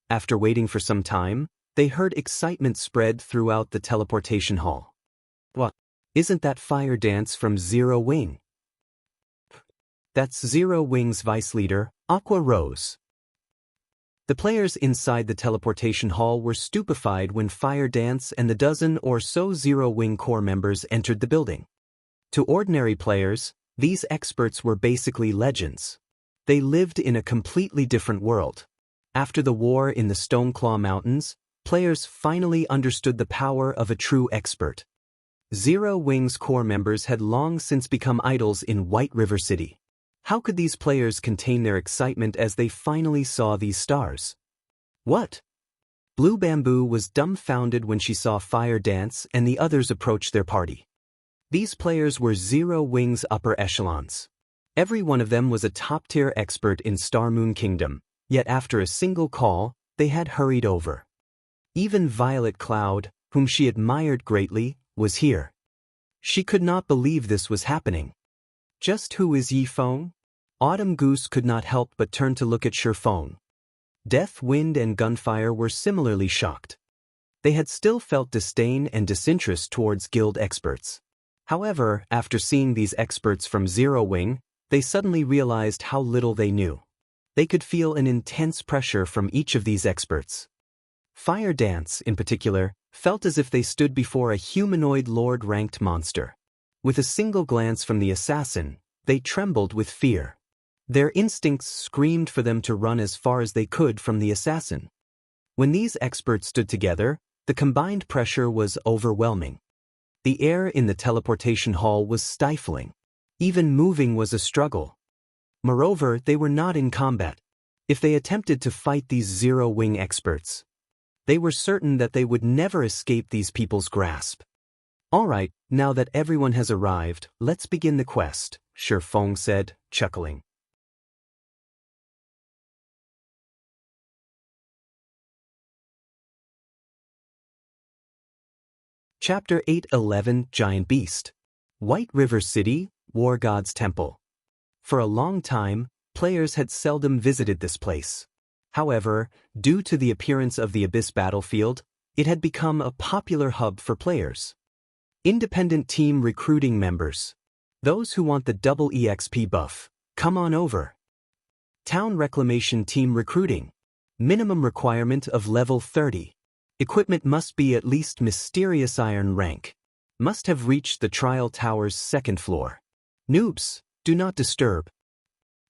After waiting for some time, they heard excitement spread throughout the teleportation hall. What? Isn't that Fire Dance from Zero Wing? That's Zero Wing's vice leader, Aqua Rose. The players inside the teleportation hall were stupefied when Fire Dance and the dozen or so Zero Wing core members entered the building. To ordinary players, these experts were basically legends. They lived in a completely different world. After the war in the Stoneclaw Mountains, players finally understood the power of a true expert. Zero Wing's core members had long since become idols in White River City. How could these players contain their excitement as they finally saw these stars? What? Blue Bamboo was dumbfounded when she saw Fire Dance and the others approach their party. These players were Zero Wing's upper echelons. Every one of them was a top-tier expert in Star Moon Kingdom, yet after a single call, they had hurried over. Even Violet Cloud, whom she admired greatly, was here. She could not believe this was happening. Just who is Ye Feng? Autumn Goose could not help but turn to look at Ye Feng. Death Wind and Gunfire were similarly shocked. They had still felt disdain and disinterest towards guild experts. However, after seeing these experts from Zero Wing, they suddenly realized how little they knew. They could feel an intense pressure from each of these experts. Fire Dance, in particular, felt as if they stood before a humanoid lord-ranked monster. With a single glance from the assassin, they trembled with fear. Their instincts screamed for them to run as far as they could from the assassin. When these experts stood together, the combined pressure was overwhelming. The air in the teleportation hall was stifling. Even moving was a struggle. Moreover, they were not in combat. If they attempted to fight these Zero Wing experts, they were certain that they would never escape these people's grasp. Alright, now that everyone has arrived, let's begin the quest, Ye Feng said, chuckling. Chapter 8:11 Giant Beast. White River City, War God's Temple. For a long time, players had seldom visited this place. However, due to the appearance of the Abyss battlefield, it had become a popular hub for players. Independent team recruiting members. Those who want the double EXP buff, come on over. Town reclamation team recruiting. Minimum requirement of level 30. Equipment must be at least Mysterious Iron rank. Must have reached the Trial Tower's 2nd floor. Noobs, do not disturb.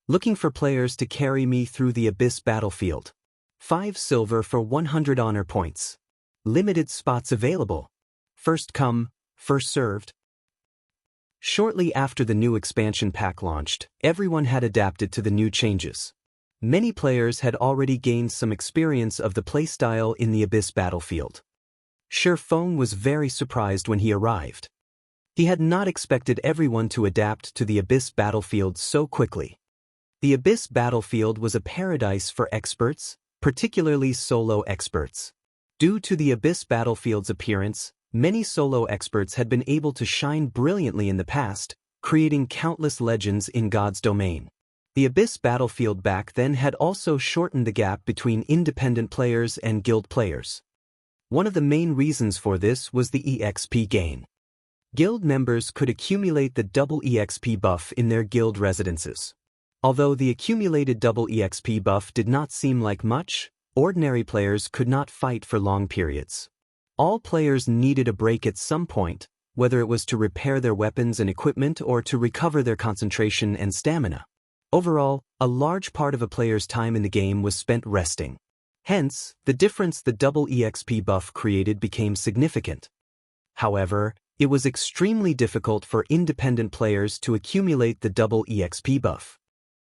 Looking for players to carry me through the Abyss battlefield. 5 silver for 100 honor points. Limited spots available. First come, first served. Shortly after the new expansion pack launched, everyone had adapted to the new changes. Many players had already gained some experience of the playstyle in the Abyss battlefield. Ye Feng was very surprised when he arrived. He had not expected everyone to adapt to the Abyss battlefield so quickly. The Abyss battlefield was a paradise for experts, particularly solo experts. Due to the Abyss battlefield's appearance, many solo experts had been able to shine brilliantly in the past, creating countless legends in God's domain. The Abyss battlefield back then had also shortened the gap between independent players and guild players. One of the main reasons for this was the EXP gain. Guild members could accumulate the double EXP buff in their guild residences. Although the accumulated double EXP buff did not seem like much, ordinary players could not fight for long periods. All players needed a break at some point, whether it was to repair their weapons and equipment or to recover their concentration and stamina. Overall, a large part of a player's time in the game was spent resting. Hence, the difference the double EXP buff created became significant. However, it was extremely difficult for independent players to accumulate the double EXP buff.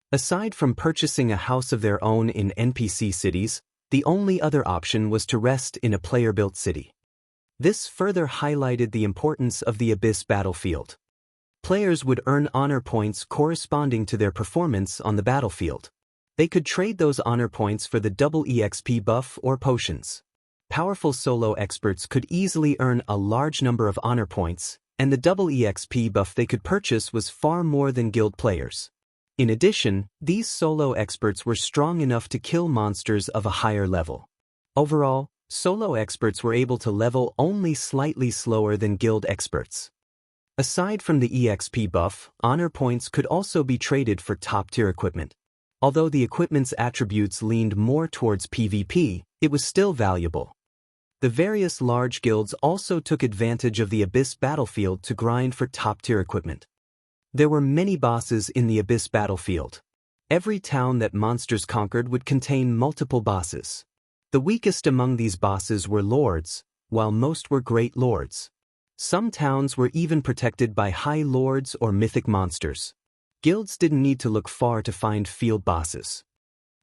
Aside from purchasing a house of their own in NPC cities, the only other option was to rest in a player-built city. This further highlighted the importance of the Abyss battlefield. Players would earn honor points corresponding to their performance on the battlefield. They could trade those honor points for the double EXP buff or potions. Powerful solo experts could easily earn a large number of honor points, and the double EXP buff they could purchase was far more than guild players. In addition, these solo experts were strong enough to kill monsters of a higher level. Overall, solo experts were able to level only slightly slower than guild experts. Aside from the EXP buff, honor points could also be traded for top-tier equipment. Although the equipment's attributes leaned more towards PvP, it was still valuable. The various large guilds also took advantage of the Abyss battlefield to grind for top-tier equipment. There were many bosses in the Abyss battlefield. Every town that monsters conquered would contain multiple bosses. The weakest among these bosses were lords, while most were great lords. Some towns were even protected by high lords or mythic monsters. Guilds didn't need to look far to find field bosses.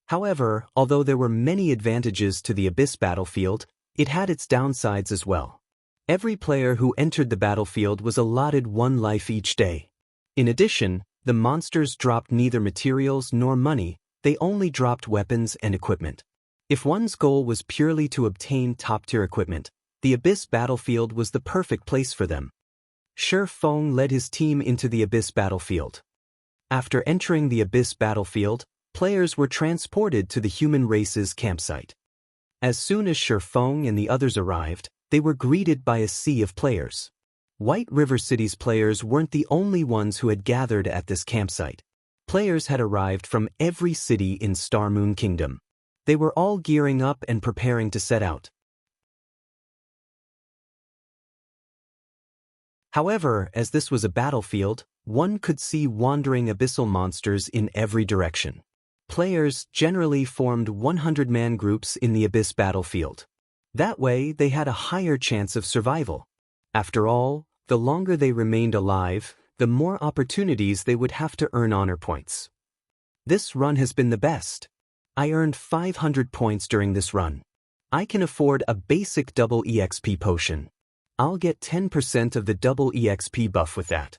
However, although there were many advantages to the Abyss battlefield, it had its downsides as well. Every player who entered the battlefield was allotted one life each day. In addition, the monsters dropped neither materials nor money, they only dropped weapons and equipment. If one's goal was purely to obtain top-tier equipment, the Abyss battlefield was the perfect place for them. Ye Feng led his team into the Abyss battlefield. After entering the Abyss battlefield, players were transported to the human race's campsite. As soon as Ye Feng and the others arrived, they were greeted by a sea of players. White River City's players weren't the only ones who had gathered at this campsite. Players had arrived from every city in Star Moon Kingdom. They were all gearing up and preparing to set out. However, as this was a battlefield, one could see wandering abyssal monsters in every direction. Players generally formed 100-man groups in the Abyss battlefield. That way, they had a higher chance of survival. After all, the longer they remained alive, the more opportunities they would have to earn honor points. This run has been the best. I earned 500 points during this run. I can afford a basic double EXP potion. I'll get 10% of the double EXP buff with that.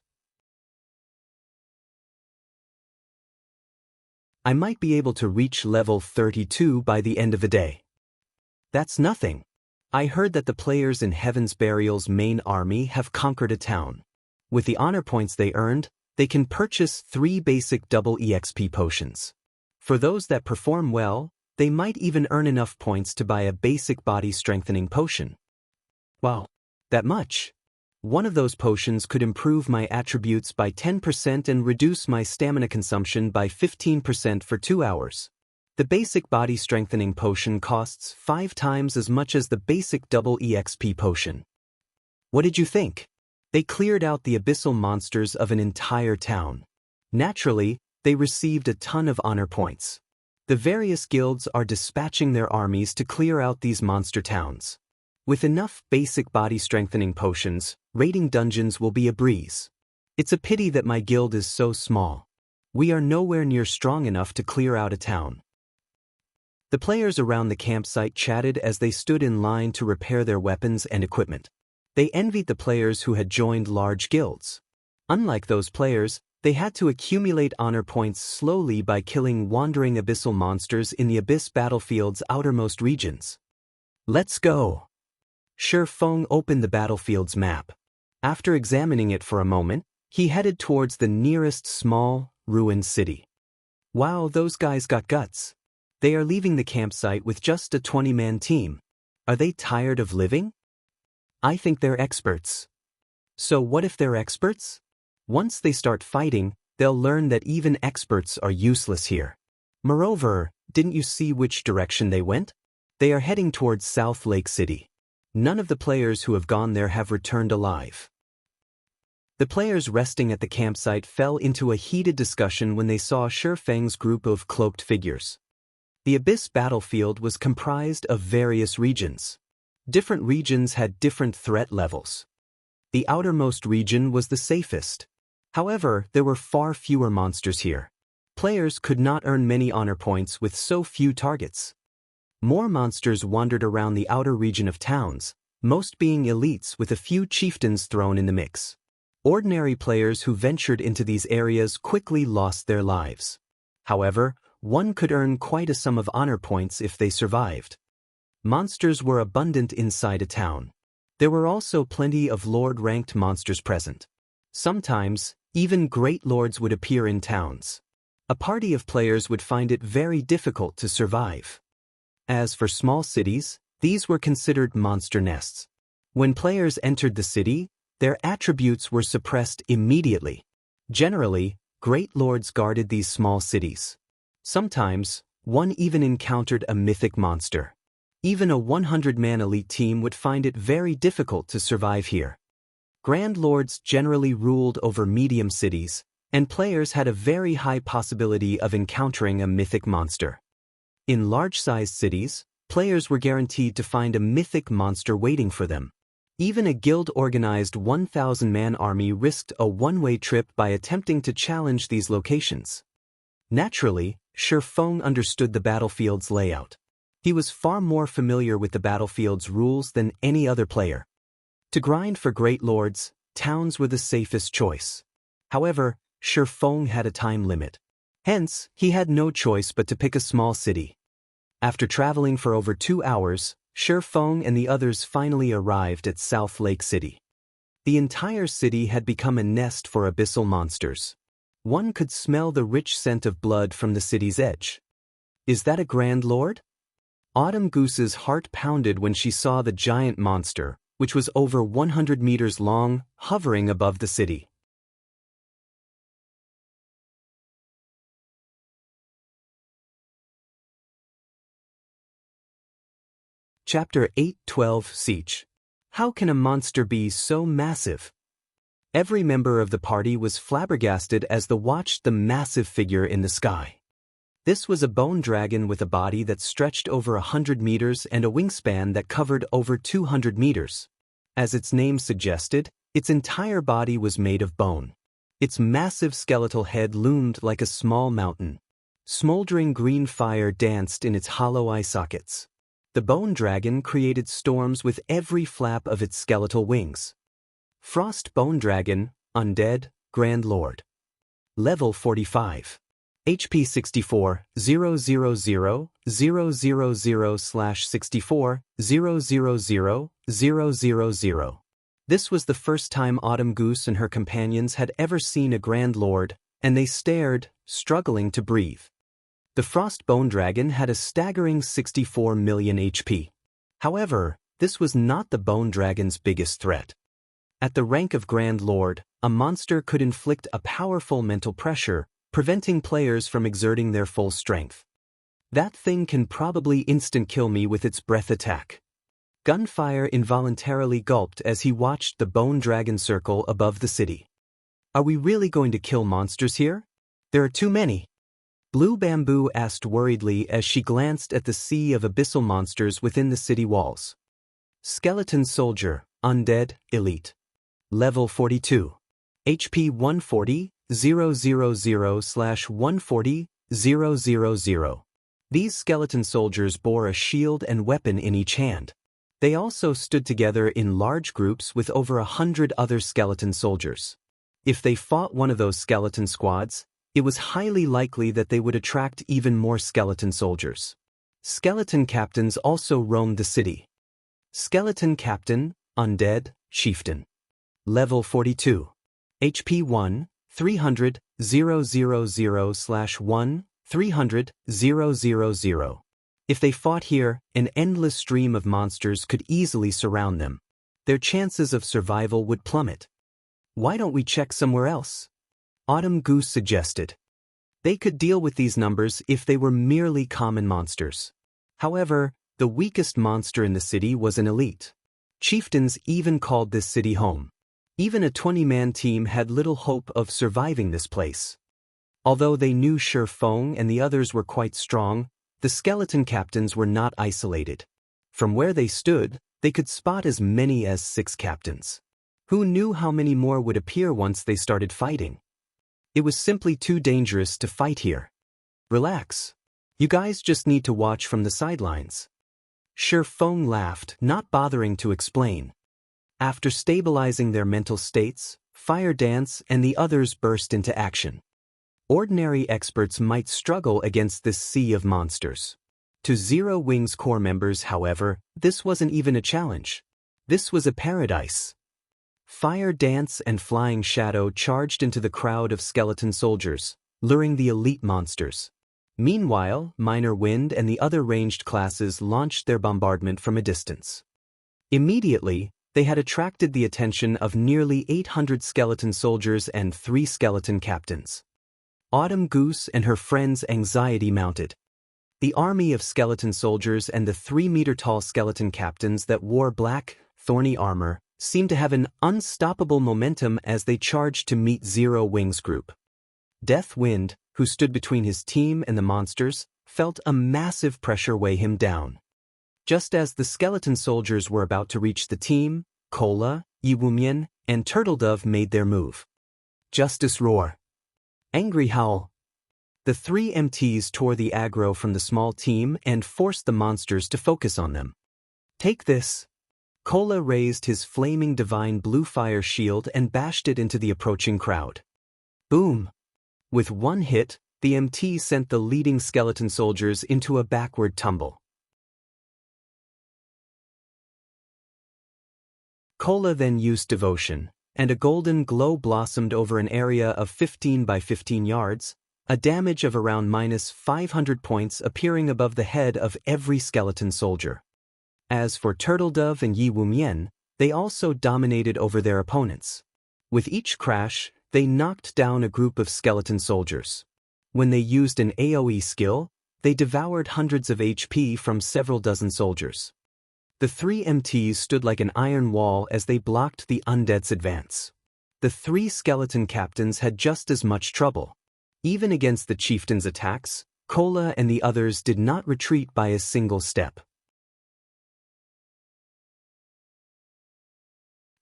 I might be able to reach level 32 by the end of the day. That's nothing. I heard that the players in Heaven's Burial's main army have conquered a town. With the honor points they earned, they can purchase 3 basic double EXP potions. For those that perform well, they might even earn enough points to buy a basic body strengthening potion. Wow, that much? One of those potions could improve my attributes by 10% and reduce my stamina consumption by 15% for 2 hours. The basic body strengthening potion costs 5 times as much as the basic double EXP potion. What did you think? They cleared out the abyssal monsters of an entire town. Naturally, they received a ton of honor points. The various guilds are dispatching their armies to clear out these monster towns. With enough basic body strengthening potions, raiding dungeons will be a breeze. It's a pity that my guild is so small. We are nowhere near strong enough to clear out a town. The players around the campsite chatted as they stood in line to repair their weapons and equipment. They envied the players who had joined large guilds. Unlike those players, They had to accumulate honor points slowly by killing wandering abyssal monsters in the abyss battlefield's outermost regions. Let's go! Ye Feng opened the battlefield's map. After examining it for a moment, he headed towards the nearest small, ruined city. Wow, those guys got guts. They are leaving the campsite with just a 20-man team. Are they tired of living? I think they're experts. So what if they're experts? Once they start fighting, they'll learn that even experts are useless here. Moreover, didn't you see which direction they went? They are heading towards South Lake City. None of the players who have gone there have returned alive. The players resting at the campsite fell into a heated discussion when they saw Ye Feng's group of cloaked figures. The Abyss battlefield was comprised of various regions. Different regions had different threat levels. The outermost region was the safest. However, there were far fewer monsters here. Players could not earn many honor points with so few targets. More monsters wandered around the outer region of towns, most being elites with a few chieftains thrown in the mix. Ordinary players who ventured into these areas quickly lost their lives. However, one could earn quite a sum of honor points if they survived. Monsters were abundant inside a town. There were also plenty of lord-ranked monsters present. Sometimes, even great lords would appear in towns. A party of players would find it very difficult to survive. As for small cities, these were considered monster nests. When players entered the city, their attributes were suppressed immediately. Generally, great lords guarded these small cities. Sometimes, one even encountered a mythic monster. Even a 100-man elite team would find it very difficult to survive here. Grand Lords generally ruled over medium cities, and players had a very high possibility of encountering a mythic monster. In large-sized cities, players were guaranteed to find a mythic monster waiting for them. Even a guild-organized 1,000-man army risked a one-way trip by attempting to challenge these locations. Naturally, Ye Feng understood the battlefield's layout. He was far more familiar with the battlefield's rules than any other player. To grind for great lords, towns were the safest choice. However, Ye Feng had a time limit. Hence, he had no choice but to pick a small city. After traveling for over 2 hours, Ye Feng and the others finally arrived at South Lake City. The entire city had become a nest for abyssal monsters. One could smell the rich scent of blood from the city's edge. Is that a Grand Lord? Autumn Goose's heart pounded when she saw the giant monster, which was over 100 meters long, hovering above the city. Chapter 8:12 Siege. How can a monster be so massive? Every member of the party was flabbergasted as they watched the massive figure in the sky. This was a bone dragon with a body that stretched over 100 meters and a wingspan that covered over 200 meters. As its name suggested, its entire body was made of bone. Its massive skeletal head loomed like a small mountain. Smoldering green fire danced in its hollow eye sockets. The bone dragon created storms with every flap of its skeletal wings. Frost Bone Dragon, Undead, Grand Lord. Level 45. HP 64, 000, 000/64, 000, 000. This was the first time Autumn Goose and her companions had ever seen a Grand Lord, and they stared, struggling to breathe. The Frost Bone Dragon had a staggering 64 million HP. However, this was not the Bone Dragon's biggest threat. At the rank of Grand Lord, a monster could inflict a powerful mental pressure, preventing players from exerting their full strength. That thing can probably instant kill me with its breath attack. Gunfire involuntarily gulped as he watched the Bone Dragon circle above the city. Are we really going to kill monsters here? There are too many. Blue Bamboo asked worriedly as she glanced at the sea of abyssal monsters within the city walls. Skeleton Soldier, Undead, Elite. Level 42. HP 140, 000/140, 000. These skeleton soldiers bore a shield and weapon in each hand. They also stood together in large groups with over 100 other skeleton soldiers. If they fought one of those skeleton squads, it was highly likely that they would attract even more skeleton soldiers. Skeleton captains also roamed the city. Skeleton Captain, Undead, Chieftain. Level 42. HP 1, 300, 000/1, 300, 000. If they fought here, an endless stream of monsters could easily surround them. Their chances of survival would plummet. Why don't we check somewhere else? Autumn Goose suggested. They could deal with these numbers if they were merely common monsters. However, the weakest monster in the city was an elite. Chieftains even called this city home. Even a 20-man team had little hope of surviving this place. Although they knew Ye Feng and the others were quite strong, the skeleton captains were not isolated. From where they stood, they could spot as many as 6 captains. Who knew how many more would appear once they started fighting? It was simply too dangerous to fight here. Relax. You guys just need to watch from the sidelines. Ye Feng laughed, not bothering to explain. After stabilizing their mental states, Fire Dance and the others burst into action. Ordinary experts might struggle against this sea of monsters. To Zero Wing's core members, however, this wasn't even a challenge. This was a paradise. Fire Dance and Flying Shadow charged into the crowd of skeleton soldiers, luring the elite monsters. Meanwhile, Minor Wind and the other ranged classes launched their bombardment from a distance. Immediately, they had attracted the attention of nearly 800 skeleton soldiers and 3 skeleton captains. Autumn Goose and her friends' anxiety mounted. The army of skeleton soldiers and the 3-meter-tall skeleton captains that wore black, thorny armor seemed to have an unstoppable momentum as they charged to meet Zero Wing's group. Death Wind, who stood between his team and the monsters, felt a massive pressure weigh him down. Just as the skeleton soldiers were about to reach the team, Cola, Yiwumian, and Turtledove made their move. Justice Roar. Angry Howl. The 3 MTs tore the aggro from the small team and forced the monsters to focus on them. Take this. Cola raised his flaming divine blue fire shield and bashed it into the approaching crowd. Boom! With one hit, the MT sent the leading skeleton soldiers into a backward tumble. Cola then used Devotion, and a golden glow blossomed over an area of 15 by 15 yards, a damage of around -500 points appearing above the head of every skeleton soldier. As for Turtledove and Yiwumian, they also dominated over their opponents. With each crash, they knocked down a group of skeleton soldiers. When they used an AoE skill, they devoured hundreds of HP from several dozen soldiers. The 3 MTs stood like an iron wall as they blocked the undead's advance. The 3 skeleton captains had just as much trouble. Even against the chieftain's attacks, Cola and the others did not retreat by a single step.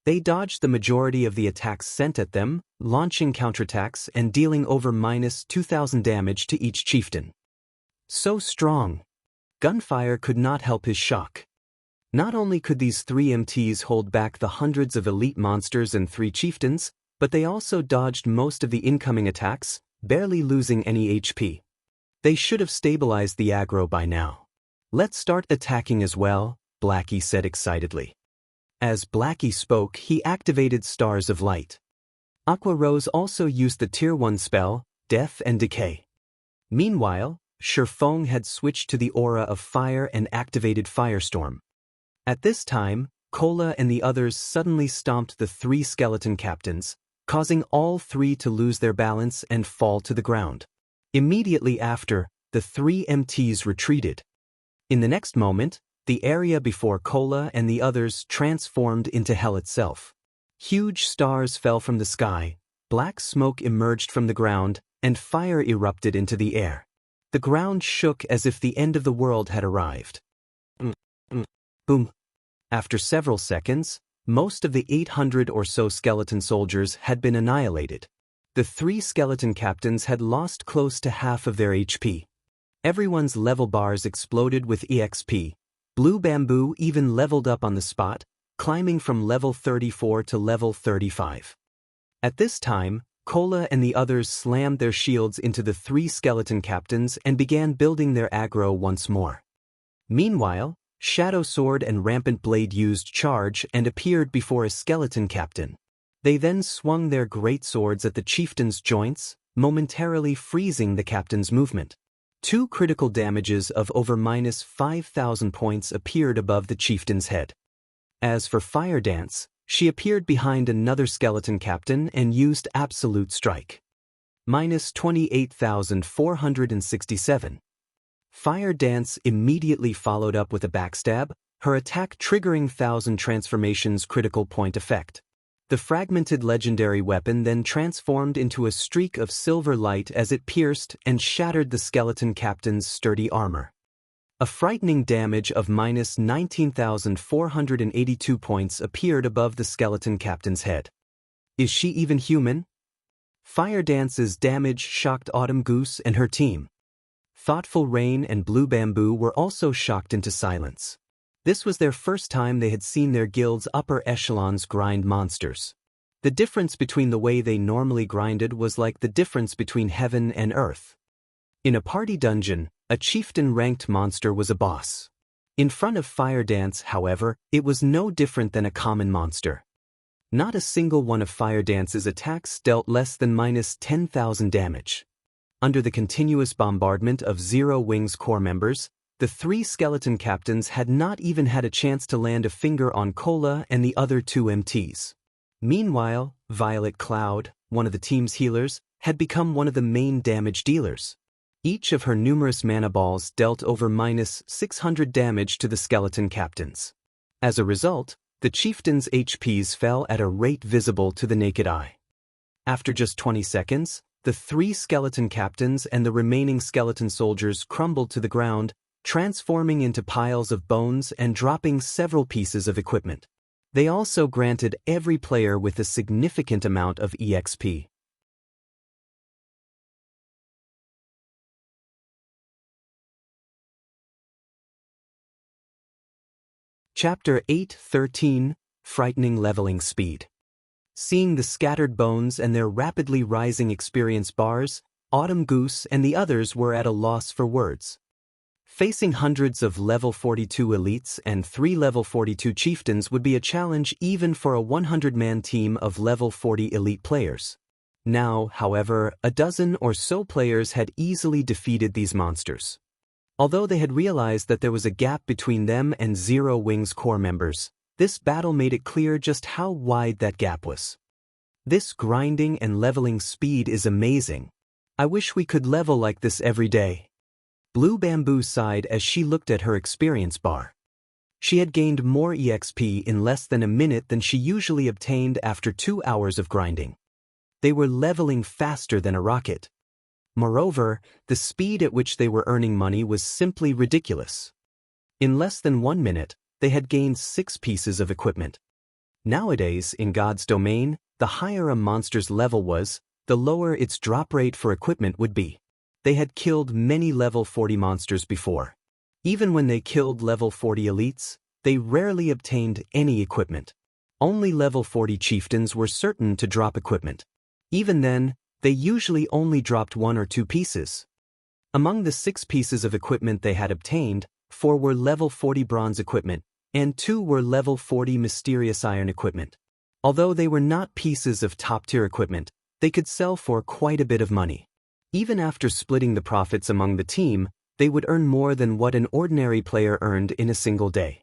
They dodged the majority of the attacks sent at them, launching counterattacks and dealing over -2,000 damage to each chieftain. So strong. Gunfire could not help his shock. Not only could these 3 MTs hold back the hundreds of elite monsters and 3 chieftains, but they also dodged most of the incoming attacks, barely losing any HP. They should have stabilized the aggro by now. Let's start attacking as well, Blackie said excitedly. As Blackie spoke, he activated Stars of Light. Aqua Rose also used the Tier 1 spell, Death and Decay. Meanwhile, Ye Feng had switched to the aura of fire and activated Firestorm. At this time, Cola and the others suddenly stomped the 3 skeleton captains, causing all 3 to lose their balance and fall to the ground. Immediately after, the 3 MTs retreated. In the next moment, the area before Cola and the others transformed into hell itself. Huge stars fell from the sky, black smoke emerged from the ground, and fire erupted into the air. The ground shook as if the end of the world had arrived. Boom. After several seconds, most of the 800 or so skeleton soldiers had been annihilated. The 3 skeleton captains had lost close to half of their HP. Everyone's level bars exploded with EXP. Blue Bamboo even leveled up on the spot, climbing from level 34 to level 35. At this time, Cola and the others slammed their shields into the three skeleton captains and began building their aggro once more. Meanwhile, Shadow Sword and Rampant Blade used charge and appeared before a skeleton captain. They then swung their great swords at the chieftain's joints, momentarily freezing the captain's movement. 2 critical damages of over -5,000 points appeared above the chieftain's head. As for Fire Dance, she appeared behind another skeleton captain and used Absolute Strike. -28,467. Fire Dance immediately followed up with a backstab, her attack triggering 1,000 transformations critical point effect. The fragmented legendary weapon then transformed into a streak of silver light as it pierced and shattered the skeleton captain's sturdy armor. A frightening damage of -19,482 points appeared above the skeleton captain's head. Is she even human? Fire Dance's damage shocked Autumn Goose and her team. Thoughtful Rain and Blue Bamboo were also shocked into silence. This was their first time they had seen their guild's upper echelons grind monsters. The difference between the way they normally grinded was like the difference between heaven and earth. In a party dungeon, a chieftain-ranked monster was a boss. In front of Fire Dance, however, it was no different than a common monster. Not a single one of Fire Dance's attacks dealt less than -10,000 damage. Under the continuous bombardment of Zero Wing's core members, the 3 skeleton captains had not even had a chance to land a finger on Cola and the other 2 MTs. Meanwhile, Violet Cloud, one of the team's healers, had become one of the main damage dealers. Each of her numerous mana balls dealt over -600 damage to the skeleton captains. As a result, the chieftain's HPs fell at a rate visible to the naked eye. After just 20 seconds, the 3 skeleton captains and the remaining skeleton soldiers crumbled to the ground, transforming into piles of bones and dropping several pieces of equipment. They also granted every player with a significant amount of EXP. Chapter 8:13 Frightening Leveling Speed. Seeing the scattered bones and their rapidly rising experience bars, Autumn Goose and the others were at a loss for words. Facing hundreds of level 42 elites and 3 level 42 chieftains would be a challenge even for a 100-man team of level 40 elite players. Now, however, a dozen or so players had easily defeated these monsters. Although they had realized that there was a gap between them and Zero Wing's core members, this battle made it clear just how wide that gap was. This grinding and leveling speed is amazing. I wish we could level like this every day. Blue Bamboo sighed as she looked at her experience bar. She had gained more EXP in less than a minute than she usually obtained after 2 hours of grinding. They were leveling faster than a rocket. Moreover, the speed at which they were earning money was simply ridiculous. In less than 1 minute, they had gained 6 pieces of equipment. Nowadays, in God's domain, the higher a monster's level was, the lower its drop rate for equipment would be. They had killed many level 40 monsters before. Even when they killed level 40 elites, they rarely obtained any equipment. Only level 40 chieftains were certain to drop equipment. Even then, they usually only dropped 1 or 2 pieces. Among the 6 pieces of equipment they had obtained, 4 were level 40 bronze equipment, and 2 were level 40 mysterious iron equipment. Although they were not pieces of top-tier equipment, they could sell for quite a bit of money. Even after splitting the profits among the team, they would earn more than what an ordinary player earned in a single day.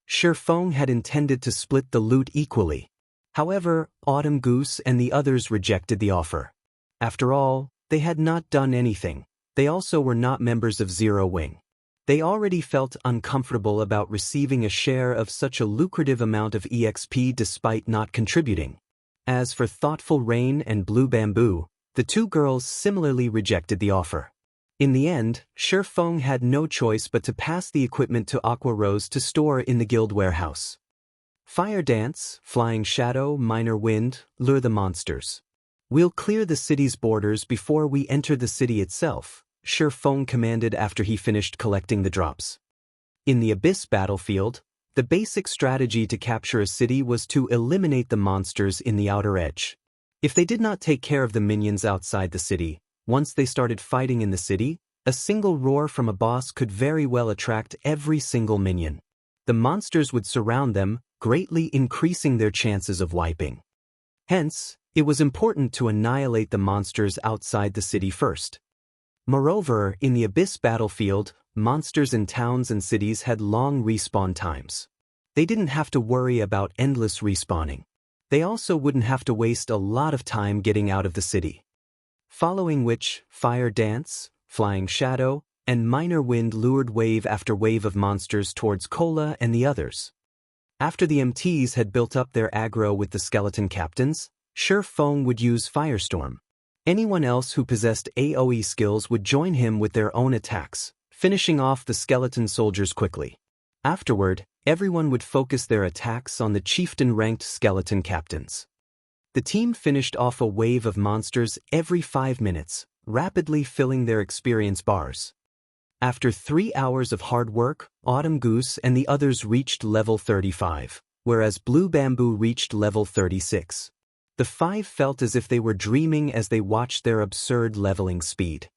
Ye Feng had intended to split the loot equally. However, Autumn Goose and the others rejected the offer. After all, they had not done anything. They also were not members of Zero Wing. They already felt uncomfortable about receiving a share of such a lucrative amount of EXP despite not contributing. As for Thoughtful Rain and Blue Bamboo, the 2 girls similarly rejected the offer. In the end, Ye Feng had no choice but to pass the equipment to Aqua Rose to store in the guild warehouse. Fire Dance, Flying Shadow, Minor Wind, lure the monsters. We'll clear the city's borders before we enter the city itself, Ye Feng commanded after he finished collecting the drops. In the Abyss battlefield, the basic strategy to capture a city was to eliminate the monsters in the outer edge. If they did not take care of the minions outside the city, once they started fighting in the city, a single roar from a boss could very well attract every single minion. The monsters would surround them, greatly increasing their chances of wiping. Hence, it was important to annihilate the monsters outside the city first. Moreover, in the Abyss battlefield, monsters in towns and cities had long respawn times. They didn't have to worry about endless respawning. They also wouldn't have to waste a lot of time getting out of the city. Following which, Fire Dance, Flying Shadow, and Minor Wind lured wave after wave of monsters towards Cola and the others. After the MTs had built up their aggro with the skeleton captains, Ye Feng would use Firestorm. Anyone else who possessed AoE skills would join him with their own attacks, finishing off the skeleton soldiers quickly. Afterward, everyone would focus their attacks on the chieftain-ranked skeleton captains. The team finished off a wave of monsters every 5 minutes, rapidly filling their experience bars. After 3 hours of hard work, Autumn Goose and the others reached level 35, whereas Blue Bamboo reached level 36. The 5 felt as if they were dreaming as they watched their absurd leveling speed.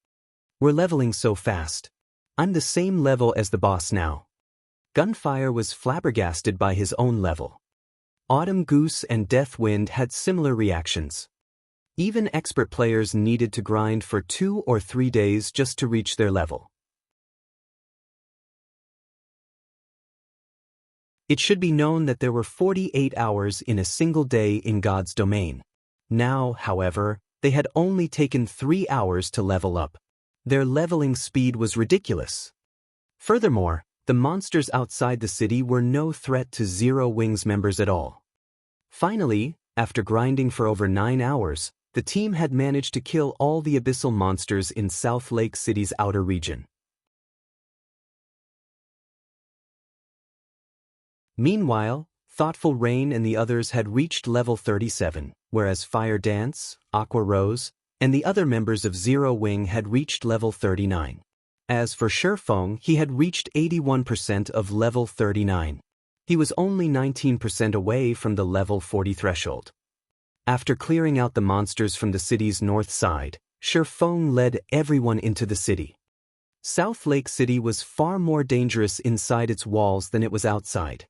We're leveling so fast. I'm the same level as the boss now. Gunfire was flabbergasted by his own level. Autumn Goose and Deathwind had similar reactions. Even expert players needed to grind for 2 or 3 days just to reach their level. It should be known that there were 48 hours in a single day in God's domain. Now, however, they had only taken 3 hours to level up. Their leveling speed was ridiculous. Furthermore, the monsters outside the city were no threat to Zero Wings members at all. Finally, after grinding for over 9 hours, the team had managed to kill all the abyssal monsters in South Lake City's outer region. Meanwhile, Thoughtful Rain and the others had reached level 37, whereas Fire Dance, Aqua Rose, and the other members of Zero Wing had reached level 39. As for Ye Feng, he had reached 81% of level 39. He was only 19% away from the level 40 threshold. After clearing out the monsters from the city's north side, Ye Feng led everyone into the city. South Lake City was far more dangerous inside its walls than it was outside.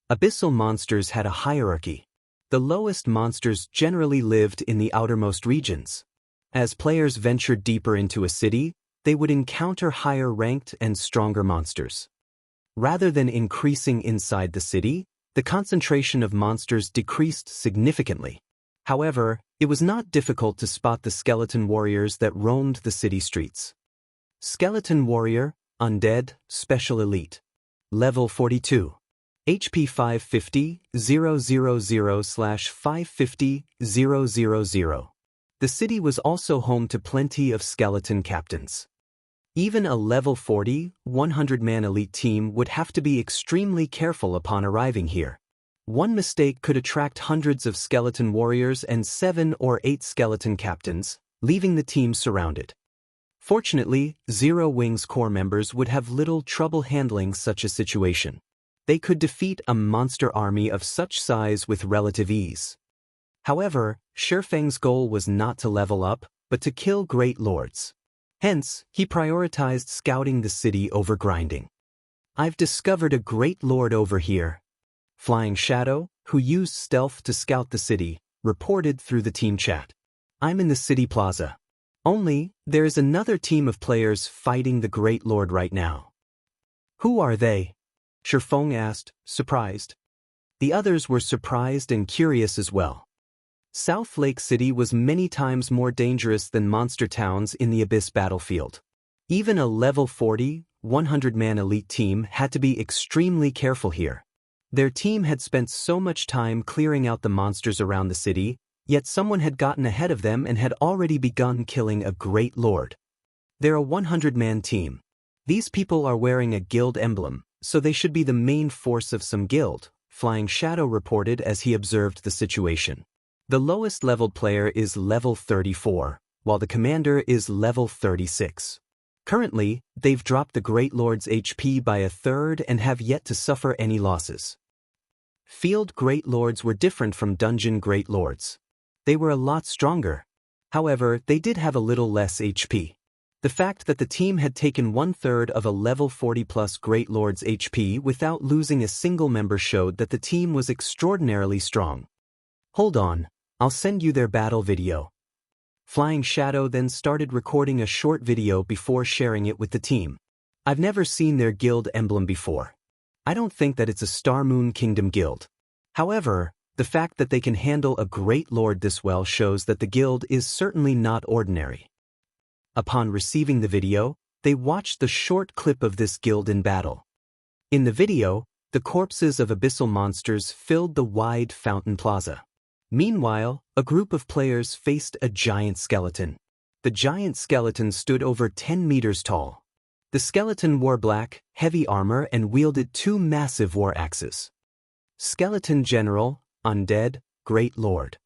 Abyssal monsters had a hierarchy. The lowest monsters generally lived in the outermost regions. As players ventured deeper into a city, they would encounter higher-ranked and stronger monsters. Rather than increasing inside the city, the concentration of monsters decreased significantly. However, it was not difficult to spot the skeleton warriors that roamed the city streets. Skeleton Warrior, Undead, Special Elite. Level 42. HP 550, 000/550, 000. The city was also home to plenty of skeleton captains. Even a level 40, 100-man elite team would have to be extremely careful upon arriving here. One mistake could attract hundreds of skeleton warriors and 7 or 8 skeleton captains, leaving the team surrounded. Fortunately, Zero Wing's core members would have little trouble handling such a situation. They could defeat a monster army of such size with relative ease. However, Ye Feng's goal was not to level up, but to kill great lords. Hence, he prioritized scouting the city over grinding. I've discovered a great lord over here. Flying Shadow, who used stealth to scout the city, reported through the team chat. I'm in the city plaza. Only, there is another team of players fighting the great lord right now. Who are they? Ye Feng asked, surprised. The others were surprised and curious as well. South Lake City was many times more dangerous than monster towns in the Abyss battlefield. Even a level 40, 100-man elite team had to be extremely careful here. Their team had spent so much time clearing out the monsters around the city, yet someone had gotten ahead of them and had already begun killing a great lord. They're a 100-man team. These people are wearing a guild emblem, so they should be the main force of some guild, Flying Shadow reported as he observed the situation. The lowest leveled player is level 34, while the commander is level 36. Currently, they've dropped the Great Lord's HP by a third and have yet to suffer any losses. Field Great Lords were different from Dungeon Great Lords. They were a lot stronger. However, they did have a little less HP. The fact that the team had taken 1/3 of a level 40+ Great Lord's HP without losing a single member showed that the team was extraordinarily strong. Hold on, I'll send you their battle video. Flying Shadow then started recording a short video before sharing it with the team. I've never seen their guild emblem before. I don't think that it's a Star Moon Kingdom guild. However, the fact that they can handle a Great Lord this well shows that the guild is certainly not ordinary. Upon receiving the video, they watched the short clip of this guild in battle. In the video, the corpses of abyssal monsters filled the wide fountain plaza. Meanwhile, a group of players faced a giant skeleton. The giant skeleton stood over 10 meters tall. The skeleton wore black, heavy armor and wielded 2 massive war axes. Skeleton General, Undead, Great Lord.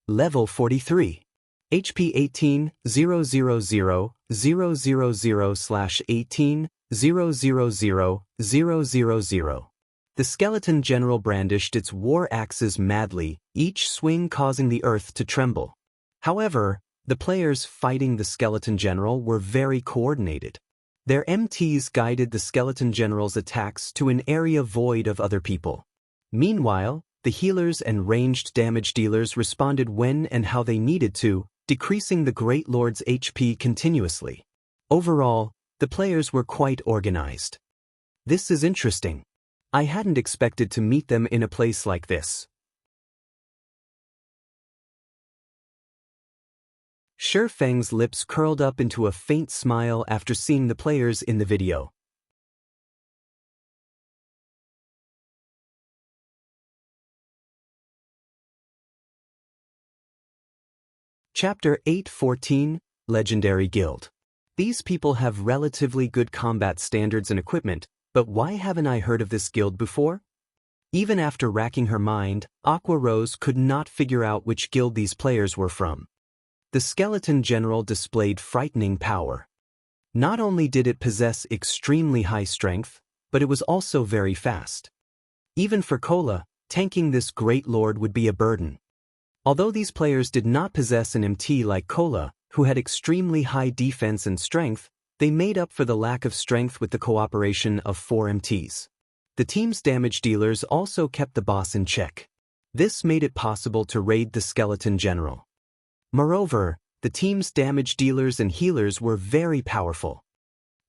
Level 43. HP 18,000/18,000,000. The Skeleton General brandished its war axes madly, each swing causing the earth to tremble. However, the players fighting the Skeleton General were very coordinated. Their MTs guided the Skeleton General's attacks to an area void of other people. Meanwhile, the healers and ranged damage dealers responded when and how they needed to, decreasing the Great Lord's HP continuously. Overall, the players were quite organized. This is interesting. I hadn't expected to meet them in a place like this. Ye Feng's lips curled up into a faint smile after seeing the players in the video. Chapter 8:14, Legendary Guild. These people have relatively good combat standards and equipment, but why haven't I heard of this guild before? Even after racking her mind, Aqua Rose could not figure out which guild these players were from. The Skeleton General displayed frightening power. Not only did it possess extremely high strength, but it was also very fast. Even for Cola, tanking this Great Lord would be a burden. Although these players did not possess an MT like Cola, who had extremely high defense and strength, they made up for the lack of strength with the cooperation of 4 MTs. The team's damage dealers also kept the boss in check. This made it possible to raid the Skeleton General. Moreover, the team's damage dealers and healers were very powerful.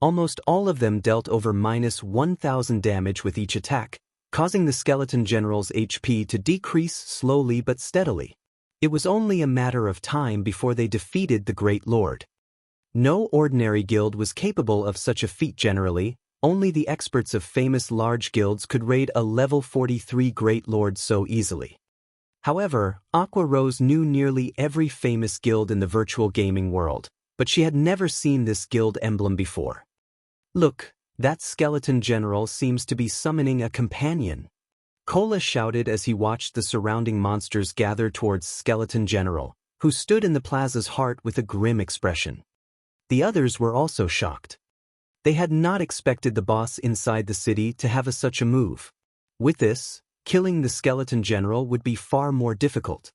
Almost all of them dealt over -1,000 damage with each attack, causing the Skeleton General's HP to decrease slowly but steadily. It was only a matter of time before they defeated the Great Lord. No ordinary guild was capable of such a feat generally, only the experts of famous large guilds could raid a level 43 Great Lord so easily. However, Aqua Rose knew nearly every famous guild in the virtual gaming world, but she had never seen this guild emblem before. Look, that Skeleton General seems to be summoning a companion. Cola shouted as he watched the surrounding monsters gather towards Skeleton General, who stood in the plaza's heart with a grim expression. The others were also shocked. They had not expected the boss inside the city to have such a move. With this, killing the Skeleton General would be far more difficult.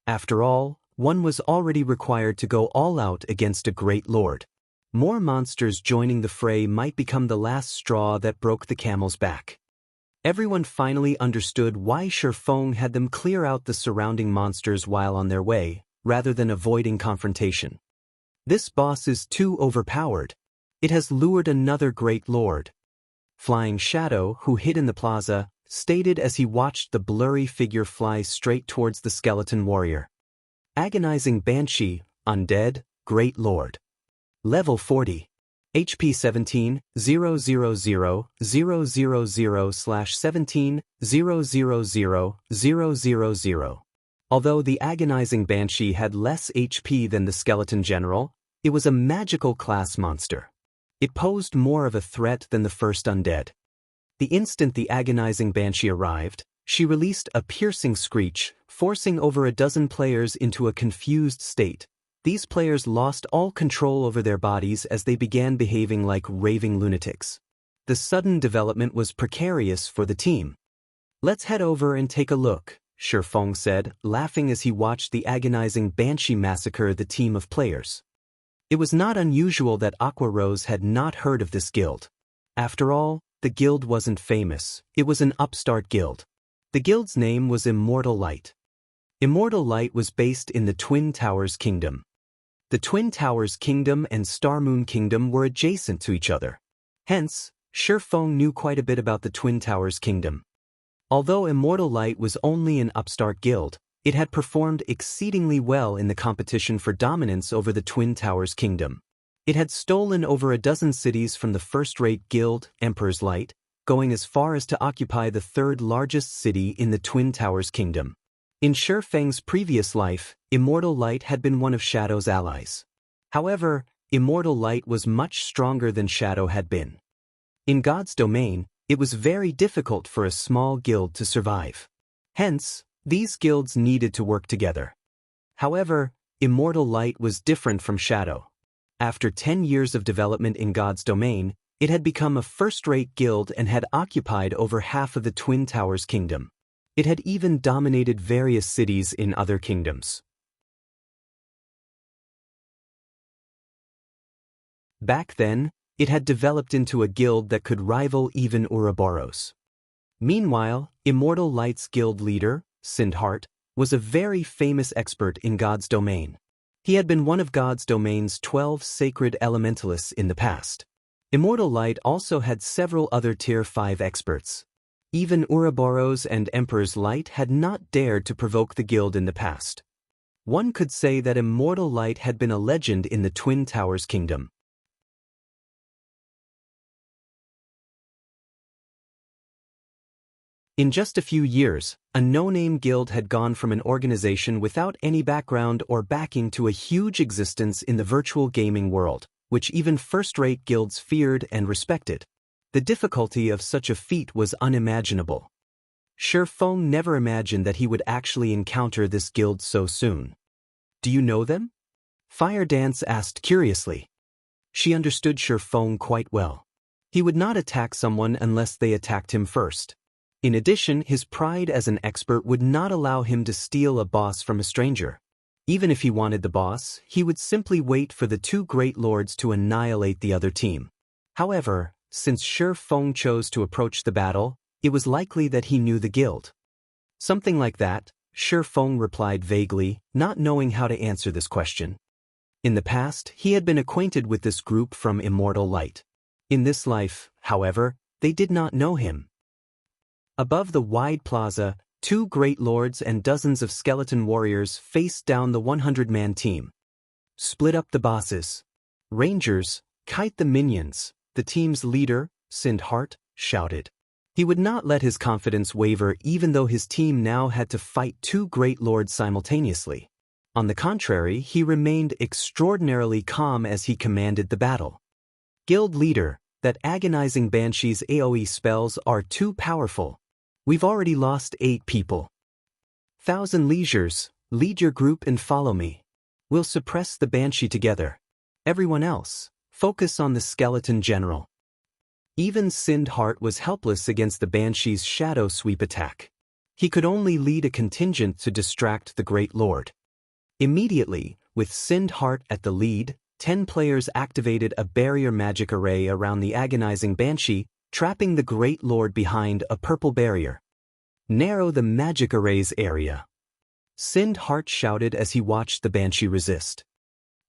After all, one was already required to go all out against a Great Lord. More monsters joining the fray might become the last straw that broke the camel's back. Everyone finally understood why Ye Feng had them clear out the surrounding monsters while on their way, rather than avoiding confrontation. This boss is too overpowered. It has lured another Great Lord. Flying Shadow, who hid in the plaza, stated as he watched the blurry figure fly straight towards the skeleton warrior. Agonizing Banshee, Undead, Great Lord. Level 40. HP 17,000/17,000,000. Although the Agonizing Banshee had less HP than the Skeleton General, it was a magical class monster. It posed more of a threat than the first Undead. The instant the Agonizing Banshee arrived, she released a piercing screech, forcing over a dozen players into a confused state. These players lost all control over their bodies as they began behaving like raving lunatics. The sudden development was precarious for the team. Let's head over and take a look, Ye Feng said, laughing as he watched the agonizing Banshee massacre the team of players. It was not unusual that Aqua Rose had not heard of this guild. After all, the guild wasn't famous, it was an upstart guild. The guild's name was Immortal Light. Immortal Light was based in the Twin Towers Kingdom. The Twin Towers Kingdom and Star Moon Kingdom were adjacent to each other. Hence, Ye Feng knew quite a bit about the Twin Towers Kingdom. Although Immortal Light was only an upstart guild, it had performed exceedingly well in the competition for dominance over the Twin Towers Kingdom. It had stolen over a dozen cities from the first-rate guild, Emperor's Light, going as far as to occupy the third largest city in the Twin Towers Kingdom. In Ye Feng's previous life, Immortal Light had been one of Shadow's allies. However, Immortal Light was much stronger than Shadow had been. In God's domain, it was very difficult for a small guild to survive. Hence, these guilds needed to work together. However, Immortal Light was different from Shadow. After 10 years of development in God's domain, it had become a first-rate guild and had occupied over half of the Twin Towers Kingdom. It had even dominated various cities in other kingdoms. Back then, it had developed into a guild that could rival even Ouroboros. Meanwhile, Immortal Light's guild leader, Sindhart, was a very famous expert in God's domain. He had been one of God's domain's 12 sacred elementalists in the past. Immortal Light also had several other Tier 5 experts. Even Ouroboros and Emperor's Light had not dared to provoke the guild in the past. One could say that Immortal Light had been a legend in the Twin Towers Kingdom. In just a few years, a no-name guild had gone from an organization without any background or backing to a huge existence in the virtual gaming world, which even first-rate guilds feared and respected. The difficulty of such a feat was unimaginable. Ye Feng never imagined that he would actually encounter this guild so soon. "Do you know them?" Fire Dance asked curiously. She understood Ye Feng quite well. He would not attack someone unless they attacked him first. In addition, his pride as an expert would not allow him to steal a boss from a stranger. Even if he wanted the boss, he would simply wait for the two great lords to annihilate the other team. However, since Ye Feng chose to approach the battle, it was likely that he knew the guild. "Something like that," Ye Feng replied vaguely, not knowing how to answer this question. In the past, he had been acquainted with this group from Immortal Light. In this life, however, they did not know him. Above the wide plaza, two great lords and dozens of skeleton warriors faced down the 100-man team. "Split up the bosses. Rangers, kite the minions," the team's leader, Sindhart, shouted. He would not let his confidence waver even though his team now had to fight two great lords simultaneously. On the contrary, he remained extraordinarily calm as he commanded the battle. "Guild leader, that agonizing Banshee's AoE spells are too powerful. We've already lost 8 people. Thousand Leisures, lead your group and follow me. We'll suppress the Banshee together. Everyone else, focus on the Skeleton General." Even Sindhart was helpless against the Banshee's shadow sweep attack. He could only lead a contingent to distract the Great Lord. Immediately, with Sindhart at the lead, 10 players activated a barrier magic array around the agonizing Banshee, trapping the Great Lord behind a purple barrier. "Narrow the magic array's area," Sindhart shouted as he watched the Banshee resist.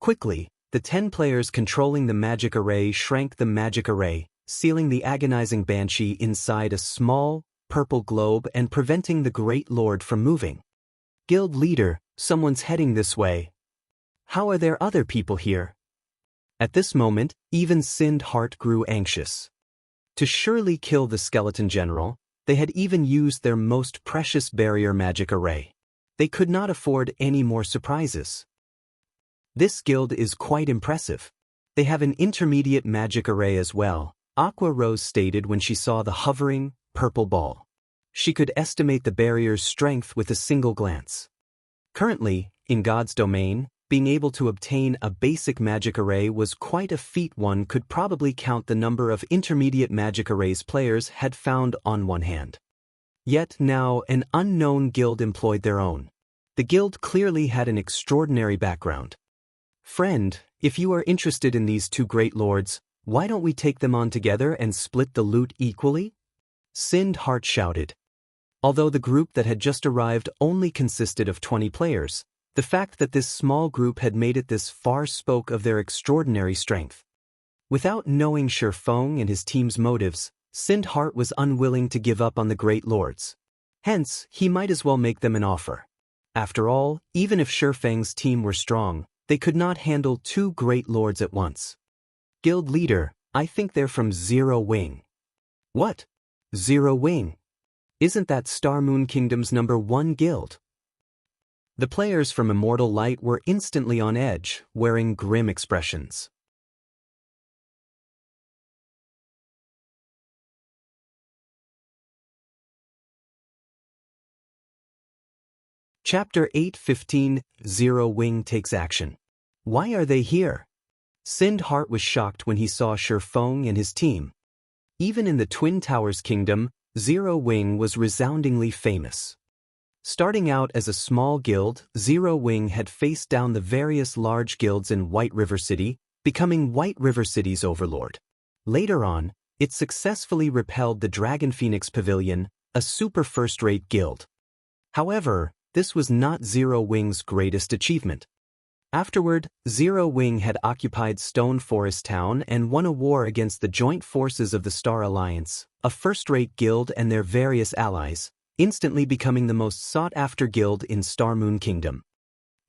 Quickly, the 10 players controlling the magic array shrank the magic array, sealing the agonizing Banshee inside a small, purple globe and preventing the Great Lord from moving. "Guild leader, someone's heading this way. How are there other people here?" At this moment, even Sindhart grew anxious. To surely kill the Skeleton General, they had even used their most precious barrier magic array. They could not afford any more surprises. "This guild is quite impressive. They have an intermediate magic array as well," Aqua Rose stated when she saw the hovering, purple ball. She could estimate the barrier's strength with a single glance. Currently, in God's domain, being able to obtain a basic magic array was quite a feat. One could probably count the number of intermediate magic arrays players had found on one hand. Yet now an unknown guild employed their own. The guild clearly had an extraordinary background. Friend, if you are interested in these two great lords, why don't we take them on together and split the loot equally? Sind Heart shouted. Although the group that had just arrived only consisted of 20 players, the fact that this small group had made it this far spoke of their extraordinary strength. Without knowing Ye Feng and his team's motives, Sind Heart was unwilling to give up on the great lords. Hence, he might as well make them an offer. After all, even if Ye Feng's team were strong, they could not handle two great lords at once. Guild leader, I think they're from Zero Wing. What? Zero Wing? Isn't that Star Moon Kingdom's #1 guild? The players from Immortal Light were instantly on edge, wearing grim expressions. Chapter 8:15 Zero Wing takes action. Why are they here? Sind Heart was shocked when he saw Ye Feng and his team. Even in the Twin Towers Kingdom, Zero Wing was resoundingly famous. Starting out as a small guild, Zero Wing had faced down the various large guilds in White River City, becoming White River City's overlord. Later on, it successfully repelled the Dragon Phoenix Pavilion, a super first-rate guild. However, this was not Zero Wing's greatest achievement. Afterward, Zero Wing had occupied Stone Forest Town and won a war against the joint forces of the Star Alliance, a first-rate guild and their various allies, instantly becoming the most sought-after guild in Star Moon Kingdom.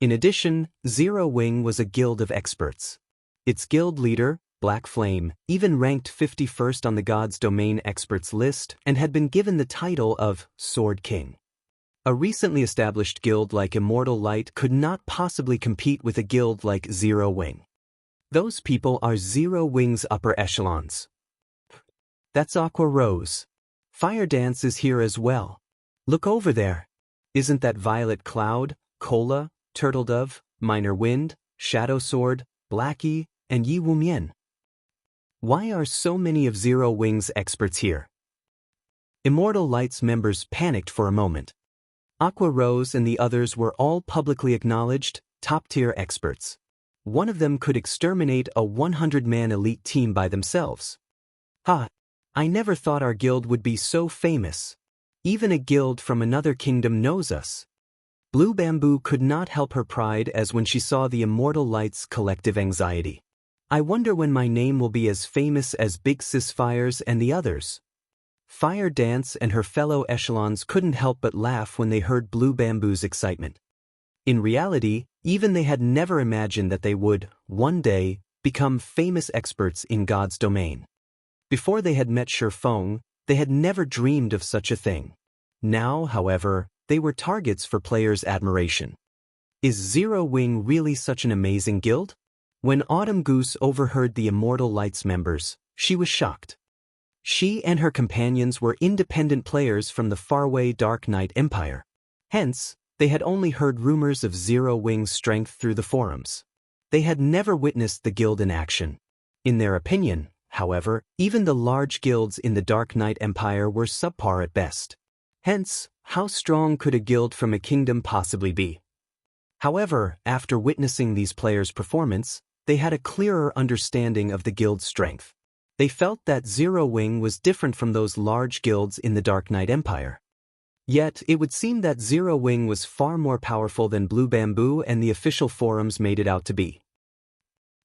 In addition, Zero Wing was a guild of experts. Its guild leader, Black Flame, even ranked 51st on the God's Domain experts list and had been given the title of Sword King. A recently established guild like Immortal Light could not possibly compete with a guild like Zero Wing. Those people are Zero Wing's upper echelons. That's Aqua Rose. Fire Dance is here as well. Look over there. Isn't that Violet Cloud, Cola, Turtle Dove, Minor Wind, Shadow Sword, Blackie, and Yi Wumian? Why are so many of Zero Wing's experts here? Immortal Light's members panicked for a moment. Aqua Rose and the others were all publicly acknowledged, top-tier experts. One of them could exterminate a 100-man elite team by themselves. Ha! I never thought our guild would be so famous. Even a guild from another kingdom knows us. Blue Bamboo could not help her pride as when she saw the Immortal Light's collective anxiety. I wonder when my name will be as famous as Big Sis Fires and the others. Fire Dance and her fellow echelons couldn't help but laugh when they heard Blue Bamboo's excitement. In reality, even they had never imagined that they would, one day, become famous experts in God's domain. Before they had met Ye Feng, they had never dreamed of such a thing. Now, however, they were targets for players' admiration. Is Zero Wing really such an amazing guild? When Autumn Goose overheard the Immortal Light's members, she was shocked. She and her companions were independent players from the faraway Dark Knight Empire. Hence, they had only heard rumors of Zero Wing's strength through the forums. They had never witnessed the guild in action. In their opinion, however, even the large guilds in the Dark Knight Empire were subpar at best. Hence, how strong could a guild from a kingdom possibly be? However, after witnessing these players' performance, they had a clearer understanding of the guild's strength. They felt that Zero Wing was different from those large guilds in the Dark Knight Empire. Yet, it would seem that Zero Wing was far more powerful than Blue Bamboo and the official forums made it out to be.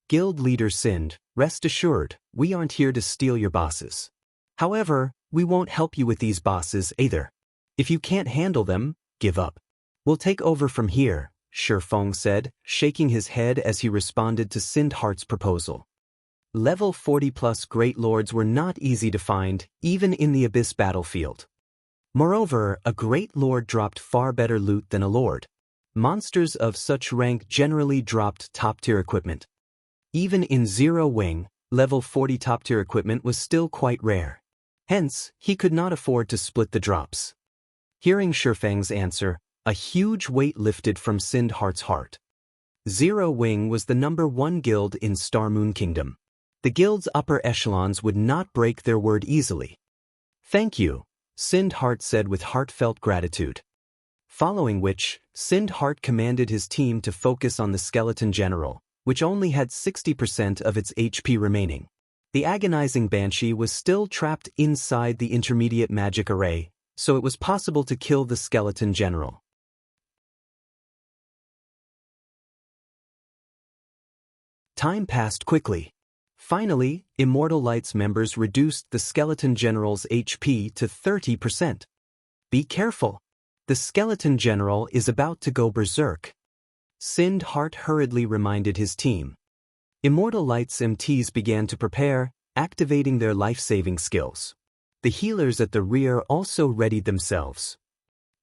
Guild leader Sind, rest assured, we aren't here to steal your bosses. However, we won't help you with these bosses either. If you can't handle them, give up. We'll take over from here, Ye Feng said, shaking his head as he responded to Sind Heart's proposal. Level 40+ Great Lords were not easy to find, even in the Abyss battlefield. Moreover, a Great Lord dropped far better loot than a Lord. Monsters of such rank generally dropped top-tier equipment. Even in Zero Wing, level 40 top-tier equipment was still quite rare. Hence, he could not afford to split the drops. Hearing Ye Feng's answer, a huge weight lifted from Sind Heart's heart. Zero Wing was the #1 guild in Star Moon Kingdom. The guild's upper echelons would not break their word easily. Thank you. Sindhart said with heartfelt gratitude. Following which, Sindhart commanded his team to focus on the skeleton general, which only had 60% of its HP remaining. The agonizing Banshee was still trapped inside the intermediate magic array, so it was possible to kill the skeleton general. Time passed quickly. Finally, Immortal Light's members reduced the skeleton general's HP to 30%. Be careful. The skeleton general is about to go berserk. Sindhart hurriedly reminded his team. Immortal Light's MTs began to prepare, activating their life-saving skills. The healers at the rear also readied themselves.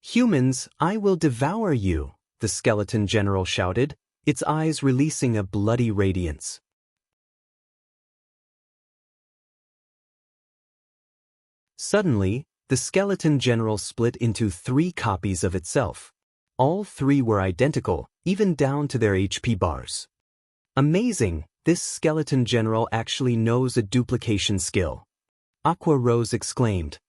Humans, I will devour you, the skeleton general shouted, its eyes releasing a bloody radiance. Suddenly, the skeleton general split into 3 copies of itself. All 3 were identical, even down to their HP bars. Amazing, this skeleton general actually knows a duplication skill. Aqua Rose exclaimed.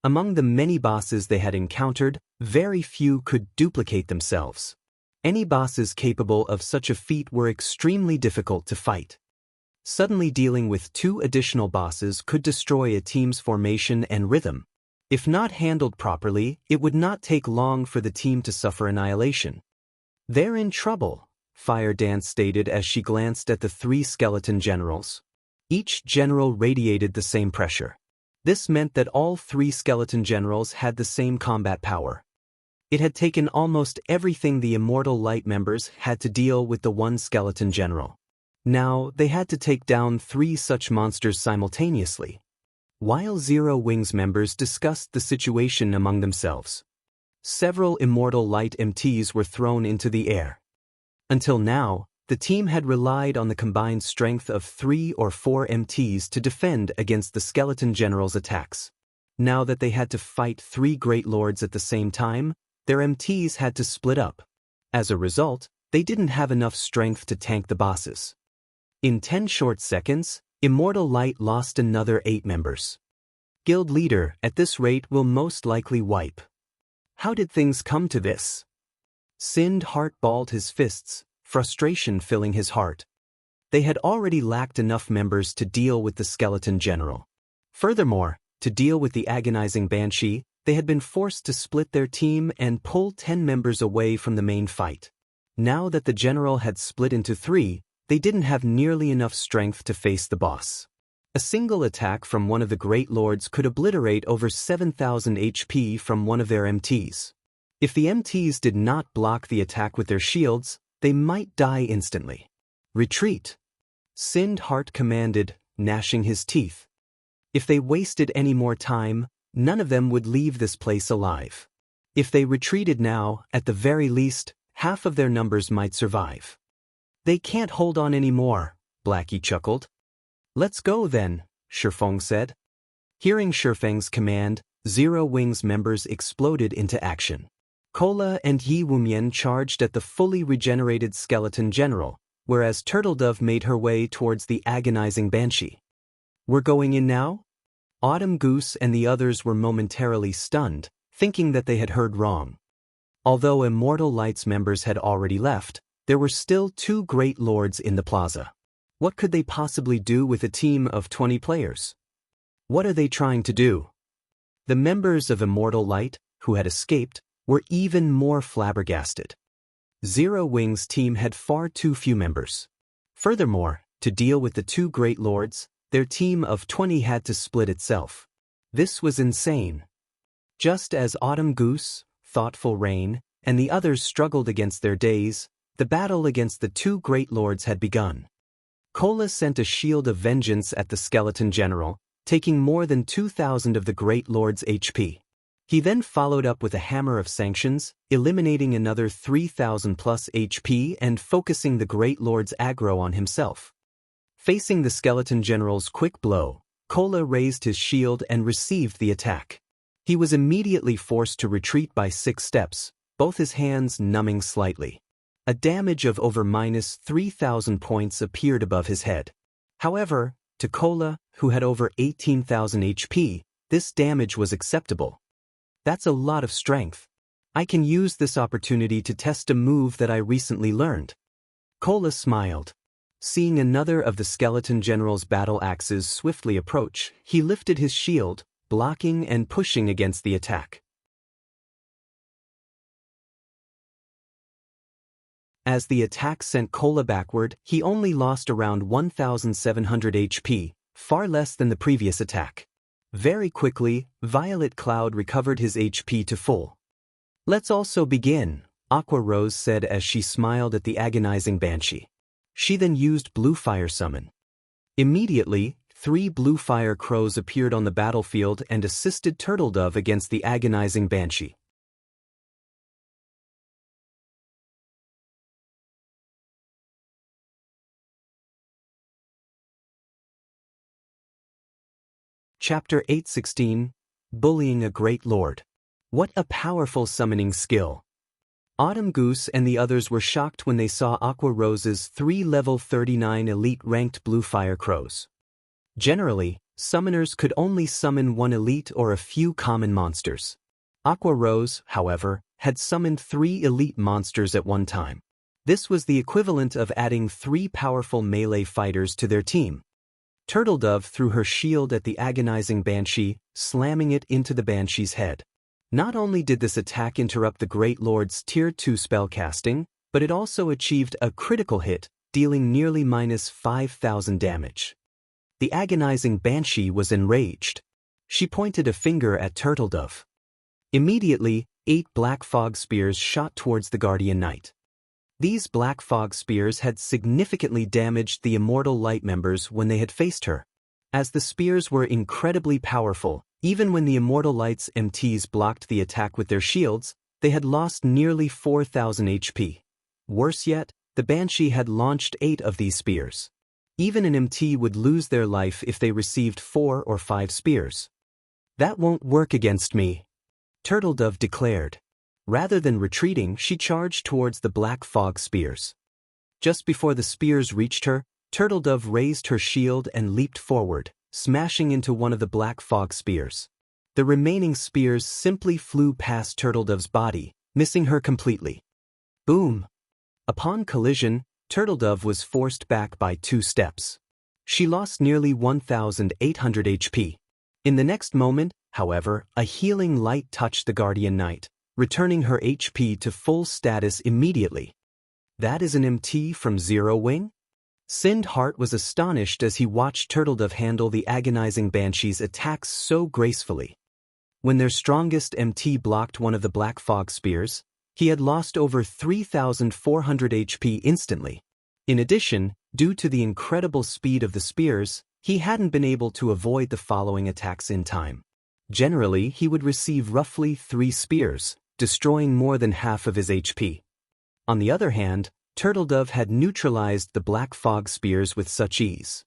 Among the many bosses they had encountered, very few could duplicate themselves. Any bosses capable of such a feat were extremely difficult to fight. Suddenly dealing with 2 additional bosses could destroy a team's formation and rhythm. If not handled properly, it would not take long for the team to suffer annihilation. They're in trouble, Fire Dance stated as she glanced at the 3 skeleton generals. Each general radiated the same pressure. This meant that all 3 skeleton generals had the same combat power. It had taken almost everything the Immortal Light members had to deal with the 1 skeleton general. Now, they had to take down 3 such monsters simultaneously. While Zero Wings members discussed the situation among themselves, several Immortal Light MTs were thrown into the air. Until now, the team had relied on the combined strength of 3 or 4 MTs to defend against the skeleton general's attacks. Now that they had to fight 3 Great Lords at the same time, their MTs had to split up. As a result, they didn't have enough strength to tank the bosses. In 10 short seconds, Immortal Light lost another 8 members. Guild leader, at this rate, will most likely wipe. How did things come to this? Sindhart balled his fists, frustration filling his heart. They had already lacked enough members to deal with the skeleton general. Furthermore, to deal with the agonizing Banshee, they had been forced to split their team and pull 10 members away from the main fight. Now that the general had split into 3, they didn't have nearly enough strength to face the boss. A single attack from one of the Great Lords could obliterate over 7,000 HP from one of their MTs. If the MTs did not block the attack with their shields, they might die instantly. Retreat! Sindhart commanded, gnashing his teeth. If they wasted any more time, none of them would leave this place alive. If they retreated now, at the very least, half of their numbers might survive. They can't hold on anymore, Blackie chuckled. Let's go then, Shifeng said. Hearing Shifeng's command, Zero Wings members exploded into action. Kola and Yi Wumian charged at the fully regenerated skeleton general, whereas Turtledove made her way towards the agonizing Banshee. We're going in now? Autumn Goose and the others were momentarily stunned, thinking that they had heard wrong. Although Immortal Light's members had already left, there were still 2 Great Lords in the plaza. What could they possibly do with a team of 20 players? What are they trying to do? The members of Immortal Light, who had escaped, were even more flabbergasted. Zero Wings' team had far too few members. Furthermore, to deal with the 2 Great Lords, their team of 20 had to split itself. This was insane. Just as Autumn Goose, Thoughtful Rain, and the others struggled against their days, the battle against the 2 Great Lords had begun. Kola sent a shield of vengeance at the skeleton general, taking more than 2,000 of the Great Lord's HP. He then followed up with a hammer of sanctions, eliminating another 3,000 plus HP and focusing the Great Lord's aggro on himself. Facing the skeleton general's quick blow, Kola raised his shield and received the attack. He was immediately forced to retreat by 6 steps, both his hands numbing slightly. A damage of over -3,000 points appeared above his head. However, to Kola, who had over 18,000 HP, This damage was acceptable. That's a lot of strength. I can use this opportunity to test a move that I recently learned. Cola smiled. Seeing another of the skeleton general's battle axes swiftly approach, he lifted his shield, blocking and pushing against the attack. As the attack sent Cola backward, he only lost around 1,700 HP, far less than the previous attack. Very quickly, Violet Cloud recovered his HP to full. "Let's also begin," Aqua Rose said as she smiled at the agonizing Banshee. She then used Blue Fire Summon. Immediately, 3 Blue Fire Crows appeared on the battlefield and assisted Turtledove against the agonizing Banshee. Chapter 816, Bullying a Great Lord. What a powerful summoning skill. Autumn Goose and the others were shocked when they saw Aqua Rose's 3 level 39 elite-ranked Blue Fire Crows. Generally, summoners could only summon 1 elite or a few common monsters. Aqua Rose, however, had summoned 3 elite monsters at one time. This was the equivalent of adding 3 powerful melee fighters to their team. Turtledove threw her shield at the agonizing Banshee, slamming it into the Banshee's head. Not only did this attack interrupt the Great Lord's Tier 2 spellcasting, but it also achieved a critical hit, dealing nearly -5,000 damage. The agonizing Banshee was enraged. She pointed a finger at Turtledove. Immediately, 8 Black Fog Spears shot towards the Guardian Knight. These Black Fog Spears had significantly damaged the Immortal Light members when they had faced her. As the spears were incredibly powerful, even when the Immortal Light's MTs blocked the attack with their shields, they had lost nearly 4,000 HP. Worse yet, the Banshee had launched 8 of these spears. Even an MT would lose their life if they received 4 or 5 spears. "That won't work against me," Turtledove declared. Rather than retreating, she charged towards the Black Fog Spears. Just before the spears reached her, Turtledove raised her shield and leaped forward, smashing into one of the Black Fog Spears. The remaining spears simply flew past Turtledove's body, missing her completely. Boom! Upon collision, Turtledove was forced back by 2 steps. She lost nearly 1,800 HP. In the next moment, however, a healing light touched the Guardian Knight, returning her HP to full status immediately. "That is an MT from Zero Wing?" Sind Heart was astonished as he watched Turtledove handle the agonizing Banshee's attacks so gracefully. When their strongest MT blocked one of the Black Fog Spears, he had lost over 3,400 HP instantly. In addition, due to the incredible speed of the spears, he hadn't been able to avoid the following attacks in time. Generally, he would receive roughly 3 spears, destroying more than half of his HP. On the other hand, Turtledove had neutralized the Black Fog Spears with such ease.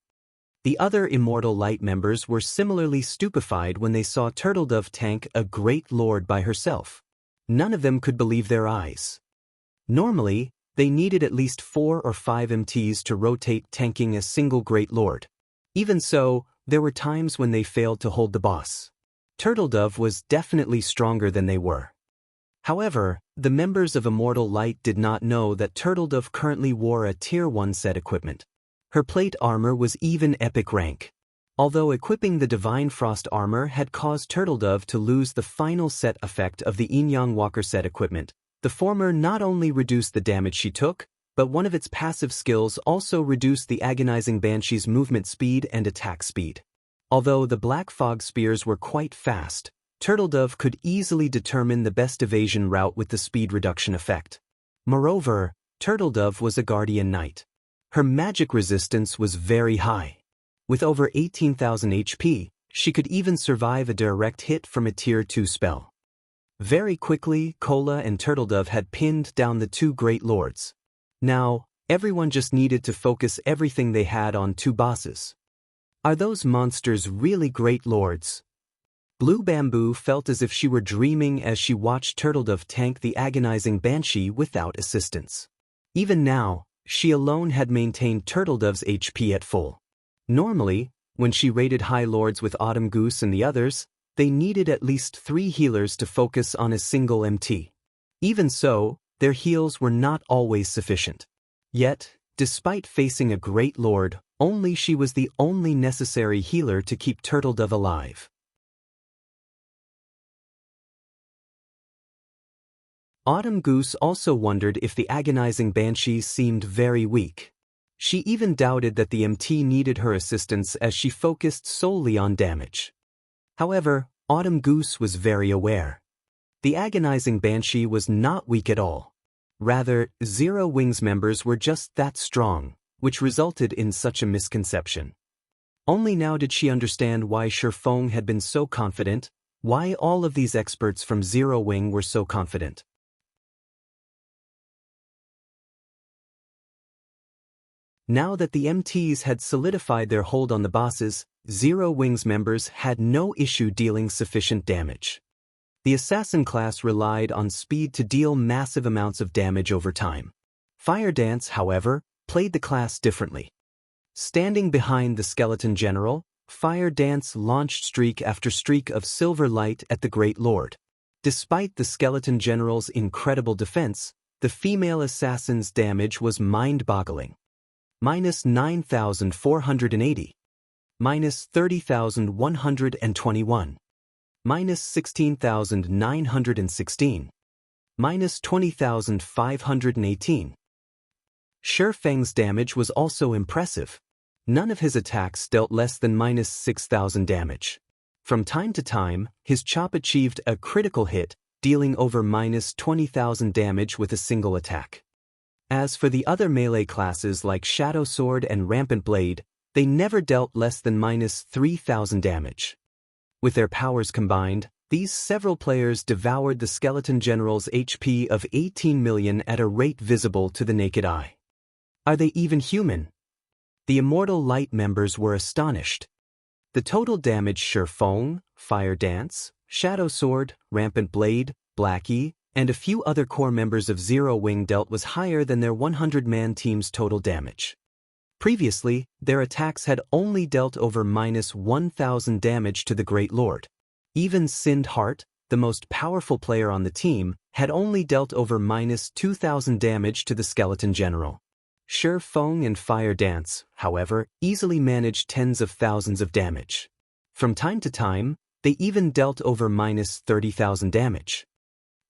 The other Immortal Light members were similarly stupefied when they saw Turtledove tank a Great Lord by herself. None of them could believe their eyes. Normally, they needed at least 4 or 5 MTs to rotate tanking a single Great Lord. Even so, there were times when they failed to hold the boss. Turtledove was definitely stronger than they were. However, the members of Immortal Light did not know that Turtledove currently wore a Tier 1 set equipment. Her plate armor was even epic rank. Although equipping the Divine Frost armor had caused Turtledove to lose the final set effect of the Yin Yang Walker set equipment, the former not only reduced the damage she took, but one of its passive skills also reduced the agonizing Banshee's movement speed and attack speed. Although the Black Fog Spears were quite fast, Turtledove could easily determine the best evasion route with the speed reduction effect. Moreover, Turtledove was a Guardian Knight. Her magic resistance was very high. With over 18,000 HP, she could even survive a direct hit from a Tier 2 spell. Very quickly, Cola and Turtledove had pinned down the 2 Great Lords. Now, everyone just needed to focus everything they had on 2 bosses. Are those monsters really Great Lords? Blue Bamboo felt as if she were dreaming as she watched Turtledove tank the agonizing Banshee without assistance. Even now, she alone had maintained Turtledove's HP at full. Normally, when she raided High Lords with Autumn Goose and the others, they needed at least 3 healers to focus on a single MT. Even so, their heals were not always sufficient. Yet, despite facing a great lord, only she was the only necessary healer to keep Turtledove alive. Autumn Goose also wondered if the agonizing banshees seemed very weak. She even doubted that the MT needed her assistance as she focused solely on damage. However, Autumn Goose was very aware. The agonizing banshee was not weak at all. Rather, Zero Wings members were just that strong, which resulted in such a misconception. Only now did she understand why Ye Feng had been so confident, why all of these experts from Zero Wing were so confident. Now that the MTs had solidified their hold on the bosses, Zero Wings members had no issue dealing sufficient damage. The assassin class relied on speed to deal massive amounts of damage over time. Fire Dance, however, played the class differently. Standing behind the skeleton general, Fire Dance launched streak after streak of silver light at the Great Lord. Despite the skeleton general's incredible defense, the female assassin's damage was mind-boggling. Minus 9,480. Minus 30,121. Minus 16,916. Minus 20,518. Ye Feng's damage was also impressive. None of his attacks dealt less than minus 6,000 damage. From time to time, his chop achieved a critical hit, dealing over minus 20,000 damage with a single attack. As for the other melee classes like Shadow Sword and Rampant Blade, they never dealt less than minus 3,000 damage. With their powers combined, these several players devoured the skeleton general's HP of 18 million at a rate visible to the naked eye. Are they even human? The Immortal Light members were astonished. The total damage Ye Feng, Fire Dance, Shadow Sword, Rampant Blade, Blackie, and a few other core members of Zero Wing dealt was higher than their 100-man team's total damage. Previously, their attacks had only dealt over minus 1,000 damage to the Great Lord. Even Sind Heart, the most powerful player on the team, had only dealt over minus 2,000 damage to the skeleton general. Ye Feng and Fire Dance, however, easily managed tens of thousands of damage. From time to time, they even dealt over minus 30,000 damage.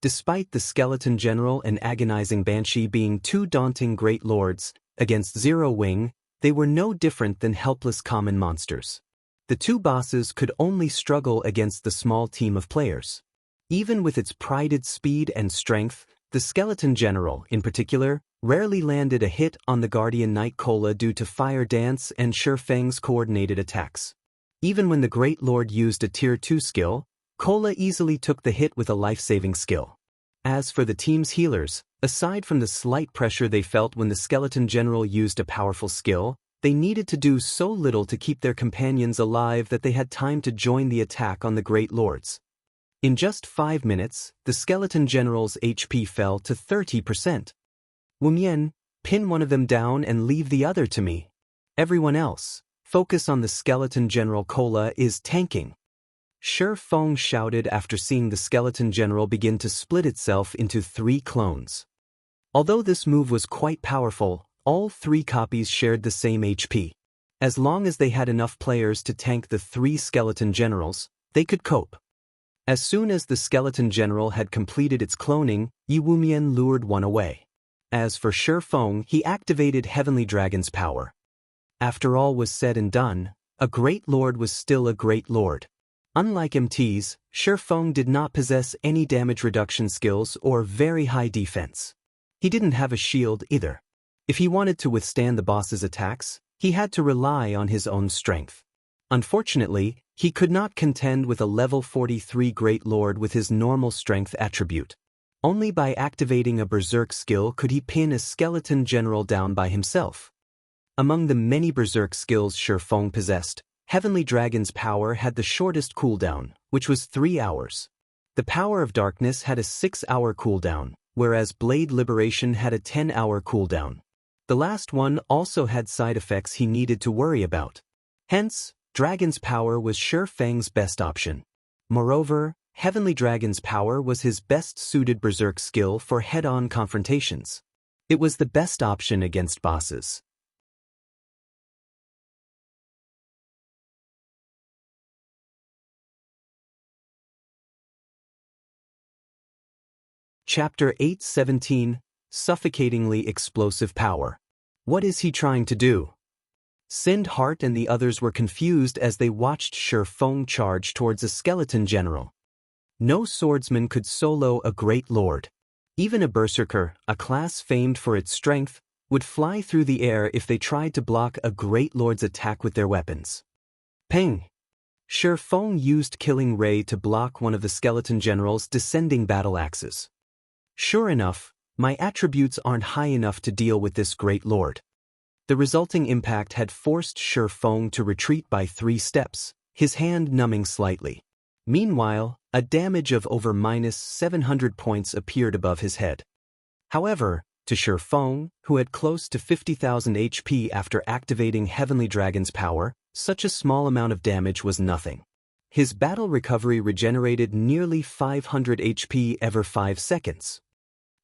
Despite the skeleton general and agonizing banshee being two daunting great lords, against Zero Wing, they were no different than helpless common monsters. The two bosses could only struggle against the small team of players. Even with its prided speed and strength, the skeleton general, in particular, rarely landed a hit on the Guardian Knight Cola due to Fire Dance and Ye Feng's coordinated attacks. Even when the Great Lord used a Tier 2 skill, Cola easily took the hit with a life-saving skill. As for the team's healers, aside from the slight pressure they felt when the skeleton general used a powerful skill, they needed to do so little to keep their companions alive that they had time to join the attack on the Great Lords. In just 5 minutes, the skeleton general's HP fell to 30%. Wumian, pin one of them down and leave the other to me. Everyone else, focus on the skeleton general. Cola is tanking. Ye Feng shouted after seeing the skeleton general begin to split itself into 3 clones. Although this move was quite powerful, all 3 copies shared the same HP. As long as they had enough players to tank the 3 skeleton generals, they could cope. As soon as the skeleton general had completed its cloning, Yi Wumian lured one away. As for Ye Feng, he activated Heavenly Dragon's power. After all was said and done, a Great Lord was still a Great Lord. Unlike MTs, Ye Feng did not possess any damage reduction skills or very high defense. He didn't have a shield either. If he wanted to withstand the boss's attacks, he had to rely on his own strength. Unfortunately, he could not contend with a level 43 Great Lord with his normal strength attribute. Only by activating a Berserk skill could he pin a skeleton general down by himself. Among the many Berserk skills Ye Feng possessed, Heavenly Dragon's power had the shortest cooldown, which was 3 hours. The Power of Darkness had a 6-hour cooldown, whereas Blade Liberation had a 10-hour cooldown. The last one also had side effects he needed to worry about. Hence, Dragon's power was Ye Feng's best option. Moreover, Heavenly Dragon's power was his best-suited berserk skill for head-on confrontations. It was the best option against bosses. Chapter 8:17 Suffocatingly Explosive Power. What is he trying to do? Sind Heart and the others were confused as they watched Ye Feng charge towards a skeleton general. No swordsman could solo a great lord. Even a berserker, a class famed for its strength, would fly through the air if they tried to block a great lord's attack with their weapons. Ping! Ye Feng used Killing Ray to block one of the skeleton general's descending battle axes. Sure enough, my attributes aren't high enough to deal with this great lord. The resulting impact had forced Ye Feng to retreat by 3 steps, his hand numbing slightly. Meanwhile, a damage of over -700 points appeared above his head. However, to Ye Feng, who had close to 50,000 HP after activating Heavenly Dragon's power, such a small amount of damage was nothing. His battle recovery regenerated nearly 500 HP every 5 seconds.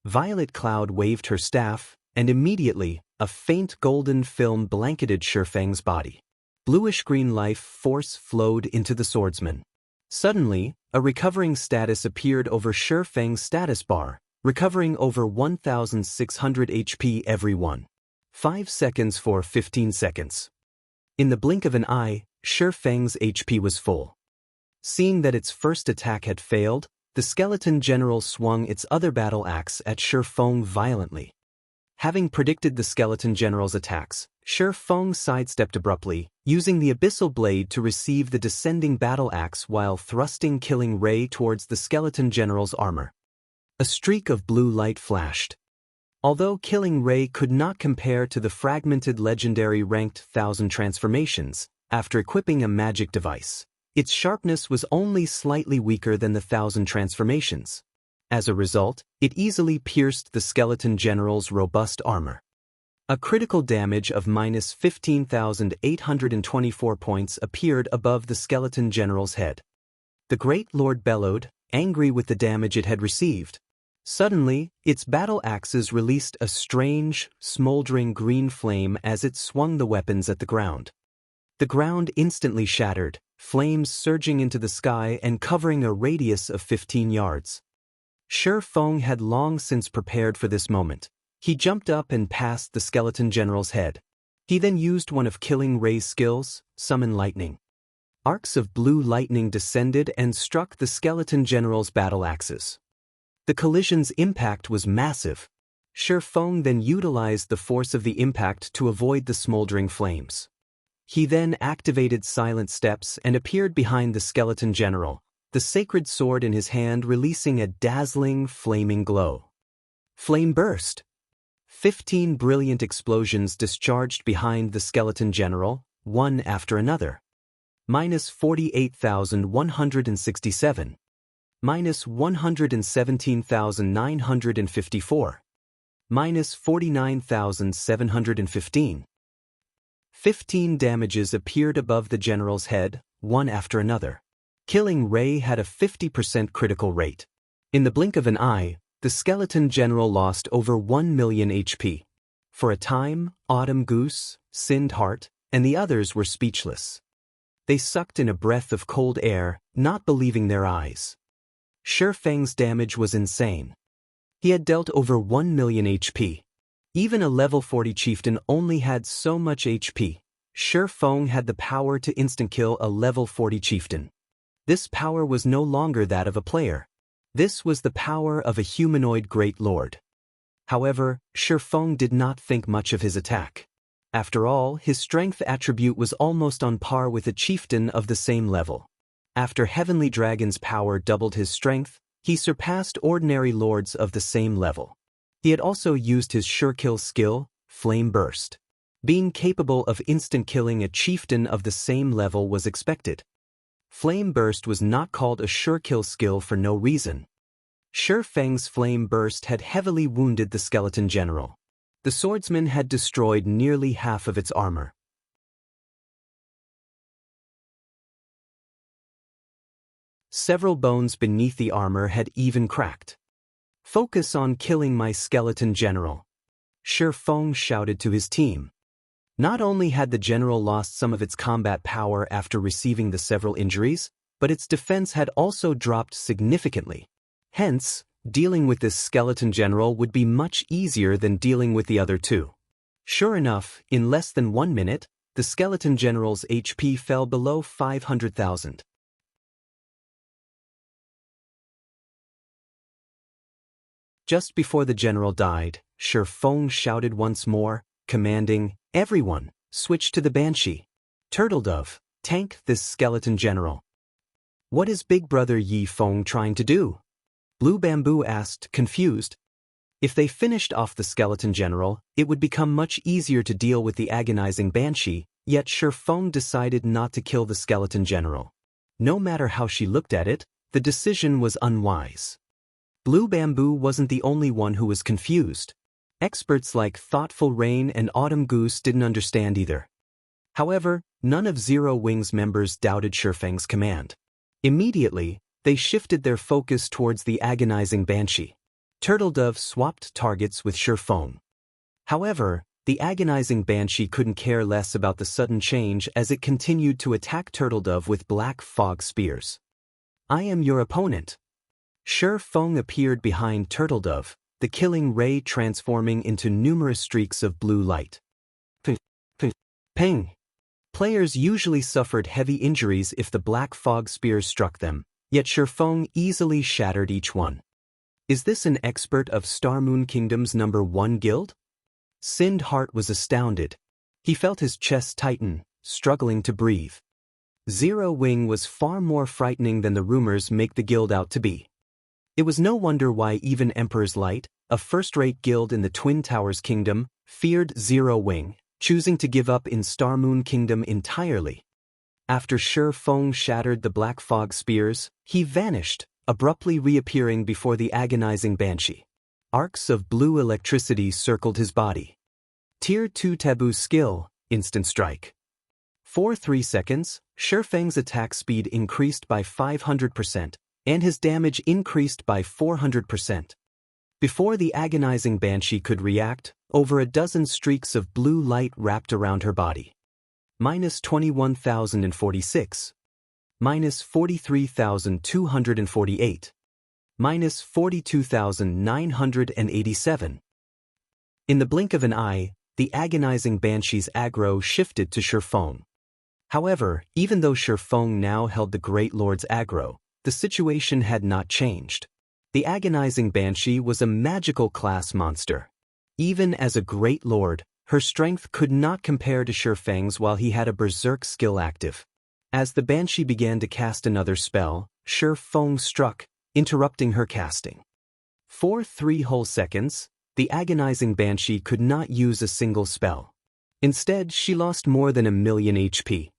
Violet Cloud waved her staff, and immediately, a faint golden film blanketed Ye Feng's body. Bluish-green life force flowed into the swordsman. Suddenly, a recovering status appeared over Ye Feng's status bar, recovering over 1,600 HP every 5 seconds for 15 seconds. In the blink of an eye, Ye Feng's HP was full. Seeing that its first attack had failed, the skeleton general swung its other battle axe at Ye Feng violently. Having predicted the skeleton general's attacks, Ye Feng sidestepped abruptly, using the abyssal blade to receive the descending battle axe while thrusting Killing Ray towards the skeleton general's armor. A streak of blue light flashed. Although Killing Ray could not compare to the fragmented legendary ranked 1000 transformations, after equipping a magic device, its sharpness was only slightly weaker than the 1000 transformations. As a result, it easily pierced the skeleton general's robust armor. A critical damage of -15,824 points appeared above the skeleton general's head. The Great Lord bellowed, angry with the damage it had received. Suddenly, its battle axes released a strange, smoldering green flame as it swung the weapons at the ground. The ground instantly shattered, flames surging into the sky and covering a radius of 15 yards. Ye Feng had long since prepared for this moment. He jumped up and passed the skeleton general's head. He then used one of Killing Ray's skills, Summon Lightning. Arcs of blue lightning descended and struck the skeleton general's battle axes. The collision's impact was massive. Ye Feng then utilized the force of the impact to avoid the smoldering flames. He then activated Silent Steps and appeared behind the skeleton general, the sacred sword in his hand releasing a dazzling, flaming glow. Flame burst! 15 brilliant explosions discharged behind the skeleton general, one after another. -48,167. -117,954. -49,715. 15 damages appeared above the general's head, one after another. Killing Ray had a 50% critical rate. In the blink of an eye, the skeleton general lost over 1 million HP. For a time, Autumn Goose, Sind Heart, and the others were speechless. They sucked in a breath of cold air, not believing their eyes. Ye Feng's damage was insane. He had dealt over 1 million HP. Even a level 40 chieftain only had so much HP. Ye Feng had the power to instant-kill a level 40 chieftain. This power was no longer that of a player. This was the power of a humanoid great lord. However, Ye Feng did not think much of his attack. After all, his strength attribute was almost on par with a chieftain of the same level. After Heavenly Dragon's power doubled his strength, he surpassed ordinary lords of the same level. He had also used his sure-kill skill, Flame Burst. Being capable of instant-killing a chieftain of the same level was expected. Flame Burst was not called a sure-kill skill for no reason. Ye Feng's Flame Burst had heavily wounded the skeleton general. The swordsman had destroyed nearly half of its armor. Several bones beneath the armor had even cracked. "Focus on killing my skeleton general," Ye Feng shouted to his team. Not only had the general lost some of its combat power after receiving the several injuries, but its defense had also dropped significantly. Hence, dealing with this skeleton general would be much easier than dealing with the other two. Sure enough, in less than 1 minute, the skeleton general's HP fell below 500,000. Just before the general died, Ye Feng shouted once more, commanding, "Everyone, switch to the Banshee. Turtledove, tank this skeleton general." "What is Big Brother Ye Feng trying to do?" Blue Bamboo asked, confused. If they finished off the skeleton general, it would become much easier to deal with the agonizing Banshee, yet Ye Feng decided not to kill the skeleton general. No matter how she looked at it, the decision was unwise. Blue Bamboo wasn't the only one who was confused. Experts like Thoughtful Rain and Autumn Goose didn't understand either. However, none of Zero Wing's members doubted Ye Feng's command. Immediately, they shifted their focus towards the agonizing Banshee. Turtledove swapped targets with Ye Feng. However, the agonizing Banshee couldn't care less about the sudden change as it continued to attack Turtledove with black fog spears. "I am your opponent." Ye Feng appeared behind Turtledove, the killing ray transforming into numerous streaks of blue light. Ping! Players usually suffered heavy injuries if the black fog spears struck them, yet Ye Feng easily shattered each one. Is this an expert of Star Moon Kingdom's #1 guild? Sind Heart was astounded. He felt his chest tighten, struggling to breathe. Zero Wing was far more frightening than the rumors make the guild out to be. It was no wonder why even Emperor's Light, a first-rate guild in the Twin Towers Kingdom, feared Zero Wing, choosing to give up in Star Moon Kingdom entirely. After Ye Feng shattered the black fog spears, he vanished, abruptly reappearing before the agonizing Banshee. Arcs of blue electricity circled his body. Tier 2 Taboo Skill, Instant Strike. For 3 seconds, Ye Feng's attack speed increased by 500%, and his damage increased by 400%. Before the agonizing Banshee could react, over a dozen streaks of blue light wrapped around her body. -21,046. -43,248. -42,987. In the blink of an eye, the agonizing Banshee's aggro shifted to Ye Feng. However, even though Ye Feng now held the Great Lord's aggro, the situation had not changed. The agonizing Banshee was a magical class monster. Even as a Great Lord, her strength could not compare to Ye Feng's while he had a berserk skill active. As the Banshee began to cast another spell, Ye Feng struck, interrupting her casting. For 3 whole seconds, the agonizing Banshee could not use a single spell. Instead, she lost more than 1,000,000 HP.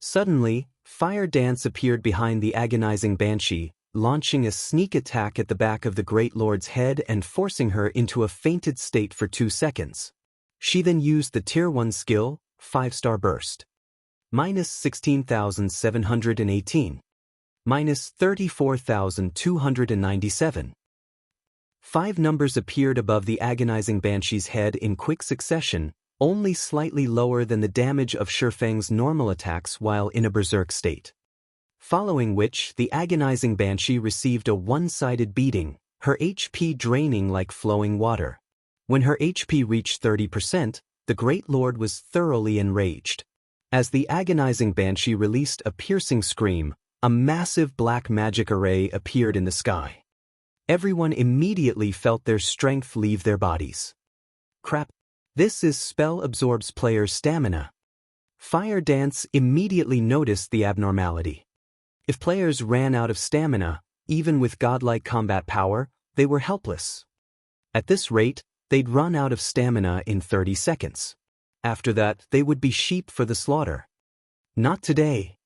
Suddenly, Fire Dance appeared behind the agonizing Banshee, launching a sneak attack at the back of the Great Lord's head and forcing her into a fainted state for 2 seconds. She then used the Tier 1 skill, 5-star Burst. -16,718. -34,297. 5 numbers appeared above the agonizing Banshee's head in quick succession, only slightly lower than the damage of Ye Feng's normal attacks while in a berserk state. Following which, the agonizing Banshee received a one-sided beating, her HP draining like flowing water. When her HP reached 30%, the Great Lord was thoroughly enraged. As the agonizing Banshee released a piercing scream, a massive black magic array appeared in the sky. Everyone immediately felt their strength leave their bodies. Crap. This spell absorbs players' stamina. Fire Dance immediately noticed the abnormality. If players ran out of stamina, even with godlike combat power, they were helpless. At this rate, they'd run out of stamina in 30 seconds. After that, they would be sheep for the slaughter. Not today.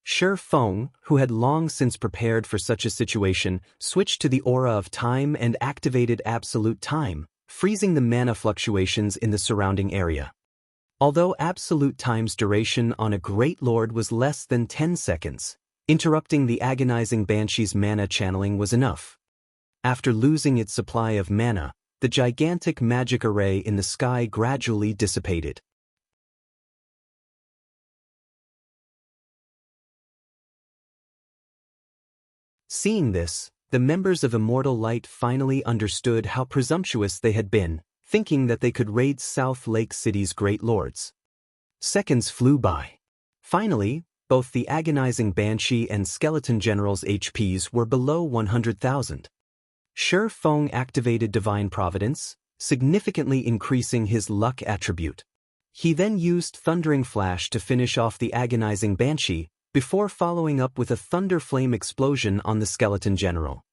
Ye Feng, who had long since prepared for such a situation, switched to the aura of time and activated absolute time, freezing the mana fluctuations in the surrounding area. Although absolute time's duration on a Great Lord was less than 10 seconds, Interrupting the agonizing banshee's mana channeling was enough. After losing its supply of mana, the gigantic magic array in the sky gradually dissipated. Seeing this, the members of Immortal Light finally understood how presumptuous they had been, thinking that they could raid South Lake City's great lords. Seconds flew by. Finally, both the agonizing Banshee and Skeleton General's HPs were below 100,000. Ye Feng activated Divine Providence, significantly increasing his luck attribute. He then used Thundering Flash to finish off the agonizing Banshee, before following up with a Thunder Flame explosion on the Skeleton General.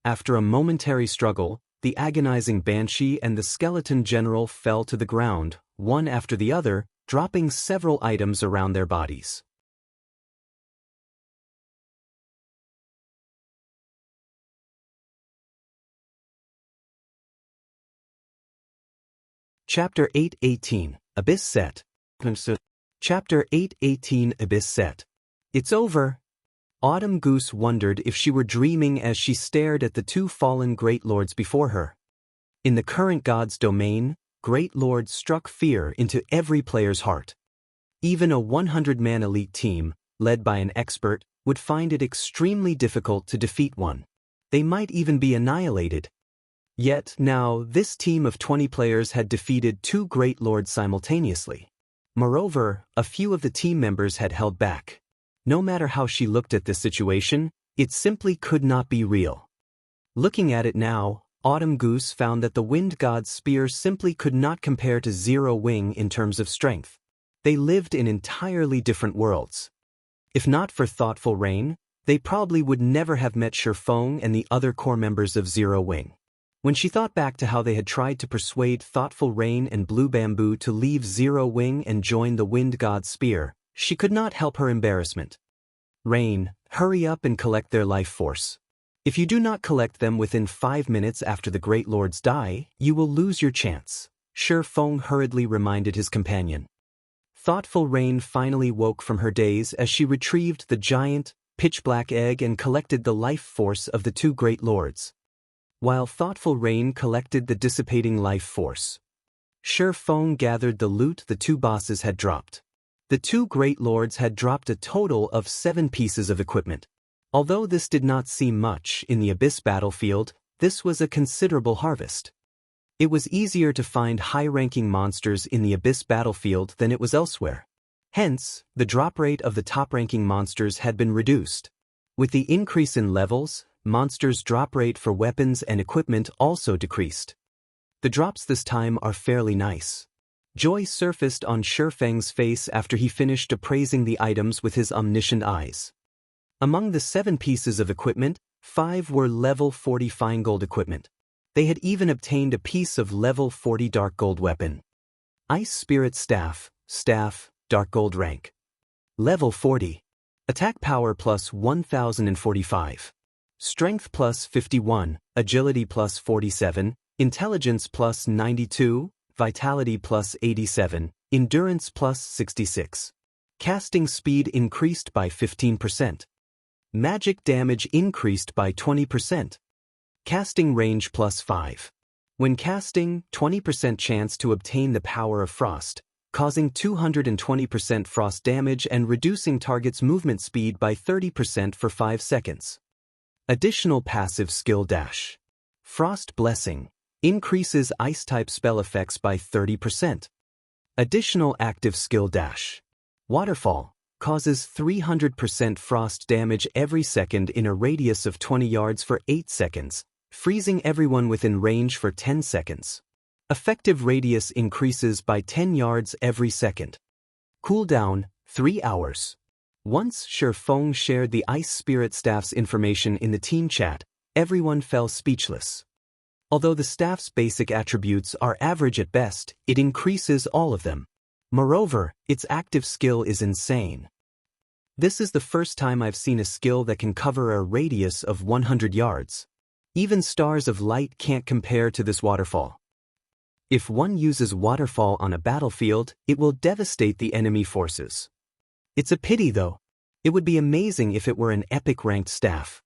After a momentary struggle, the agonizing Banshee and the Skeleton General fell to the ground, one after the other, dropping several items around their bodies. Chapter 8:18, Abyss Set. Chapter 8:18, Abyss Set. It's over. Autumn Goose wondered if she were dreaming as she stared at the two fallen Great Lords before her. In the current God's domain, Great Lords struck fear into every player's heart. Even a 100-man elite team, led by an expert, would find it extremely difficult to defeat one. They might even be annihilated. Yet now this team of 20 players had defeated two Great Lords simultaneously. Moreover, a few of the team members had held back. No matter how she looked at this situation, it simply could not be real. Looking at it now, Autumn Goose found that the Wind God's spear simply could not compare to Zero Wing in terms of strength. They lived in entirely different worlds. If not for Thoughtful Rain, they probably would never have met Ye Feng and the other core members of Zero Wing. When she thought back to how they had tried to persuade Thoughtful Rain and Blue Bamboo to leave Zero Wing and join the Wind God's spear, she could not help her embarrassment. Rain, hurry up and collect their life force. If you do not collect them within 5 minutes after the Great Lords die, you will lose your chance, Ye Feng hurriedly reminded his companion. Thoughtful Rain finally woke from her daze as she retrieved the giant, pitch-black egg and collected the life force of the two Great Lords. While Thoughtful Rain collected the dissipating life force, Ye Feng gathered the loot the two bosses had dropped. The two Great Lords had dropped a total of 7 pieces of equipment. Although this did not seem much in the Abyss battlefield, this was a considerable harvest. It was easier to find high-ranking monsters in the Abyss battlefield than it was elsewhere. Hence, the drop rate of the top-ranking monsters had been reduced. With the increase in levels, monsters' drop rate for weapons and equipment also decreased. The drops this time are fairly nice. Joy surfaced on Ye Feng's face after he finished appraising the items with his omniscient eyes. Among the 7 pieces of equipment, 5 were level 40 fine gold equipment. They had even obtained a piece of level 40 dark gold weapon. Ice Spirit Staff, dark gold rank. Level 40. Attack power plus 1045. Strength plus 51, agility plus 47, intelligence plus 92, vitality plus 87, endurance plus 66. Casting speed increased by 15%. Magic damage increased by 20%. Casting range plus 5. When casting, 20% chance to obtain the power of frost, causing 220% frost damage and reducing target's movement speed by 30% for 5 seconds. Additional passive skill dash. Frost Blessing. Increases ice-type spell effects by 30%. Additional active skill dash. Waterfall. Causes 300% frost damage every second in a radius of 20 yards for 8 seconds, freezing everyone within range for 10 seconds. Effective radius increases by 10 yards every second. Cooldown, 3 hours. Once Ye Feng shared the Ice Spirit Staff's information in the team chat, everyone fell speechless. Although the staff's basic attributes are average at best, it increases all of them. Moreover, its active skill is insane. This is the first time I've seen a skill that can cover a radius of 100 yards. Even Stars of Light can't compare to this waterfall. If one uses Waterfall on a battlefield, it will devastate the enemy forces. It's a pity though. It would be amazing if it were an epic-ranked staff.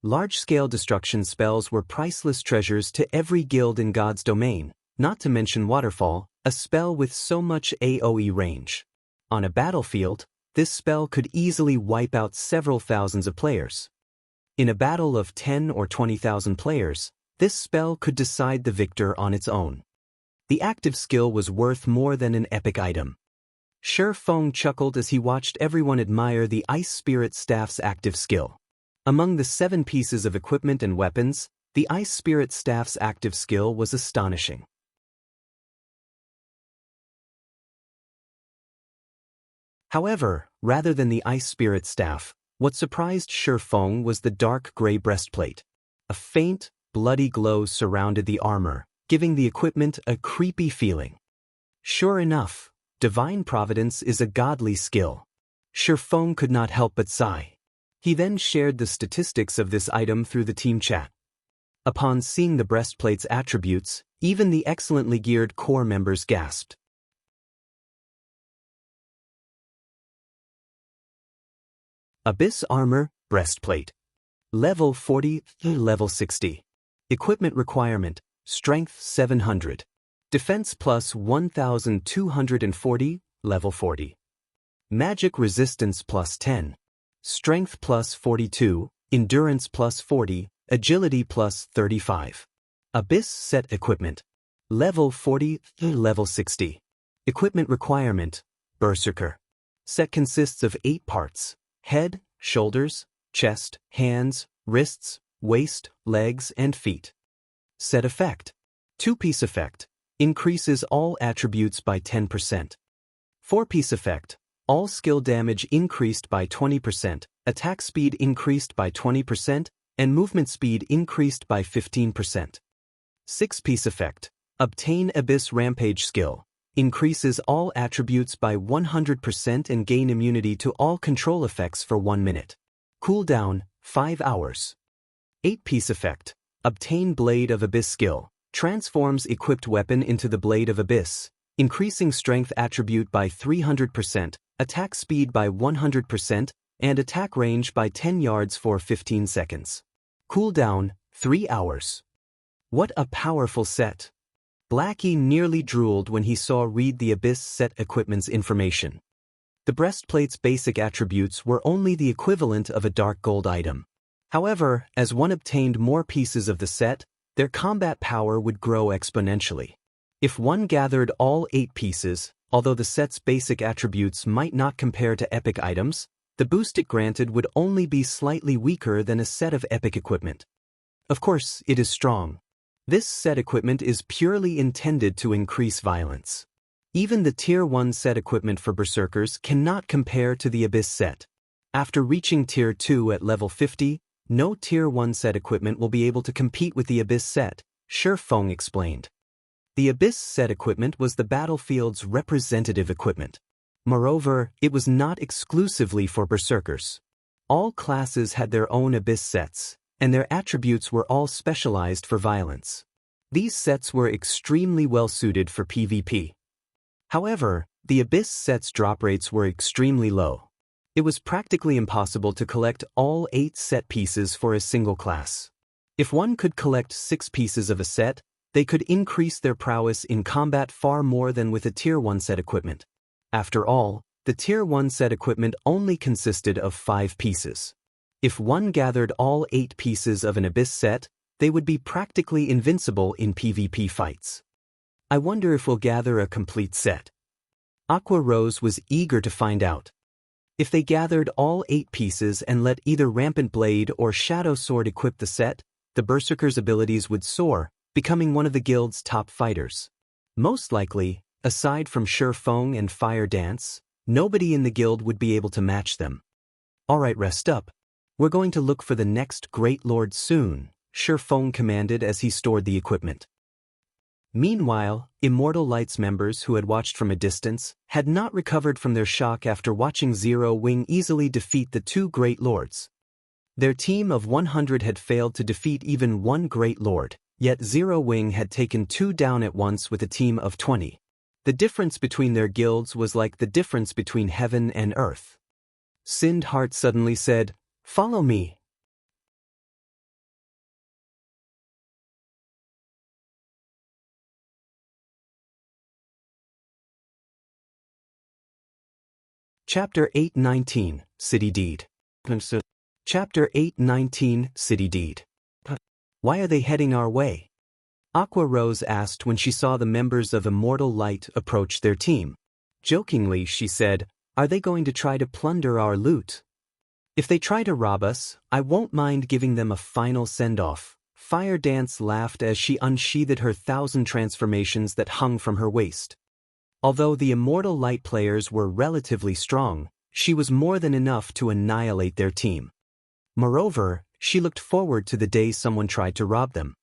Large-scale destruction spells were priceless treasures to every guild in God's domain, not to mention Waterfall, a spell with so much AoE range. On a battlefield, this spell could easily wipe out several thousands of players. In a battle of 10 or 20,000 players, this spell could decide the victor on its own. The active skill was worth more than an epic item. Ye Feng chuckled as he watched everyone admire the Ice Spirit Staff's active skill. Among the 7 pieces of equipment and weapons, the Ice Spirit Staff's active skill was astonishing. However, rather than the Ice Spirit Staff, what surprised Ye Feng was the dark gray breastplate. A faint, bloody glow surrounded the armor, giving the equipment a creepy feeling. Sure enough, Divine Providence is a godly skill. Ye Feng could not help but sigh. He then shared the statistics of this item through the team chat. Upon seeing the breastplate's attributes, even the excellently geared core members gasped. Abyss Armor, Breastplate. Level 40, Level 60. Equipment requirement, Strength 700. Defense plus 1240, Level 40. Magic Resistance plus 10. Strength plus 42, Endurance plus 40, Agility plus 35. Abyss Set Equipment. Level 40, Level 60. Equipment requirement, Berserker. Set consists of 8 parts: head, shoulders, chest, hands, wrists, waist, legs, and feet. Set effect. 2-piece effect. Increases all attributes by 10%. 4-piece effect. All skill damage increased by 20%, attack speed increased by 20%, and movement speed increased by 15%. 6-piece effect. Obtain Abyss Rampage skill. Increases all attributes by 100% and gain immunity to all control effects for 1 minute. Cooldown, 5 hours. 8-piece effect. Obtain Blade of Abyss skill. Transforms equipped weapon into the Blade of Abyss, increasing strength attribute by 300%, attack speed by 100%, and attack range by 10 yards for 15 seconds. Cooldown, 3 hours. What a powerful set. Blackie nearly drooled when he saw Read the Abyss set equipment's information. The breastplate's basic attributes were only the equivalent of a dark gold item. However, as one obtained more pieces of the set, their combat power would grow exponentially. If one gathered all 8 pieces, although the set's basic attributes might not compare to epic items, the boost it granted would only be slightly weaker than a set of epic equipment. Of course, it is strong. This set equipment is purely intended to increase violence. Even the Tier 1 set equipment for Berserkers cannot compare to the Abyss set. After reaching Tier 2 at level 50, no Tier 1 set equipment will be able to compete with the Abyss set, Ye Feng explained. The Abyss set equipment was the battlefield's representative equipment. Moreover, it was not exclusively for Berserkers. All classes had their own Abyss sets, and their attributes were all specialized for violence. These sets were extremely well suited for PvP. However, the Abyss set's drop rates were extremely low. It was practically impossible to collect all 8 set pieces for a single class. If one could collect 6 pieces of a set, they could increase their prowess in combat far more than with a Tier 1 set equipment. After all, the Tier 1 set equipment only consisted of 5 pieces. If one gathered all 8 pieces of an Abyss set, they would be practically invincible in PvP fights. I wonder if we'll gather a complete set. Aqua Rose was eager to find out. If they gathered all 8 pieces and let either Rampant Blade or Shadow Sword equip the set, the Berserker's abilities would soar, becoming one of the guild's top fighters. Most likely, aside from Ye Feng and Fire Dance, nobody in the guild would be able to match them. Alright, rest up. We're going to look for the next Great Lord soon, Ye Feng commanded as he stored the equipment. Meanwhile, Immortal Light's members who had watched from a distance had not recovered from their shock after watching Zero Wing easily defeat the 2 Great Lords. Their team of 100 had failed to defeat even one Great Lord, Yet Zero Wing had taken 2 down at once with a team of 20. The difference between their guilds was like the difference between heaven and earth. Sind Heart suddenly said, "Follow me." Chapter 819, City Deed. Chapter 819, City Deed. Why are they heading our way? Aqua Rose asked when she saw the members of Immortal Light approach their team. Jokingly, she said, "Are they going to try to plunder our loot? If they try to rob us, I won't mind giving them a final send-off." Fire Dance laughed as she unsheathed her 1,000 transformations that hung from her waist. Although the Immortal Light players were relatively strong, she was more than enough to annihilate their team. Moreover, she looked forward to the day someone tried to rob them.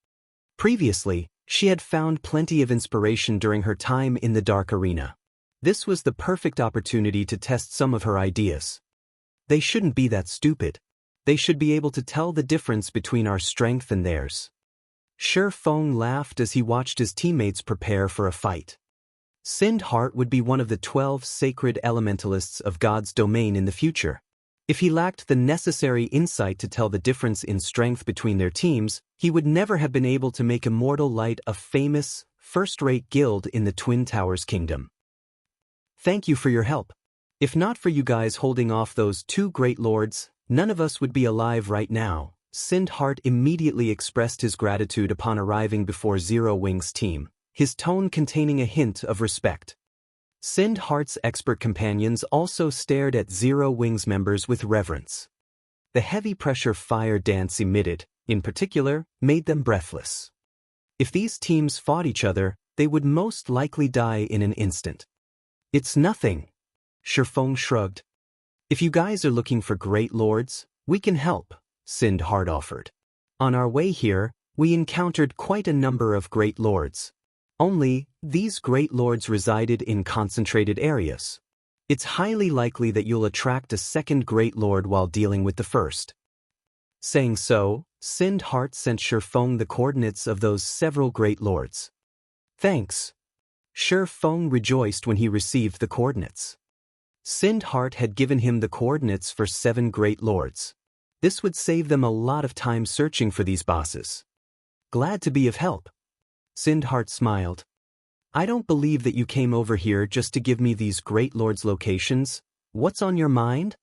Previously, she had found plenty of inspiration during her time in the Dark Arena. This was the perfect opportunity to test some of her ideas. They shouldn't be that stupid. They should be able to tell the difference between our strength and theirs. Ye Feng laughed as he watched his teammates prepare for a fight. Sind Heart would be one of the 12 sacred elementalists of God's domain in the future. If he lacked the necessary insight to tell the difference in strength between their teams, he would never have been able to make Immortal Light a famous, first-rate guild in the Twin Towers Kingdom. Thank you for your help. If not for you guys holding off those 2 great lords, none of us would be alive right now. Sind Heart immediately expressed his gratitude upon arriving before Zero Wing's team, his tone containing a hint of respect. Sind Heart's expert companions also stared at Zero Wing's members with reverence. The heavy pressure Fire Dance emitted, in particular, made them breathless. If these teams fought each other, they would most likely die in an instant. "It's nothing." Ye Feng shrugged. "If you guys are looking for great lords, we can help," Sind Heart offered. "On our way here, we encountered quite a number of great lords. Only, these great lords resided in concentrated areas. It's highly likely that you'll attract a second great lord while dealing with the first." Saying so, Sind Heart sent Ye Feng the coordinates of those several great lords. "Thanks." Ye Feng rejoiced when he received the coordinates. Sind Heart had given him the coordinates for 7 great lords. This would save them a lot of time searching for these bosses. "Glad to be of help." Sind Heart smiled. "I don't believe that you came over here just to give me these great lords' locations. What's on your mind?"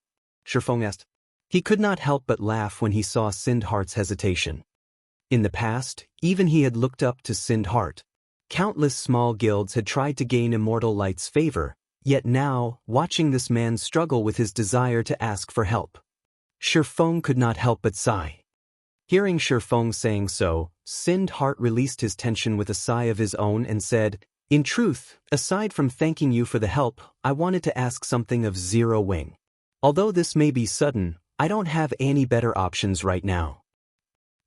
Ye Feng asked. He could not help but laugh when he saw Sind Heart's hesitation. In the past, even he had looked up to Sind Heart. Countless small guilds had tried to gain Immortal Light's favor, yet now, watching this man struggle with his desire to ask for help, Ye Feng could not help but sigh. Hearing Ye Feng saying so, Sind Heart released his tension with a sigh of his own and said, "In truth, aside from thanking you for the help, I wanted to ask something of Zero Wing. Although this may be sudden, I don't have any better options right now."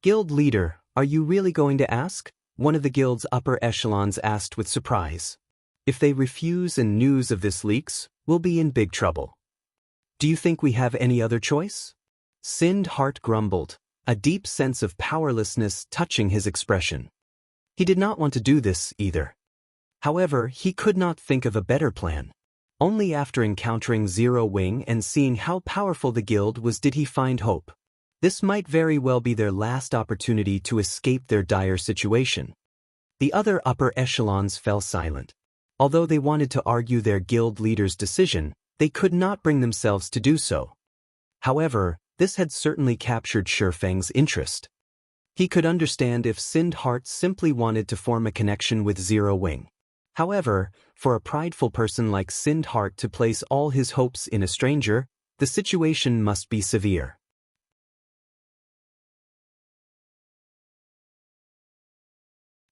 "Guild leader, are you really going to ask?" one of the guild's upper echelons asked with surprise. "If they refuse and news of this leaks, we'll be in big trouble. Do you think we have any other choice?" Sind Heart grumbled, a deep sense of powerlessness touching his expression. He did not want to do this either. However, he could not think of a better plan. Only after encountering Zero Wing and seeing how powerful the guild was did he find hope. This might very well be their last opportunity to escape their dire situation. The other upper echelons fell silent. Although they wanted to argue their guild leader's decision, they could not bring themselves to do so. However, this had certainly captured Ye Feng's interest. He could understand if Sind Heart simply wanted to form a connection with Zero Wing. However, for a prideful person like Sind Heart to place all his hopes in a stranger, the situation must be severe.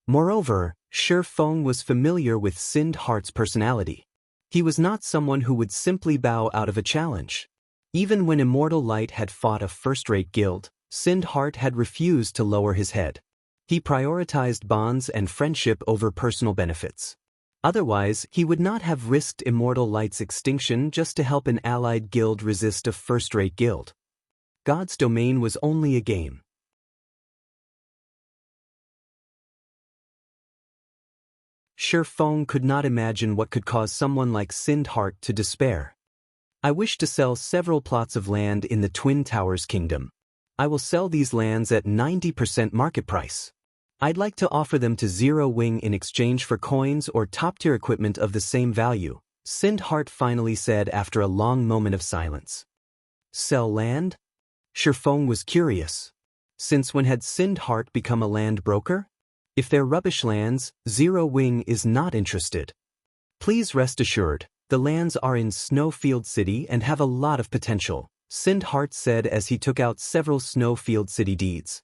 Moreover, Ye Feng was familiar with Sind Heart's personality. He was not someone who would simply bow out of a challenge. Even when Immortal Light had fought a first-rate guild, Sind Heart had refused to lower his head. He prioritized bonds and friendship over personal benefits. Otherwise, he would not have risked Immortal Light's extinction just to help an allied guild resist a first-rate guild. God's domain was only a game. Ye Feng could not imagine what could cause someone like Sind Heart to despair. I wish to sell several plots of land in the Twin Towers Kingdom. I will sell these lands at 90% market price. I'd like to offer them to Zero Wing in exchange for coins or top-tier equipment of the same value, Sind Heart finally said after a long moment of silence. Sell land? Ye Feng was curious. Since when had Sind Heart become a land broker? If they're rubbish lands, Zero Wing is not interested. Please rest assured, the lands are in Snowfield City and have a lot of potential, Sind Heart said as he took out several Snowfield City deeds.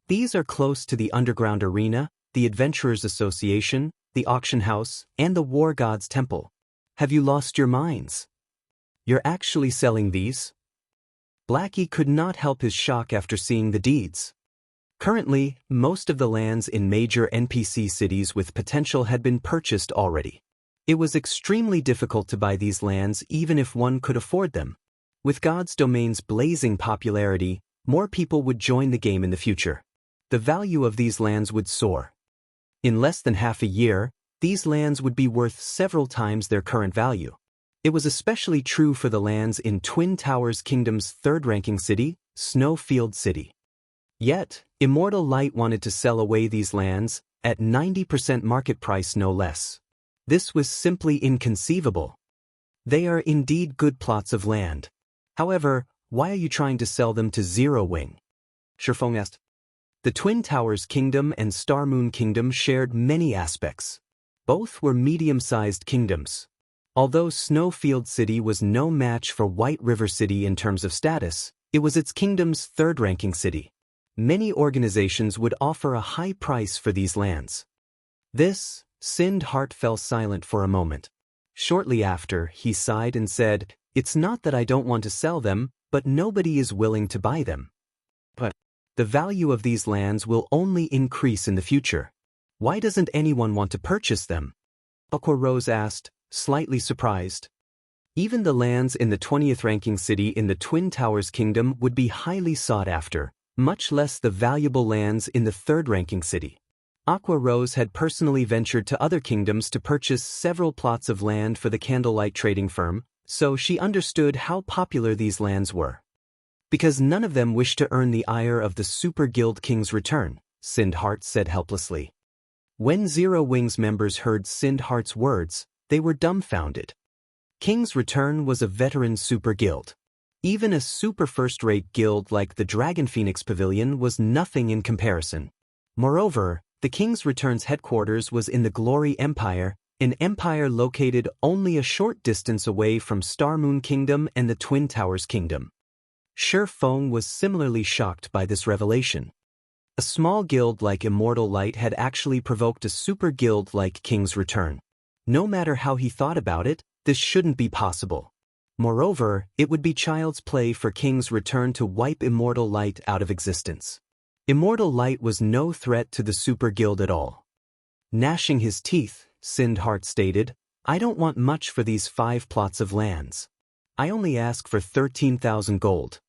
These are close to the Underground Arena, the Adventurers Association, the Auction House, and the War God's Temple. Have you lost your minds? You're actually selling these? Blackie could not help his shock after seeing the deeds. Currently, most of the lands in major NPC cities with potential had been purchased already. It was extremely difficult to buy these lands even if one could afford them. With God's Domain's blazing popularity, more people would join the game in the future. The value of these lands would soar. In less than half a year, these lands would be worth several times their current value. It was especially true for the lands in Twin Towers Kingdom's third-ranking city, Snowfield City. Yet, Immortal Light wanted to sell away these lands, at 90% market price no less. This was simply inconceivable. They are indeed good plots of land. However, why are you trying to sell them to Zero Wing? Ye Feng asked. The Twin Towers Kingdom and Star Moon Kingdom shared many aspects. Both were medium-sized kingdoms. Although Snowfield City was no match for White River City in terms of status, it was its kingdom's third-ranking city. Many organizations would offer a high price for these lands. Sind Heart fell silent for a moment. Shortly after, he sighed and said, "It's not that I don't want to sell them, but nobody is willing to buy them. But the value of these lands will only increase in the future. Why doesn't anyone want to purchase them?" Aqua Rose asked, slightly surprised. Even the lands in the 20th ranking city in the Twin Towers Kingdom would be highly sought after, much less the valuable lands in the third-ranking city. Aqua Rose had personally ventured to other kingdoms to purchase several plots of land for the Candlelight trading firm, so she understood how popular these lands were. Because none of them wished to earn the ire of the Super Guild King's return, Sind Heart said helplessly. When Zero Wing's members heard Sind Heart's words, they were dumbfounded. King's Return was a veteran super guild. Even a super first-rate guild like the Dragon Phoenix Pavilion was nothing in comparison. Moreover, the King's Return's headquarters was in the Glory Empire, an empire located only a short distance away from Star Moon Kingdom and the Twin Towers Kingdom. Ye Feng was similarly shocked by this revelation. A small guild like Immortal Light had actually provoked a super guild like King's Return. No matter how he thought about it, this shouldn't be possible. Moreover, it would be child's play for King's Return to wipe Immortal Light out of existence. Immortal Light was no threat to the Super Guild at all. Gnashing his teeth, Sind Heart stated, "I don't want much for these 5 plots of lands. I only ask for 13,000 gold.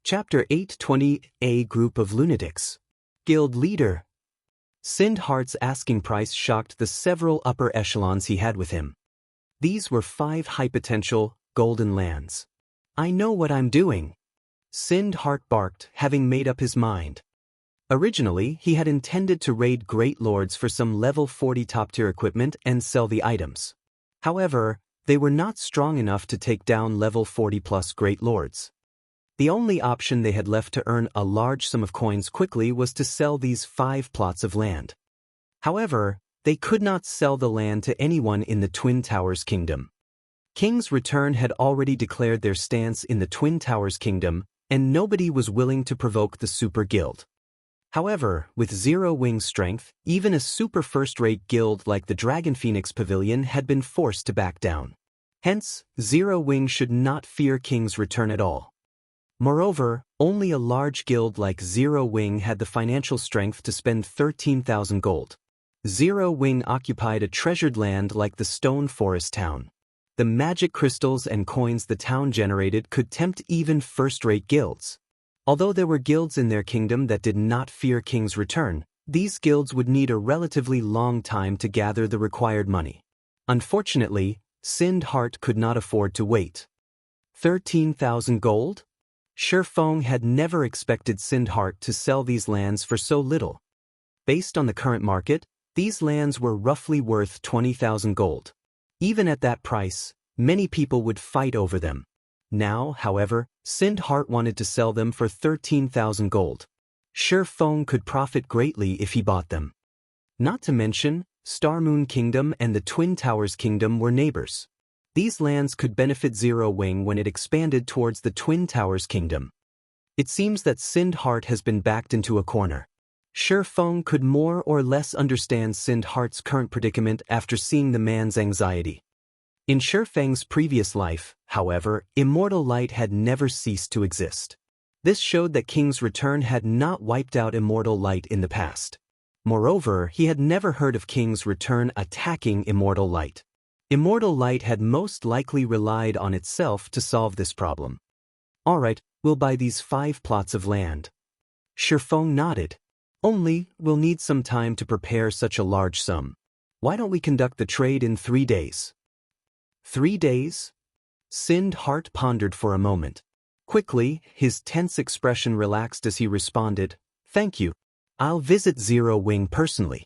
Chapter 820 A Group of Lunatics. Guild Leader. Sind Heart's asking price shocked the several upper echelons he had with him. These were 5 high-potential, golden lands. "I know what I'm doing," Sind Heart barked, having made up his mind. Originally, he had intended to raid Great Lords for some level 40 top-tier equipment and sell the items. However, they were not strong enough to take down level 40-plus Great Lords. The only option they had left to earn a large sum of coins quickly was to sell these 5 plots of land. However, they could not sell the land to anyone in the Twin Towers Kingdom. King's Return had already declared their stance in the Twin Towers Kingdom, and nobody was willing to provoke the Super Guild. However, with Zero Wing's strength, even a super first-rate guild like the Dragon Phoenix Pavilion had been forced to back down. Hence, Zero Wing should not fear King's Return at all. Moreover, only a large guild like Zero Wing had the financial strength to spend 13,000 gold. Zero Wing occupied a treasured land like the Stone Forest Town. The magic crystals and coins the town generated could tempt even first-rate guilds. Although there were guilds in their kingdom that did not fear King's return, these guilds would need a relatively long time to gather the required money. Unfortunately, Sind Heart could not afford to wait. 13,000 gold? Ye Feng had never expected Sind Heart to sell these lands for so little. Based on the current market, these lands were roughly worth 20,000 gold. Even at that price, many people would fight over them. Now, however, Sind Heart wanted to sell them for 13,000 gold. Ye Feng could profit greatly if he bought them. Not to mention, Star Moon Kingdom and the Twin Towers Kingdom were neighbors. These lands could benefit Zero Wing when it expanded towards the Twin Towers Kingdom. It seems that Sind Heart has been backed into a corner. Ye Feng could more or less understand Sind Heart's current predicament after seeing the man's anxiety. In Ye Feng's previous life, however, Immortal Light had never ceased to exist. This showed that King's return had not wiped out Immortal Light in the past. Moreover, he had never heard of King's return attacking Immortal Light. Immortal Light had most likely relied on itself to solve this problem. Alright, we'll buy these 5 plots of land. Ye Feng nodded. Only, we'll need some time to prepare such a large sum. Why don't we conduct the trade in 3 days? 3 days? Sind Heart pondered for a moment. Quickly, his tense expression relaxed as he responded, "Thank you. I'll visit Zero Wing personally."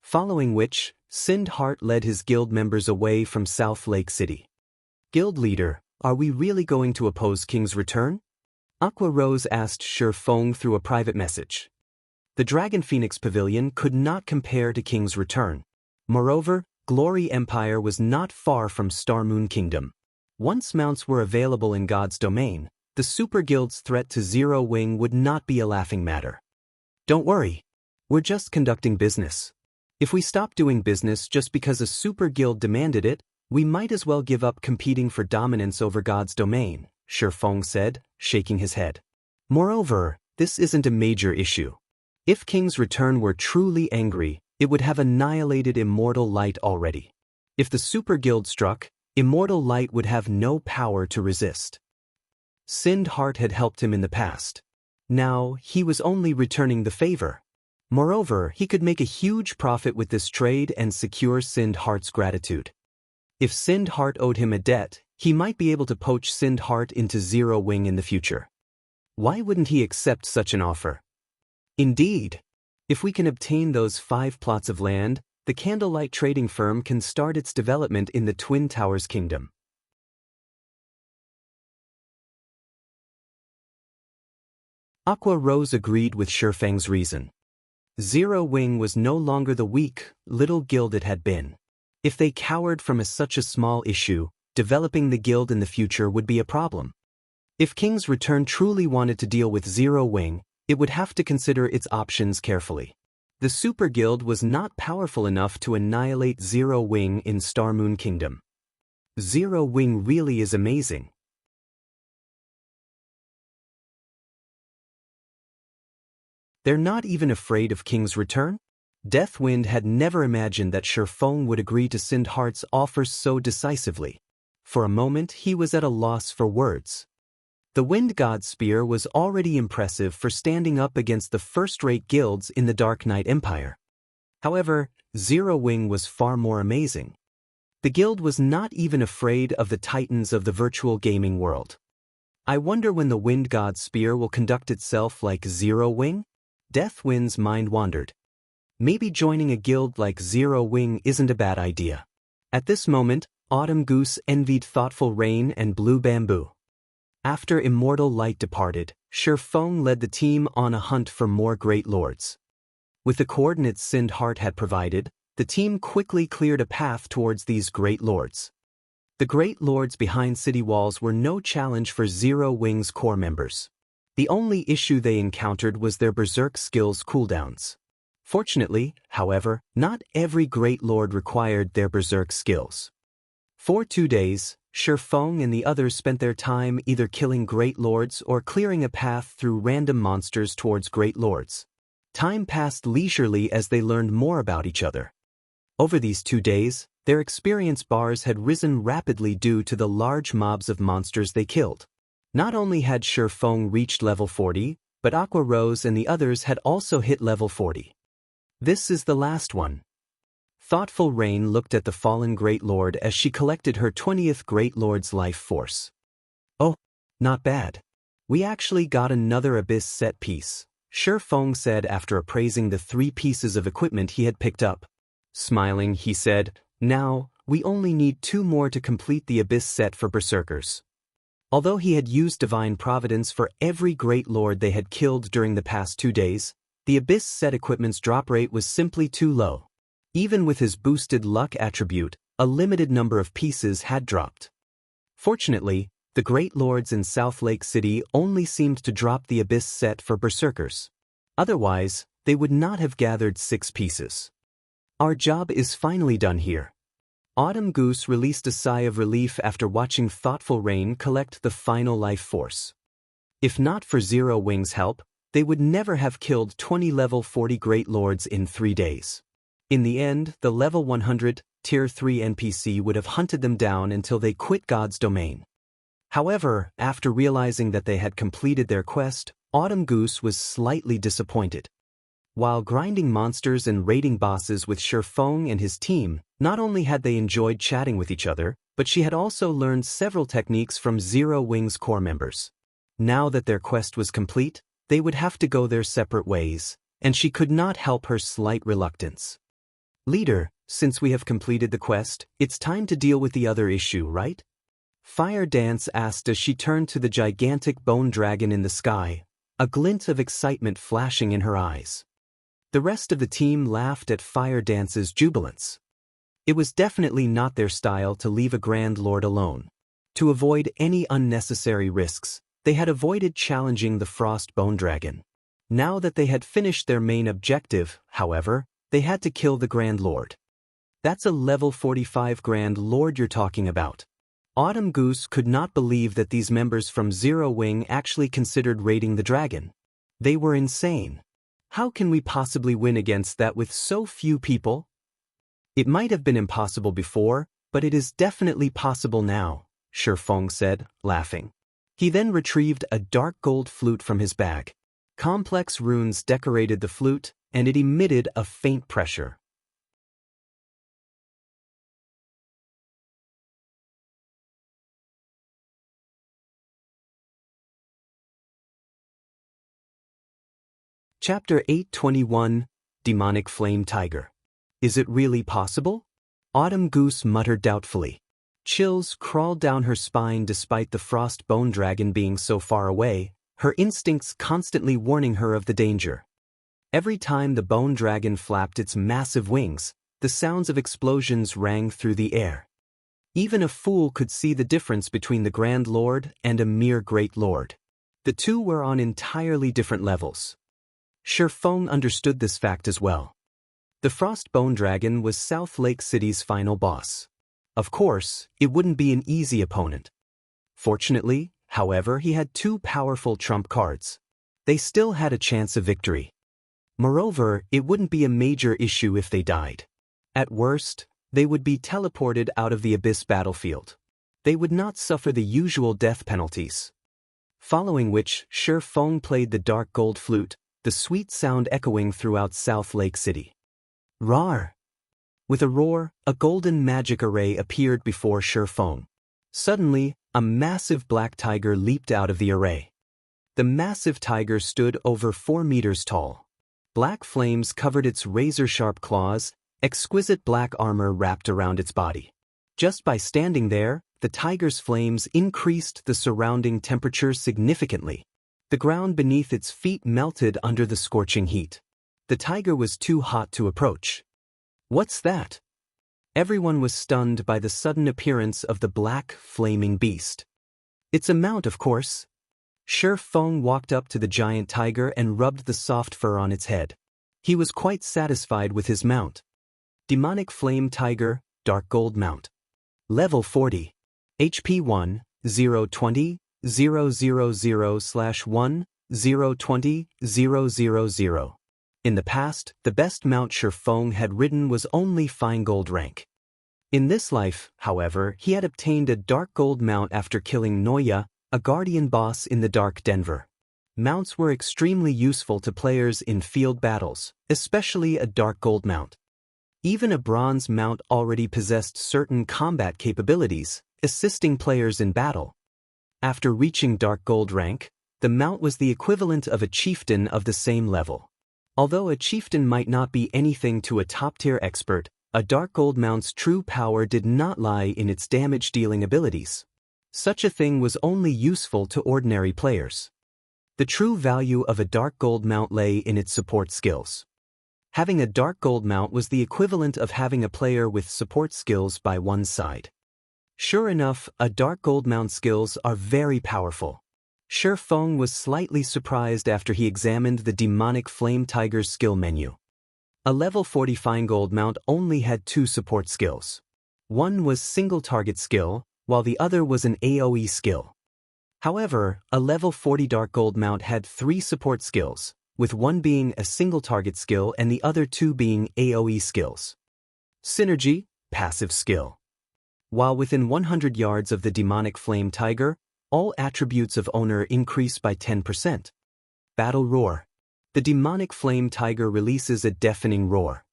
Following which, Sind Heart led his guild members away from South Lake City. "Guild leader, are we really going to oppose King's return?" Aqua Rose asked Ye Feng through a private message. The Dragon Phoenix Pavilion could not compare to King's return. Moreover, Glory Empire was not far from Star Moon Kingdom. Once mounts were available in God's domain, the Super Guild's threat to Zero Wing would not be a laughing matter. "Don't worry. We're just conducting business. If we stop doing business just because a Super Guild demanded it, we might as well give up competing for dominance over God's domain," Ye Feng said, shaking his head. "Moreover, this isn't a major issue. If King's return were truly angry, it would have annihilated Immortal Light already. If the Super Guild struck, Immortal Light would have no power to resist." Sind Heart had helped him in the past. Now, he was only returning the favor. Moreover, he could make a huge profit with this trade and secure Sind Heart's gratitude. If Sind Heart owed him a debt, he might be able to poach Sind Heart into Zero Wing in the future. Why wouldn't he accept such an offer? Indeed. If we can obtain those 5 plots of land, the Candlelight Trading Firm can start its development in the Twin Towers Kingdom. Aqua Rose agreed with Ye Feng's reason. Zero Wing was no longer the weak, little guild it had been. If they cowered from such a small issue, developing the guild in the future would be a problem. If King's return truly wanted to deal with Zero Wing, it would have to consider its options carefully. The Super Guild was not powerful enough to annihilate Zero Wing in Star Moon Kingdom. Zero Wing really is amazing. They're not even afraid of King's return? Deathwind had never imagined that Ye Feng would agree to Sind Heart's offer so decisively. For a moment, he was at a loss for words. The Wind God's Spear was already impressive for standing up against the first-rate guilds in the Dark Knight Empire. However, Zero Wing was far more amazing. The guild was not even afraid of the titans of the virtual gaming world. I wonder when the Wind God's Spear will conduct itself like Zero Wing? Deathwind's mind wandered. Maybe joining a guild like Zero Wing isn't a bad idea. At this moment, Autumn Goose envied Thoughtful Rain and Blue Bamboo. After Immortal Light departed, Ye Feng led the team on a hunt for more Great Lords. With the coordinates Sind Heart had provided, the team quickly cleared a path towards these Great Lords. The Great Lords behind city walls were no challenge for Zero Wing's core members. The only issue they encountered was their Berserk skills cooldowns. Fortunately, however, not every Great Lord required their Berserk skills. For 2 days, Ye Feng and the others spent their time either killing Great Lords or clearing a path through random monsters towards Great Lords. Time passed leisurely as they learned more about each other. Over these 2 days, Their experience bars had risen rapidly due to the large mobs of monsters they killed. Not only had Ye Feng reached level 40, but Aqua Rose and the others had also hit level 40. This is the last one. Thoughtful Rain looked at the fallen Great Lord as she collected her 20th Great Lord's life force. Oh, not bad. We actually got another Abyss set piece, Ye Feng said after appraising the 3 pieces of equipment he had picked up. Smiling, he said, "Now, we only need 2 more to complete the Abyss set for Berserkers." Although he had used Divine Providence for every Great Lord they had killed during the past 2 days, the Abyss set equipment's drop rate was simply too low. Even with his boosted luck attribute, a limited number of pieces had dropped. Fortunately, the Great Lords in South Lake City only seemed to drop the Abyss set for Berserkers. Otherwise, they would not have gathered 6 pieces. Our job is finally done here. Autumn Goose released a sigh of relief after watching Thoughtful Rain collect the final life force. If not for Zero Wing's help, they would never have killed 20 level 40 Great Lords in 3 days. In the end, the level 100, Tier 3 NPC would have hunted them down until they quit God's domain. However, after realizing that they had completed their quest, Autumn Goose was slightly disappointed. While grinding monsters and raiding bosses with Ye Feng and his team, not only had they enjoyed chatting with each other, but she had also learned several techniques from Zero Wing's core members. Now that their quest was complete, they would have to go their separate ways, and she could not help her slight reluctance. "Leader, since we have completed the quest, it's time to deal with the other issue, right?" Fire Dance asked as she turned to the gigantic bone dragon in the sky, a glint of excitement flashing in her eyes. The rest of the team laughed at Fire Dance's jubilance. It was definitely not their style to leave a Grand Lord alone. To avoid any unnecessary risks, they had avoided challenging the Frost Bone Dragon. Now that they had finished their main objective, however, they had to kill the Grand Lord. "That's a level 45 Grand Lord you're talking about." Autumn Goose could not believe that these members from Zero Wing actually considered raiding the dragon. They were insane. How can we possibly win against that with so few people? "It might have been impossible before, but it is definitely possible now," Ye Feng said, laughing. He then retrieved a dark gold flute from his bag. Complex runes decorated the flute, and it emitted a faint pressure. Chapter 821, Demonic Flame Tiger. Is it really possible? Autumn Goose muttered doubtfully. Chills crawled down her spine despite the Frost Bone Dragon being so far away, her instincts constantly warning her of the danger. Every time the Bone Dragon flapped its massive wings, the sounds of explosions rang through the air. Even a fool could see the difference between the Grand Lord and a mere Great Lord. The two were on entirely different levels. Ye Feng understood this fact as well. The Frost Bone Dragon was South Lake City's final boss. Of course, it wouldn't be an easy opponent. Fortunately, however, he had 2 powerful trump cards. They still had a chance of victory. Moreover, it wouldn't be a major issue if they died. At worst, they would be teleported out of the Abyss battlefield. They would not suffer the usual death penalties. Following which, Ye Feng played the dark gold flute, the sweet sound echoing throughout South Lake City. Roar! With a roar, a golden magic array appeared before Ye Feng. Suddenly, a massive black tiger leaped out of the array. The massive tiger stood over 4 meters tall. Black flames covered its razor-sharp claws, exquisite black armor wrapped around its body. Just by standing there, the tiger's flames increased the surrounding temperature significantly. The ground beneath its feet melted under the scorching heat. The tiger was too hot to approach. "What's that?" Everyone was stunned by the sudden appearance of the black, flaming beast. "It's a mount, of course." Ye Feng walked up to the giant tiger and rubbed the soft fur on its head. He was quite satisfied with his mount. Demonic Flame Tiger, Dark Gold Mount. Level 40. HP 1, 020, 000/1, 020, 000. In the past, the best mount Ye Feng had ridden was only Fine Gold rank. In this life, however, he had obtained a dark gold mount after killing Noya, a guardian boss in the Dark Denver. Mounts were extremely useful to players in field battles, especially a dark gold mount. Even a bronze mount already possessed certain combat capabilities, assisting players in battle. After reaching dark gold rank, the mount was the equivalent of a chieftain of the same level. Although a chieftain might not be anything to a top-tier expert, a dark gold mount's true power did not lie in its damage-dealing abilities. Such a thing was only useful to ordinary players. The true value of a dark gold mount lay in its support skills. Having a dark gold mount was the equivalent of having a player with support skills by one's side. Sure enough, a dark gold mount skills are very powerful. Ye Feng was slightly surprised after he examined the demonic flame tiger's skill menu. A level 40 fine gold mount only had 2 support skills. One was single target skill, while the other was an AoE skill. However, a level 40 dark gold mount had 3 support skills, with one being a single target skill and the other 2 being AoE skills. Synergy, passive skill. While within 100 yards of the demonic flame tiger, all attributes of owner increase by 10%. Battle roar. The demonic flame tiger releases a deafening roar.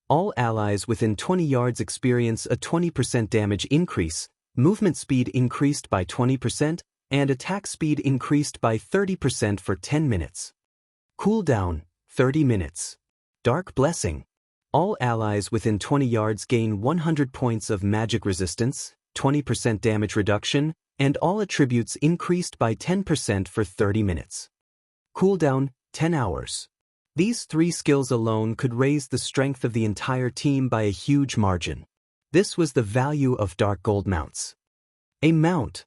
All allies within 20 yards experience a 20% damage increase, movement speed increased by 20%, and attack speed increased by 30% for 10 minutes. Cooldown, 30 minutes. Dark blessing. All allies within 20 yards gain 100 points of magic resistance, 20% damage reduction, and all attributes increased by 10% for 30 minutes. Cooldown, 10 hours. These 3 skills alone could raise the strength of the entire team by a huge margin. This was the value of dark gold mounts. A mount.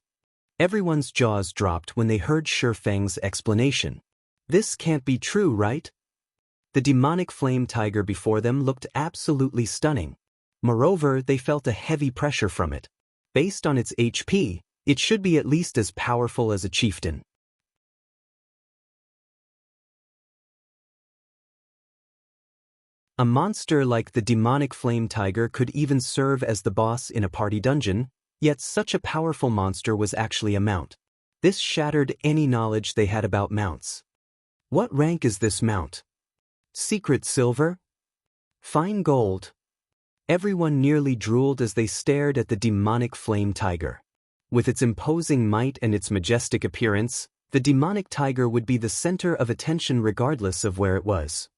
Everyone's jaws dropped when they heard Ye Feng's explanation. This can't be true, right? The demonic flame tiger before them looked absolutely stunning. Moreover, they felt a heavy pressure from it. Based on its HP, it should be at least as powerful as a chieftain. A monster like the demonic flame tiger could even serve as the boss in a party dungeon, yet such a powerful monster was actually a mount. This shattered any knowledge they had about mounts. What rank is this mount? Secret silver? Fine gold? Everyone nearly drooled as they stared at the demonic flame tiger. With its imposing might and its majestic appearance, the demonic tiger would be the center of attention regardless of where it was.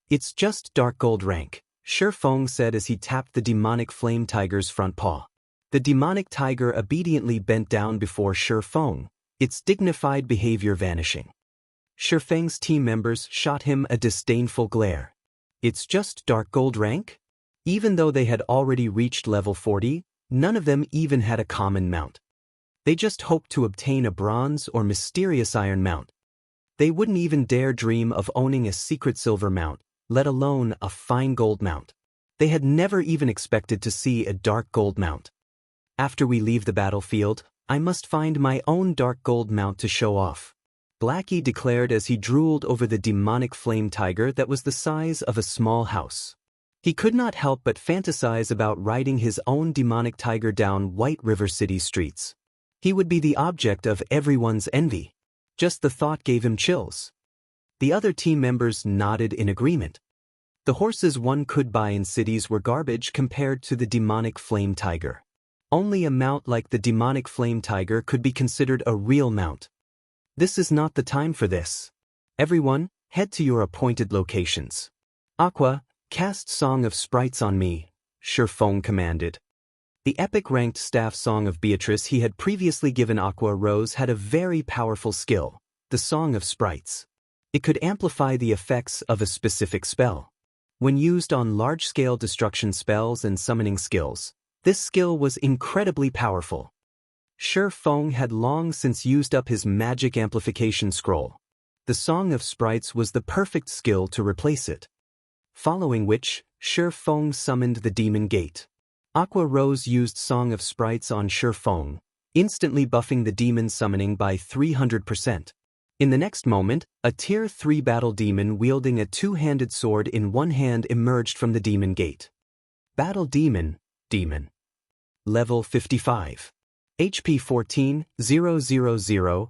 It's just dark gold rank, Ye Feng said as he tapped the demonic flame tiger's front paw. The demonic tiger obediently bent down before Ye Feng, its dignified behavior vanishing. Ye Feng's team members shot him a disdainful glare. It's just dark gold rank? Even though they had already reached level 40, none of them even had a common mount. They just hoped to obtain a bronze or mysterious iron mount. They wouldn't even dare dream of owning a secret silver mount, let alone a fine gold mount. They had never even expected to see a dark gold mount. After we leave the battlefield, I must find my own dark gold mount to show off, Blackie declared as he drooled over the demonic flame tiger that was the size of a small house. He could not help but fantasize about riding his own demonic tiger down White River City streets. He would be the object of everyone's envy. Just the thought gave him chills. The other team members nodded in agreement. The horses one could buy in cities were garbage compared to the demonic flame tiger. Only a mount like the demonic flame tiger could be considered a real mount. This is not the time for this. Everyone, head to your appointed locations. Aqua, cast Song of Sprites on me, Ye Feng commanded. The epic-ranked staff Song of Beatrice he had previously given Aqua Rose had a very powerful skill, the Song of Sprites. It could amplify the effects of a specific spell. When used on large-scale destruction spells and summoning skills, this skill was incredibly powerful. Ye Feng had long since used up his magic amplification scroll. The Song of Sprites was the perfect skill to replace it. Following which, Ye Feng summoned the Demon Gate. Aqua Rose used Song of Sprites on Ye Feng, instantly buffing the demon summoning by 300%. In the next moment, a Tier 3 battle demon wielding a two-handed sword in one hand emerged from the demon gate. Battle Demon, Demon. Level 55. HP 14, 000, 000/14,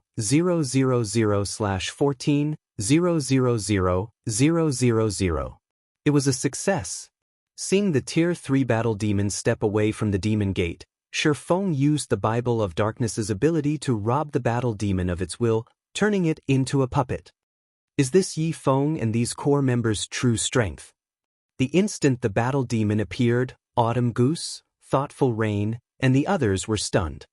000, 000. It was a success. Seeing the Tier 3 battle demon step away from the demon gate, Ye Feng used the Bible of Darkness's ability to rob the battle demon of its will, turning it into a puppet. Is this Ye Feng and these core members' true strength? The instant the battle demon appeared, Autumn Goose, Thoughtful Rain, and the others were stunned.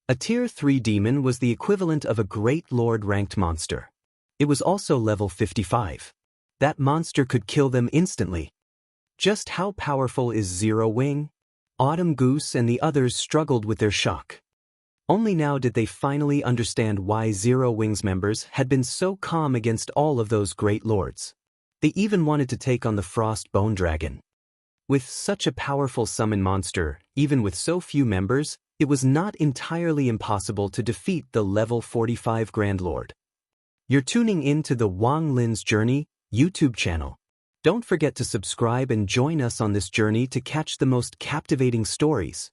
A Tier 3 demon was the equivalent of a Great Lord ranked monster. It was also level 55. That monster could kill them instantly. Just how powerful is Zero Wing? Autumn Goose and the others struggled with their shock. Only now did they finally understand why Zero Wing's members had been so calm against all of those great lords. They even wanted to take on the Frost Bone Dragon. With such a powerful summon monster, even with so few members, it was not entirely impossible to defeat the level 45 Grand Lord. You're tuning in to the Wang Lin's Journey YouTube channel. Don't forget to subscribe and join us on this journey to catch the most captivating stories.